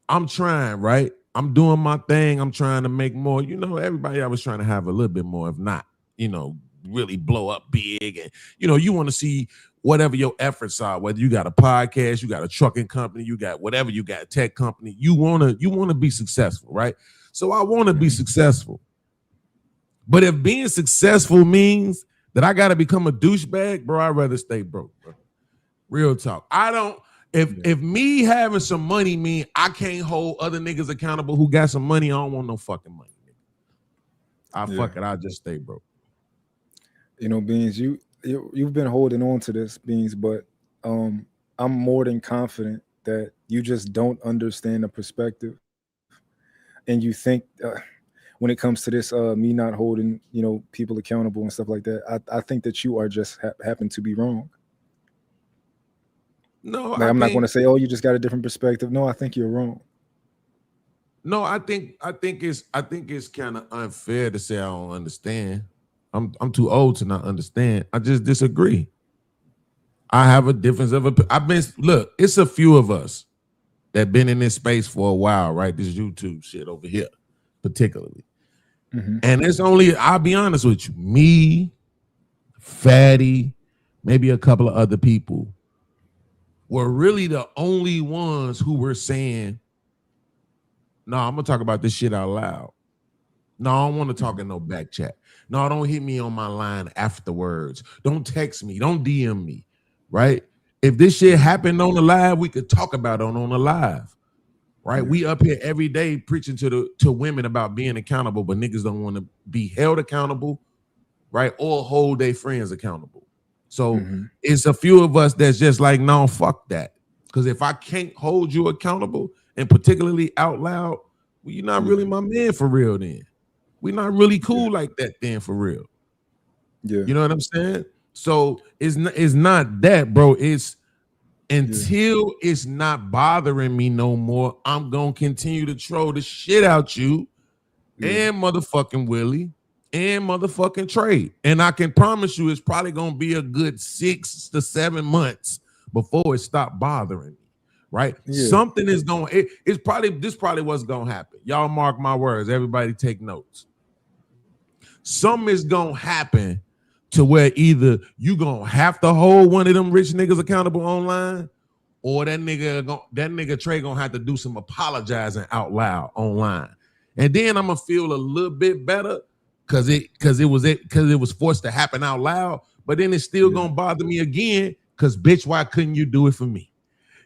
I'm trying, right? I'm doing my thing. I'm trying to make more. You know, everybody I was trying to have a little bit more, if not, you know, really blow up big. And, you know, you want to see whatever your efforts are, whether you got a podcast, you got a trucking company, you got whatever, you got a tech company, you want to be successful, right? So I want to be successful. But if being successful means that I got to become a douchebag, bro, I'd rather stay broke, bro. Real talk. I don't, if me having some money mean I can't hold other niggas accountable who got some money, I don't want no fucking money. Fuck it, I'll just stay broke. You know, Beans, you've been holding on to this, Beans, but I'm more than confident that you just don't understand the perspective, and you think when it comes to this, me not holding, you know, people accountable and stuff like that, I think that you are just happen to be wrong. No, like, I'm not going to say, oh, you just got a different perspective. No, I think you're wrong. No, I think it's kind of unfair to say I don't understand. I'm too old to not understand. I just disagree. I have a difference of look, it's a few of us that been in this space for a while, right? This YouTube shit over here, particularly. Mm-hmm. And it's only, I'll be honest with you, me, Fatty, maybe a couple of other people were really the only ones who were saying, no, I'm going to talk about this shit out loud. No, I don't want to talk in no back chat. No, don't hit me on my line afterwards. Don't text me. Don't DM me, right? If this shit happened on the live, we could talk about it on the live, right? We up here every day preaching to women about being accountable, but niggas don't want to be held accountable, right? Or hold their friends accountable. So it's a few of us that's just like, no, fuck that. Because if I can't hold you accountable, and particularly out loud, well, you're not really my man for real then. We're not really cool like that then for real. Yeah. You know what I'm saying? So it's not that, bro. It's until it's not bothering me no more, I'm going to continue to troll the shit out you and motherfucking Willie and motherfucking Trey. And I can promise you it's probably going to be a good 6 to 7 months before it stopped bothering me. Right? Something is going, this probably what's going to happen. Y'all mark my words. Everybody take notes. Something is going to happen to where either you going to have to hold one of them rich niggas accountable online, or that nigga Trey gonna have to do some apologizing out loud online. And then I'm gonna feel a little bit better because it was forced to happen out loud, but then it's still gonna bother me again because bitch, why couldn't you do it for me?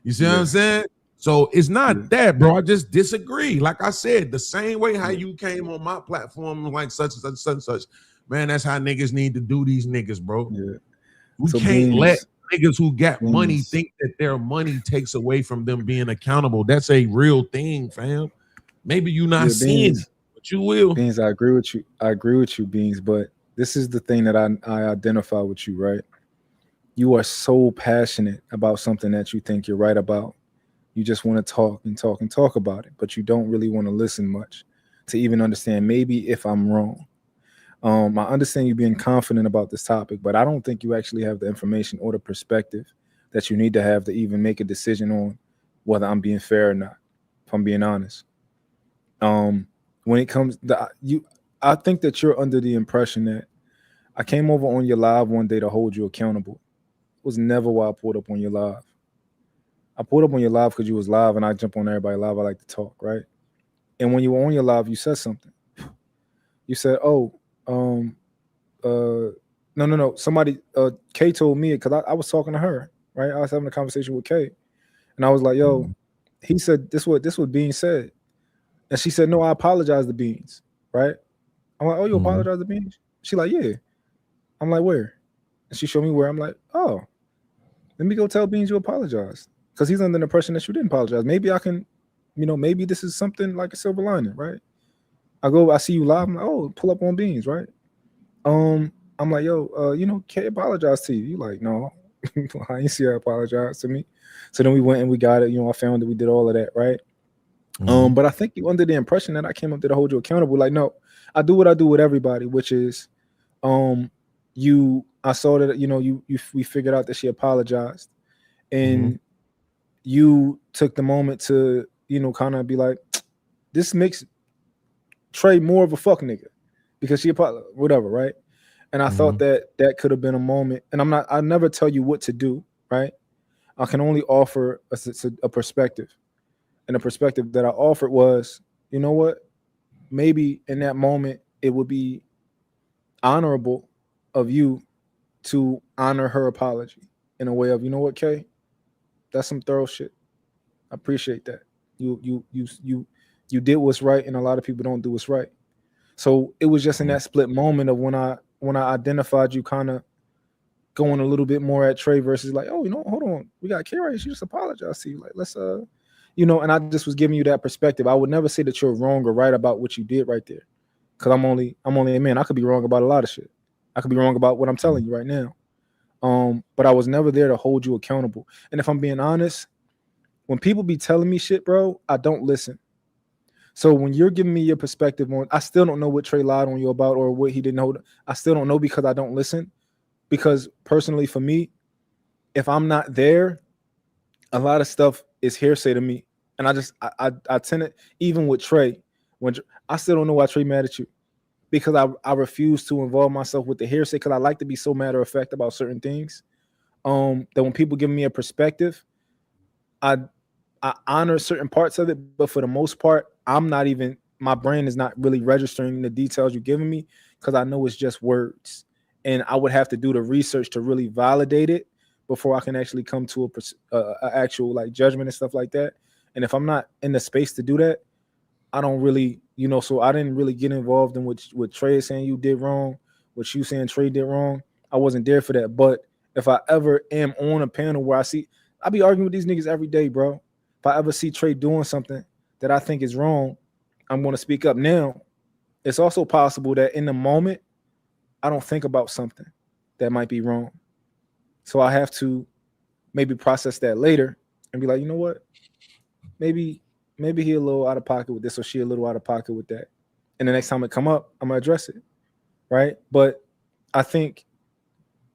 You see what I'm saying? So it's not that, bro. I just disagree. Like I said, the same way how you came on my platform like such and such, such and such. Man, that's how niggas need to do these niggas, bro. Yeah. We So can't let niggas who got money think that their money takes away from them being accountable. That's a real thing, fam. Maybe you not seeing it, but you will. Beans, I agree with you. I agree with you, Beans, but this is the thing that I identify with you, right? You are so passionate about something that you think you're right about. You just want to talk and talk and talk about it, but you don't really want to listen much to even understand maybe if I'm wrong. I understand you being confident about this topic, but I don't think you actually have the information or the perspective that you need to have to even make a decision on whether I'm being fair or not, if I'm being honest. When it comes to I think that you're under the impression that I came over on your live one day to hold you accountable. It was never why I pulled up on your live. I pulled up on your live because you was live and I jump on everybody live. I like to talk, right? And when you were on your live, you said something. You said, no. Somebody, Kay told me it because I was talking to her, right? I was having a conversation with Kay. And I was like, yo, he said this was being said. And she said, no, I apologize to Beans, right? I'm like, oh, you apologize to Beans? She like, yeah. I'm like, where? And she showed me where. I'm like, oh, let me go tell Beans you apologize. Because he's under the impression that you didn't apologize. Maybe I can, maybe this is something like a silver lining, right? I see you live. I'm like, oh, pull up on Beans, right? I'm like, yo, Kay apologize to you. You like, no, I ain't see her apologize to me. So then we went and we got it. I found it. We did all of that, right? But I think you under the impression that I came up there to hold you accountable. Like, no, I do what I do with everybody, which is, I saw that, we figured out that she apologized, and you took the moment to, kind of be like, this makes Trey more of a fuck nigga because she apologized, whatever, right? And I thought that could have been a moment. And I never tell you what to do, right? I can only offer a perspective. And the perspective that I offered was, you know what? Maybe in that moment, it would be honorable of you to honor her apology in a way of, you know what, Kay? That's some thorough shit. I appreciate that. You did what's right, and a lot of people don't do what's right. So it was just in that split moment of when I identified you kind of going a little bit more at Trey versus like, oh, hold on, we got Kay right here. She just apologized to you. Like, let's and I just was giving you that perspective. I would never say that you're wrong or right about what you did right there. Cause I'm only a man. I could be wrong about a lot of shit. I could be wrong about what I'm telling you right now. But I was never there to hold you accountable. And if I'm being honest, when people be telling me shit, bro, I don't listen. So when you're giving me your perspective on, I still don't know what Trey lied on you about or what he didn't hold. I still don't know because I don't listen. Because personally for me, if I'm not there, a lot of stuff is hearsay to me. And I tend to, even with Trey, when I still don't know why Trey mad at you. Because I refuse to involve myself with the hearsay because I like to be so matter of fact about certain things. That when people give me a perspective, I honor certain parts of it, but for the most part, my brain is not really registering the details you're giving me because I know it's just words. And I would have to do the research to really validate it before I can actually come to a actual like judgment and stuff like that. And if I'm not in the space to do that, I don't really, so I didn't really get involved in what Trey is saying you did wrong, what you saying Trey did wrong. I wasn't there for that. But if I ever am on a panel where I be arguing with these niggas every day, bro. If I ever see Trey doing something that I think is wrong, I'm going to speak up. Now, it's also possible that in the moment, I don't think about something that might be wrong. So I have to maybe process that later and be like, you know what? Maybe he a little out of pocket with this or she a little out of pocket with that. And the next time it come up, I'm going to address it, right? But I think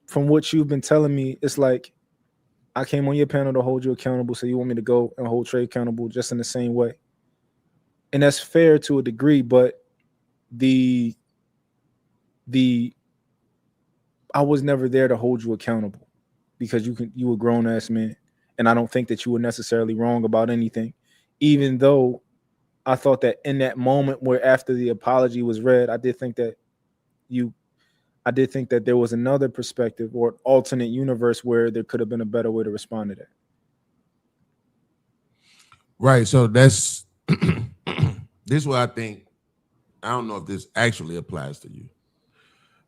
from what you've been telling me, it's like I came on your panel to hold you accountable, so you want me to go and hold Trey accountable just in the same way. And that's fair to a degree, but I was never there to hold you accountable because you a grown-ass man. And I don't think that you were necessarily wrong about anything, even though I thought that in that moment where after the apology was read, I did think that there was another perspective or alternate universe where there could have been a better way to respond to that. Right. So that's this is what I think. I don't know if this actually applies to you.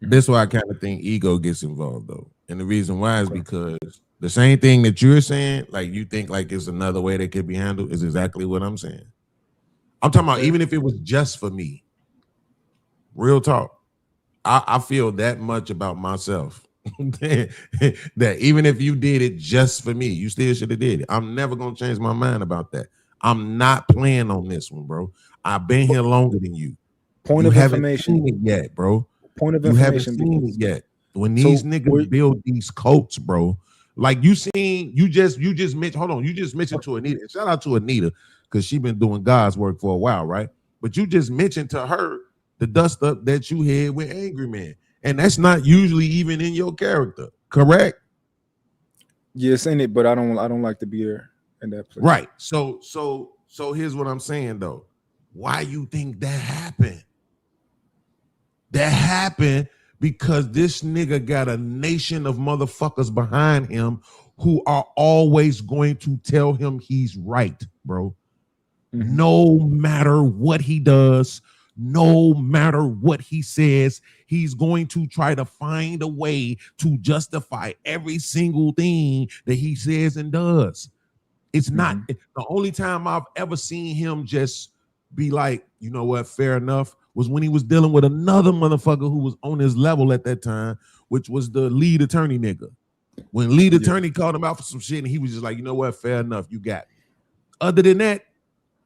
This is why I kind of think ego gets involved, though. And the reason why is because the same thing that you're saying, like you think like it's another way that could be handled, is exactly what I'm saying. I'm talking about even if it was just for me. Real talk. I feel that much about myself that even if you did it just for me, you still should have did it. I'm never going to change my mind about that. I'm not playing on this one, bro. I've been here longer than you. Point you of haven't information. seen it yet, bro. Point of you information. haven't seen it yet. When these niggas build these coats, bro, like you just mentioned, hold on, you just mentioned to Anita. Shout out to Anita, because she been doing God's work for a while, right? But you just mentioned to her the dust up that you had with Angry Man. And that's not usually even in your character, correct? Yes, in it, but I don't like to be there in that place. Right. So here's what I'm saying though. Why you think that happened? That happened because this nigga got a nation of motherfuckers behind him who are always going to tell him he's right, bro. Mm-hmm. No matter what he does, no matter what he says, he's going to try to find a way to justify every single thing that he says and does. It's not the only time I've ever seen him just be like, you know what, fair enough, was when he was dealing with another motherfucker who was on his level at that time, which was the lead attorney nigga. When lead attorney called him out for some shit, and he was just like, you know what, fair enough, you got me. Other than that,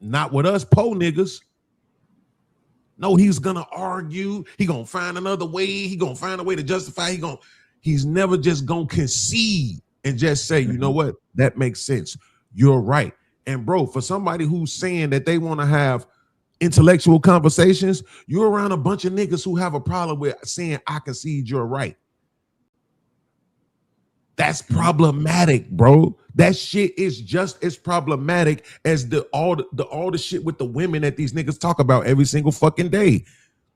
not with us po niggas. No, he's gonna argue. He gonna find another way. He gonna find a way to justify. He's never just gonna concede and just say, you know what, that makes sense. You're right. And bro, for somebody who's saying that they want to have intellectual conversations, you're around a bunch of niggas who have a problem with saying I concede you're right. That's problematic, bro. That shit is just as problematic as all the shit with the women that these niggas talk about every single fucking day.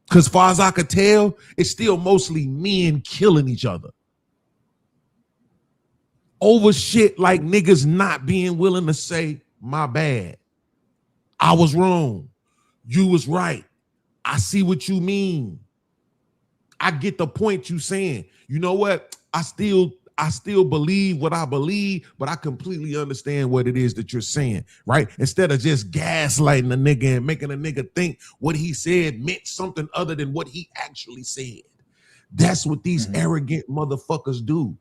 Because far as I could tell, it's still mostly men killing each other over shit like niggas not being willing to say, my bad, I was wrong, you was right, I see what you mean, I get the point you saying. You know what? I still believe what I believe, but I completely understand what it is that you're saying, right? Instead of just gaslighting a nigga and making a nigga think what he said meant something other than what he actually said. That's what these arrogant motherfuckers do.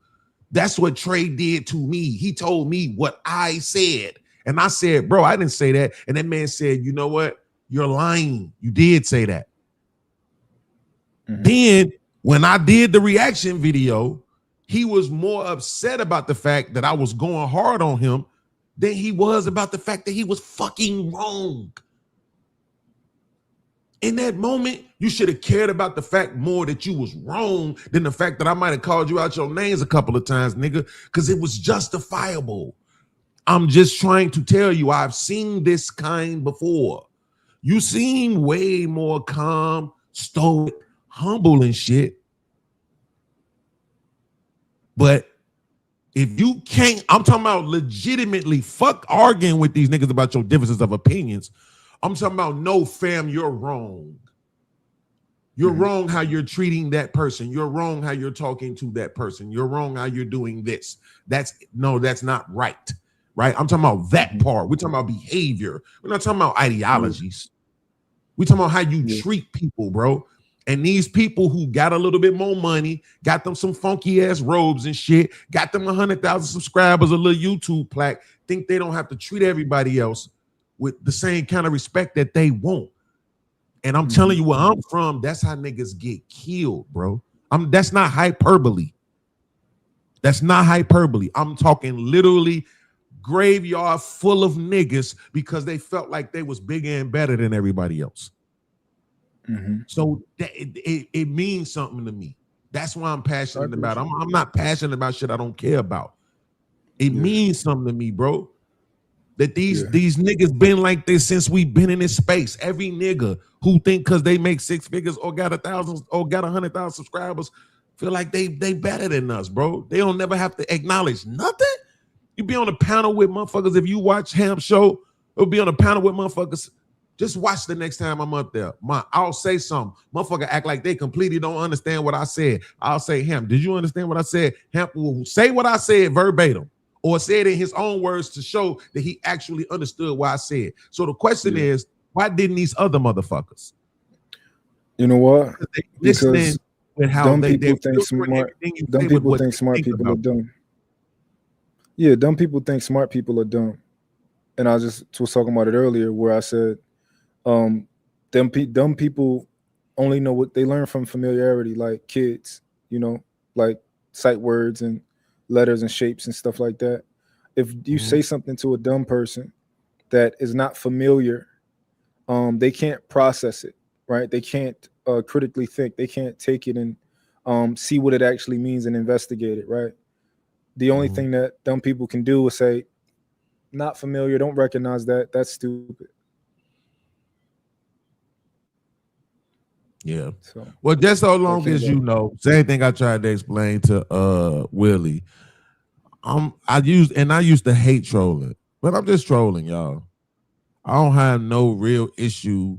That's what Trey did to me. He told me what I said. And I said, bro, I didn't say that. And that man said, you know what? You're lying. You did say that. Then when I did the reaction video, he was more upset about the fact that I was going hard on him than he was about the fact that he was fucking wrong. In that moment, you should have cared about the fact more that you was wrong than the fact that I might have called you out your names a couple of times, nigga, because it was justifiable. I'm just trying to tell you, I've seen this kind before. You seem way more calm, stoic, humble and shit. But if you can't, I'm talking about legitimately, fuck arguing with these niggas about your differences of opinions. I'm talking about, no, fam, you're wrong. You're wrong how you're treating that person. You're wrong how you're talking to that person. You're wrong how you're doing this. That's not right. Right? I'm talking about that part. We're talking about behavior. We're not talking about ideologies. We're talking about how you treat people, bro. And these people who got a little bit more money, got them some funky ass robes and shit, got them 100,000 subscribers, a little YouTube plaque, think they don't have to treat everybody else with the same kind of respect that they want. And I'm telling you where I'm from, that's how niggas get killed, bro. That's not hyperbole. That's not hyperbole. I'm talking literally graveyard full of niggas because they felt like they was bigger and better than everybody else. So that it means something to me. That's why I'm passionate about it. I'm not passionate about shit I don't care about. It means something to me, bro. That these niggas been like this since we been in this space. Every nigga who think because they make 6 figures or got 1,000 or got 100,000 subscribers feel like they better than us, bro. They don't never have to acknowledge nothing. You be on a panel with motherfuckers. If you watch Ham's show, it'll be on a panel with motherfuckers. Just watch the next time I'm up there. I'll say something. Motherfucker act like they completely don't understand what I said. I'll say, Ham, did you understand what I said? Ham will say what I said verbatim, or say it in his own words to show that he actually understood what I said. So the question is, why didn't these other motherfuckers? You know what? Listening with how dumb people think smart. Dumb people think smart people are dumb. Yeah, dumb people think smart people are dumb. And I just was talking about it earlier, where I said, dumb people only know what they learn from familiarity, like kids. You know, like sight words and letters and shapes and stuff like that. If you say something to a dumb person that is not familiar, they can't process it, right? They can't critically think. They can't take it and see what it actually means and investigate it, right? The only thing that dumb people can do is say, not familiar, don't recognize that, that's stupid. Yeah. So, well, just so long as you know, same thing I tried to explain to Willie. I used to hate trolling, but I'm just trolling, y'all. I don't have no real issue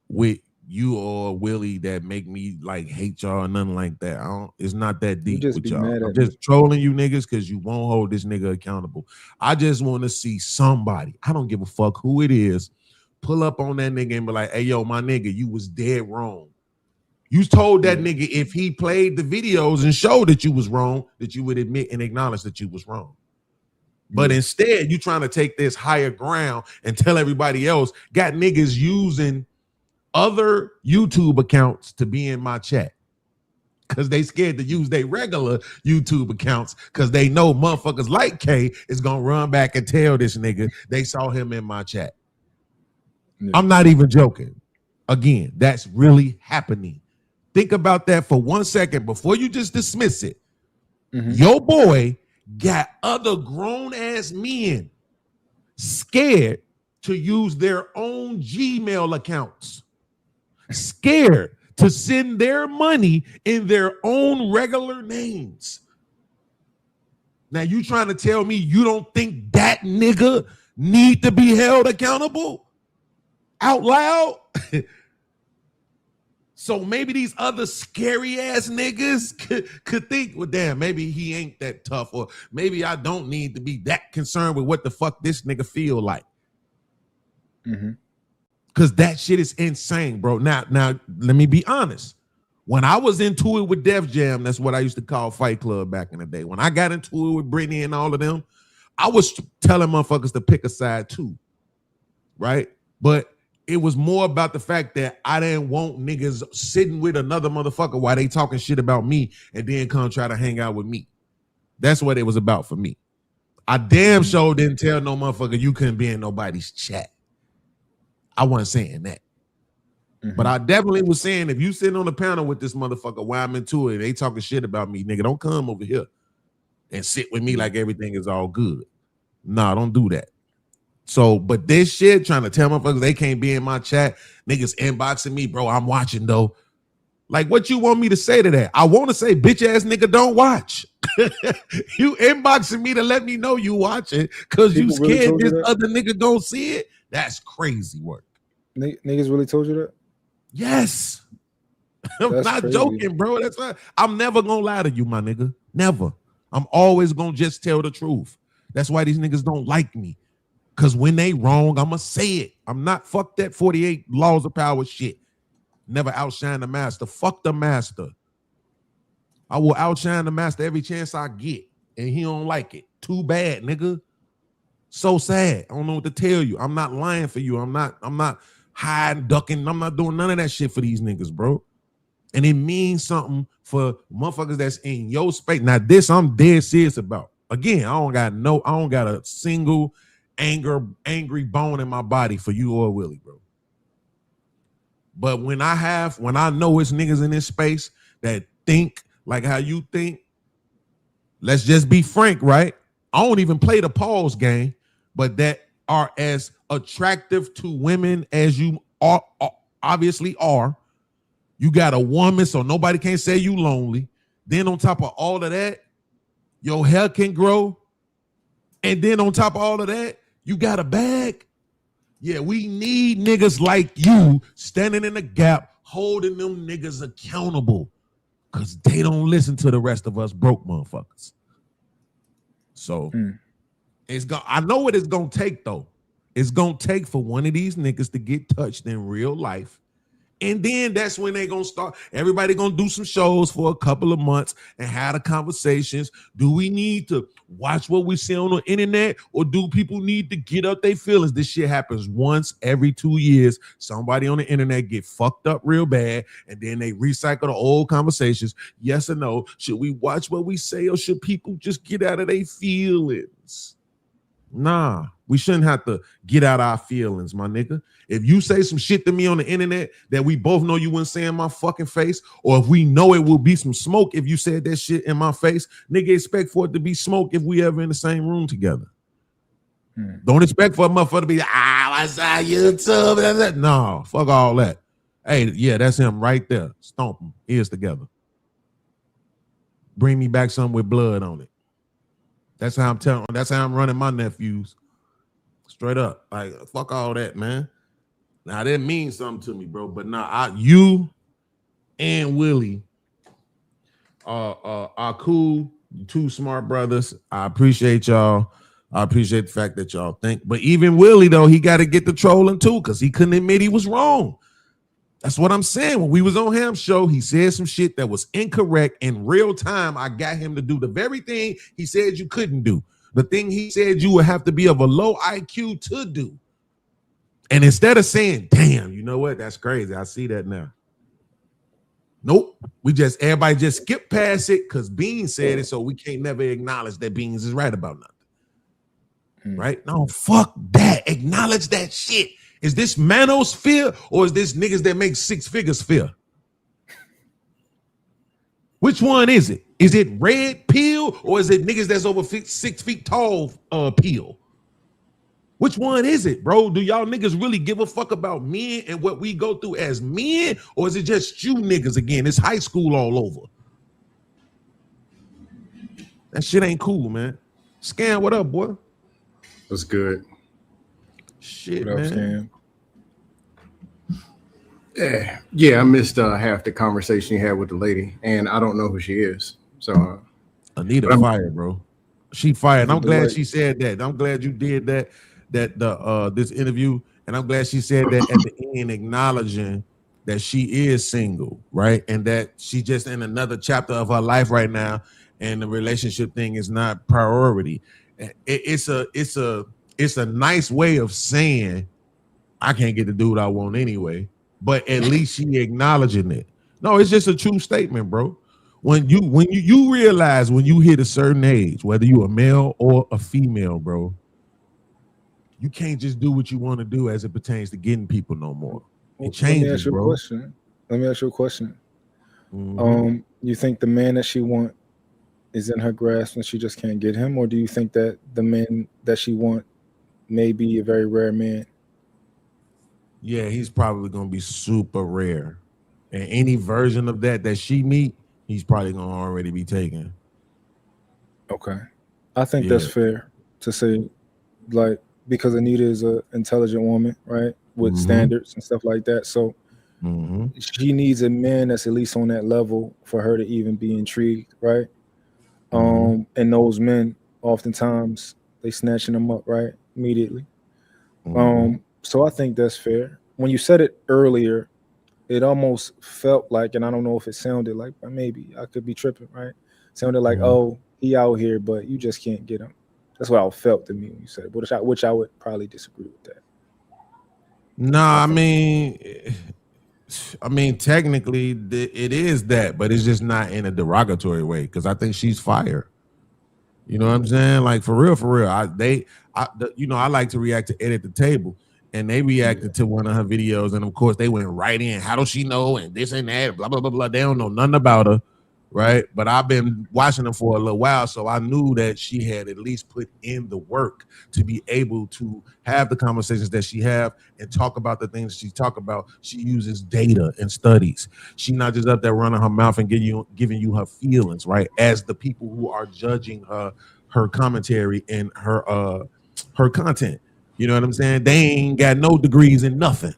with you or Willie that make me like hate y'all or nothing like that. It's not that deep with y'all. I'm just trolling you niggas because you won't hold this nigga accountable. I just want to see somebody, I don't give a fuck who it is, pull up on that nigga and be like, hey, yo, my nigga, you was dead wrong. You told that nigga if he played the videos and showed that you was wrong, that you would admit and acknowledge that you was wrong. But instead, you trying to take this higher ground and tell everybody else, got niggas using other YouTube accounts to be in my chat because they scared to use their regular YouTube accounts because they know motherfuckers like K is going to run back and tell this nigga they saw him in my chat. Yeah. I'm not even joking. Again, that's really happening. Think about that for 1 second before you just dismiss it. Your boy got other grown-ass men scared to use their own Gmail accounts, scared to send their money in their own regular names. Now, you trying to tell me you don't think that nigga need to be held accountable out loud? So maybe these other scary ass niggas could think, well, damn, maybe he ain't that tough, or maybe I don't need to be that concerned with what the fuck this nigga feel like. Because that shit is insane, bro. Now, let me be honest. When I was into it with Def Jam, that's what I used to call Fight Club back in the day. When I got into it with Britney and all of them, I was telling motherfuckers to pick a side too, right? But it was more about the fact that I didn't want niggas sitting with another motherfucker while they talking shit about me and then come try to hang out with me. That's what it was about for me. I damn sure didn't tell no motherfucker you couldn't be in nobody's chat. I wasn't saying that. But I definitely was saying, if you sitting on the panel with this motherfucker while I'm into it, they talking shit about me, nigga, don't come over here and sit with me like everything is all good. Nah, don't do that. So, but this shit, trying to tell motherfuckers they can't be in my chat, niggas inboxing me, bro, I'm watching though. Like, what you want me to say to that? I want to say, bitch ass nigga, don't watch. You inboxing me to let me know you watching because you scared this other nigga don't see it? That's crazy work. Niggas really told you that? Yes. I'm not joking, bro. That's why I'm never gonna lie to you, my nigga. Never. I'm always gonna just tell the truth. That's why these niggas don't like me. Because when they wrong, I'ma say it. I'm not fuck that 48 laws of power shit. Never outshine the master. Fuck the master. I will outshine the master every chance I get. And he don't like it. Too bad, nigga. So sad. I don't know what to tell you. I'm not lying for you. I'm not hiding, ducking. I'm not doing none of that shit for these niggas, bro. And it means something for motherfuckers that's in your space. Now, this I'm dead serious about. Again, I don't got a single angry bone in my body for you or Willie, bro. But when I know it's niggas in this space that think like how you think, let's just be frank, right? I don't even play the pause game, but that are as attractive to women as you are obviously are. You got a woman, so nobody can say you lonely. Then on top of all of that, your hair can grow. And then on top of all of that, you got a bag. Yeah, we need niggas like you standing in the gap, holding them niggas accountable, because they don't listen to the rest of us broke motherfuckers. So I know what it's gonna take though. It's gonna take for one of these niggas to get touched in real life. And then that's when they gonna start. Everybody gonna do some shows for a couple of months and have the conversations. Do we need to watch what we see on the internet, or do people need to get up their feelings? This shit happens once every 2 years. Somebody on the internet get fucked up real bad, and then they recycle the old conversations. Yes or no? Should we watch what we say, or should people just get out of their feelings? Nah, we shouldn't have to get out our feelings, my nigga. If you say some shit to me on the internet that we both know you wouldn't say in my fucking face, or if we know it will be some smoke if you said that shit in my face, nigga, expect for it to be smoke if we ever in the same room together. Don't expect for a motherfucker to be, I saw YouTube. No, fuck all that. Hey, yeah, that's him right there. Stomp him. Ears together. Bring me back something with blood on it. That's how I'm running my nephews. Straight up. Like, fuck all that, man. Now, that means something to me, bro. But now, you and Willie are cool. You two smart brothers. I appreciate y'all. I appreciate the fact that y'all think. But even Willie, though, he got to get the trolling, too, because he couldn't admit he was wrong. That's what I'm saying. When we was on Ham's show, he said some shit that was incorrect. In real time, I got him to do the very thing he said you couldn't do. The thing he said you would have to be of a low IQ to do. And instead of saying, damn, you know what? That's crazy. I see that now. Nope. Everybody just skip past it because Beans said it, so we can't never acknowledge that Beans is right about nothing. Right? No, fuck that. Acknowledge that shit. Is this Manos fear, or is this niggas that make six figures fear? Which one is it? Is it red pill, or is it niggas that's over 6 feet tall pill? Which one is it, bro? Do y'all niggas really give a fuck about men and what we go through as men, or is it just you niggas again? It's high school all over. That shit ain't cool, man. Scam, what up, boy? What's good? Shit, What up, man. Scam? Yeah, I missed half the conversation you had with the lady, and I don't know who she is. So Anita fired, bro. She fired. And I'm glad she said that. I'm glad you did that this interview, and I'm glad she said that at the end, acknowledging that she is single, right? And that she's just in another chapter of her life right now, and the relationship thing is not priority. It's a nice way of saying I can't get the dude I want anyway, but at least she acknowledging it. No, it's just a true statement, bro. When you realize when you hit a certain age, whether you a male or a female, bro, you can't just do what you want to do as it pertains to getting people no more. It changes, bro. Let me ask you a question. Mm-hmm. You think the man that she want is in her grasp and she just can't get him, or do you think that the man that she want may be a very rare man? Yeah, he's probably gonna be super rare, and any version of that she meet, he's probably gonna already be taken. Okay, I think that's fair to say, like, because Anita is an intelligent woman, right, with standards and stuff like that. So she needs a man that's at least on that level for her to even be intrigued, right? And those men, oftentimes, they snatching them up, right, immediately. So I think that's fair. When you said it earlier, it almost felt like, and I don't know if it sounded like, but maybe I could be tripping, right? Sounded like, oh, he out here, but you just can't get him. That's what I felt to me when you said it, which I would probably disagree with that. Nah, I mean, technically it is that, but it's just not in a derogatory way, because I think she's fire. You know what I'm saying? Like, for real. I like to react to Edit the Table, and they reacted to one of her videos, and of course they went right in. How does she know? And this and that, blah blah blah blah. They don't know nothing about her. right? But I've been watching them for a little while, so I knew that she had at least put in the work to be able to have the conversations that she have and talk about the things she talk about. She uses data and studies. She's not just up there running her mouth and giving you her feelings, right? As the people who are judging her commentary and her content. You know what I'm saying? They ain't got no degrees in nothing.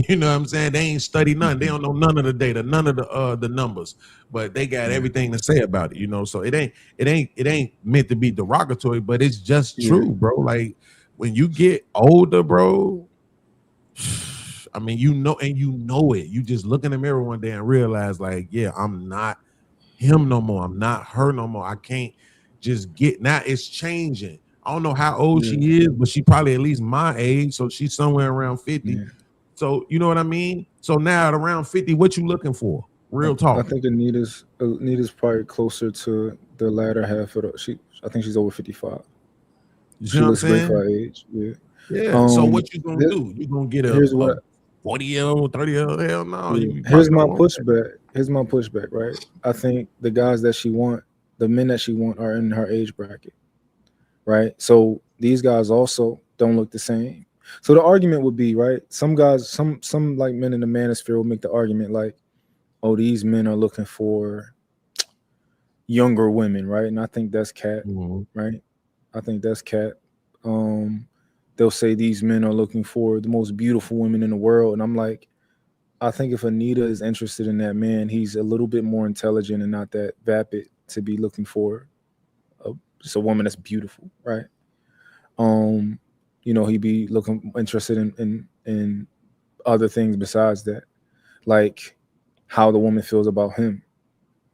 You know what I'm saying? They ain't studied none. They don't know none of the data, none of the numbers, but they got everything to say about it. You know, so it ain't meant to be derogatory, but it's just true, bro. Like when you get older, bro. I mean, you know it. You just look in the mirror one day and realize, like, yeah, I'm not him no more. I'm not her no more. I can't just get now. It's changing. I don't know how old she is, but she probably at least my age, so she's somewhere around 50. Yeah. So you know what I mean? So now at around 50, what you looking for? Real talk. I think Anita's probably closer to the latter half of the I think she's over 55. She looks great for her age. Yeah. Yeah. So what you gonna do? You gonna get a 40-year-old, 30-year-old? Hell no. Yeah. Here's my pushback, right? I think the guys that she want, the men that she want are in her age bracket. Right. So these guys also don't look the same. So the argument would be, right, some guys, some like men in the manosphere will make the argument like, oh, these men are looking for younger women, right? And I think that's cat, right? I think that's cat. They'll say these men are looking for the most beautiful women in the world. And I'm like, I think if Anita is interested in that man, he's a little bit more intelligent and not that vapid to be looking for just a woman that's beautiful, right? You know, he'd be interested in other things besides that, like how the woman feels about him,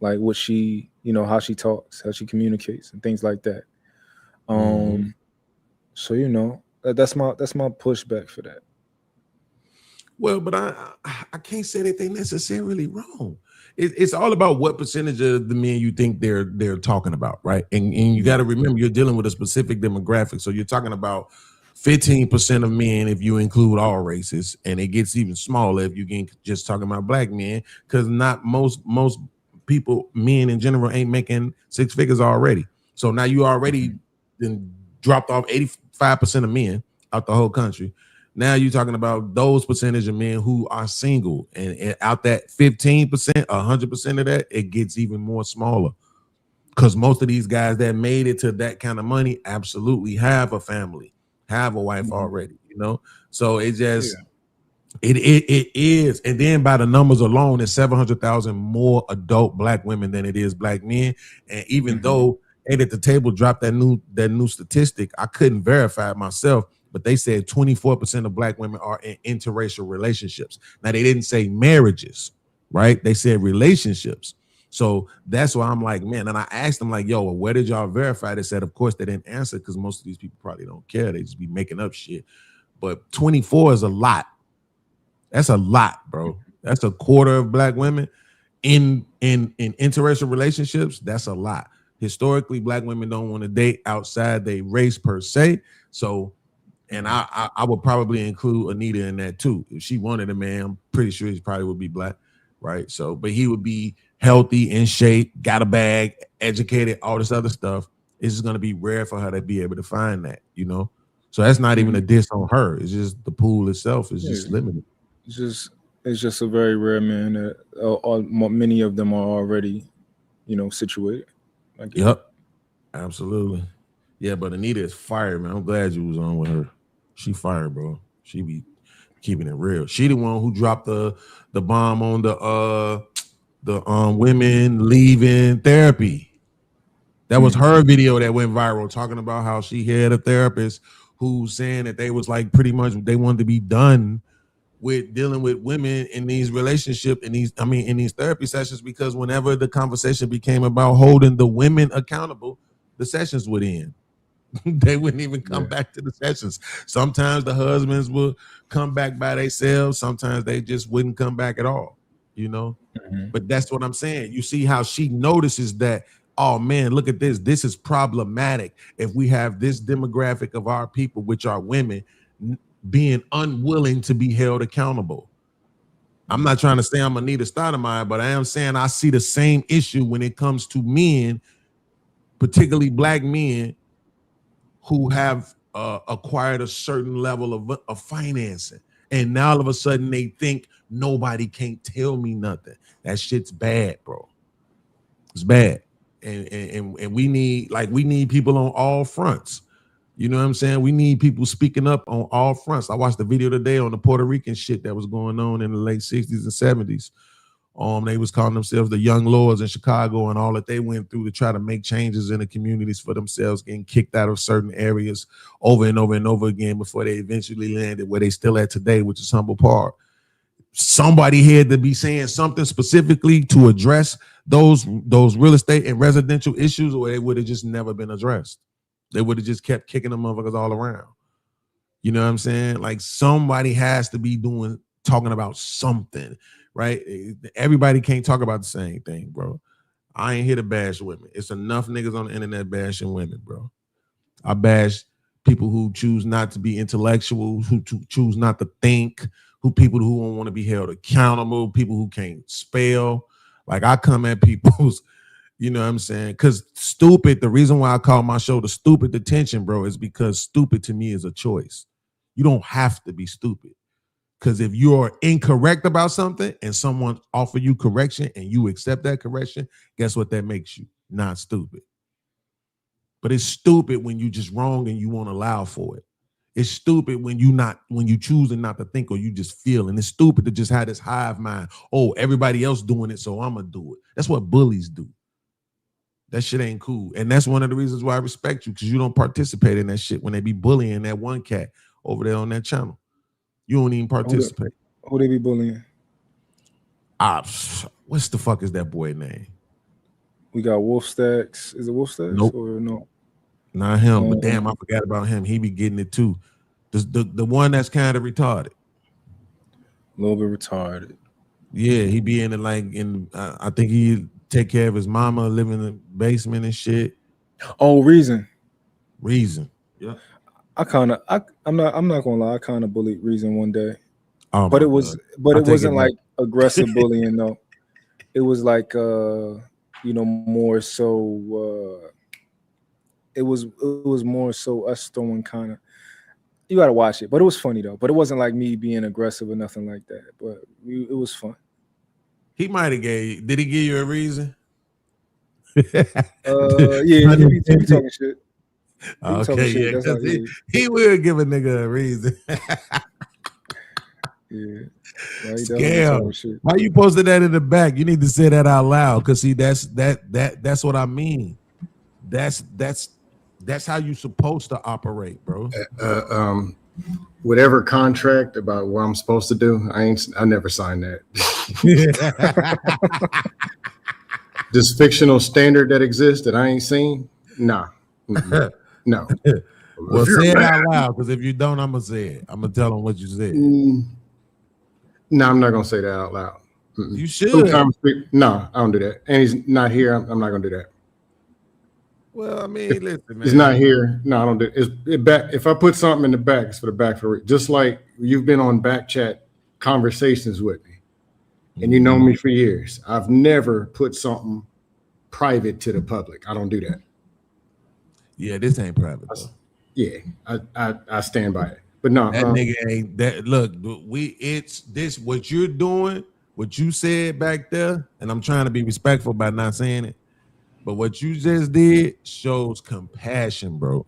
like what she, you know, how she talks, how she communicates, and things like that. So you know, that's my pushback for that. Well, but I can't say that they necessarily wrong. It's all about what percentage of the men you think they're talking about, right? And you got to remember you're dealing with a specific demographic. So you're talking about 15% of men if you include all races, and it gets even smaller if you can just talking about black men, because not most people, men in general, ain't making six figures already. So now you already then dropped off 85% of men out the whole country. Now you're talking about those percentage of men who are single, and out that 15%, 100% of that, it gets even more smaller. Because most of these guys that made it to that kind of money absolutely have a family, have a wife already, you know? So it just, it is. And then by the numbers alone, it's 700,000 more adult black women than it is black men. And even though Ed at the Table dropped that new statistic, I couldn't verify it myself, but they said 24% of black women are in interracial relationships. Now, they didn't say marriages, right? They said relationships. So that's why I'm like, man, and I asked them like, yo, well, where did y'all verify? They said, of course, they didn't answer because most of these people probably don't care. They just be making up shit. But 24 is a lot. That's a lot, bro. That's a quarter of black women in interracial relationships. That's a lot. Historically, black women don't want to date outside their race per se. So, and I would probably include Anita in that too. If she wanted a man, I'm pretty sure he probably would be black, right? So, but he would be healthy, in shape, got a bag, educated, all this other stuff. It's just going to be rare for her to be able to find that, you know? So that's not even a diss on her. It's just the pool itself is just limited. It's just a very rare man that many of them are already, you know, situated. Yep, absolutely. Yeah, but Anita is fire, man. I'm glad you was on with her. She fire, bro. She be keeping it real. She the one who dropped the bomb on the women leaving therapy. That was her video that went viral, talking about how she had a therapist who's saying that they was like pretty much they wanted to be done with dealing with women in these relationships, in these therapy sessions, because whenever the conversation became about holding the women accountable, the sessions would end. They wouldn't even come back to the sessions. Sometimes the husbands would come back by themselves. Sometimes they just wouldn't come back at all, you know? But that's what I'm saying. You see how she notices that, oh man, look at this. This is problematic if we have this demographic of our people, which are women, being unwilling to be held accountable. I'm not trying to say I'm Anita Stoudmire, but I am saying I see the same issue when it comes to men, particularly black men, who have acquired a certain level of financing. And now all of a sudden they think nobody can't tell me nothing. That shit's bad, bro. It's bad. And we need people on all fronts. You know what I'm saying? We need people speaking up on all fronts. I watched the video today on the Puerto Rican shit that was going on in the late 60s and 70s. They was calling themselves the Young Lords in Chicago, and all that they went through to try to make changes in the communities for themselves, getting kicked out of certain areas over and over and over again before they eventually landed where they still at today, which is Humble Park. Somebody had to be saying something specifically to address those real estate and residential issues, or they would have just never been addressed. They would have just kept kicking the motherfuckers all around. You know what I'm saying? Like, somebody has to be talking about something, right? Everybody can't talk about the same thing, bro. I ain't here to bash women. It's enough niggas on the internet bashing women, bro. I bash people who choose not to be intellectual, who choose not to think, people who don't want to be held accountable, people who can't spell. Like, I come at people's, you know what I'm saying? Because stupid, the reason why I call my show The Stupid Detention, bro, is because stupid to me is a choice. You don't have to be stupid. Because if you're incorrect about something and someone offer you correction and you accept that correction, guess what that makes you? Not stupid. But it's stupid when you just wrong and you won't allow for it. It's stupid when you choosing not to think, or you just feel. And it's stupid to just have this hive mind. Oh, everybody else doing it, so I'm gonna do it. That's what bullies do. That shit ain't cool. And that's one of the reasons why I respect you, because you don't participate in that shit when they be bullying that one cat over there on that channel. You don't even participate. Who they be bullying? What's the fuck is that boy name? We got Wolf Stacks. Is it Wolf Stacks? Nope. Or no? Not him, but damn, I forgot about him. He be getting it too. The one that's kind of retarded. A little bit retarded. Yeah, he be in it I think he take care of his mama, live in the basement and shit. Oh, Reason. Yeah. I'm not gonna lie, I kind of bullied Reason one day. Oh, but it wasn't like aggressive bullying, though. It was like more so it was more so us throwing kind of, you gotta watch it, but it was funny though. But it wasn't like me being aggressive or nothing like that. But it was fun. He might have did he give you a reason? Yeah, he be talking shit. Okay, yeah, he will give a nigga a reason. Yeah. Scam. Why you posted that in the back? You need to say that out loud, because see, that's what I mean. That's how you supposed to operate, bro. Whatever contract about what I'm supposed to do, I never signed that. This fictional standard that exists that I ain't seen, nah. No. Well, say it out loud, because if you don't, I'm gonna say it. I'm gonna tell them what you said. No, I'm not gonna say that out loud. You should. No, I don't do that. And he's not here. I'm not gonna do that. Well, I mean, listen, man. He's not here. No, I don't do it. If I put something in the back, it's for the back for it. Just like you've been on back chat conversations with me, and you know me for years. I've never put something private to the public. I don't do that. Yeah, this ain't private though. Yeah, I stand by it. But no, that nigga ain't that. Look, it's this what you're doing, what you said back there, and I'm trying to be respectful by not saying it. But what you just did shows compassion, bro.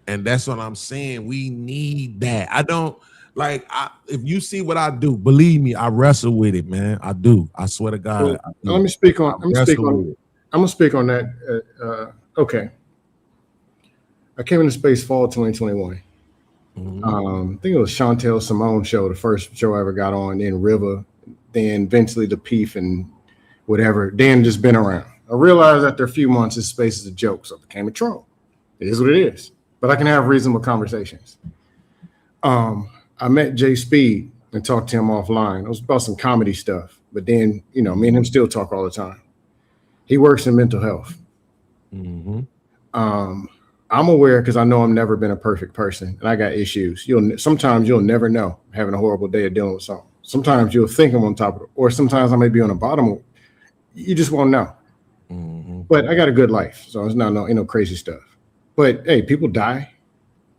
And that's what I'm saying. We need that. I don't like. If you see what I do, believe me, I wrestle with it, man. I do. I swear to God. So, let me speak on. I'm gonna speak on that. Okay. I came into space fall 2021. I think it was Chantel Simone's show, the first show I ever got on. Then River, then eventually the Peef and whatever. Then just been around. I realized after a few months, this space is a joke, so I became a troll. It is what it is. But I can have reasonable conversations. I met Jay Speed and talked to him offline. It was about some comedy stuff. But then, me and him still talk all the time. He works in mental health. I'm aware because I know I've never been a perfect person and I got issues. Sometimes you'll never know, having a horrible day of dealing with something. Sometimes you'll think I'm on top of it, or sometimes I may be on the bottom. You just won't know. But I got a good life, so it's not no crazy stuff. But hey, people die.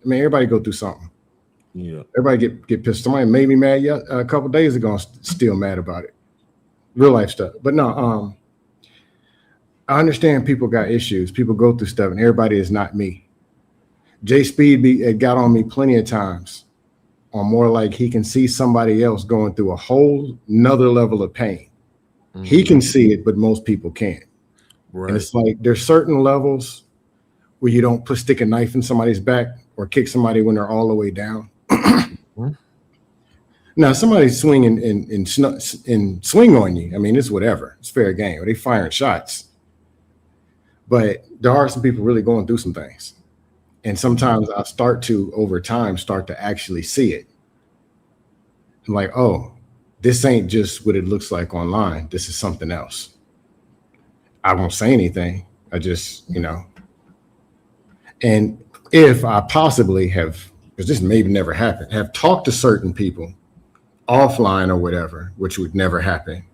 I mean, everybody go through something. Yeah. Everybody get pissed. Somebody made me mad a couple days ago. I'm still mad about it. Real life stuff. But no, I understand people got issues. People go through stuff, and everybody is not me. Jay Speed got on me plenty of times on more like he can see somebody else going through a whole nother level of pain. He can see it, but most people can't. Right. And it's like there's certain levels where you don't stick a knife in somebody's back or kick somebody when they're all the way down. Now, somebody swing and swing on you. I mean, it's whatever. It's fair game. Or they firing shots. But there are some people really going through some things. And sometimes I over time, start to actually see it. I'm like, oh, this ain't just what it looks like online. This is something else. I won't say anything. I just, and if I possibly have, because this maybe never happened, have talked to certain people offline or whatever, which would never happen,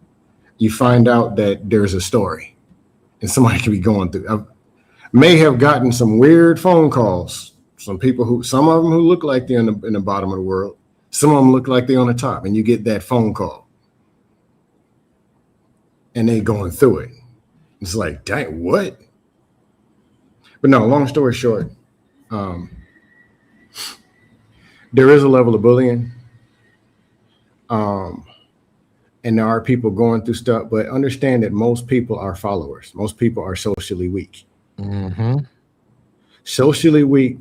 you find out that there's a story and somebody could be going through. I may have gotten some weird phone calls. Some of them who look like they're in the bottom of the world. Some of them look like they're on the top, and you get that phone call and they going through it. It's like, dang, what? But no, long story short, there is a level of bullying. And there are people going through stuff, but understand that most people are followers. Most people are socially weak. Socially weak,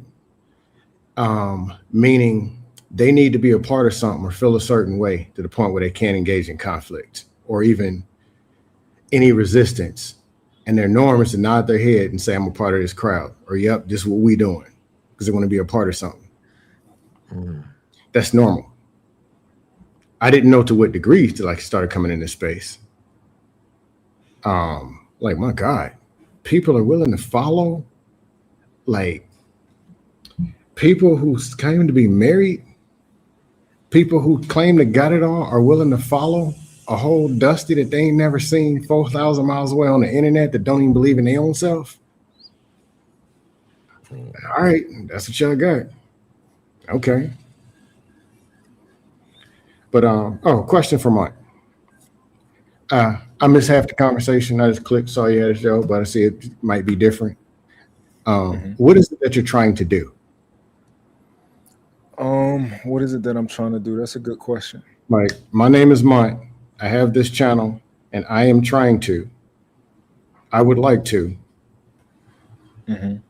meaning they need to be a part of something or feel a certain way to the point where they can't engage in conflict or even any resistance. And their norm is to nod their head and say, I'm a part of this crowd, or yep, this is what we doing, because they want to be a part of something. That's normal. I didn't know to what degree till I started coming in this space. Like, my God, people are willing to follow, like people who claim to be married, people who claim to got it all are willing to follow a whole Dusty that they ain't never seen 4,000 miles away on the internet that don't even believe in their own self. All right, that's what y'all got. Okay. But question for Mike. I missed half the conversation. I just clicked, saw you had a show, but I see it might be different. What is it that you're trying to do? What is it that I'm trying to do? That's a good question. Mike, my name is Mike. I have this channel, and I am trying to. I would like to. I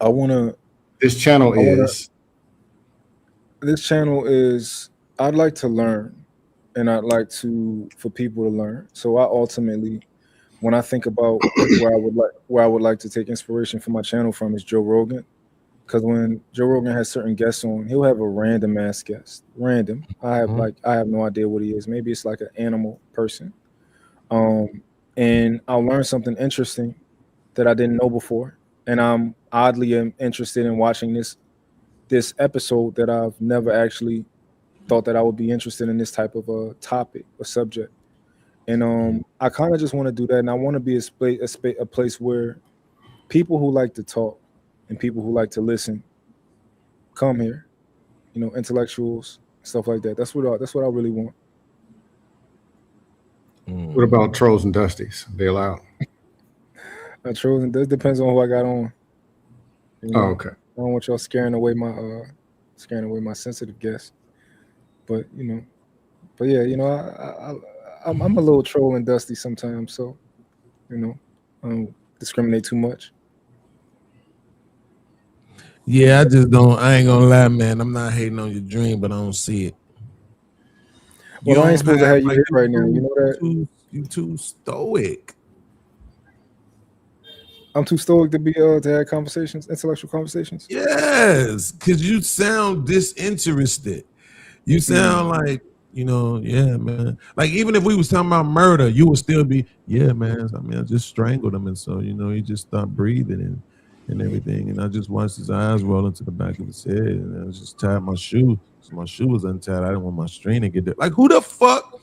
want to. This channel is. I'd like to learn, and I'd like for people to learn. So I ultimately, when I think about where I would like to take inspiration for my channel from is Joe Rogan. Because when Joe Rogan has certain guests on, he'll have a random ass guest. Random. I have no idea what he is. Maybe it's like an animal person. And I'll learn something interesting that I didn't know before. And I'm oddly interested in watching this episode that I've never actually thought that I would be interested in this type of a topic or subject. And I kind of just want to do that. And I want to be a place where people who like to talk and people who like to listen come here, intellectuals, stuff like that. That's what I really want. What about trolls and dusties? They allowed? Trolls and dusties depends on who I got on. Oh, okay. I don't want y'all scaring away my sensitive guests. But yeah, I'm a little troll and dusty sometimes. So, I don't discriminate too much. Yeah, I ain't gonna lie, man. I'm not hating on your dream, but I don't see it. Well, I ain't supposed to have you here right now. You know that? You too stoic. I'm too stoic to be to have conversations, intellectual conversations. Yes, because you sound disinterested. You sound like, yeah, man. Like, even if we was talking about murder, you would still be, yeah, man. I mean, I just strangled him, and so, he just stopped breathing, and and everything. And I just watched his eyes roll into the back of his head, and I was just tied my shoe. So my shoe was untied. I didn't want my string to get there. Like, who the fuck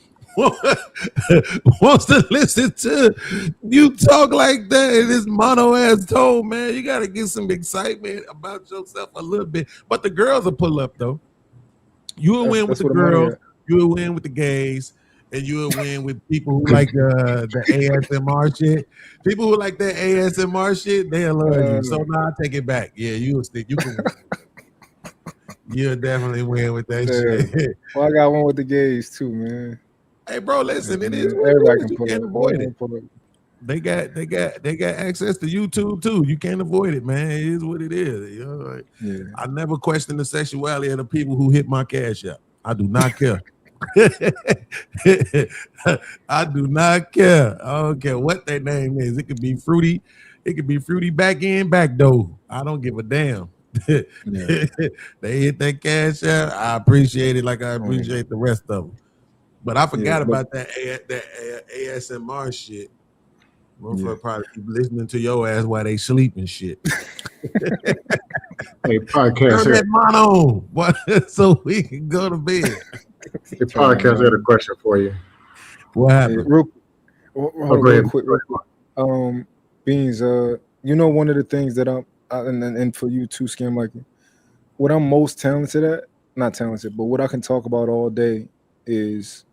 wants to listen to you talk like that in this mono ass tone, man? You got to get some excitement about yourself a little bit. But the girls will pull up, though. You will win with the girls. You will win with the gays. And you will win with people who like the ASMR shit. People who like that ASMR shit, they'll love you. So now I take it back. Yeah, you will stick. You can win. You'll definitely win with that shit. Well, I got one with the gays too, man. Hey, bro, listen, it is everybody can you pull can't up. avoid it. They got access to YouTube too. You can't avoid it, man. It is what it is. You know, like, yeah. I never question the sexuality of the people who hit my cash app. I do not care. I do not care. I don't care what their name is. It could be Fruity. It could be Fruity back in, back door. I don't give a damn. They hit that cash out. I appreciate it like I appreciate the rest of them. But I forgot about that ASMR shit. Motherfucker probably keep listening to your ass while they sleep and shit. Hey, podcast. Turn that mono on, so we can go to bed. The podcast had a question for you. What happened? Real quick. Beans, you know, one of the things that and for you too, Scam, like what I'm most talented at, not talented, but what I can talk about all day is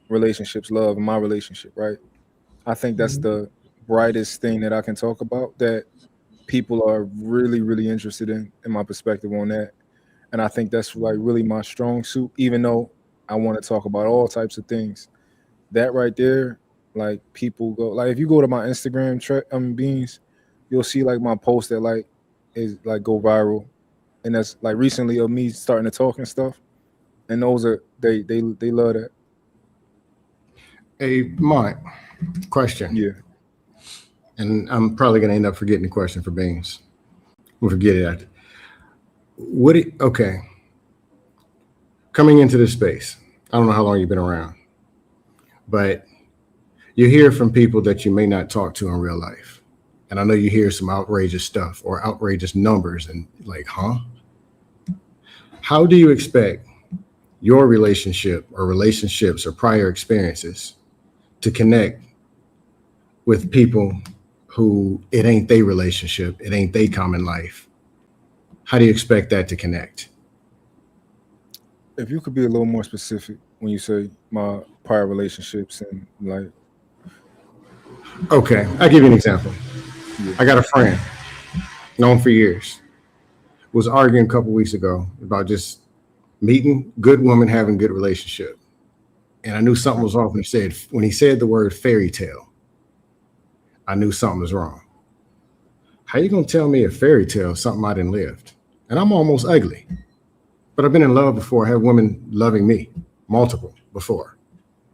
relationships, love, and my relationship, right? I think that's the brightest thing that I can talk about, that people are really, really interested in my perspective on that. And I think that's like really my strong suit, even though I want to talk about all types of things. That right there, like people go, like if you go to my Instagram Beans, you'll see like my post that like is like go viral. And that's like recently of me starting to talk and stuff. And those are, they love that. Hey, Mike, question. Yeah. And I'm probably going to end up forgetting the question for Beans. We'll forget it after. Okay. Coming into this space, I don't know how long you've been around, but you hear from people that you may not talk to in real life. And I know you hear some outrageous stuff or outrageous numbers and like, huh? How do you expect your relationship or relationships or prior experiences to connect with people who it ain't their relationship, it ain't their common life? How do you expect that to connect? If you could be a little more specific when you say my prior relationships and like. Okay, I'll give you an example. Yeah. I got a friend, known for years, was arguing a couple weeks ago about just meeting good women, having good relationship. And I knew something was off when he said the word fairy tale. I knew something was wrong. How you gonna tell me a fairy tale is something I didn't live? And I'm almost ugly. But I've been in love before. I had women loving me, multiple before.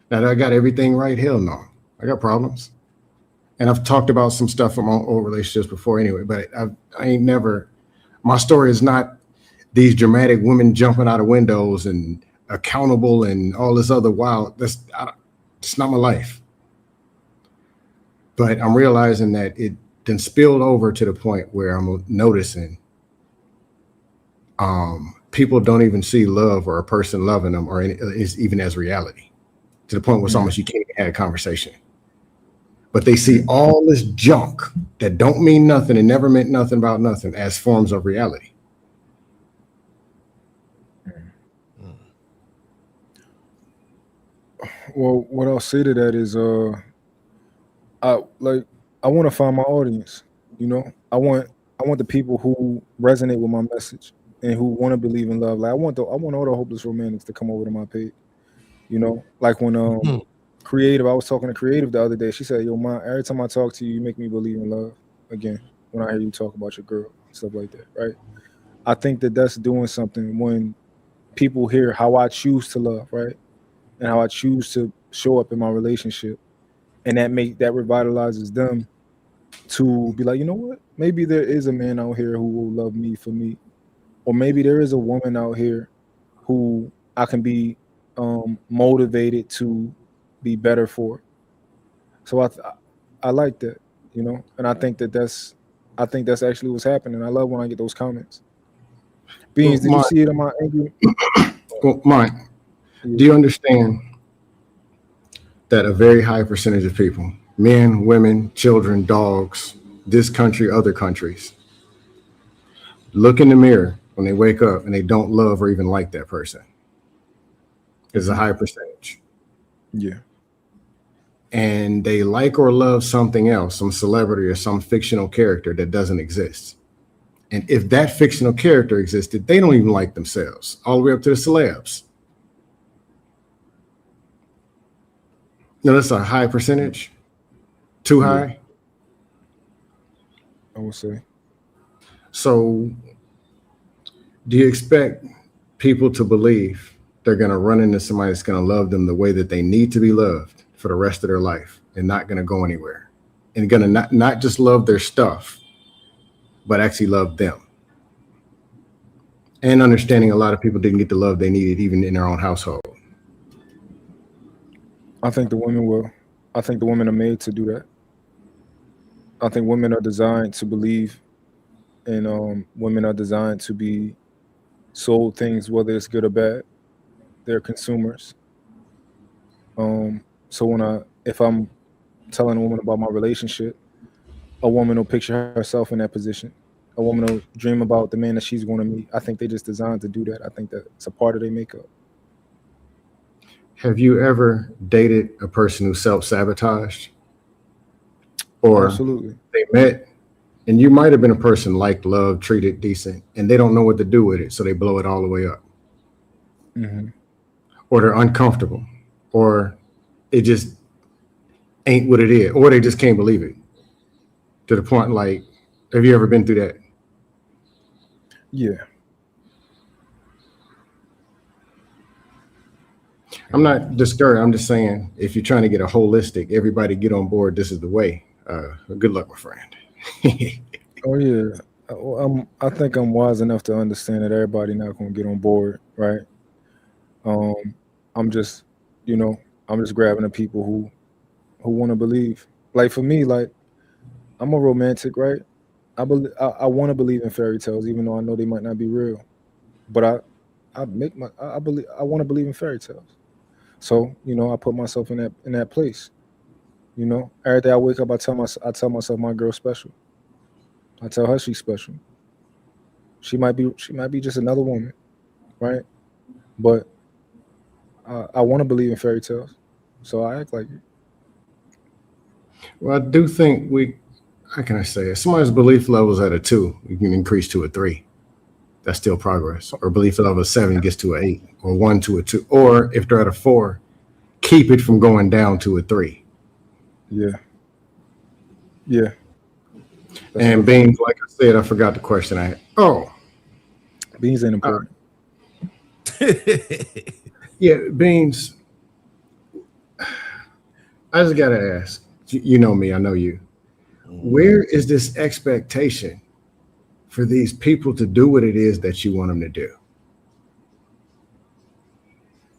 Now that I got everything right, hell no. I got problems. And I've talked about some stuff from my old relationships before anyway, but I ain't never, my story is not these dramatic women jumping out of windows and accountable and all this other wild, that's not my life. But I'm realizing that it then spilled over to the point where I'm noticing people don't even see love or a person loving them or even as reality, to the point where it's almost you can't even have a conversation. But they see all this junk that don't mean nothing and never meant nothing about nothing as forms of reality. Well, what I'll say to that is, I want to find my audience. You know, I want the people who resonate with my message and who want to believe in love. Like I want all the hopeless romantics to come over to my page. You know, like when Creative, I was talking to Creative the other day. She said, "Yo, Ma, every time I talk to you, you make me believe in love again. When I hear you talk about your girl, stuff like that, right?" I think that that's doing something when people hear how I choose to love, right, and how I choose to show up in my relationship, and that revitalizes them to be like, you know what? Maybe there is a man out here who will love me for me, or maybe there is a woman out here who I can be motivated to be better for. So I like that, you know, and I think that that's I think that's actually what's happening. I love when I get those comments. Beans, did you see it on my angry? Well, Mike, do you understand that a very high percentage of people, men, women, children, dogs, this country, other countries, look in the mirror when they wake up and they don't love or even like that person? It's a high percentage. Yeah. And they like or love something else, some celebrity or some fictional character that doesn't exist. And if that fictional character existed, they don't even like themselves, all the way up to the celebs. Now, that's a high percentage. Too high? I would say. So, do you expect people to believe they're going to run into somebody that's going to love them the way that they need to be loved for the rest of their life and not going to go anywhere, and going to not just love their stuff, but actually love them? And understanding a lot of people didn't get the love they needed even in their own household. I think the women will. I think the women are made to do that. I think women are designed to believe, and women are designed to be sold things, whether it's good or bad. They're consumers. So if I'm telling a woman about my relationship, a woman will picture herself in that position. A woman will dream about the man that she's going to meet. I think they just designed to do that. I think that it's a part of their makeup. Have you ever dated a person who self-sabotaged? Or Absolutely. They met, and you might have been a person liked, loved, treated decent, and they don't know what to do with it, so they blow it all the way up. Mm-hmm. Or they're uncomfortable, or it just ain't what it is, or they just can't believe it. To the point, like, have you ever been through that? Yeah. I'm not discouraged. I'm just saying, if you're trying to get a holistic, everybody get on board, this is the way. Good luck, my friend. Oh yeah. I think I'm wise enough to understand that everybody not gonna get on board, right? I'm just grabbing the people who want to believe. Like for me, like I'm a romantic, right? I want to believe in fairy tales, even though I know they might not be real. But I want to believe in fairy tales. So I put myself in that place. Every day I wake up, I tell myself my girl's special. I tell her she's special. She might be just another woman, right? But I want to believe in fairy tales, so I act like it. Well, I do think how can I say it? Somebody's belief level is at a 2, you can increase to a 3. That's still progress. Or belief level of 7 gets to an 8, or 1 to a 2. Or if they're at a 4, keep it from going down to a 3. Yeah. Yeah. And Beans, like I said, I forgot the question I had. Oh. Beans ain't important. Yeah, Beans. I just got to ask. You know me, I know you. Where is this expectation for these people to do what it is that you want them to do?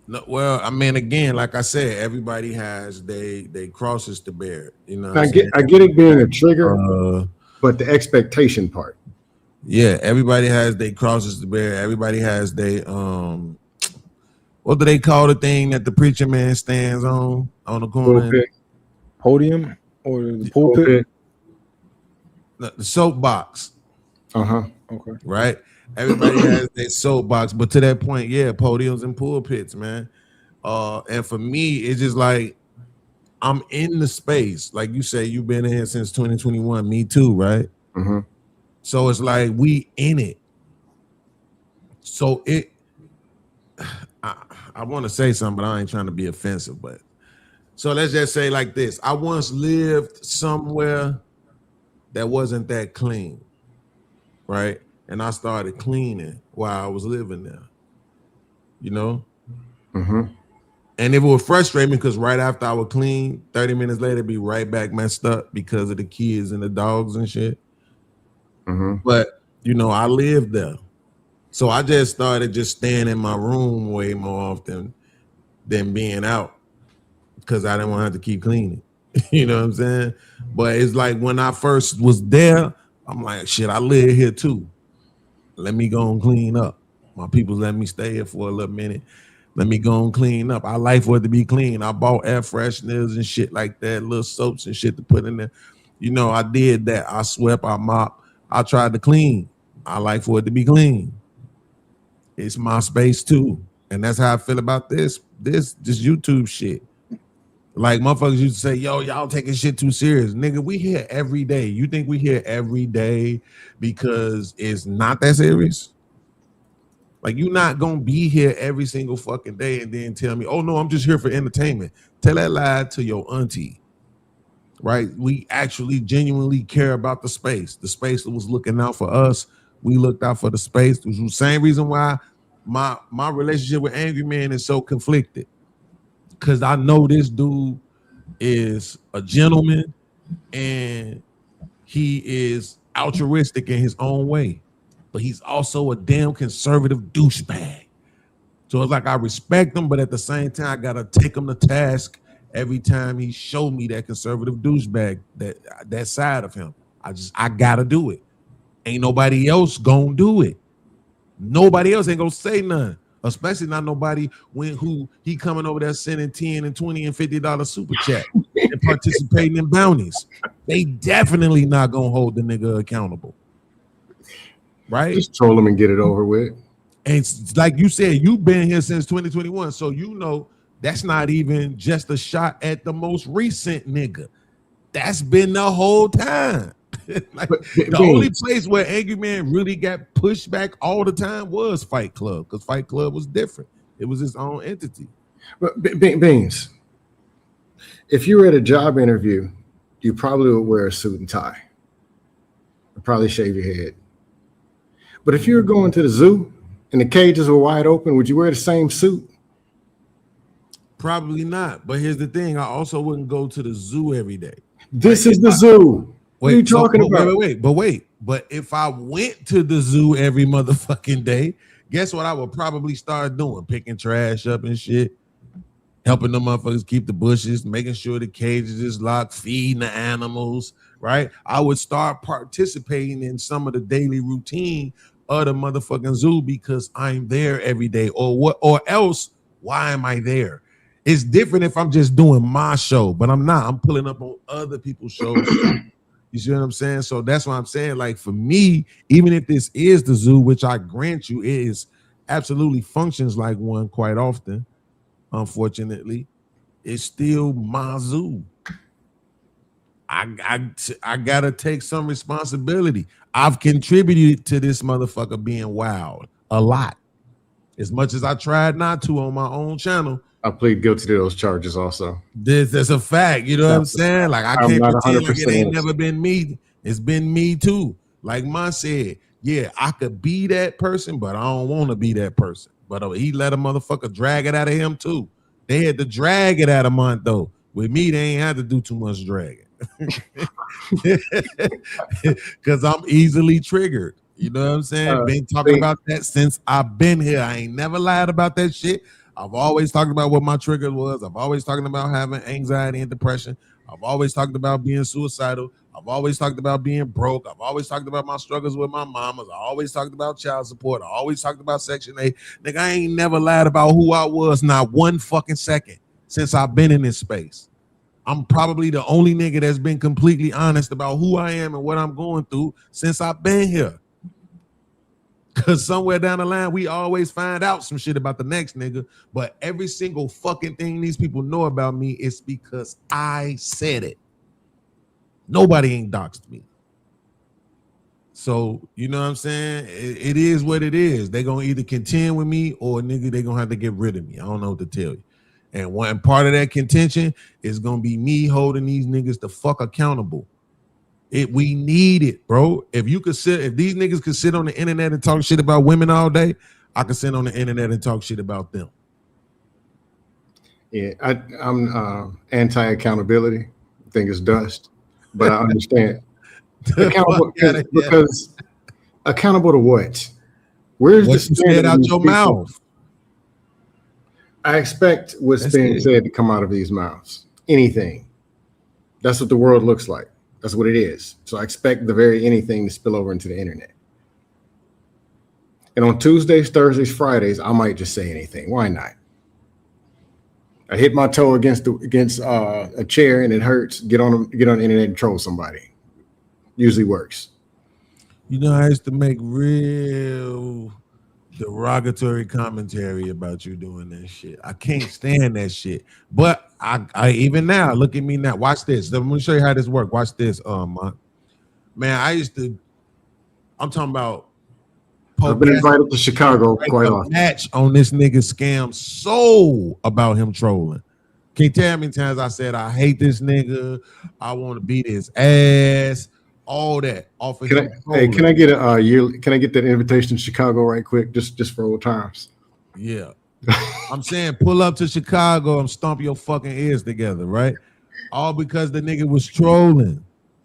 No, well, I mean, again, like I said, everybody has they crosses to bear. I get it being a trigger, but the expectation part. Yeah, everybody has they crosses to bear. Everybody has they what do they call the thing that the preacher man stands on the corner? Podium or the pulpit? The soapbox. Okay. Right. Everybody has their soapbox, but to that point, yeah, podiums and pulpits, man. And for me, it's just like I'm in the space. Like you say, you've been in here since 2021. Me too, right? Mm-hmm. So it's like we in it. So I want to say something, but I ain't trying to be offensive. But so let's just say like this: I once lived somewhere that wasn't that clean, right? And I started cleaning while I was living there, Mm-hmm. And it would frustrate me because right after I would clean, 30 minutes later, be right back messed up because of the kids and the dogs and shit. Mm-hmm. But, I lived there. So I just started just staying in my room way more often than being out because I didn't want to have to keep cleaning. You know what I'm saying? But it's like when I first was there, I'm like, shit, I live here too. Let me go and clean up. My people let me stay here for a little minute. Let me go and clean up. I like for it to be clean. I bought air fresheners and shit like that, little soaps and shit to put in there. You know, I did that. I swept, I mopped. I tried to clean. I like for it to be clean. It's my space too. And that's how I feel about this YouTube shit. Like motherfuckers used to say, yo, y'all taking shit too serious. Nigga, we here every day. You think we here every day because it's not that serious? Like, you're not gonna be here every single fucking day and then tell me, oh no, I'm just here for entertainment. Tell that lie to your auntie. Right? We actually genuinely care about the space. The space that was looking out for us. We looked out for the space. It was the same reason why my relationship with Angry Man is so conflicted. Because I know this dude is a gentleman and he is altruistic in his own way, but he's also a damn conservative douchebag. So it's like I respect him, but at the same time, I gotta take him to task every time he showed me that conservative douchebag, that side of him. I gotta do it. Ain't nobody else gonna do it. Nobody else ain't gonna say nothing. Especially not nobody who he coming over there sending 10 and 20 and $50 super chat and participating in bounties. They definitely not gonna hold the nigga accountable. Right? Just troll him and get it over with. And like you said, you've been here since 2021. So you know that's not even just a shot at the most recent nigga. That's been the whole time. Like, the only place where Angry Man really got pushed back all the time was Fight Club, because Fight Club was different. It was its own entity. But Beans, if you were at a job interview, you probably would wear a suit and tie. Or probably shave your head. But if you were going to the zoo and the cages were wide open, would you wear the same suit? Probably not. But here's the thing. I also wouldn't go to the zoo every day. This is the zoo. What are you talking about? Wait. But if I went to the zoo every motherfucking day, guess what I would probably start doing? Picking trash up and shit. Helping the motherfuckers keep the bushes, making sure the cages is locked, feeding the animals, right? I would start participating in some of the daily routine of the motherfucking zoo because I'm there every day. Or else, why am I there? It's different if I'm just doing my show, but I'm not. I'm pulling up on other people's shows. You see what I'm saying? So that's what I'm saying. Like, for me, even if this is the zoo, which I grant you is absolutely functions like one quite often, unfortunately, it's still my zoo. I gotta take some responsibility. I've contributed to this motherfucker being wild a lot. As much as I tried not to on my own channel, I plead guilty to those charges also. That's a fact. You know what I'm saying? Like, I can't pretend like it ain't never been me. It's been me too. Like Ma said, yeah, I could be that person, but I don't want to be that person. But he let a motherfucker drag it out of him too. They had to drag it out of mine though. With me, they ain't had to do too much dragging. Because I'm easily triggered. You know what I'm saying? Been talking about that since I've been here. I ain't never lied about that shit. I've always talked about what my trigger was. I've always talked about having anxiety and depression. I've always talked about being suicidal. I've always talked about being broke. I've always talked about my struggles with my mamas. I always talked about child support. I always talked about Section 8. Nigga, I ain't never lied about who I was, not one fucking second, since I've been in this space. I'm probably the only nigga that's been completely honest about who I am and what I'm going through since I've been here. Because somewhere down the line, we always find out some shit about the next nigga. But every single fucking thing these people know about me is because I said it. Nobody ain't doxed me. So, you know what I'm saying? It is what it is. They going to either contend with me or nigga, they going to have to get rid of me. I don't know what to tell you. And one part of that contention is going to be me holding these niggas the fuck accountable. We need it, bro. If these niggas could sit on the internet and talk shit about women all day, I could sit on the internet and talk shit about them. Yeah, I'm anti-accountability. I think it's dust, but I understand. Accountable because accountable to what? Where's the standard out your mouth? I expect what's being said to come out of these mouths. Anything. That's what the world looks like. That's what it is. So I expect the very anything to spill over into the internet. And on Tuesdays, Thursdays, Fridays, I might just say anything. Why not? I hit my toe against a chair and it hurts. Get on the internet and troll somebody. Usually works. You know, I used to make real derogatory commentary about you doing that shit. I can't stand that shit. But I even now, look at me now. Watch this. Let me show you how this works. Watch this. Man, I'm talking about. I've been invited to Chicago quite often. Match on this nigga scam so about him trolling. Can you tell how many times I said I hate this nigga? I want to beat his ass. All that off of him. Hey, can I get a yearly? Can I get that invitation to Chicago right quick, just for old times? Yeah, I'm saying pull up to Chicago and stomp your fucking ears together, right? All because the nigga was trolling.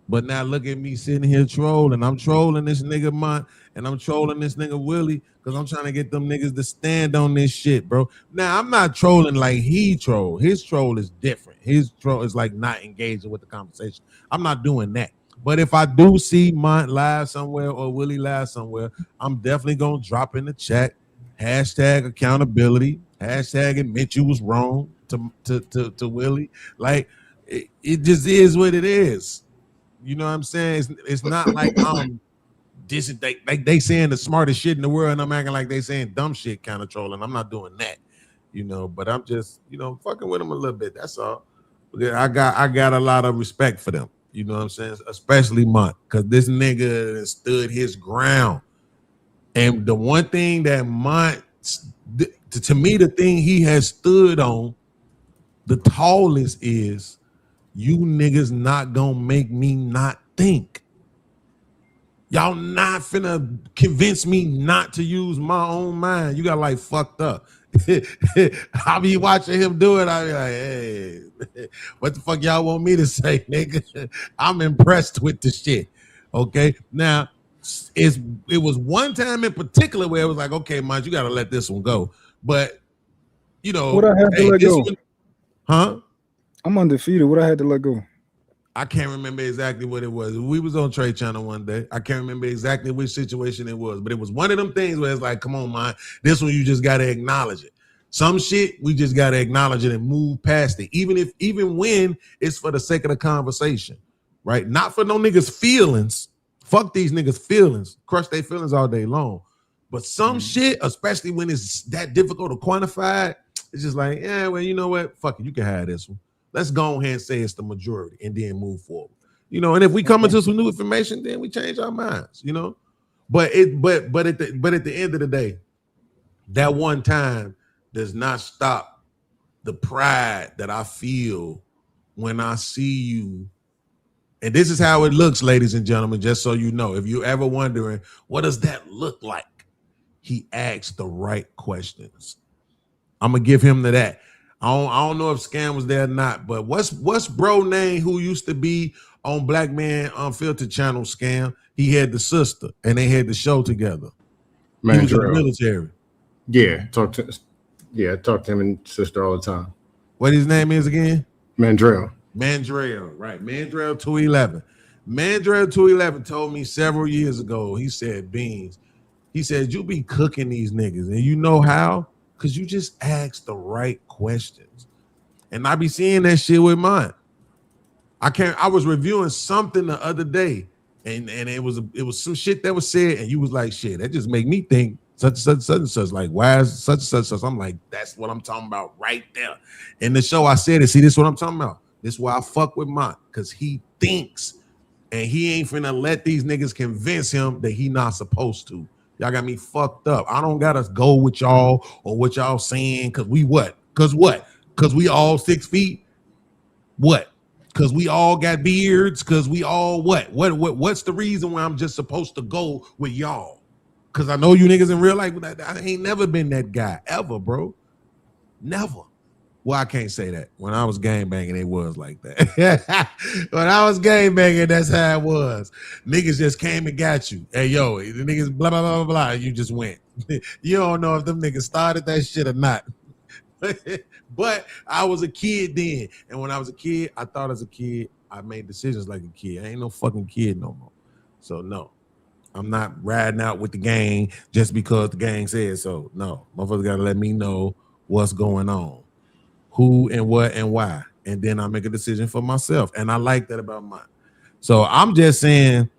But now look at me sitting here trolling. I'm trolling this nigga Mont and I'm trolling this nigga Willie because I'm trying to get them niggas to stand on this shit, bro. Now I'm not trolling like he troll. His troll is different. His troll is like not engaging with the conversation. I'm not doing that. But if I do see Mont live somewhere or Willie live somewhere, I'm definitely gonna drop in the chat hashtag accountability, hashtag admit you was wrong to Willie. Like it just is what it is. You know what I'm saying? It's not like they saying the smartest shit in the world and I'm acting like they saying dumb shit kind of trolling. I'm not doing that, you know, but I'm just, you know, fucking with them a little bit. That's all. I got a lot of respect for them. You know what I'm saying? Especially Mont, because this nigga stood his ground. And the one thing that Mont, to me, the thing he has stood on the tallest is you niggas not gonna make me not think. Y'all not finna convince me not to use my own mind. You got like fucked up. I be watching him do it. I be like, hey, what the fuck y'all want me to say, nigga? I'm impressed with the shit. Okay. Now, it was one time in particular where it was like, okay, Mike, you gotta let this one go. But you know, what I had to let go? One, huh? I'm undefeated. What I had to let go? I can't remember exactly what it was. We was on Trade Channel one day. I can't remember exactly which situation it was, but it was one of them things where it's like, come on, man, this one you just gotta acknowledge it. Some shit we just gotta acknowledge it and move past it, even when it's for the sake of the conversation, right? Not for no niggas' feelings. Fuck these niggas' feelings. Crush their feelings all day long. But some shit, especially when it's that difficult to quantify, it's just like, yeah, well, you know what? Fuck it, you can have this one. Let's go ahead and say it's the majority and then move forward. You know, and if we come into some new information, then we change our minds, you know. But at the end of the day, that one time does not stop the pride that I feel when I see you. And this is how it looks, ladies and gentlemen, just so you know. If you're ever wondering, what does that look like? He asked the right questions. I'm going to give him to that. I don't know if Scam was there or not, but what's bro name who used to be on Black Man Unfiltered Channel, Scam? He had the sister, and they had the show together. Mandrell. He was in the military. Yeah, talk to him and sister all the time. What his name is again? Mandrell, right. Mandrell 211. Mandrell 211 told me several years ago, he said, Beans, he said, you be cooking these niggas, and you know how? Because you just ask the right questions. And I be seeing that shit with mine. I was reviewing something the other day, and it was some shit that was said, and you was like, shit, that just make me think such and such. Like, why is such and such? I'm like, that's what I'm talking about right there. In the show, I said it. See, this is what I'm talking about. This is why I fuck with Mont, because he thinks, and he ain't finna let these niggas convince him that he not supposed to. Y'all got me fucked up. I don't gotta go with y'all or what y'all saying, because we what? Because what? Because we all 6 feet? What? Because we all got beards? Because we all what? What's the reason why I'm just supposed to go with y'all? Because I know you niggas in real life, I ain't never been that guy, ever, bro. Never. Well, I can't say that. When I was gangbanging, it was like that. When I was gangbanging, that's how it was. Niggas just came and got you. Hey, yo, the niggas blah, blah, blah, blah, and you just went. You don't know if them niggas started that shit or not. But I was a kid then. And when I was a kid, I thought as a kid, I made decisions like a kid. I ain't no fucking kid no more. So no, I'm not riding out with the gang just because the gang said so. No, motherfuckers gotta let me know what's going on, who and what and why, and then I make a decision for myself. And I like that about mine. So I'm just saying.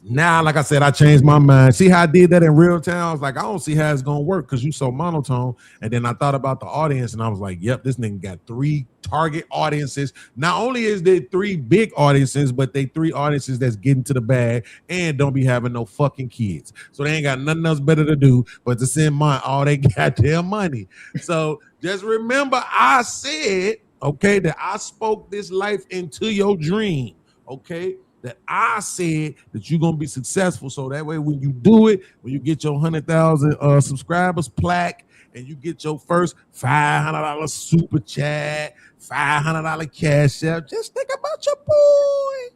Now, like I said, I changed my mind. See how I did that in real time? I was like, I don't see how it's gonna work because you so monotone. And then I thought about the audience, and I was like, yep, this nigga got 3 target audiences. Not only is there 3 big audiences, but they 3 audiences that's getting to the bag and don't be having no fucking kids. So they ain't got nothing else better to do but to send all they goddamn money. So just remember, I said, okay, that I spoke this life into your dream, okay? That I said that you're gonna be successful, so that way when you do it, when you get your 100,000 subscribers plaque, and you get your first $500 super chat, $500 cash app, just think about your boy.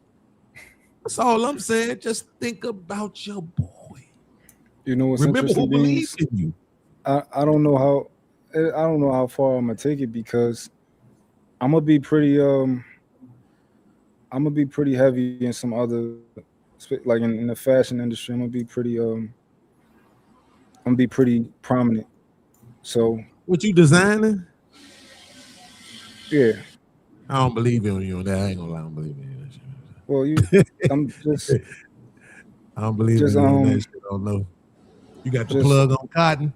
That's all I'm saying. Just think about your boy. You know what's Remember interesting, who believes in you. I don't know how far I'm gonna take it because I'm gonna be pretty heavy in some other, like in the fashion industry. I'm gonna be pretty prominent. So what you designing? Yeah. I don't believe in you on that. I ain't gonna lie, I don't believe in you. Well, I'm just I don't believe in you on that shit. I don't know. You got the plug on cotton.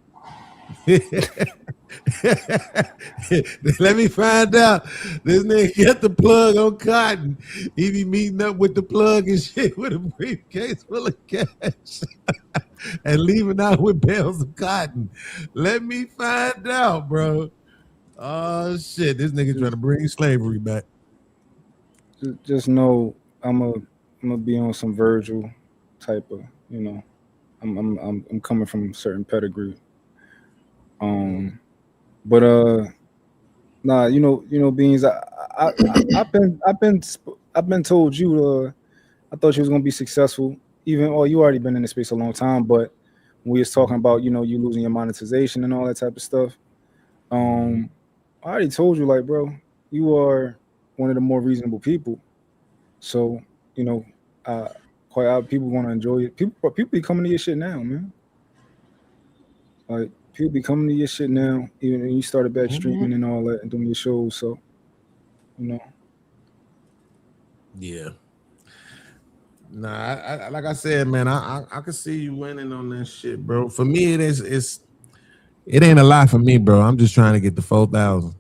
Let me find out. This nigga get the plug on cotton. He be meeting up with the plug and shit with a briefcase full of cash and leaving out with bales of cotton. Let me find out, bro. Oh shit, this nigga trying to bring slavery back. Just know I'm gonna be on some Virgil type of, you know. I'm coming from a certain pedigree. But nah, you know, Beans. I've been told you. I thought you was gonna be successful. Even you already been in the space a long time. But when we was talking about, you losing your monetization and all that type of stuff. I already told you, like, bro, you are one of the more reasonable people. So people want to enjoy it. People be coming to your shit now, man. Like, people be coming to your shit now, even when you started back streaming and all that and doing your shows. So, Yeah. Nah, I like I said, man, I can see you winning on that shit, bro. For me, it ain't a lot for me, bro. I'm just trying to get the 4,000.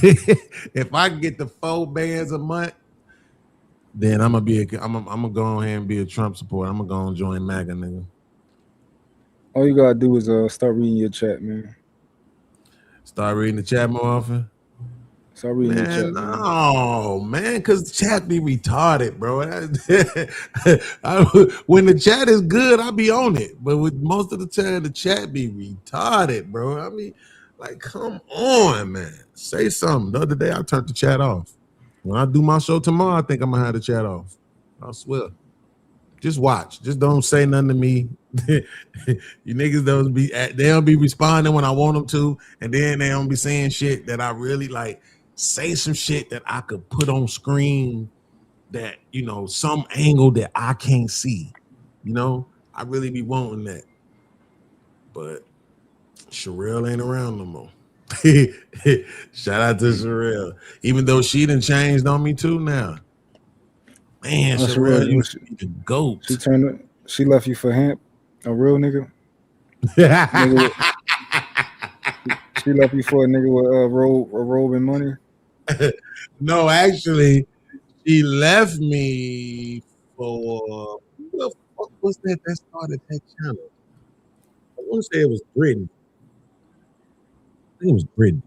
If I can get the 4 bands a month, then I'm gonna go ahead and be a Trump supporter. I'm gonna go and join MAGA, nigga. All you gotta do is start reading your chat, man. Start reading the chat more often. Start reading your chat, man. No, man, because chat be retarded, bro. When the chat is good, I be on it. But with most of the time, the chat be retarded, bro. I mean, like, come on, man. Say something. The other day, I turned the chat off. When I do my show tomorrow, I think I'm gonna have the chat off. I swear. Just watch. Just don't say nothing to me. You niggas they don't be responding when I want them to, and then they don't be saying shit that I really like. Say some shit that I could put on screen that, some angle that I can't see. I really be wanting that. But Sherelle ain't around no more. Shout out to Sherelle. Even though she done changed on me too now. Man, Sherelle used to be the GOAT. She left you for Hamp, a real nigga. She left you for a nigga with a robe and money. No, actually, she left me for who the fuck was that started that channel? I want to say it was Brittany. I think it was Brittany.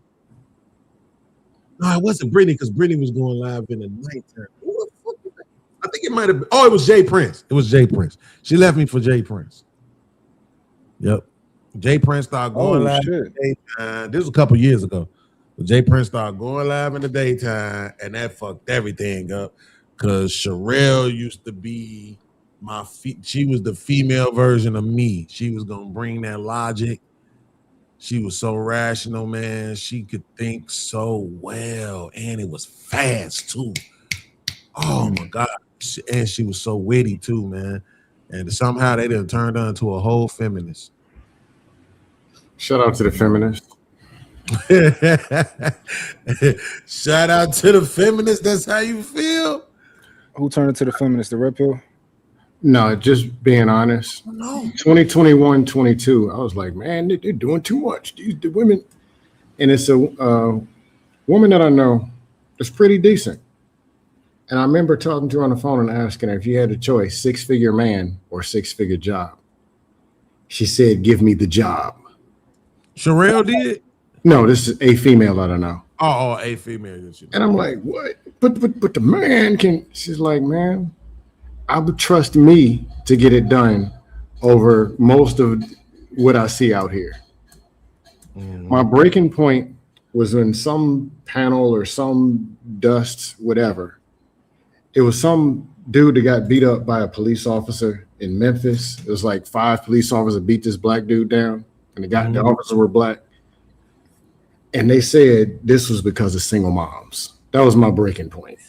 No, it wasn't Brittany because Brittany was going live in the nighttime. Who the fuck was that? I think it might have been. Oh, it was Jay Prince. It was Jay Prince. She left me for Jay Prince. Yep. Jay Prince started going live in the daytime. This was a couple years ago. But Jay Prince started going live in the daytime, and that fucked everything up. Because Sherelle used to be she was the female version of me. She was gonna bring that logic. She was so rational, man. She could think so well, and it was fast too. Oh my God. And she was so witty too, man. And somehow they done turned her into a whole feminist. Shout out to the feminists. Shout out to the feminists. That's how you feel? Who turned into the feminist? The red pill? No, just being honest. No. 2021, 22. I was like, man, they're doing too much. The women, and it's a woman that I know that's pretty decent. And I remember talking to her on the phone and asking her if you had a choice, 6-figure man or 6-figure job. She said, give me the job. Sherelle did? No, this is a female that I know. Oh, a female. And I'm like, what? But the man can. She's like, man, I would trust me to get it done over most of what I see out here. Mm-hmm. My breaking point was when some panel or some dust, whatever. It was some dude that got beat up by a police officer in Memphis. It was like 5 police officers beat this black dude down, and the officers were black. And they said this was because of single moms. That was my breaking point.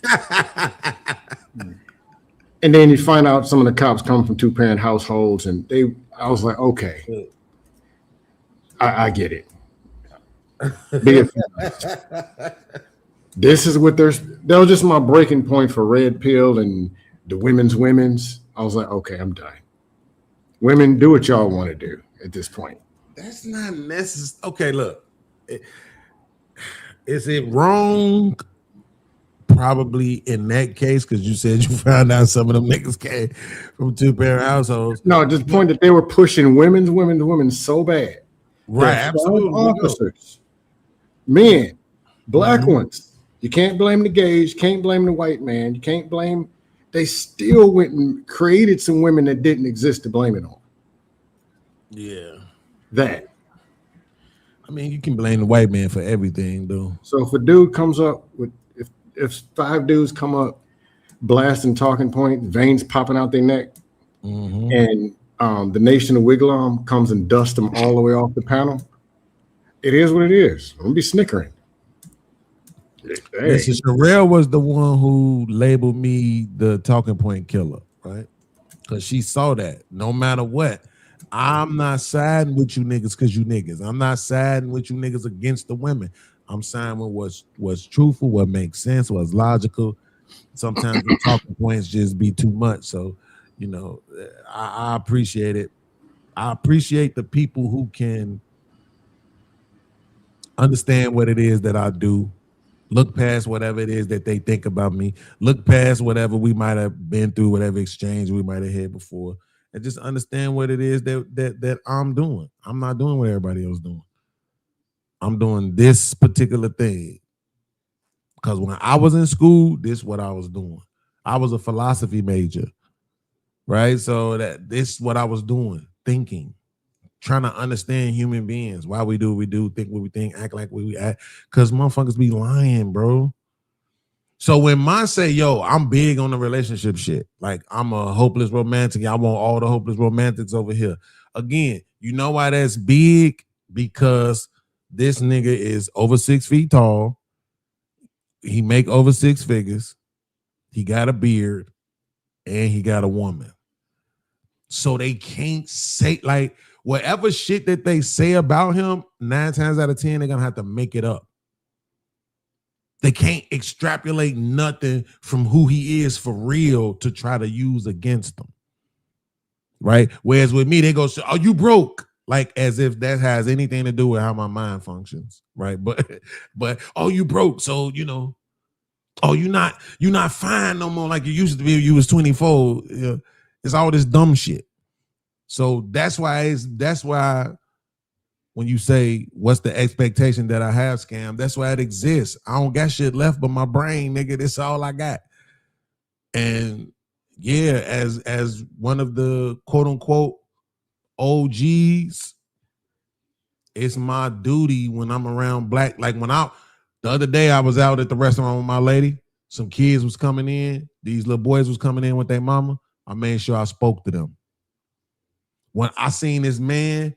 And then you find out some of the cops come from 2-parent households, and I was like, okay, I get it. This is what that was just my breaking point for red pill and the women's. I was like, okay, I'm done. Women, do what y'all want to do at this point. That's not necessary. Okay, look. Is it wrong? Probably in that case, because you said you found out some of them niggas came from 2-parent households. No, just the point that they were pushing women so bad. Right, absolutely. Officers, men, black ones. You can't blame the gays. You can't blame the white man. You can't blame. They still went and created some women that didn't exist to blame it on. Yeah. That. I mean, you can blame the white man for everything, though. So if a dude comes up with, if 5 dudes come up blasting talking point, veins popping out their neck, and the Nation of Wigwam comes and dusts them all the way off the panel, it is what it is. I'm gonna be snickering. Hey. Mrs. Sherelle was the one who labeled me the talking point killer, right? Because she saw that no matter what, I'm not siding with you niggas because you niggas. I'm not siding with you niggas against the women. I'm siding with what's truthful, what makes sense, what's logical. Sometimes the talking points just be too much. So, you know, I appreciate it. I appreciate the people who can understand what it is that I do. Look past whatever it is that they think about me. Look past whatever we might have been through, whatever exchange we might have had before, and just understand what it is that I'm doing. I'm not doing what everybody else doing. I'm doing this particular thing. Because when I was in school, this is what I was doing. I was a philosophy major, right? So this is what I was doing, thinking, trying to understand human beings, why we do what we do, think what we think, act like what we act, because motherfuckers be lying, bro. So when mine say, yo, I'm big on the relationship shit, like I'm a hopeless romantic, I want all the hopeless romantics over here. Again, you know why that's big? Because this nigga is over 6 feet tall. He make over 6 figures. He got a beard and he got a woman. So they can't say, like, whatever shit that they say about him, 9 times out of 10, they're going to have to make it up. They can't extrapolate nothing from who he is for real to try to use against them. Right? Whereas with me, they go, oh, you broke. Like as if that has anything to do with how my mind functions. Right? But oh, you broke. So, you know, oh, you're not fine no more like you used to be when you was 24. You know, it's all this dumb shit. So that's why when you say what's the expectation that I have, Scam, that's why it exists. I don't got shit left but my brain, nigga. That's all I got. And yeah, as one of the quote unquote OGs, it's my duty when I'm around black. Like the other day I was out at the restaurant with my lady. Some kids was coming in. These little boys was coming in with their mama. I made sure I spoke to them. When I seen this man,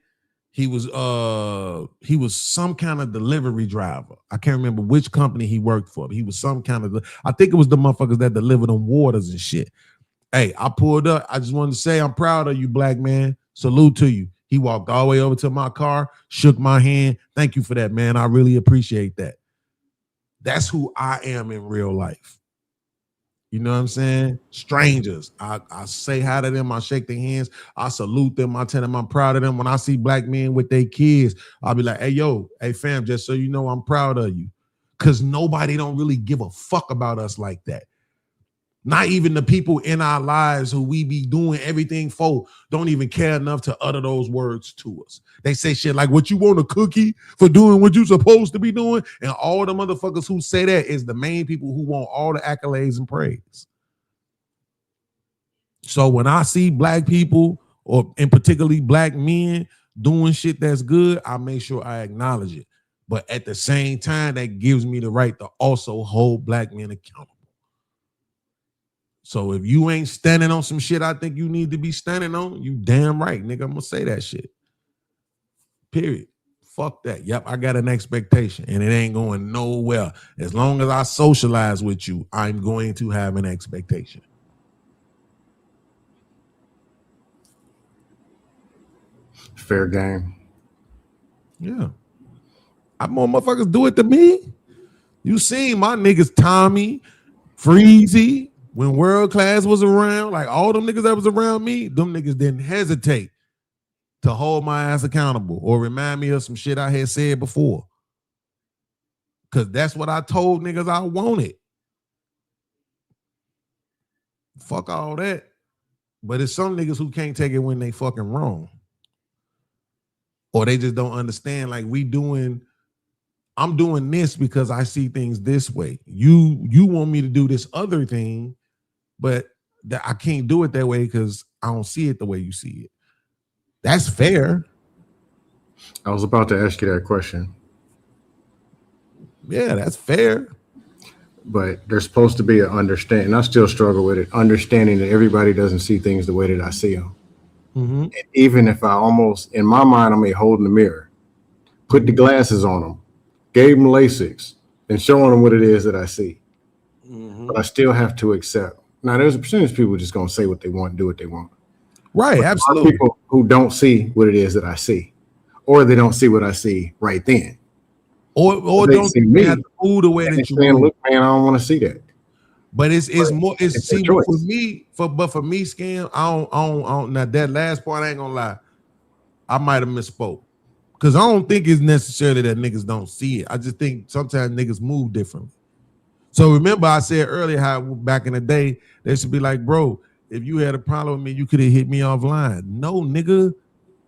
He was some kind of delivery driver. I can't remember which company he worked for. But he was some kind of, I think it was the motherfuckers that delivered them waters and shit. Hey, I pulled up. I just wanted to say I'm proud of you, black man. Salute to you. He walked all the way over to my car, shook my hand. Thank you for that, man. I really appreciate that. That's who I am in real life. You know what I'm saying? Strangers. I say hi to them. I shake their hands. I salute them. I tell them I'm proud of them. When I see black men with their kids, I'll be like, hey, yo, hey, fam, just so you know, I'm proud of you. Because nobody don't really give a fuck about us like that. Not even the people in our lives who we be doing everything for don't even care enough to utter those words to us. They say shit like, what, you want a cookie for doing what you supposed to be doing? And all the motherfuckers who say that is the main people who want all the accolades and praise. So when I see black people, or in particularly black men, doing shit that's good, I make sure I acknowledge it. But at the same time, that gives me the right to also hold black men accountable. So if you ain't standing on some shit I think you need to be standing on, you damn right, nigga, I'm gonna say that shit. Period. Fuck that. Yep, I got an expectation and it ain't going nowhere. As long as I socialize with you, I'm going to have an expectation. Fair game. Yeah. I more motherfuckers do it to me. You seen my niggas Tommy, Freezy, when World Class was around, like all them niggas that was around me, them niggas didn't hesitate to hold my ass accountable or remind me of some shit I had said before. Because that's what I told niggas I wanted. Fuck all that. But it's some niggas who can't take it when they fucking wrong. Or they just don't understand, like I'm doing this because I see things this way. You want me to do this other thing, but I can't do it that way because I don't see it the way you see it. That's fair. I was about to ask you that question. Yeah, that's fair. But there's supposed to be an understanding. I still struggle with it. Understanding that everybody doesn't see things the way that I see them. Mm-hmm. And even if I almost, in my mind, I may hold in the mirror, put the glasses on them, gave them LASIX, and showing them what it is that I see. Mm-hmm. But I still have to accept. Now, there's a percentage of people just going to say what they want, do what they want. Right, but absolutely. People who don't see what it is that I see, or they don't see what I see right then. Or don't see me have to move the way that you saying, look, man, I don't want to see that. But it's more. It's see, for me, Scam. I don't. Now that last part, I ain't gonna lie. I might have misspoke because I don't think it's necessarily that niggas don't see it. I just think sometimes niggas move differently. So remember, I said earlier how back in the day they should be like, bro, if you had a problem with me, you could have hit me offline. No, nigga.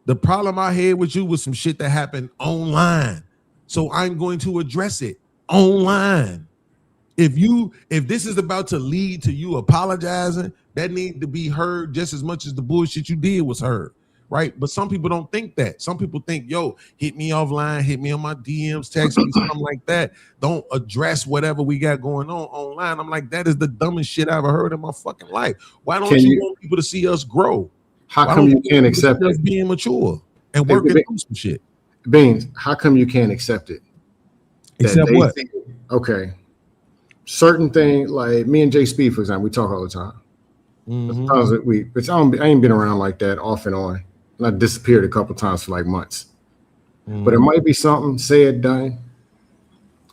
The problem I had with you was some shit that happened online. So I'm going to address it online. If this is about to lead to you apologizing, that needs to be heard just as much as the bullshit you did was heard, right? But some people don't think that. Some people think, yo, hit me offline, hit me on my DMs, text me, something like that. Don't address whatever we got going on online. I'm like, that is the dumbest shit I ever heard in my fucking life. Why don't you want people to see us grow? How come you can't accept it? Being mature and working through some shit. Beans, how come you can't accept it? Accept what? Okay. Certain things, like me and Jay Speed, for example, we talk all the time. Mm-hmm. I ain't been around like that off and on. And I disappeared a couple times for like months. Mm-hmm. But it might be something said, done,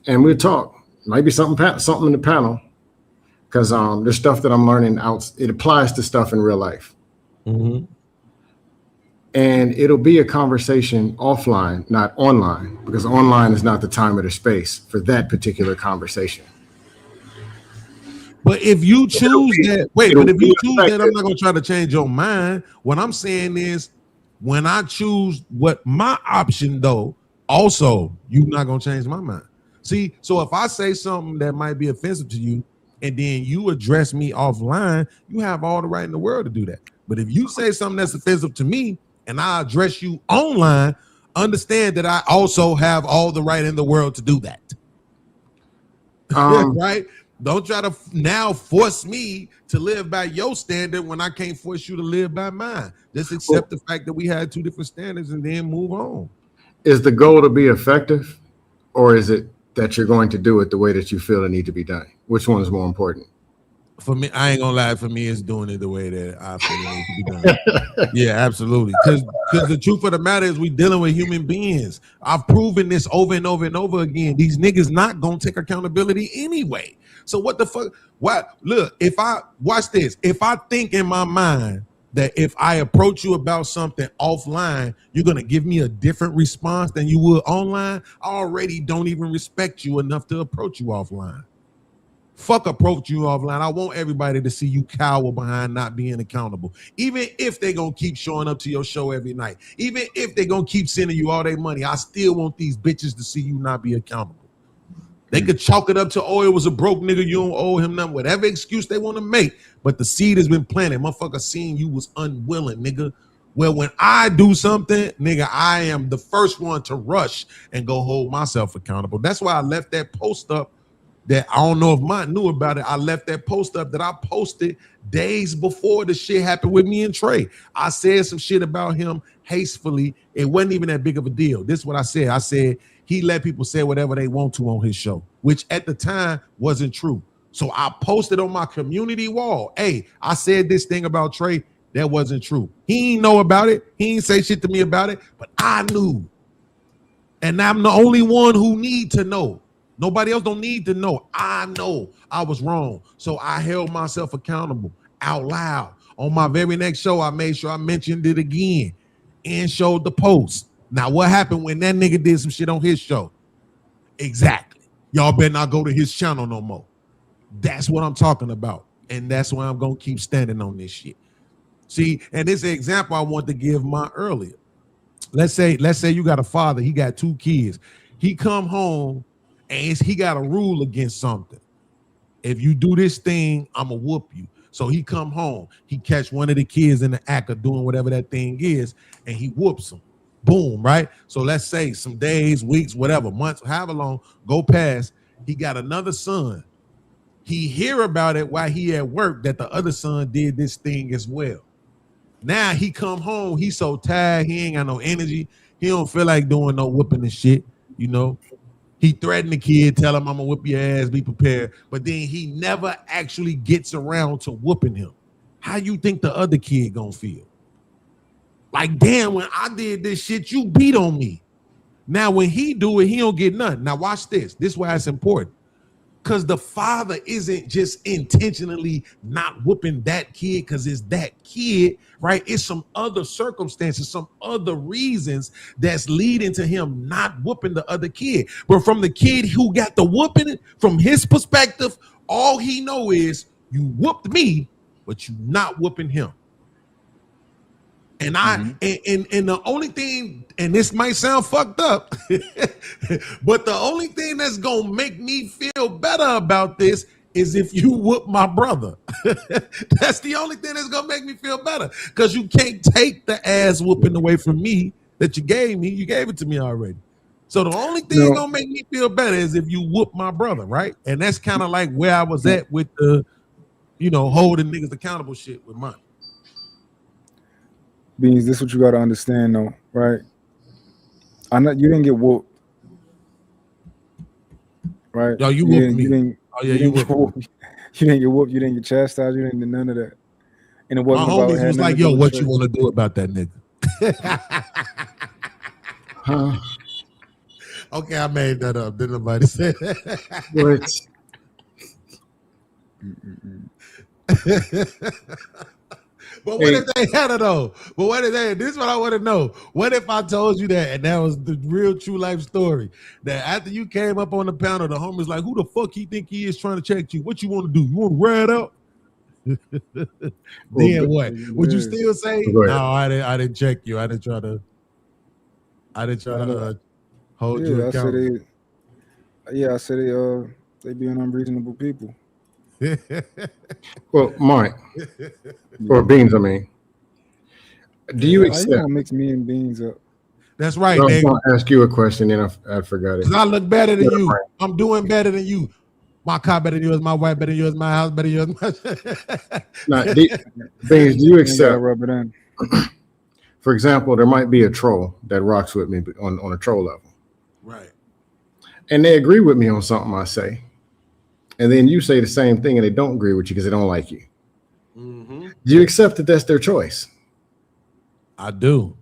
and we'll talk. Might be something in the panel. Because there's stuff that I'm learning out. It applies to stuff in real life. Mm-hmm. And it'll be a conversation offline, not online, because online is not the time or the space for that particular conversation. But if you choose that, I'm not going to try to change your mind. What I'm saying is, when I choose what my option, though, also, you're not going to change my mind. See, so if I say something that might be offensive to you, and then you address me offline, you have all the right in the world to do that. But if you say something that's offensive to me, and I address you online, understand that I also have all the right in the world to do that. Right? Don't try to now force me to live by your standard when I can't force you to live by mine. Just accept the fact that we had two different standards and then move on. Is the goal to be effective, or is it that you're going to do it the way that you feel it need to be done? Which one is more important? For me, I ain't gonna lie. For me, it's doing it the way that I feel it needs to be done. Yeah, absolutely. Because the truth of the matter is, we dealing with human beings. I've proven this over and over and over again. These niggas not gonna take accountability anyway. So what the fuck? What? Look, if I watch this, if I think in my mind that if I approach you about something offline, you're gonna give me a different response than you would online, I already don't even respect you enough to approach you offline. Fuck approach you offline. I want everybody to see you cower behind not being accountable. Even if they're going to keep showing up to your show every night. Even if they're going to keep sending you all their money. I still want these bitches to see you not be accountable. They could chalk it up to, oh, it was a broke nigga. You don't owe him nothing. Whatever excuse they want to make. But the seed has been planted. Motherfucker seen you was unwilling, nigga. Well, when I do something, nigga, I am the first one to rush and go hold myself accountable. That's why I left that post up. That I don't know if Mont knew about it. I left that post up that I posted days before the shit happened with me and Trey. I said some shit about him hastily. It wasn't even that big of a deal. This is what I said. I said he let people say whatever they want to on his show, which at the time wasn't true. So I posted on my community wall, hey, I said this thing about Trey. That wasn't true. He ain't know about it. He ain't say shit to me about it, but I knew. And I'm the only one who need to know. Nobody else don't need to know. I know I was wrong. So I held myself accountable out loud. On my very next show, I made sure I mentioned it again and showed the post. Now, what happened when that nigga did some shit on his show? Exactly. Y'all better not go to his channel no more. That's what I'm talking about. And that's why I'm going to keep standing on this shit. See, and this is an example I want to give my earlier. Let's say you got a father. He got 2 kids. He come home. And he got a rule against something. If you do this thing, I'ma whoop you. So he come home. He catch one of the kids in the act of doing whatever that thing is, and he whoops him. Boom, right? So let's say some days, weeks, whatever, months, however long, go past. He got another son. He hear about it while he at work that the other son did this thing as well. Now he come home. He so tired. He ain't got no energy. He don't feel like doing no whooping and shit, you know. He threatened the kid, tell him I'm gonna whoop your ass, be prepared. But then he never actually gets around to whooping him. How you think the other kid gonna feel? Like, damn, when I did this shit, you beat on me. Now, when he do it, he don't get nothing. Now, watch this. This is why it's important. Because the father isn't just intentionally not whooping that kid because it's that kid, right? It's some other circumstances, some other reasons that's leading to him not whooping the other kid. But from the kid who got the whooping, from his perspective, all he know is you whooped me, but you not whooping him. And and the only thing, and this might sound fucked up, but the only thing that's gonna make me feel better about this is if you whoop my brother. That's the only thing that's gonna make me feel better, because you can't take the ass whooping away from me that you gave me. You gave it to me already. So the only thing that's gonna make me feel better is if you whoop my brother, right? And that's kind of like where I was at with the, holding niggas accountable shit with mine. Beans, this is what you gotta understand though, right? You didn't get whooped, right? Yo, you whooped me. You didn't get whooped. You didn't get whooped. You didn't get chastised. You didn't get none of that. And it wasn't my homies was like, "Yo, what you want to do about that nigga?" Huh? Okay, I made that up. Didn't nobody say that? But what if they had it though? But what if this is what I want to know. What if I told you that, and that was the real true life story, that after you came up on the panel, the homie's like, who the fuck he think he is trying to check you? What you want to do? You want to ride out? Then what? Would you still say, no, I didn't check you. I didn't try to hold you accountable. I said they being unreasonable people. Well, Mike, or Beans, I mean, do you accept? You gonna mix me and Beans up? That's right. I was going to ask you a question, and I forgot it. I look better than you. I'm doing better than you. My car better than yours, my wife better than yours, my house better than yours. Now, Beans, do you accept? Rub it in. For example, there might be a troll that rocks with me on a troll level. Right. And they agree with me on something I say. And then you say the same thing and they don't agree with you because they don't like you. Mm-hmm. Do you accept that that's their choice? I do.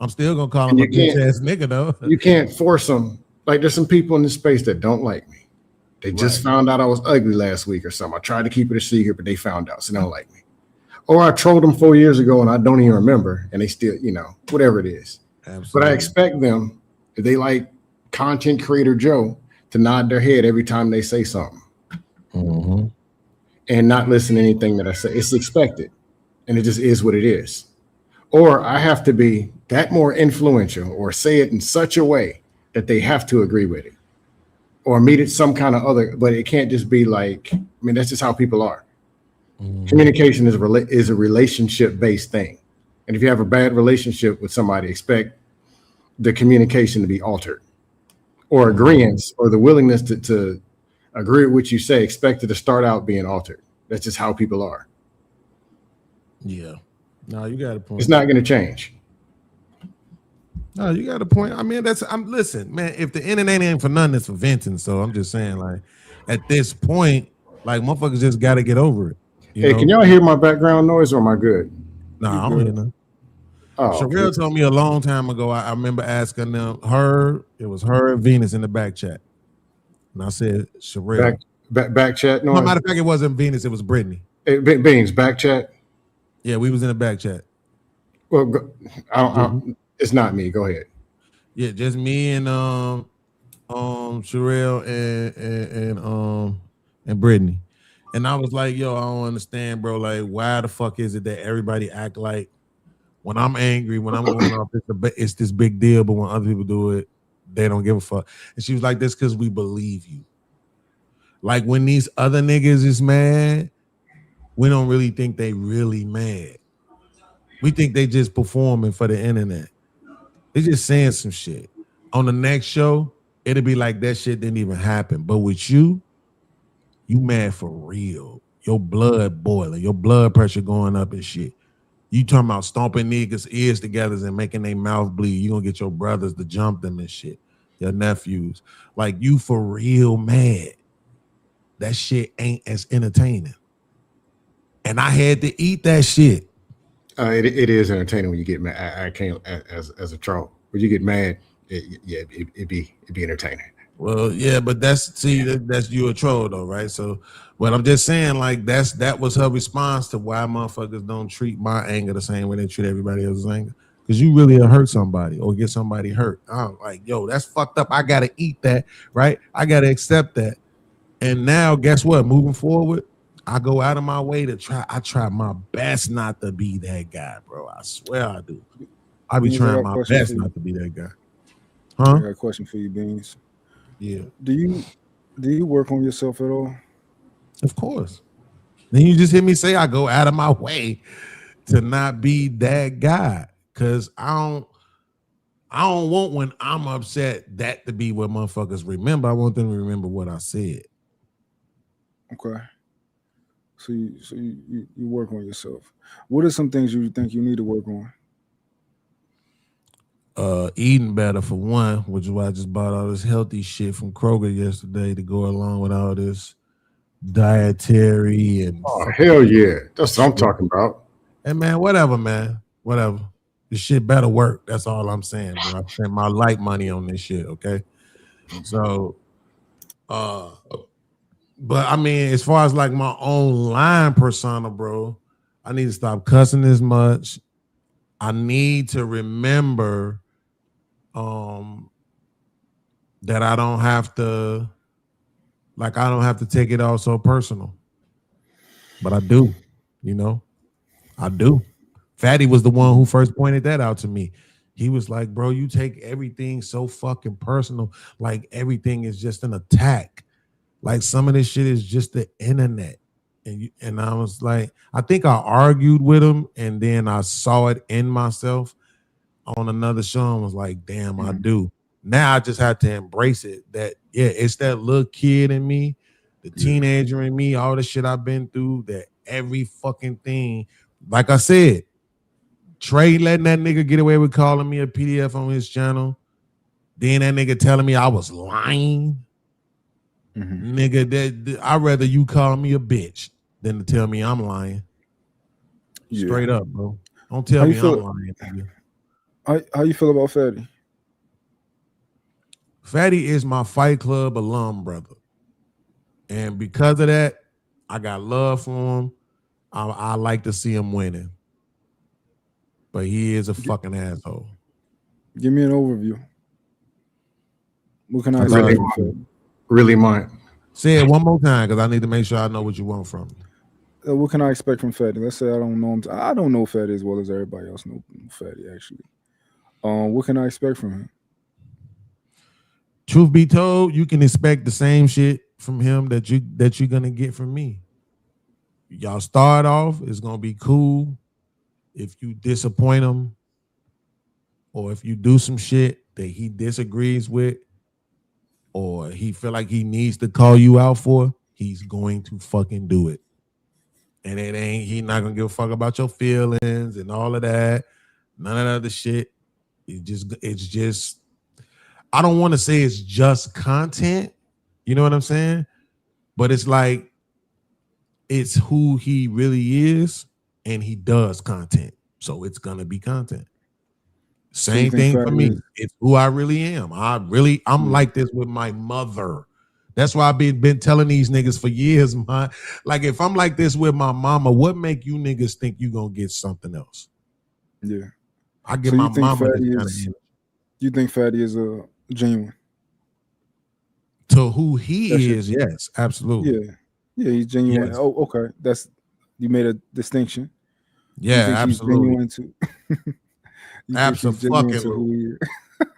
I'm still going to call him a bitch ass nigga, though. You can't force them. Like, there's some people in this space that don't like me. They just found out I was ugly last week or something. I tried to keep it a secret, but they found out, so they don't like me. Or I trolled them 4 years ago and I don't even remember, and they still, whatever it is. Absolutely. But I expect them, if they like content creator Joe, to nod their head every time they say something. Mm-hmm. And not listen to anything that I say. It's expected, and it just is what it is. Or I have to be that more influential or say it in such a way that they have to agree with it or meet it some kind of other, but it can't just be like, that's just how people are. Mm-hmm. Communication is a relationship-based thing. And if you have a bad relationship with somebody, expect the communication to be altered or agreeance or the willingness to agree with what you say, expect it to start out being altered. That's just how people are. Yeah. No, you got a point. It's not going to change. No, you got a point. Listen, man, if the internet ain't for nothing, it's for venting. So I'm just saying, like, at this point, like, motherfuckers just got to get over it. Hey, can y'all hear my background noise or am I good? Nah, I'm hearing them. Oh, Sherelle told me a long time ago, I remember asking them, it was her and Venus in the back chat. And I said, Sherelle. Back chat noise? No, matter of fact, it wasn't Venus, it was Brittany. Hey, Beans, back chat? Yeah, we was in the back chat. Well, it's not me. Go ahead. Yeah, just me and Sherelle and Brittany. And I was like, yo, I don't understand, bro. Like, why the fuck is it that everybody act like when I'm angry, when I'm going off, it's this big deal, but when other people do it, they don't give a fuck. And she was like, this because we believe you. Like, when these other niggas is mad, we don't really think they really mad. We think they just performing for the internet. They just saying some shit. On the next show, it'll be like that shit didn't even happen. But with you mad for real. Your blood boiling, your blood pressure going up and shit. You talking about stomping niggas' ears together and making their mouth bleed. You gonna get your brothers to jump them and shit. Your nephews. Like, you for real mad. That shit ain't as entertaining. And I had to eat that shit. It is entertaining when you get mad. I can't as a troll. When you get mad, it'd be entertaining. Well, yeah, but that's you a troll though, right? So, but I'm just saying, like, that was her response to why motherfuckers don't treat my anger the same way they treat everybody else's anger. Because you really hurt somebody or get somebody hurt. I'm like, yo, that's fucked up. I gotta eat that, right? I gotta accept that. And now, guess what? Moving forward, I go out of my way to try. I try my best not to be that guy, bro. I swear I do. I be trying my best not to be that guy. Huh? I got a question for you, Beans. Yeah. Do you work on yourself at all? Of course. Then you just hear me say I go out of my way to not be that guy. Cause I don't want when I'm upset that to be what motherfuckers remember. I want them to remember what I said. Okay. So you work on yourself. What are some things you think you need to work on? Eating better for one, which is why I just bought all this healthy shit from Kroger yesterday to go along with all this dietary and hell yeah. That's what I'm talking about. And man, whatever. This shit better work. That's all I'm saying, bro. I spent my light money on this shit, okay? So but I mean, as far as like my online persona, bro, I need to stop cussing as much. I need to remember that I don't have to take it all so personal. But I do, I do. Fatty was the one who first pointed that out to me. He was like, bro, you take everything so fucking personal. Like everything is just an attack. Like some of this shit is just the internet. And I was like, I think I argued with him and then I saw it in myself on another show and was like, damn, I do. Now I just have to embrace it that, yeah, it's that little kid in me the teenager in me, all the shit I've been through, that every fucking thing, like I said, Trey letting that nigga get away with calling me a PDF on his channel. Then that nigga telling me I was lying. Nigga, I'd rather you call me a bitch than to tell me I'm lying. Straight up, bro. Don't tell me I'm lying, nigga. How you feel about Fatty? Fatty is my Fight Club alum brother. And because of that, I got love for him. I like to see him winning. But he is a fucking asshole. Give me an overview. What can I really mind? Say it one more time because I need to make sure I know what you want from me. What can I expect from Fatty? Let's say I don't know him. I don't know Fatty as well as everybody else knows Fatty, actually. What can I expect from him? Truth be told, you can expect the same shit from him that you're gonna get from me. Y'all start off, it's gonna be cool. If you disappoint him, or if you do some shit that he disagrees with, or he feel like he needs to call you out for, he's going to fucking do it. And he not gonna give a fuck about your feelings and all of that. None of that other shit. It's just, I don't want to say it's just content. You know what I'm saying? But it's like, it's who he really is, and he does content. So it's gonna be content. Same thing for me. It's who I really am. I'm like this with my mother. That's why I've been telling these niggas for years, man. Like, if I'm like this with my mama, what make you niggas think you gonna get something else? Yeah. I give my mama this kind of energy. You think Fatty is genuine? To who he is, yes, absolutely. Yeah, he's genuine. Yes. Oh, okay. You made a distinction. Yeah, absolutely. He's genuine Absolutely.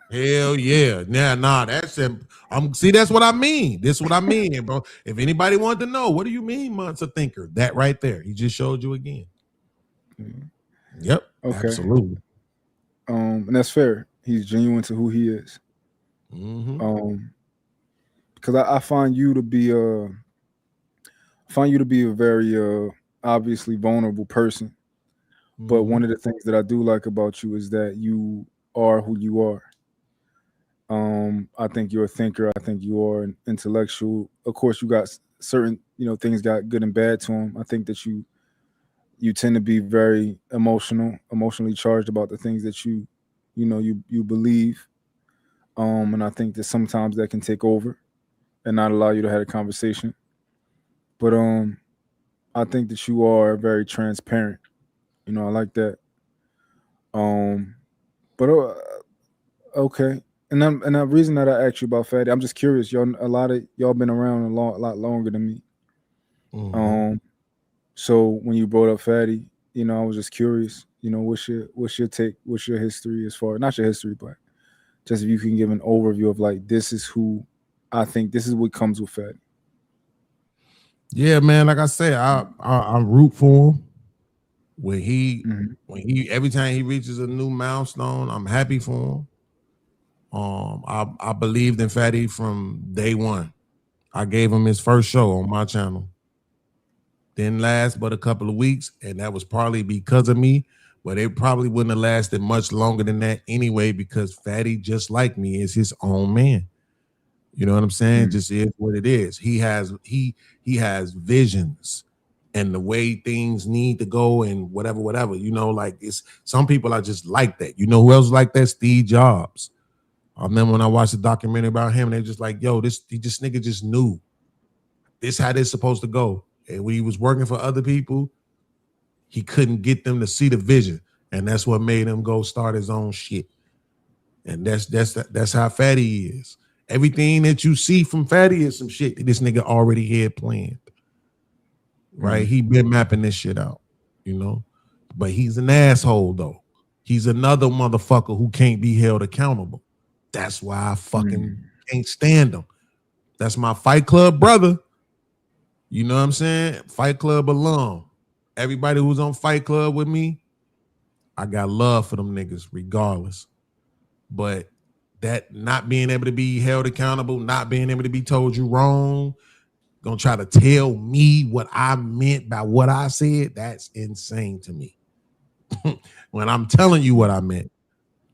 Hell yeah. Nah, that's him. That's what I mean. This is what I mean, bro. If anybody wanted to know, what do you mean, Monster Thinker? That right there. He just showed you again. Yep. Okay. Absolutely. And that's fair. He's genuine to who he is. Because I find you to be a very obviously vulnerable person. But one of the things that I do like about you is that you are who you are. I think you're a thinker. I think you are an intellectual. Of course, you got certain, things got good and bad to them. I think that you tend to be very emotionally charged about the things that you believe. And I think that sometimes that can take over and not allow you to have a conversation. But I think that you are very transparent. I like that. But okay. And the reason that I asked you about Fatty, I'm just curious. A lot of y'all been around a lot longer than me. So when you brought up Fatty, I was just curious. What's your take? What's your history as far, not your history, but just if you can give an overview of like, this is who I think, this is what comes with Fatty. Yeah, man. Like I said, I root for him. When he every time he reaches a new milestone, I'm happy for him. I believed in Fatty from day one. I gave him his first show on my channel. Didn't last but a couple of weeks, and that was partly because of me, but it probably wouldn't have lasted much longer than that anyway, because Fatty, just like me, is his own man. You know what I'm saying? Just is what it is. He has visions and the way things need to go and whatever. Like, it's some people are just like that. You know who else like that? Steve Jobs. I remember when I watched a documentary about him, they're just like, yo, this nigga just knew this how this supposed to go. And when he was working for other people, he couldn't get them to see the vision. And that's what made him go start his own shit. And that's how Fatty is. Everything that you see from Fatty is some shit that this nigga already had planned. Right? He been mapping this shit out, But he's an asshole, though. He's another motherfucker who can't be held accountable. That's why I fucking can't stand him. That's my Fight Club brother. You know what I'm saying? Fight Club alum. Everybody who's on Fight Club with me, I got love for them niggas regardless. But that not being able to be held accountable, not being able to be told you wrong, gonna try to tell me what I meant by what I said, that's insane to me. When I'm telling you what I meant,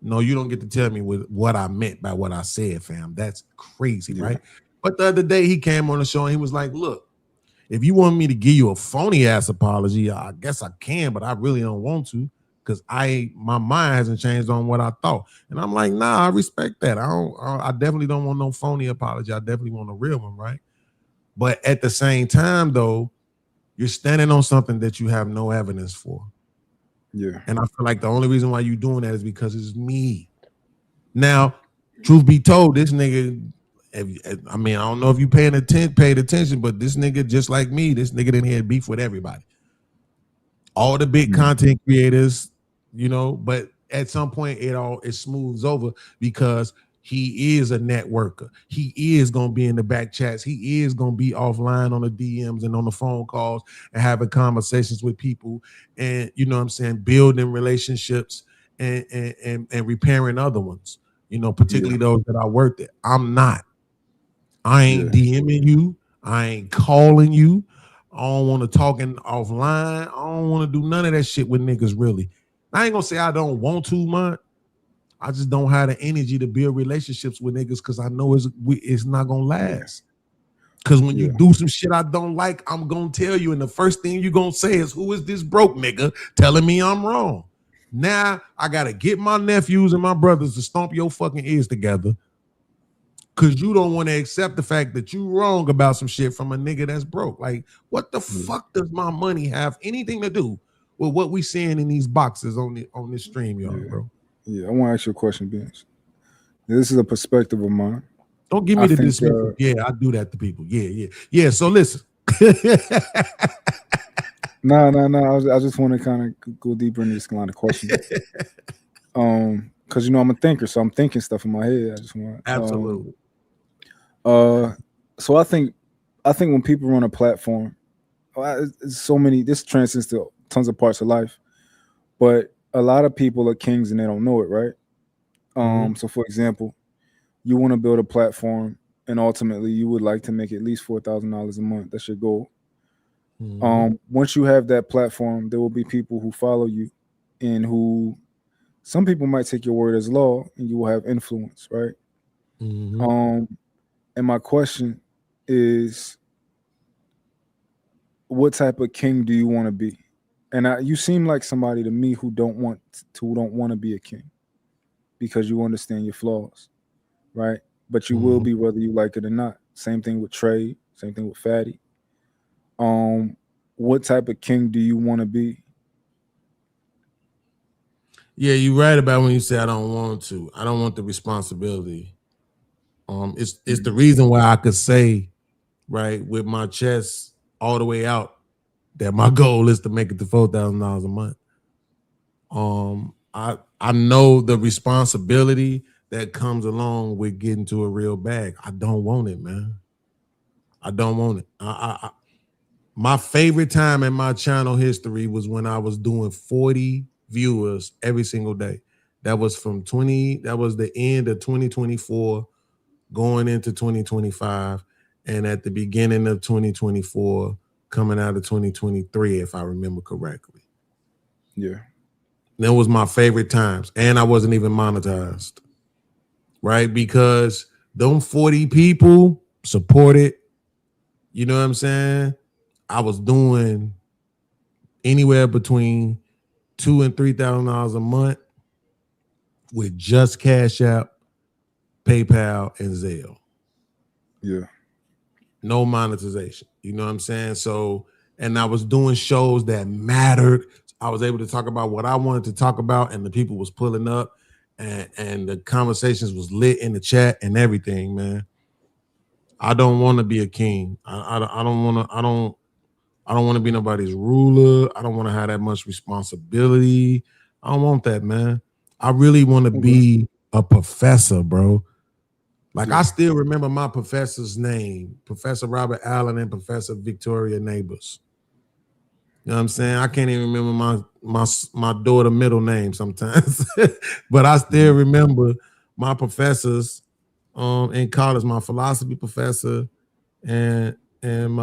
no, you don't get to tell me what I meant by what I said, fam. That's crazy, right? But the other day he came on the show and he was like, look, if you want me to give you a phony ass apology, I guess I can, but I really don't want to, because my mind hasn't changed on what I thought. And I'm like, nah, I respect that. I definitely don't want no phony apology. I definitely want a real one, right? But at the same time, though, you're standing on something that you have no evidence for. Yeah. And I feel like the only reason why you're doing that is because it's me. Now, truth be told, this nigga, I mean, I don't know if you paid attention, but this nigga, just like me, this nigga didn't have beef with everybody. All the big content creators, you know, but at some point it smooths over because he is a networker. He is going to be in the back chats. He is going to be offline on the DMs and on the phone calls and having conversations with people and, you know what I'm saying, building relationships and repairing other ones, you know, particularly those that I worked at. I'm not. I ain't DMing you. I ain't calling you. I don't want to talking offline. I don't want to do none of that shit with niggas, really. I ain't going to say I don't want to, man. I just don't have the energy to build relationships with niggas because I know it's not going to last. Because when you do some shit I don't like, I'm going to tell you, and the first thing you're going to say is, who is this broke nigga telling me I'm wrong? Now I got to get my nephews and my brothers to stomp your fucking ears together because you don't want to accept the fact that you wrong about some shit from a nigga that's broke. Like, what the fuck does my money have anything to do with what we seeing in these boxes on this stream, y'all, bro? Yeah, I want to ask you a question, Vince. This is a perspective of mine. Don't give me the dismissal. Yeah, I do that to people. Yeah. So listen. No. I just want to kind of go deeper into this line of questions. Because you know I'm a thinker, so I'm thinking stuff in my head. I just want absolutely. So I think when people run a platform, so many. This transcends to tons of parts of life, but a lot of people are kings and they don't know it, right? So for example, you want to build a platform and ultimately you would like to make at least $4,000 a month. That's your goal. Once you have that platform, there will be people who follow you and who some people might take your word as law and you will have influence, right? And my question is, what type of king do you want to be? And you seem like somebody to me who don't want to be a king because you understand your flaws, right? But you will be whether you like it or not. Same thing with Trey. Same thing with Fatty. What type of king do you want to be? Yeah, you're right about when you say I don't want to. I don't want the responsibility. It's the reason why I could say, right, with my chest all the way out, that my goal is to make it to $4,000 a month. I know the responsibility that comes along with getting to a real bag. I don't want it, man. I don't want it. My favorite time in my channel history was when I was doing 40 viewers every single day. That was that was the end of 2024, going into 2025, and at the beginning of 2024, coming out of 2023, if I remember correctly. Yeah. That was my favorite times. And I wasn't even monetized, right? Because them 40 people supported, you know what I'm saying? I was doing anywhere between $2,000 and $3,000 a month with just Cash App, PayPal, and Zelle. Yeah. No monetization. You know what I'm saying? So, and I was doing shows that mattered. I was able to talk about what I wanted to talk about, and the people was pulling up, and the conversations was lit in the chat and everything, man. I don't want to be a king. I don't want to be nobody's ruler. I don't want to have that much responsibility. I don't want that, man. I really want to be a professor, bro. Like, I still remember my professor's name, Professor Robert Allen and Professor Victoria Neighbors. You know what I'm saying? I can't even remember my daughter's middle name sometimes, but I still remember my professors in college, my philosophy professor and and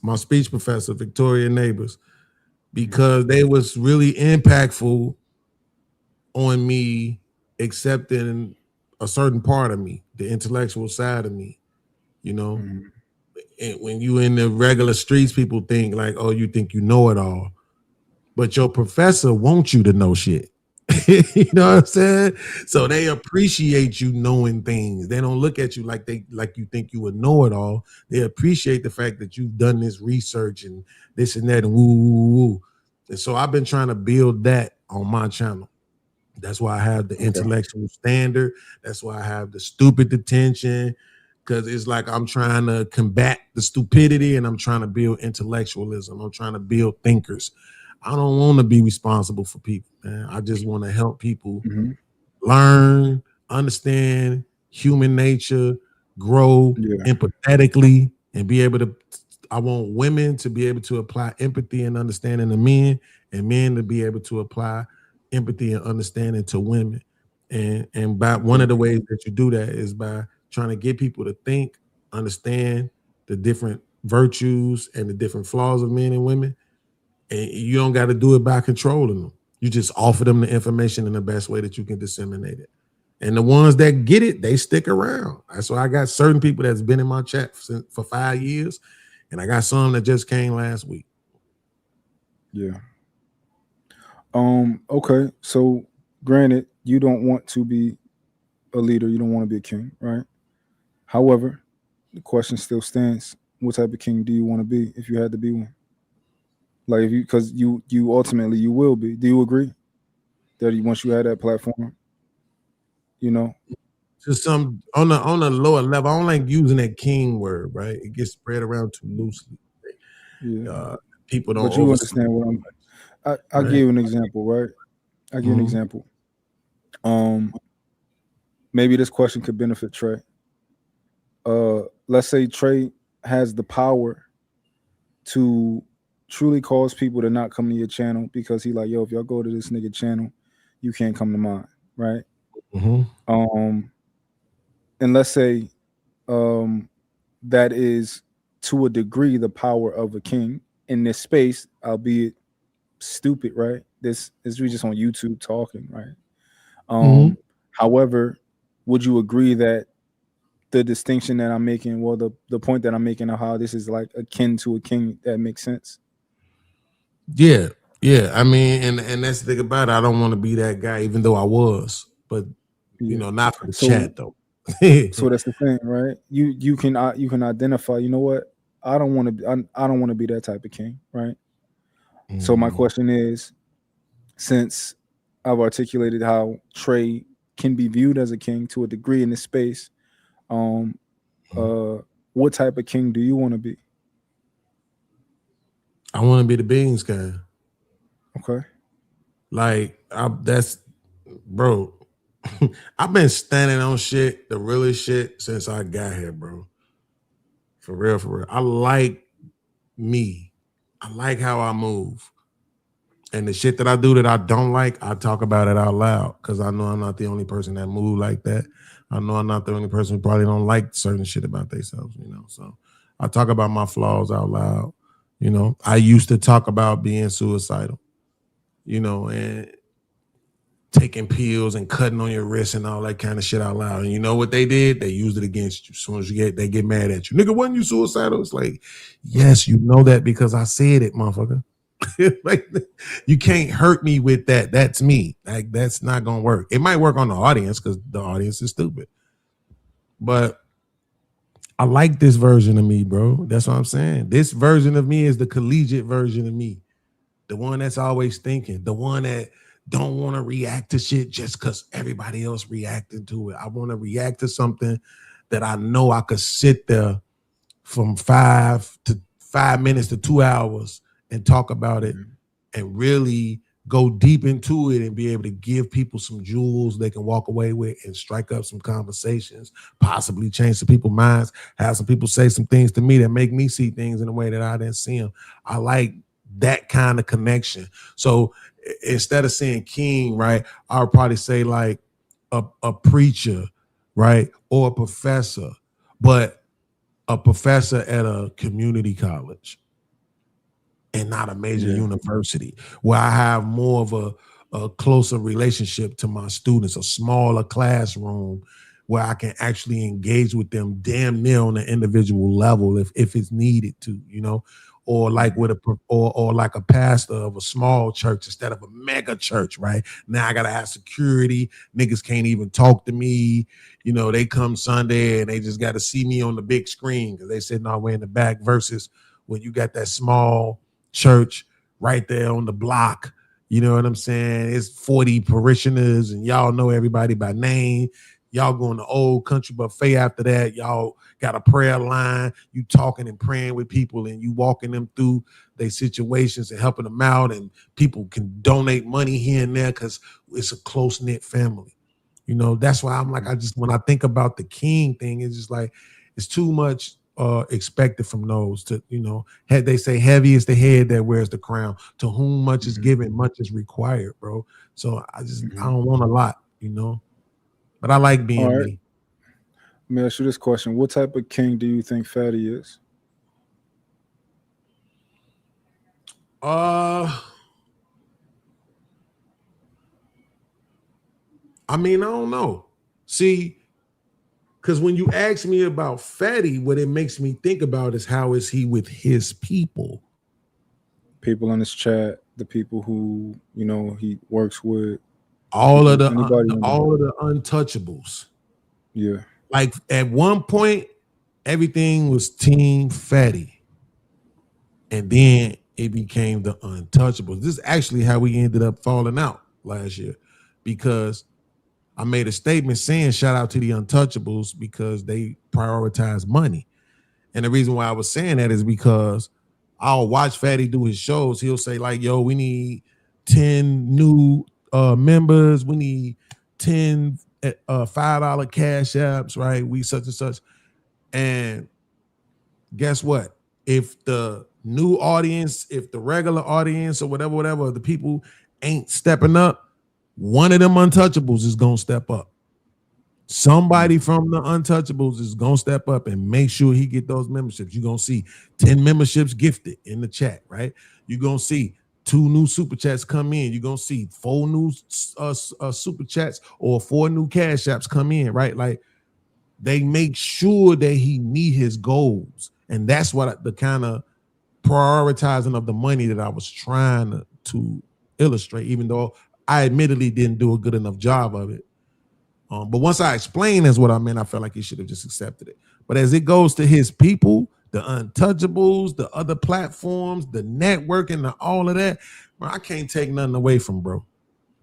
my speech professor, Victoria Neighbors, because they was really impactful on me accepting a certain part of me, the intellectual side of me, you know. Mm-hmm. And when you in the regular streets, people think like, oh, you think you know it all. But your professor wants you to know shit. You know what I'm saying? So they appreciate you knowing things. They don't look at you like you think you would know it all. They appreciate the fact that you've done this research and this and that and woo woo woo. And so I've been trying to build that on my channel. That's why I have the intellectual standard. That's why I have the stupid detention. Because it's like I'm trying to combat the stupidity and I'm trying to build intellectualism. I'm trying to build thinkers. I don't want to be responsible for people, man. I just want to help people learn, understand human nature, grow empathetically, and be able to. I want women to be able to apply empathy and understanding to men, and men to be able to apply empathy and understanding to women. And by one of the ways that you do that is by trying to get people to think, understand the different virtues and the different flaws of men and women. And you don't got to do it by controlling them. You just offer them the information in the best way that you can disseminate it. And the ones that get it, they stick around. That's why I got certain people that's been in my chat for 5 years. And I got some that just came last week. Yeah. Okay. So granted, you don't want to be a leader, you don't want to be a king, right? However, the question still stands: what type of king do you want to be if you had to be one? Like, if you, because you ultimately you will be. Do you agree that once you had that platform, you know? To some on a lower level, I don't like using that king word, right? It gets spread around too loosely. Yeah. People don't. But you understand what I'll give you an example, right? I'll give you an example. Maybe this question could benefit Trey. Let's say Trey has the power to truly cause people to not come to your channel because he like, yo, if y'all go to this nigga channel, you can't come to mine, right? And let's say that is to a degree the power of a king in this space, albeit stupid, right? This is we just on YouTube talking, right? However, would you agree that the distinction that I'm making, well, the point that I'm making of how this is like akin to a king, that makes sense? Yeah. I mean, and that's the thing about it. I don't want to be that guy, even though I was, but you know, not for the chat though. So that's the thing, right? You can identify. You know what? I don't want to be that type of king, right? So my question is, since I've articulated how Trey can be viewed as a king to a degree in this space, what type of king do you want to be? I want to be the beans guy. Okay. Like that's bro. I've been standing on shit, the realest shit, since I got here, bro. For real, for real. I like me. I like how I move. And the shit that I do that I don't like, I talk about it out loud because I know I'm not the only person that move like that. I know I'm not the only person who probably don't like certain shit about themselves, you know. So I talk about my flaws out loud. You know, I used to talk about being suicidal, you know, and taking pills and cutting on your wrist and all that kind of shit out loud. And you know what they did? They used it against you. As soon as they get mad at you. Nigga, wasn't you suicidal? It's like, yes, you know that because I said it, motherfucker. Like, you can't hurt me with that. That's me. Like, that's not gonna work. It might work on the audience because the audience is stupid. But I like this version of me, bro. That's what I'm saying. This version of me is the collegiate version of me. The one that's always thinking, the one that don't want to react to shit just because everybody else reacting to it. I want to react to something that I know I could sit there from 5 minutes to 2 hours and talk about it and really go deep into it and be able to give people some jewels they can walk away with and strike up some conversations, possibly change some people's minds, have some people say some things to me that make me see things in a way that I didn't see them. I like that kind of connection. So instead of saying king, right, I would probably say like a preacher, right, or a professor. But a professor at a community college and not a major university, where I have more of a closer relationship to my students, a smaller classroom where I can actually engage with them damn near on an individual level if it's needed to, you know, or like with or like a pastor of a small church instead of a mega church, right? Now I gotta have security. Niggas can't even talk to me. You know, they come Sunday and they just gotta see me on the big screen because they sitting all the way in the back versus when you got that small church right there on the block. You know what I'm saying? It's 40 parishioners and y'all know everybody by name. Y'all going to old country buffet after that. Y'all got a prayer line. You talking and praying with people and you walking them through their situations and helping them out. And people can donate money here and there because it's a close-knit family. You know, that's why I'm like, when I think about the king thing, it's just like, it's too much expected from those to, you know, they say heavy is the head that wears the crown. To whom much is given, much is required, bro. So I don't want a lot, you know. But I like being me. Let me ask you this question. What type of king do you think Fatty is? I mean, I don't know. See, because when you ask me about Fatty, what it makes me think about is how is he with his people? People in his chat, the people who, you know, he works with. All of the untouchables. Yeah. Like at one point, everything was Team Fatty. And then it became the untouchables. This is actually how we ended up falling out last year, because I made a statement saying shout out to the untouchables because they prioritize money. And the reason why I was saying that is because I'll watch Fatty do his shows. He'll say like, yo, we need 10 new members. We need 10 $5 cash apps, right? We such and such. And guess what? If the new audience, if the regular audience or whatever, the people ain't stepping up, one of them untouchables is going to step up. Somebody from the untouchables is going to step up and make sure he get those memberships. You're going to see 10 memberships gifted in the chat, right? You're going to see 2 new super chats come in. You're going to see 4 new super chats or 4 new cash apps come in, right? Like they make sure that he meet his goals. And that's what the kind of prioritizing of the money that I was trying to illustrate, even though I admittedly didn't do a good enough job of it. But once I explained that's what I meant, I felt like he should have just accepted it. But as it goes to his people, the untouchables, the other platforms, the networking, all of that, bro, I can't take nothing away from bro.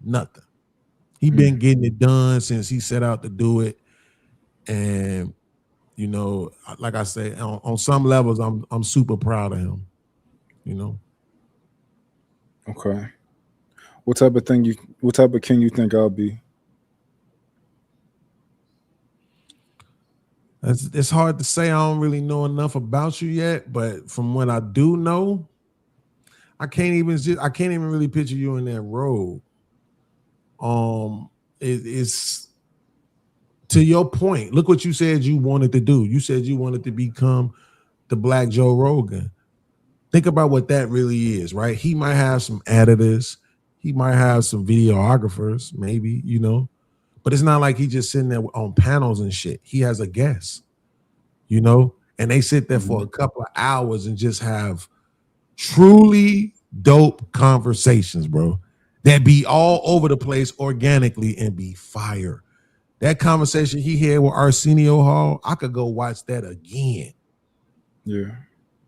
Nothing. He been getting it done since he set out to do it. And, you know, like I say, on some levels, I'm super proud of him, you know. Okay. What type of king you think I'll be? It's hard to say. I don't really know enough about you yet, but from what I do know, I can't even really picture you in that role. It's to your point. Look what you said you wanted to do. You said you wanted to become the Black Joe Rogan. Think about what that really is, right? He might have some editors, he might have some videographers, maybe, you know, but it's not like he just sitting there on panels and shit. He has a guest, you know, and they sit there for a couple of hours and just have truly dope conversations, bro, that be all over the place organically and be fire. That conversation he had with Arsenio Hall, I could go watch that again. Yeah.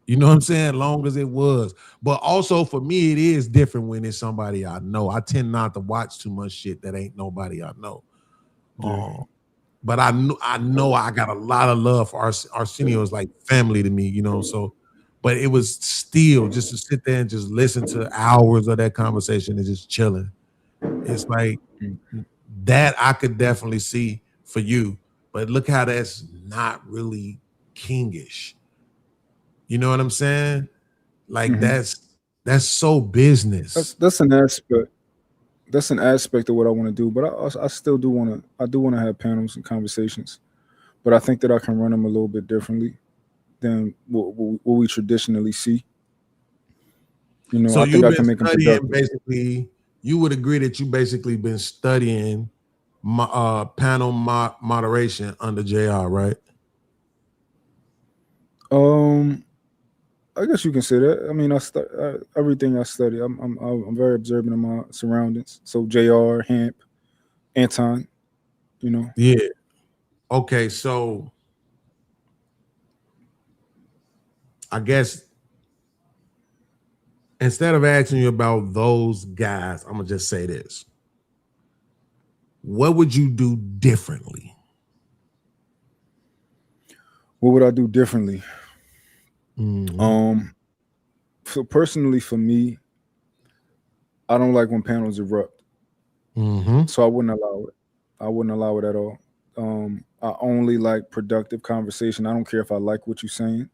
You know what I'm saying? Long as it was. But also for me, it is different when it's somebody I know. I tend not to watch too much shit that ain't nobody I know. Yeah. But I know I got a lot of love for Arsenio is like family to me, you know. So, but it was still just to sit there and just listen to hours of that conversation and just chilling. It's like that I could definitely see for you. But look how that's not really kingish. You know what I'm saying? Like that's so business. That's an aspect. That's an aspect of what I want to do. But I still do want to. I do want to have panels and conversations. But I think that I can run them a little bit differently. than what we traditionally see. You know, So I think you've I been can make them studying productive. basically. You would agree that you basically been studying panel moderation under JR, right? I guess you can say that. I mean, everything I study. I'm very observant of my surroundings. So JR, Hamp, Anton, you know. Yeah. Okay, so I guess instead of asking you about those guys, I'm gonna just say this. What would you do differently? What would I do differently? Mm-hmm. So personally, for me, I don't like when panels erupt. Mm-hmm. So I wouldn't allow it. I wouldn't allow it at all. I only like productive conversation. I don't care if I like what you're saying.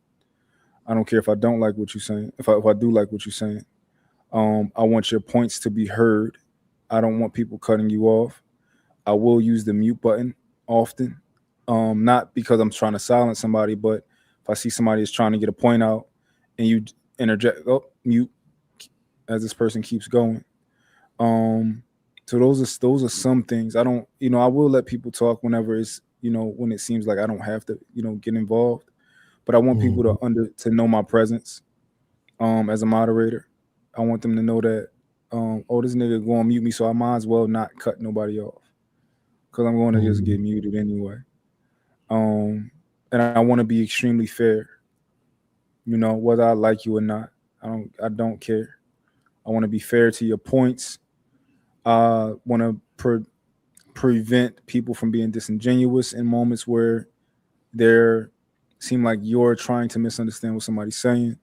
I don't care if I don't like what you're saying. If I do like what you're saying, I want your points to be heard. I don't want people cutting you off. I will use the mute button often, not because I'm trying to silence somebody, but if I see somebody is trying to get a point out and you interject, mute as this person keeps going. So those are some things. I don't, I will let people talk whenever it's, when it seems like I don't have to, get involved. But I want people to know my presence as a moderator. I want them to know that this nigga going to mute me, so I might as well not cut nobody off. Because I'm going to just get muted anyway. And I want to be extremely fair. Whether I like you or not. I don't care. I want to be fair to your points. I want to prevent people from being disingenuous in moments where they seem like you're trying to misunderstand what somebody's saying.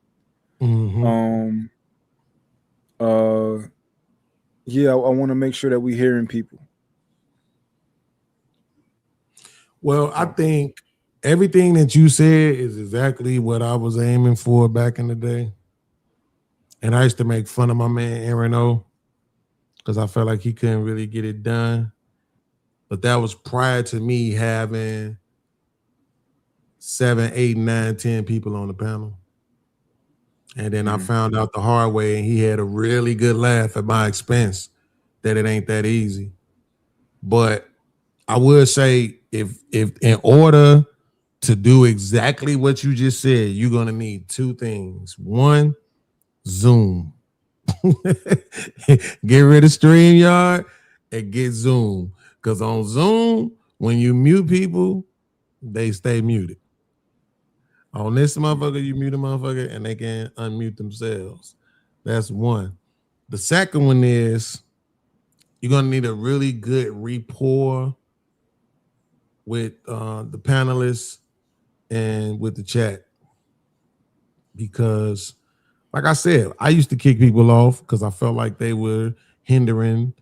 Yeah, I want to make sure that we're hearing people. Well, I think everything that you said is exactly what I was aiming for back in the day. And I used to make fun of my man Aaron O because I felt like he couldn't really get it done. But that was prior to me having 7, 8, 9, 10 people on the panel. And then I found out the hard way, and he had a really good laugh at my expense that it ain't that easy. But I would say if in order to do exactly what you just said, you're going to need two things. One, Zoom. Get rid of StreamYard and get Zoom. Because on Zoom, when you mute people, they stay muted. On this motherfucker, you mute a motherfucker and they can unmute themselves. That's one. The second one is you're going to need a really good rapport with the panelists and with the chat. Because, like I said, I used to kick people off because I felt like they were hindering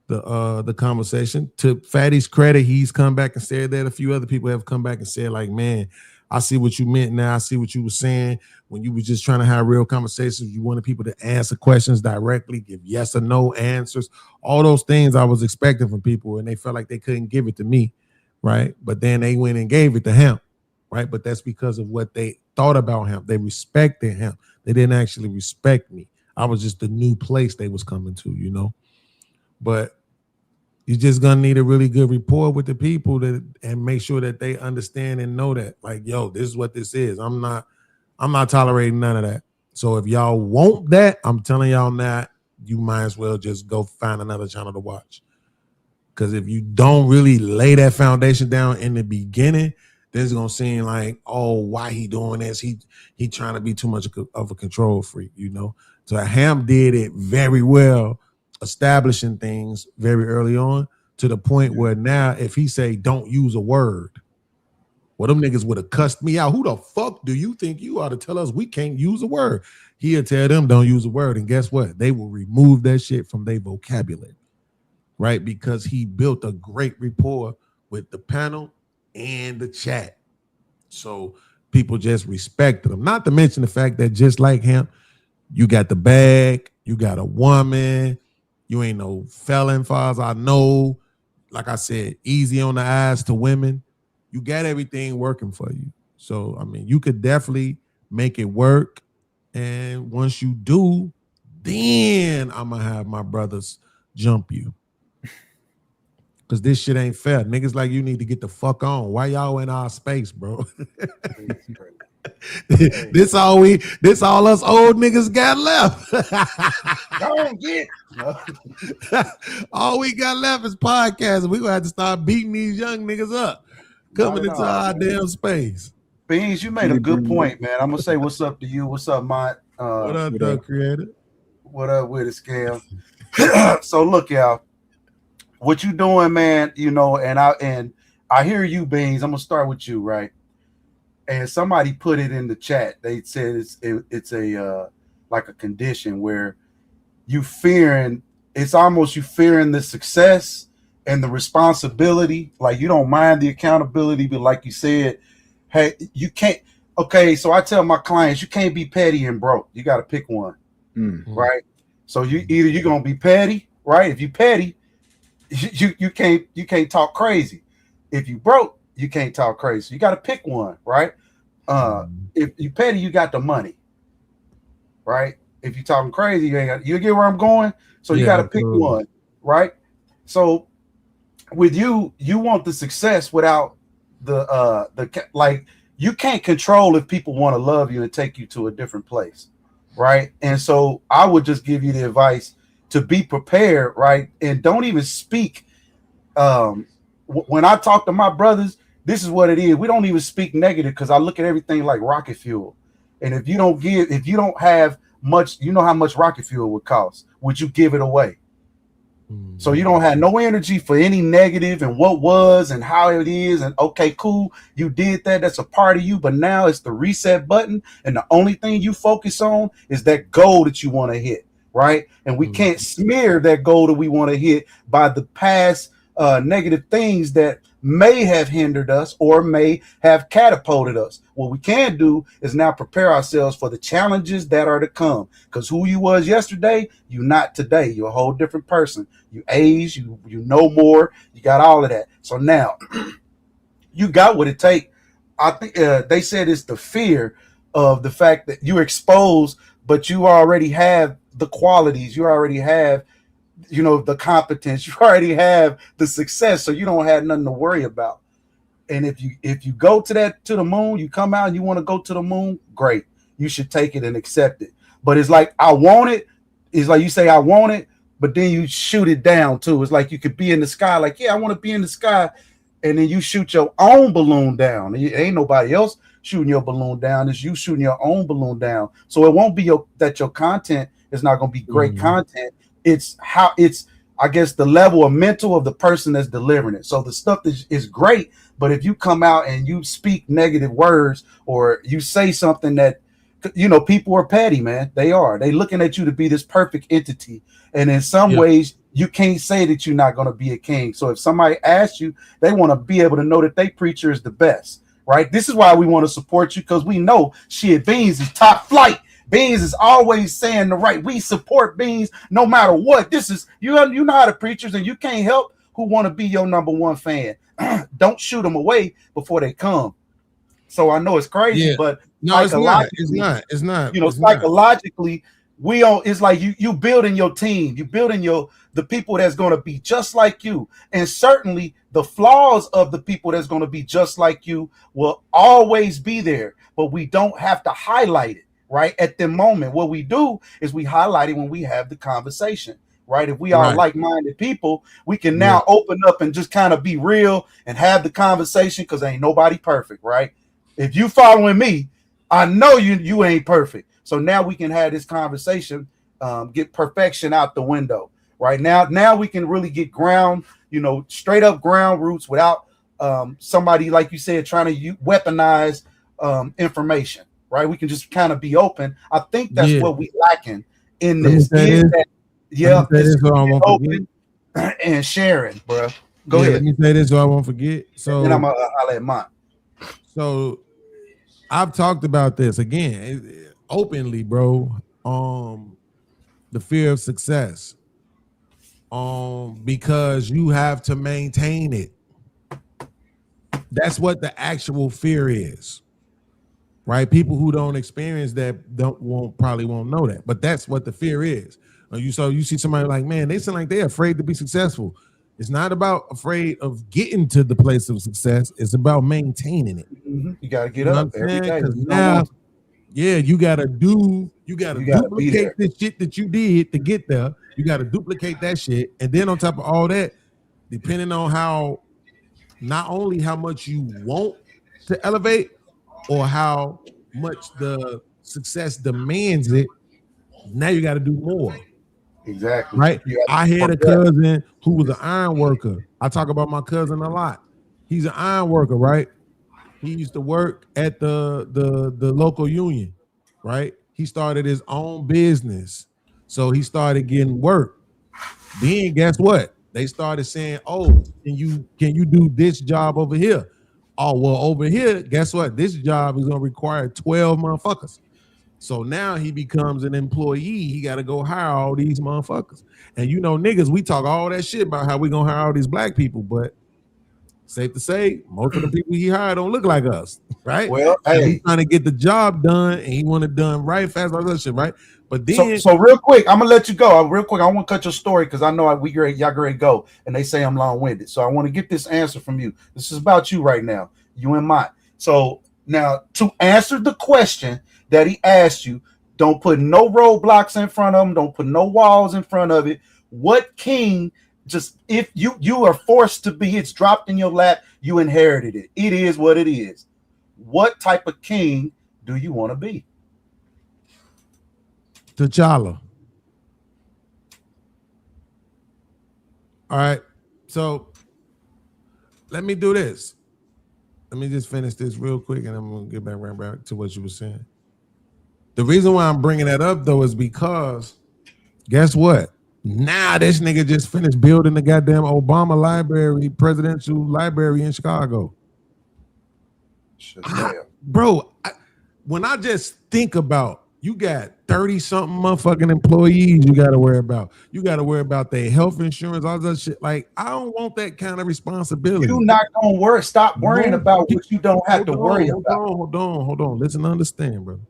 the conversation. To Fatty's credit, he's come back and said that. A few other people have come back and said, like, man, I see what you meant now. I see what you were saying when you were just trying to have real conversations. You wanted people to answer questions directly, give yes or no answers. All those things I was expecting from people, and they felt like they couldn't give it to me, right? But then they went and gave it to him, right? But that's because of what they thought about him. They respected him. They didn't actually respect me. I was just the new place they was coming to, But you're just gonna need a really good rapport with the people and make sure that they understand and know that, like, yo, this is what this is. I'm not tolerating none of that. So if y'all want that, I'm telling y'all now, you might as well just go find another channel to watch. Because if you don't really lay that foundation down in the beginning, then it's gonna seem like, oh, why he doing this? He trying to be too much of a control freak, So Ham did it very well, establishing things very early on to the point where now if he say don't use a word, well, them niggas would have cussed me out. Who the fuck do you think you are to tell us we can't use a word? He'll tell them don't use a word, and guess what? They will remove that shit from their vocabulary, right? Because he built a great rapport with the panel and the chat. So people just respected him. Not to mention the fact that just like him, you got the bag, you got a woman, you ain't no felon, far as I know. Like I said, easy on the eyes to women. You got everything working for you. So I mean, you could definitely make it work. And once you do, then I'm gonna have my brothers jump you. Cause this shit ain't fair. Niggas like you need to get the fuck on. Why y'all in our space, bro? this all us old niggas got left. Don't get. All we got left is podcasting. We gonna have to start beating these young niggas up coming into our damn space. Beans, you made a good point, man. I'm gonna say what's up to you. What's up, Mont? What up, Creator? What up with it, Scam? So look, y'all. What you doing, man? You know, and I hear you, Beans. I'm gonna start with you, right? And somebody put it in the chat. They said it's a like a condition where it's almost you fearing the success and the responsibility. Like you don't mind the accountability, but like you said, hey, you can't. Okay, so I tell my clients, you can't be petty and broke. You got to pick one, right? So you're gonna be petty, right? If you petty, you can't talk crazy. If you broke, you can't talk crazy. You got to pick one, right? If you petty, you got the money, right? If you talking crazy, you get where I'm going. So you got to pick one, right? So with you want the success without the like. You can't control if people want to love you and take you to a different place, right? And so I would just give you the advice to be prepared, right? And don't even speak. When I talk to my brothers, this is what it is. We don't even speak negative because I look at everything like rocket fuel. And if you don't have much, you know how much rocket fuel would cost. Would you give it away? So you don't have no energy for any negative and what was and how it is. And okay, cool. You did that. That's a part of you. But now it's the reset button. And the only thing you focus on is that goal that you want to hit. Right. And we can't smear that goal that we want to hit by the past negative things that may have hindered us or may have catapulted us. What we can do is now prepare ourselves for the challenges that are to come. Because who you was yesterday, you not today. You're a whole different person. You age, you know more, you got all of that. So now you got what it takes. I think they said it's the fear of the fact that you're exposed, but you already have the qualities, you already have the competence, you already have the success, so you don't have nothing to worry about. And if you go to the moon, you come out and you want to go to the moon, great. You should take it and accept it. But it's like, I want it. It's like you say, I want it, but then you shoot it down too. It's like you could be in the sky, like, yeah, I want to be in the sky. And then you shoot your own balloon down. It ain't nobody else shooting your balloon down. It's you shooting your own balloon down. So it won't be that your content is not going to be great content. It's I guess the level of mental of the person that's delivering it. So the stuff is great, but if you come out and you speak negative words or you say something that, people are petty, man. They looking at you to be this perfect entity. And in some ways, you can't say that you're not going to be a king. So if somebody asks you, they want to be able to know that they preacher is the best, right? This is why we want to support you, because we know Beans is top flight. Beans is always saying the right. We support Beans no matter what. This is you know how the preachers, and you can't help who want to be your number one fan. Don't shoot them away before they come. So I know it's crazy, but no, it's not. Psychologically, we don't. It's like you building your team. You building the people that's going to be just like you, and certainly the flaws of the people that's going to be just like you will always be there. But we don't have to highlight it. Right at the moment, what we do is we highlight it when we have the conversation. Right, if we are like-minded people, we can now open up and just kind of be real and have the conversation, because ain't nobody perfect. Right, if you following me, I know you ain't perfect. So now we can have this conversation, get perfection out the window. Right now we can really get straight up ground roots without somebody, like you said, trying to weaponize information. Right, we can just kind of be open. I think that's what we lacking in this. Open and sharing, bro. Go ahead. Let me say this so I won't forget. So and I'll let mine. So I've talked about this again openly, bro. The fear of success. Because you have to maintain it. That's what the actual fear is. right? People who don't experience that probably won't know that, but that's what the fear is. You see somebody like, man, they seem like they're afraid to be successful. It's not about afraid of getting to the place of success. It's about maintaining it. Mm-hmm. You got to get up every day. Because now, you got to duplicate the shit that you did to get there. You got to duplicate that shit. And then on top of all that, depending on not only how much you want to elevate or how much the success demands it, now you got to do more. Exactly. Right. I had a cousin who was an iron worker. I talk about my cousin a lot. He's an iron worker, right? He used to work at the local union, right? He started his own business. So he started getting work. Then guess what? They started saying, oh, can you do this job over here? Oh, well, over here, guess what? This job is gonna require 12 motherfuckers. So now he becomes an employee. He got to go hire all these motherfuckers. And niggas, we talk all that shit about how we gonna hire all these black people, but safe to say, most of the people he hired don't look like us, right? Well, he's trying to get the job done, and he want it done right, fast, all that shit, right? But then, so real quick, I'm gonna let you go. Real quick, I want to cut your story because I know y'all ready to go, and they say I'm long-winded. So I want to get this answer from you. This is about you right now, you and Mott. So now, to answer the question that he asked you, don't put no roadblocks in front of him. Don't put no walls in front of it. What king? Just if you are forced to be, it's dropped in your lap. You inherited it. It is what it is. What type of king do you want to be? T'Challa. All right. So let me do this. Let me just finish this real quick, and I'm gonna get back to what you were saying. The reason why I'm bringing that up though is because guess what? Now this nigga just finished building the goddamn Obama library, presidential library in Chicago. When I just think about, you got 30-something motherfucking employees you got to worry about. You got to worry about their health insurance, all that shit. Like, I don't want that kind of responsibility. You're not going to stop worrying about what you don't have to worry about. Hold on. Listen, understand, bro.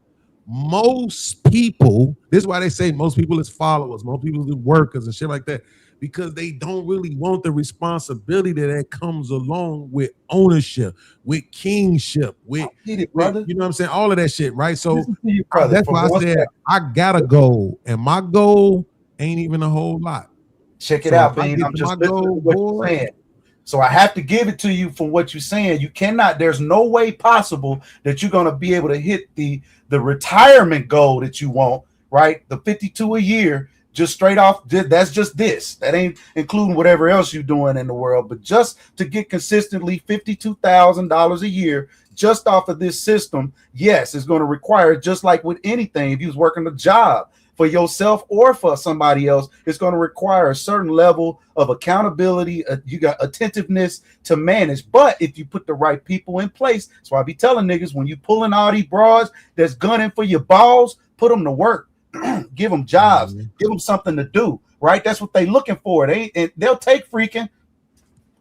Most people, this is why they say most people is followers, most people is workers and shit like that, because they don't really want the responsibility that comes along with ownership, with kingship, with you know what I'm saying? All of that shit, right? So that's why I said I got a goal, and my goal ain't even a whole lot. Check it out, Bean. I'm just listening to what you're saying. So I have to give it to you for what you're saying. You cannot, there's no way possible that you're going to be able to hit the retirement goal that you want, right? The 52 a year, just straight off. That's just this. That ain't including whatever else you're doing in the world. But just to get consistently $52,000 a year just off of this system, yes, it's going to require, just like with anything, if you was working a job for yourself or for somebody else, it's going to require a certain level of accountability. You got attentiveness to manage. But if you put the right people in place, so I be telling niggas, when you pulling all these broads that's gunning for your balls, put them to work, give them jobs, give them something to do, right? That's what they looking for. They'll take freaking.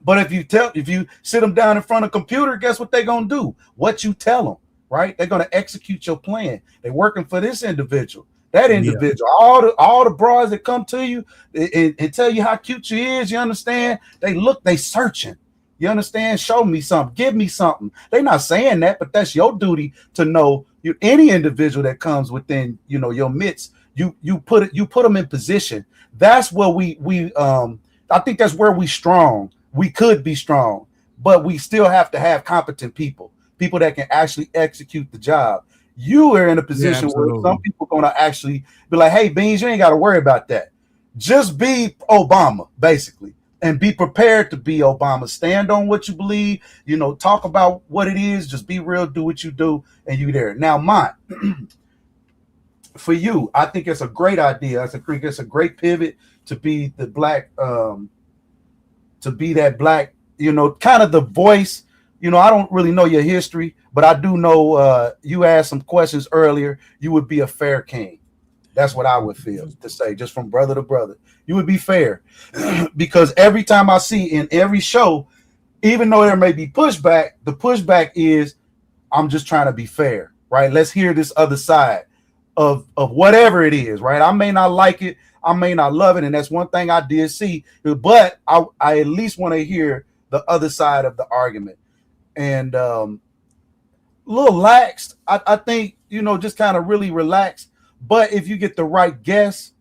But if you sit them down in front of a computer, guess what they're going to do? What you tell them, right? They're going to execute your plan. They're working for this individual. That individual, all the broads that come to you and tell you how cute you is, you understand? They searching. You understand? Show me something. Give me something. They're not saying that, but that's your duty to know. Any individual that comes within, your midst, you put them in position. That's where I think that's where we strong. We could be strong, but we still have to have competent people that can actually execute the job. You are in a position where some people are going to actually be like, hey, Beans, you ain't got to worry about that. Just be Obama, basically, and be prepared to be Obama. Stand on what you believe, talk about what it is. Just be real, do what you do, and you there. Now, mine, for you, I think it's a great idea. I think it's a great pivot to be the black, to be that black, kind of the voice. I don't really know your history, but I do know you asked some questions earlier. You would be a fair king. That's what I would feel to say, just from brother to brother. You would be fair because every time I see in every show, even though there may be pushback, the pushback is I'm just trying to be fair. right? Let's hear this other side of whatever it is, right? I may not like it, I may not love it, and that's one thing I did see, but I at least want to hear the other side of the argument. And a little laxed, I think, just kind of really relaxed. But if you get the right guess,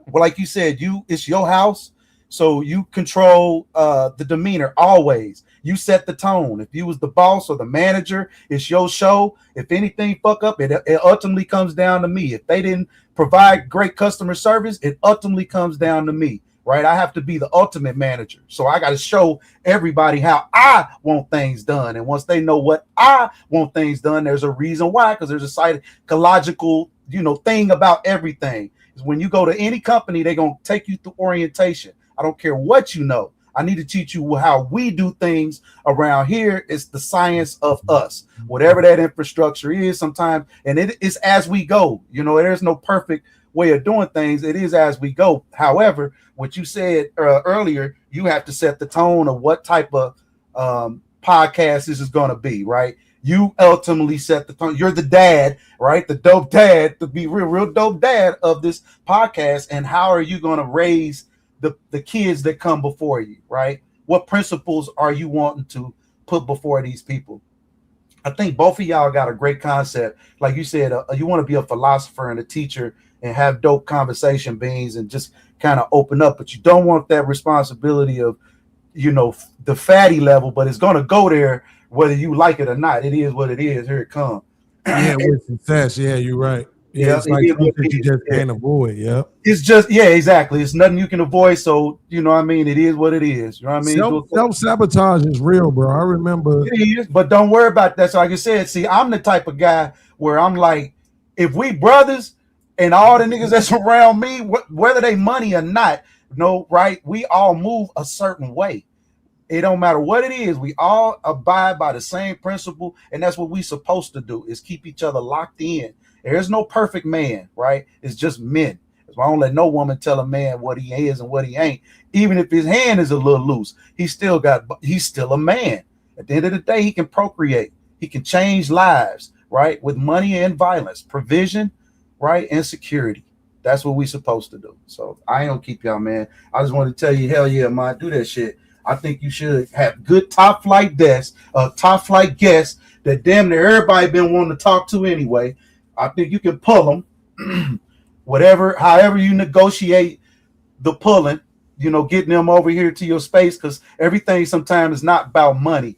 well, like you said, it's your house, so you control the demeanor always. You set the tone. If you was the boss or the manager, it's your show. If anything fuck up, it ultimately comes down to me. If they didn't provide great customer service, it ultimately comes down to me, right? I have to be the ultimate manager. So I got to show everybody how I want things done. And once they know what I want things done, there's a reason why, because there's a psychological, thing about everything. When you go to any company, they're going to take you through orientation. I don't care what you know. I need to teach you how we do things around here. It's the science of us, whatever that infrastructure is sometimes. And it is as we go. There's no perfect way of doing things. It is as we go. However, what you said earlier, you have to set the tone of what type of podcast this is going to be, right? You ultimately set the tone. You're the dad, right? The dope dad, to be real dope dad of this podcast. And how are you going to raise the kids that come before you, right? What principles are you wanting to put before these people? I think both of y'all got a great concept. Like you said, you want to be a philosopher and a teacher and have dope conversation beans and just kind of open up, but you don't want that responsibility of, the fatty level, but it's going to go there whether you like it or not. It is what it is. Here it comes. Yeah, with success. Yeah, you're right. Yeah, it's like something you just can't avoid. Yeah. It's just, exactly. It's nothing you can avoid. So, It is what it is. You know what I mean? Self-sabotage is real, bro. I remember. It is, but don't worry about that. So like I said, see, I'm the type of guy where I'm like, if we brothers and all the niggas that's around me, whether they money or not, right? We all move a certain way. It don't matter what it is. We all abide by the same principle. And that's what we supposed to do, is keep each other locked in. There's no perfect man, right? It's just men. So I don't let no woman tell a man what he is and what he ain't. Even if his hand is a little loose, he's still a man. At the end of the day, he can procreate. He can change lives, right? With money and violence, provision, right? And security. That's what we supposed to do. So I ain't gonna keep y'all, man. I just want to tell you, hell yeah, man, do that shit. I think you should have good top flight guests that damn near everybody been wanting to talk to anyway. I think you can pull them, however you negotiate the pulling, getting them over here to your space, because everything sometimes is not about money.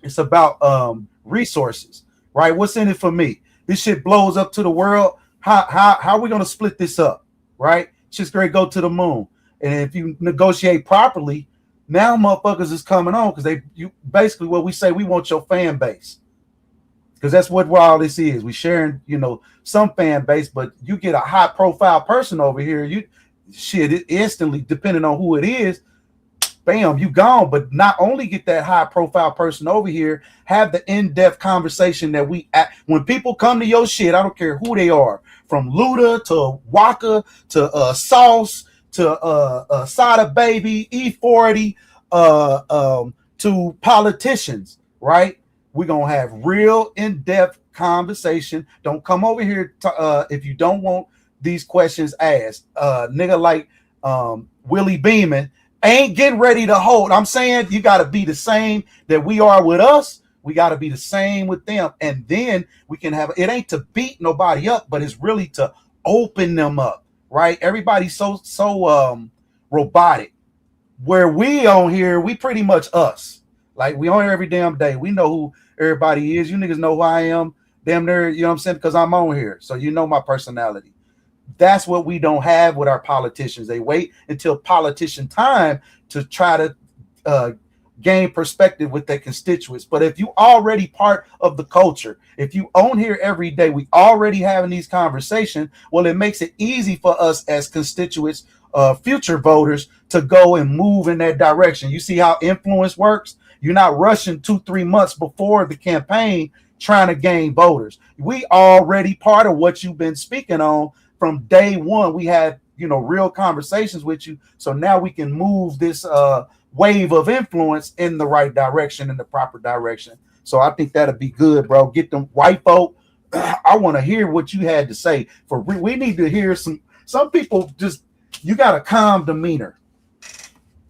It's about resources, right? What's in it for me? This shit blows up to the world. How are we gonna split this up, right? It's just gonna go to the moon. And if you negotiate properly, now motherfuckers is coming on, because you basically what we say, we want your fan base. Because that's what all this is. We sharing, some fan base, but you get a high profile person over here, it instantly, depending on who it is, bam, you gone. But not only get that high profile person over here, have the in-depth conversation that when people come to your shit, I don't care who they are, from Luda to Waka to Sauce to Sada Baby, E40, to politicians, right? We're going to have real in-depth conversation. Don't come over here if you don't want these questions asked. Nigga like Willie Beeman ain't getting ready to hold. I'm saying you got to be the same that we are with us. We got to be the same with them. And then we can have, it ain't to beat nobody up, but it's really to open them up, right? Everybody's so robotic. Where we on here, we pretty much us. Like, we on here every damn day. We know who everybody is. You niggas know who I am. Damn near, you know what I'm saying? Because I'm on here. So you know my personality. That's what we don't have with our politicians. They wait until politician time to try to gain perspective with their constituents. But if you already part of the culture, if you own here every day, we already having these conversations, well, it makes it easy for us as constituents, future voters, to go and move in that direction. You see how influence works? You're not rushing 2-3 months before the campaign trying to gain voters. We already part of what you've been speaking on from day one. We had, real conversations with you. So now we can move this wave of influence in the right direction, in the proper direction. So I think that'll be good, bro. Get them white folk. I want to hear what you had to say. We need to hear some people just, you got a calm demeanor,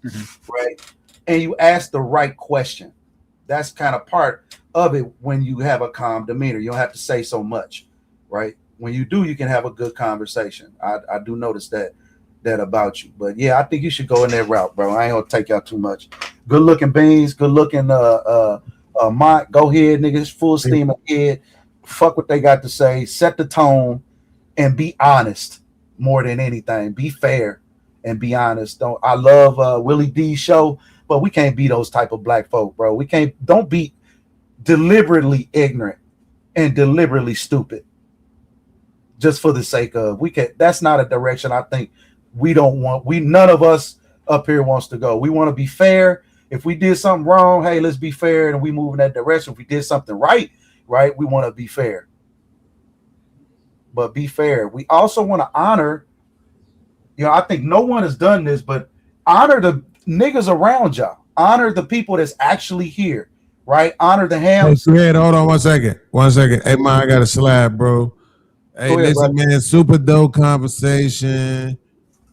right? And you ask the right question. That's kind of part of it when you have a calm demeanor. You don't have to say so much, right? When you do, you can have a good conversation. I do notice that about you. But yeah, I think you should go in that route, bro. I ain't gonna take out too much. Good looking beans, good looking Mont, go ahead, niggas, full steam ahead. Fuck what they got to say, set the tone, and be honest more than anything. Be fair and be honest. I love Willie D's show, but we can't be those type of black folk, bro. Don't be deliberately ignorant and deliberately stupid just for the sake of, that's not a direction I think none of us up here wants to go. We want to be fair. If we did something wrong, hey, let's be fair and we move in that direction. If we did something right, we want to be fair. But be fair. We also want to honor, I think no one has done this, but honor the niggas around y'all. Honor the people that's actually here, right? Honor the hams. Hey, hold on 1 second. 1 second. Hey, man, I got a slab, bro. Hey, listen, man, super dope conversation.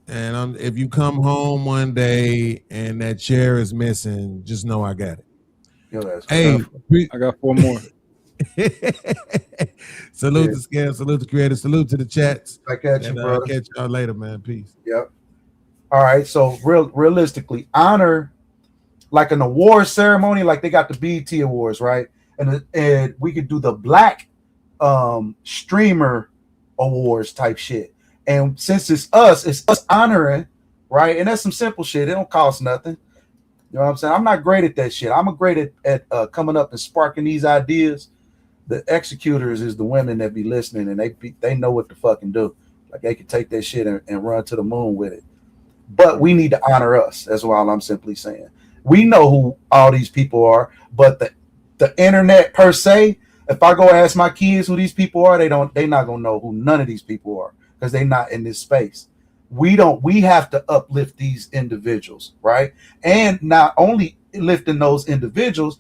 And if you come home one day and that chair is missing, just know I got it. Hey, I got 4 more. Salute to Scam, salute to Creator, salute to the chats. I got you, brother. Catch y'all later, man. Peace. Yep. All right. So realistically, honor like an award ceremony, like they got the BET Awards, right? And we could do the Black Streamer Awards type shit. And since it's us honoring, right? And that's some simple shit. It don't cost nothing. You know what I'm saying? I'm not great at that shit. I'm great at coming up and sparking these ideas. The executors is the women that be listening, and they know what to fucking do. Like they can take that shit and run to the moon with it. But we need to honor us. That's all I'm simply saying. We know who all these people are, but the internet per se, if I go ask my kids who these people are, they not gonna know who none of these people are because they not in this space. We have to uplift these individuals, right? And not only lifting those individuals,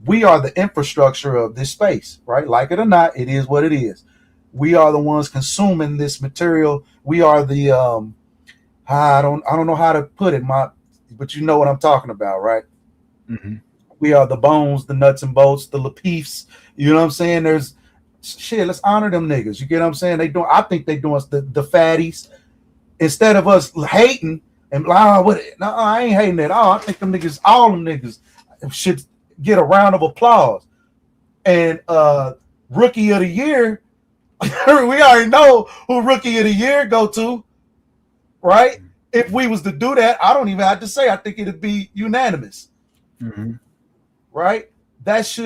we are the infrastructure of this space, right? Like it or not, it is what it is. We are the ones consuming this material. We are the I don't know how to put it, but you know what I'm talking about, right? Mm-hmm. We are the bones, the nuts and bolts, the leafs. You know what I'm saying? There's shit. Let's honor them niggas. You get what I'm saying? I think they doing the fatties instead of us hating and I ain't hating at all. I think all them niggas should get a round of applause. And rookie of the year, we already know who rookie of the year go to, right? If we was to do that, I don't even have to say. I think it'd be unanimous, right? That's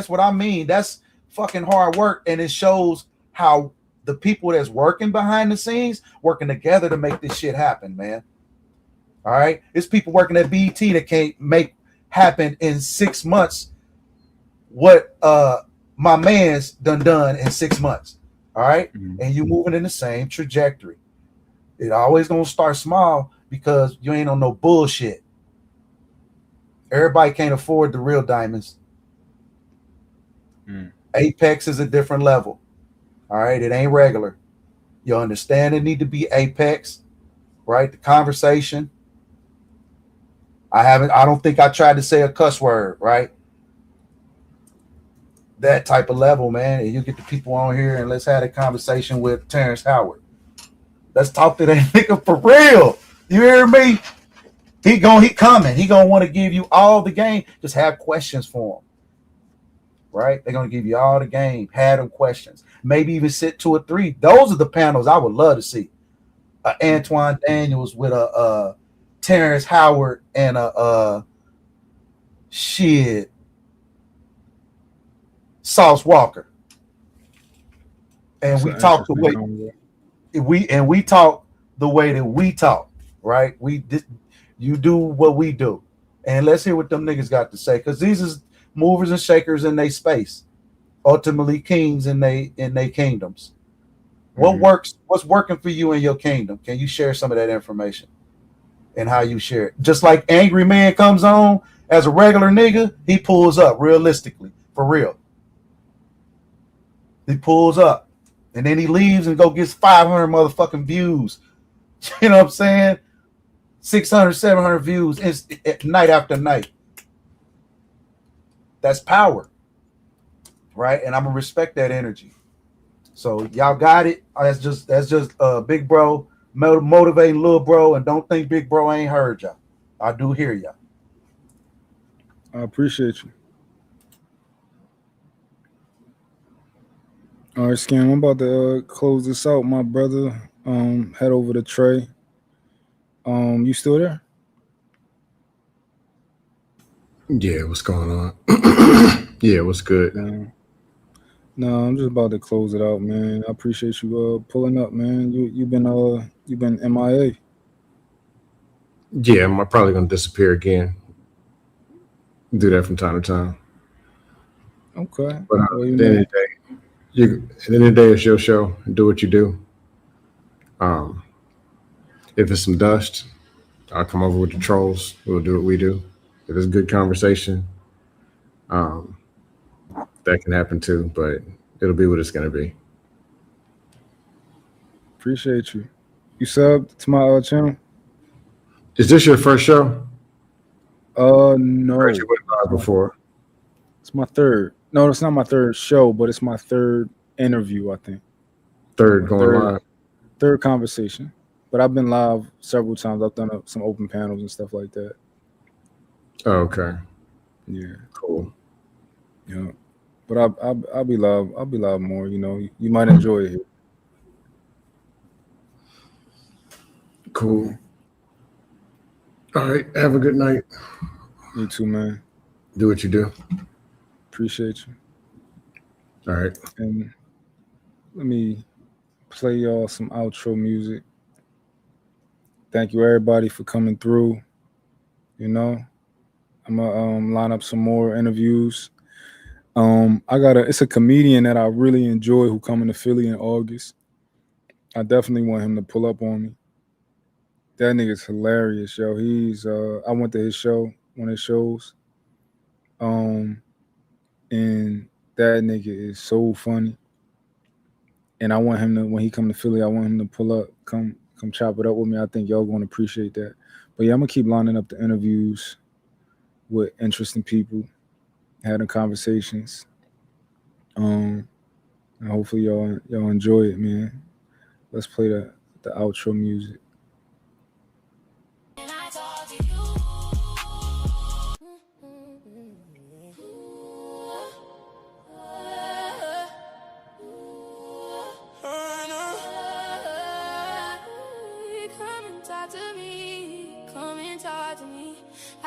what I mean. That's fucking hard work, and it shows how the people that's working behind the scenes working together to make this shit happen, man. All right, it's people working at BET that can't make happen in 6 months what my man's done in 6 months. All right, and you moving in the same trajectory. It always gonna start small because you ain't on no bullshit. Everybody can't afford the real diamonds. Apex is a different level. All right, it ain't regular. You understand it need to be apex, right? The conversation. I don't think I tried to say a cuss word, right? That type of level, man. And you get the people on here and let's have a conversation with Terrence Howard. Let's talk to that nigga for real. You hear me? He coming. He gonna want to give you all the game. Just have questions for him. Right? They're gonna give you all the game. Have them questions. Maybe even sit 2 or 3. Those are the panels I would love to see. Antoine Daniels with a Terrence Howard and a Sauce Walker. And we talk the way we talk the way that we talk, right? You do what we do, and let's hear what them niggas got to say, because these is movers and shakers in their space, ultimately kings in they kingdoms. What works? What's working for you in your kingdom? Can you share some of that information and how you share it? Just like Angry Man comes on as a regular nigga, he pulls up realistically. For real. He pulls up and then he leaves and go gets 500 motherfucking views. You know what I'm saying? 600, 700 views night after night. That's power, right? And I'm gonna respect that energy. So y'all got it. That's just big bro motivating little bro, and don't think big bro ain't heard y'all. I do hear y'all. I appreciate you. All right, Scam, I'm about to close this out, my brother. Head over to Trey. You still there? Yeah, what's going on? Yeah, what's good? No, I'm just about to close it out, man. I appreciate you pulling up, man. You've been MIA. Yeah, I'm probably gonna disappear again. Do that from time to time. Okay. But at the end of the day, it's your show. Do what you do. If it's some dust, I'll come over with the trolls. We'll do what we do. If it's good conversation, that can happen too. But it'll be what it's gonna be. Appreciate you. You subbed to my channel? Is this your first show? No. You went live before. It's my third. No, it's not my third show, but it's my third interview, I think. Third live. Third conversation. But I've been live several times. I've done some open panels and stuff like that. Oh, okay. Yeah. Cool. Yeah. But I'll be live. I'll be live more. You know, you might enjoy it here. Cool. All right. Have a good night. You too, man. Do what you do. Appreciate you. All right. And let me play y'all some outro music. Thank you everybody for coming through. You know, I'm gonna line up some more interviews. It's a comedian that I really enjoy who coming to Philly in August. I definitely want him to pull up on me. That nigga's hilarious, yo. I went to his show, one of his shows. And that nigga is so funny. And I want him to, when he come to Philly, I want him to pull up, come chop it up with me. I think y'all gonna appreciate that. But yeah, I'm gonna keep lining up the interviews with interesting people, having conversations. And hopefully y'all enjoy it, man. Let's play the outro music.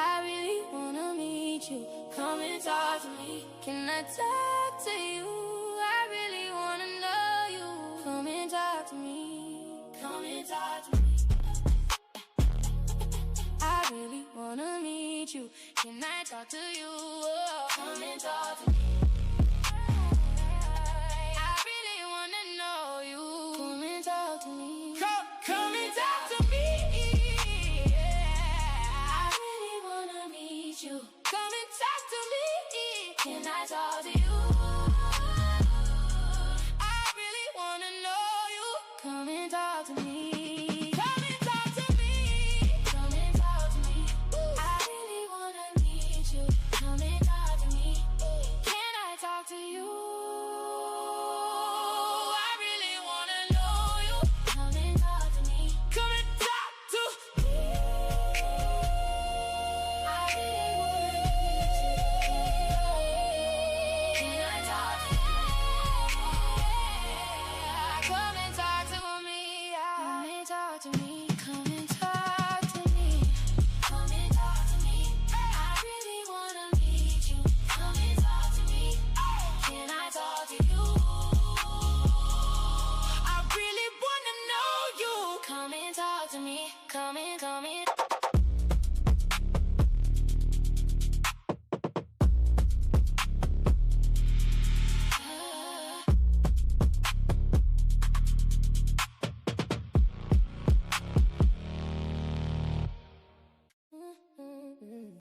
I really wanna meet you. Come and talk to me. Can I talk to you? I really wanna know you. Come and talk to me. Come and talk to me. I really wanna meet you. Can I talk to you? Come and talk to me.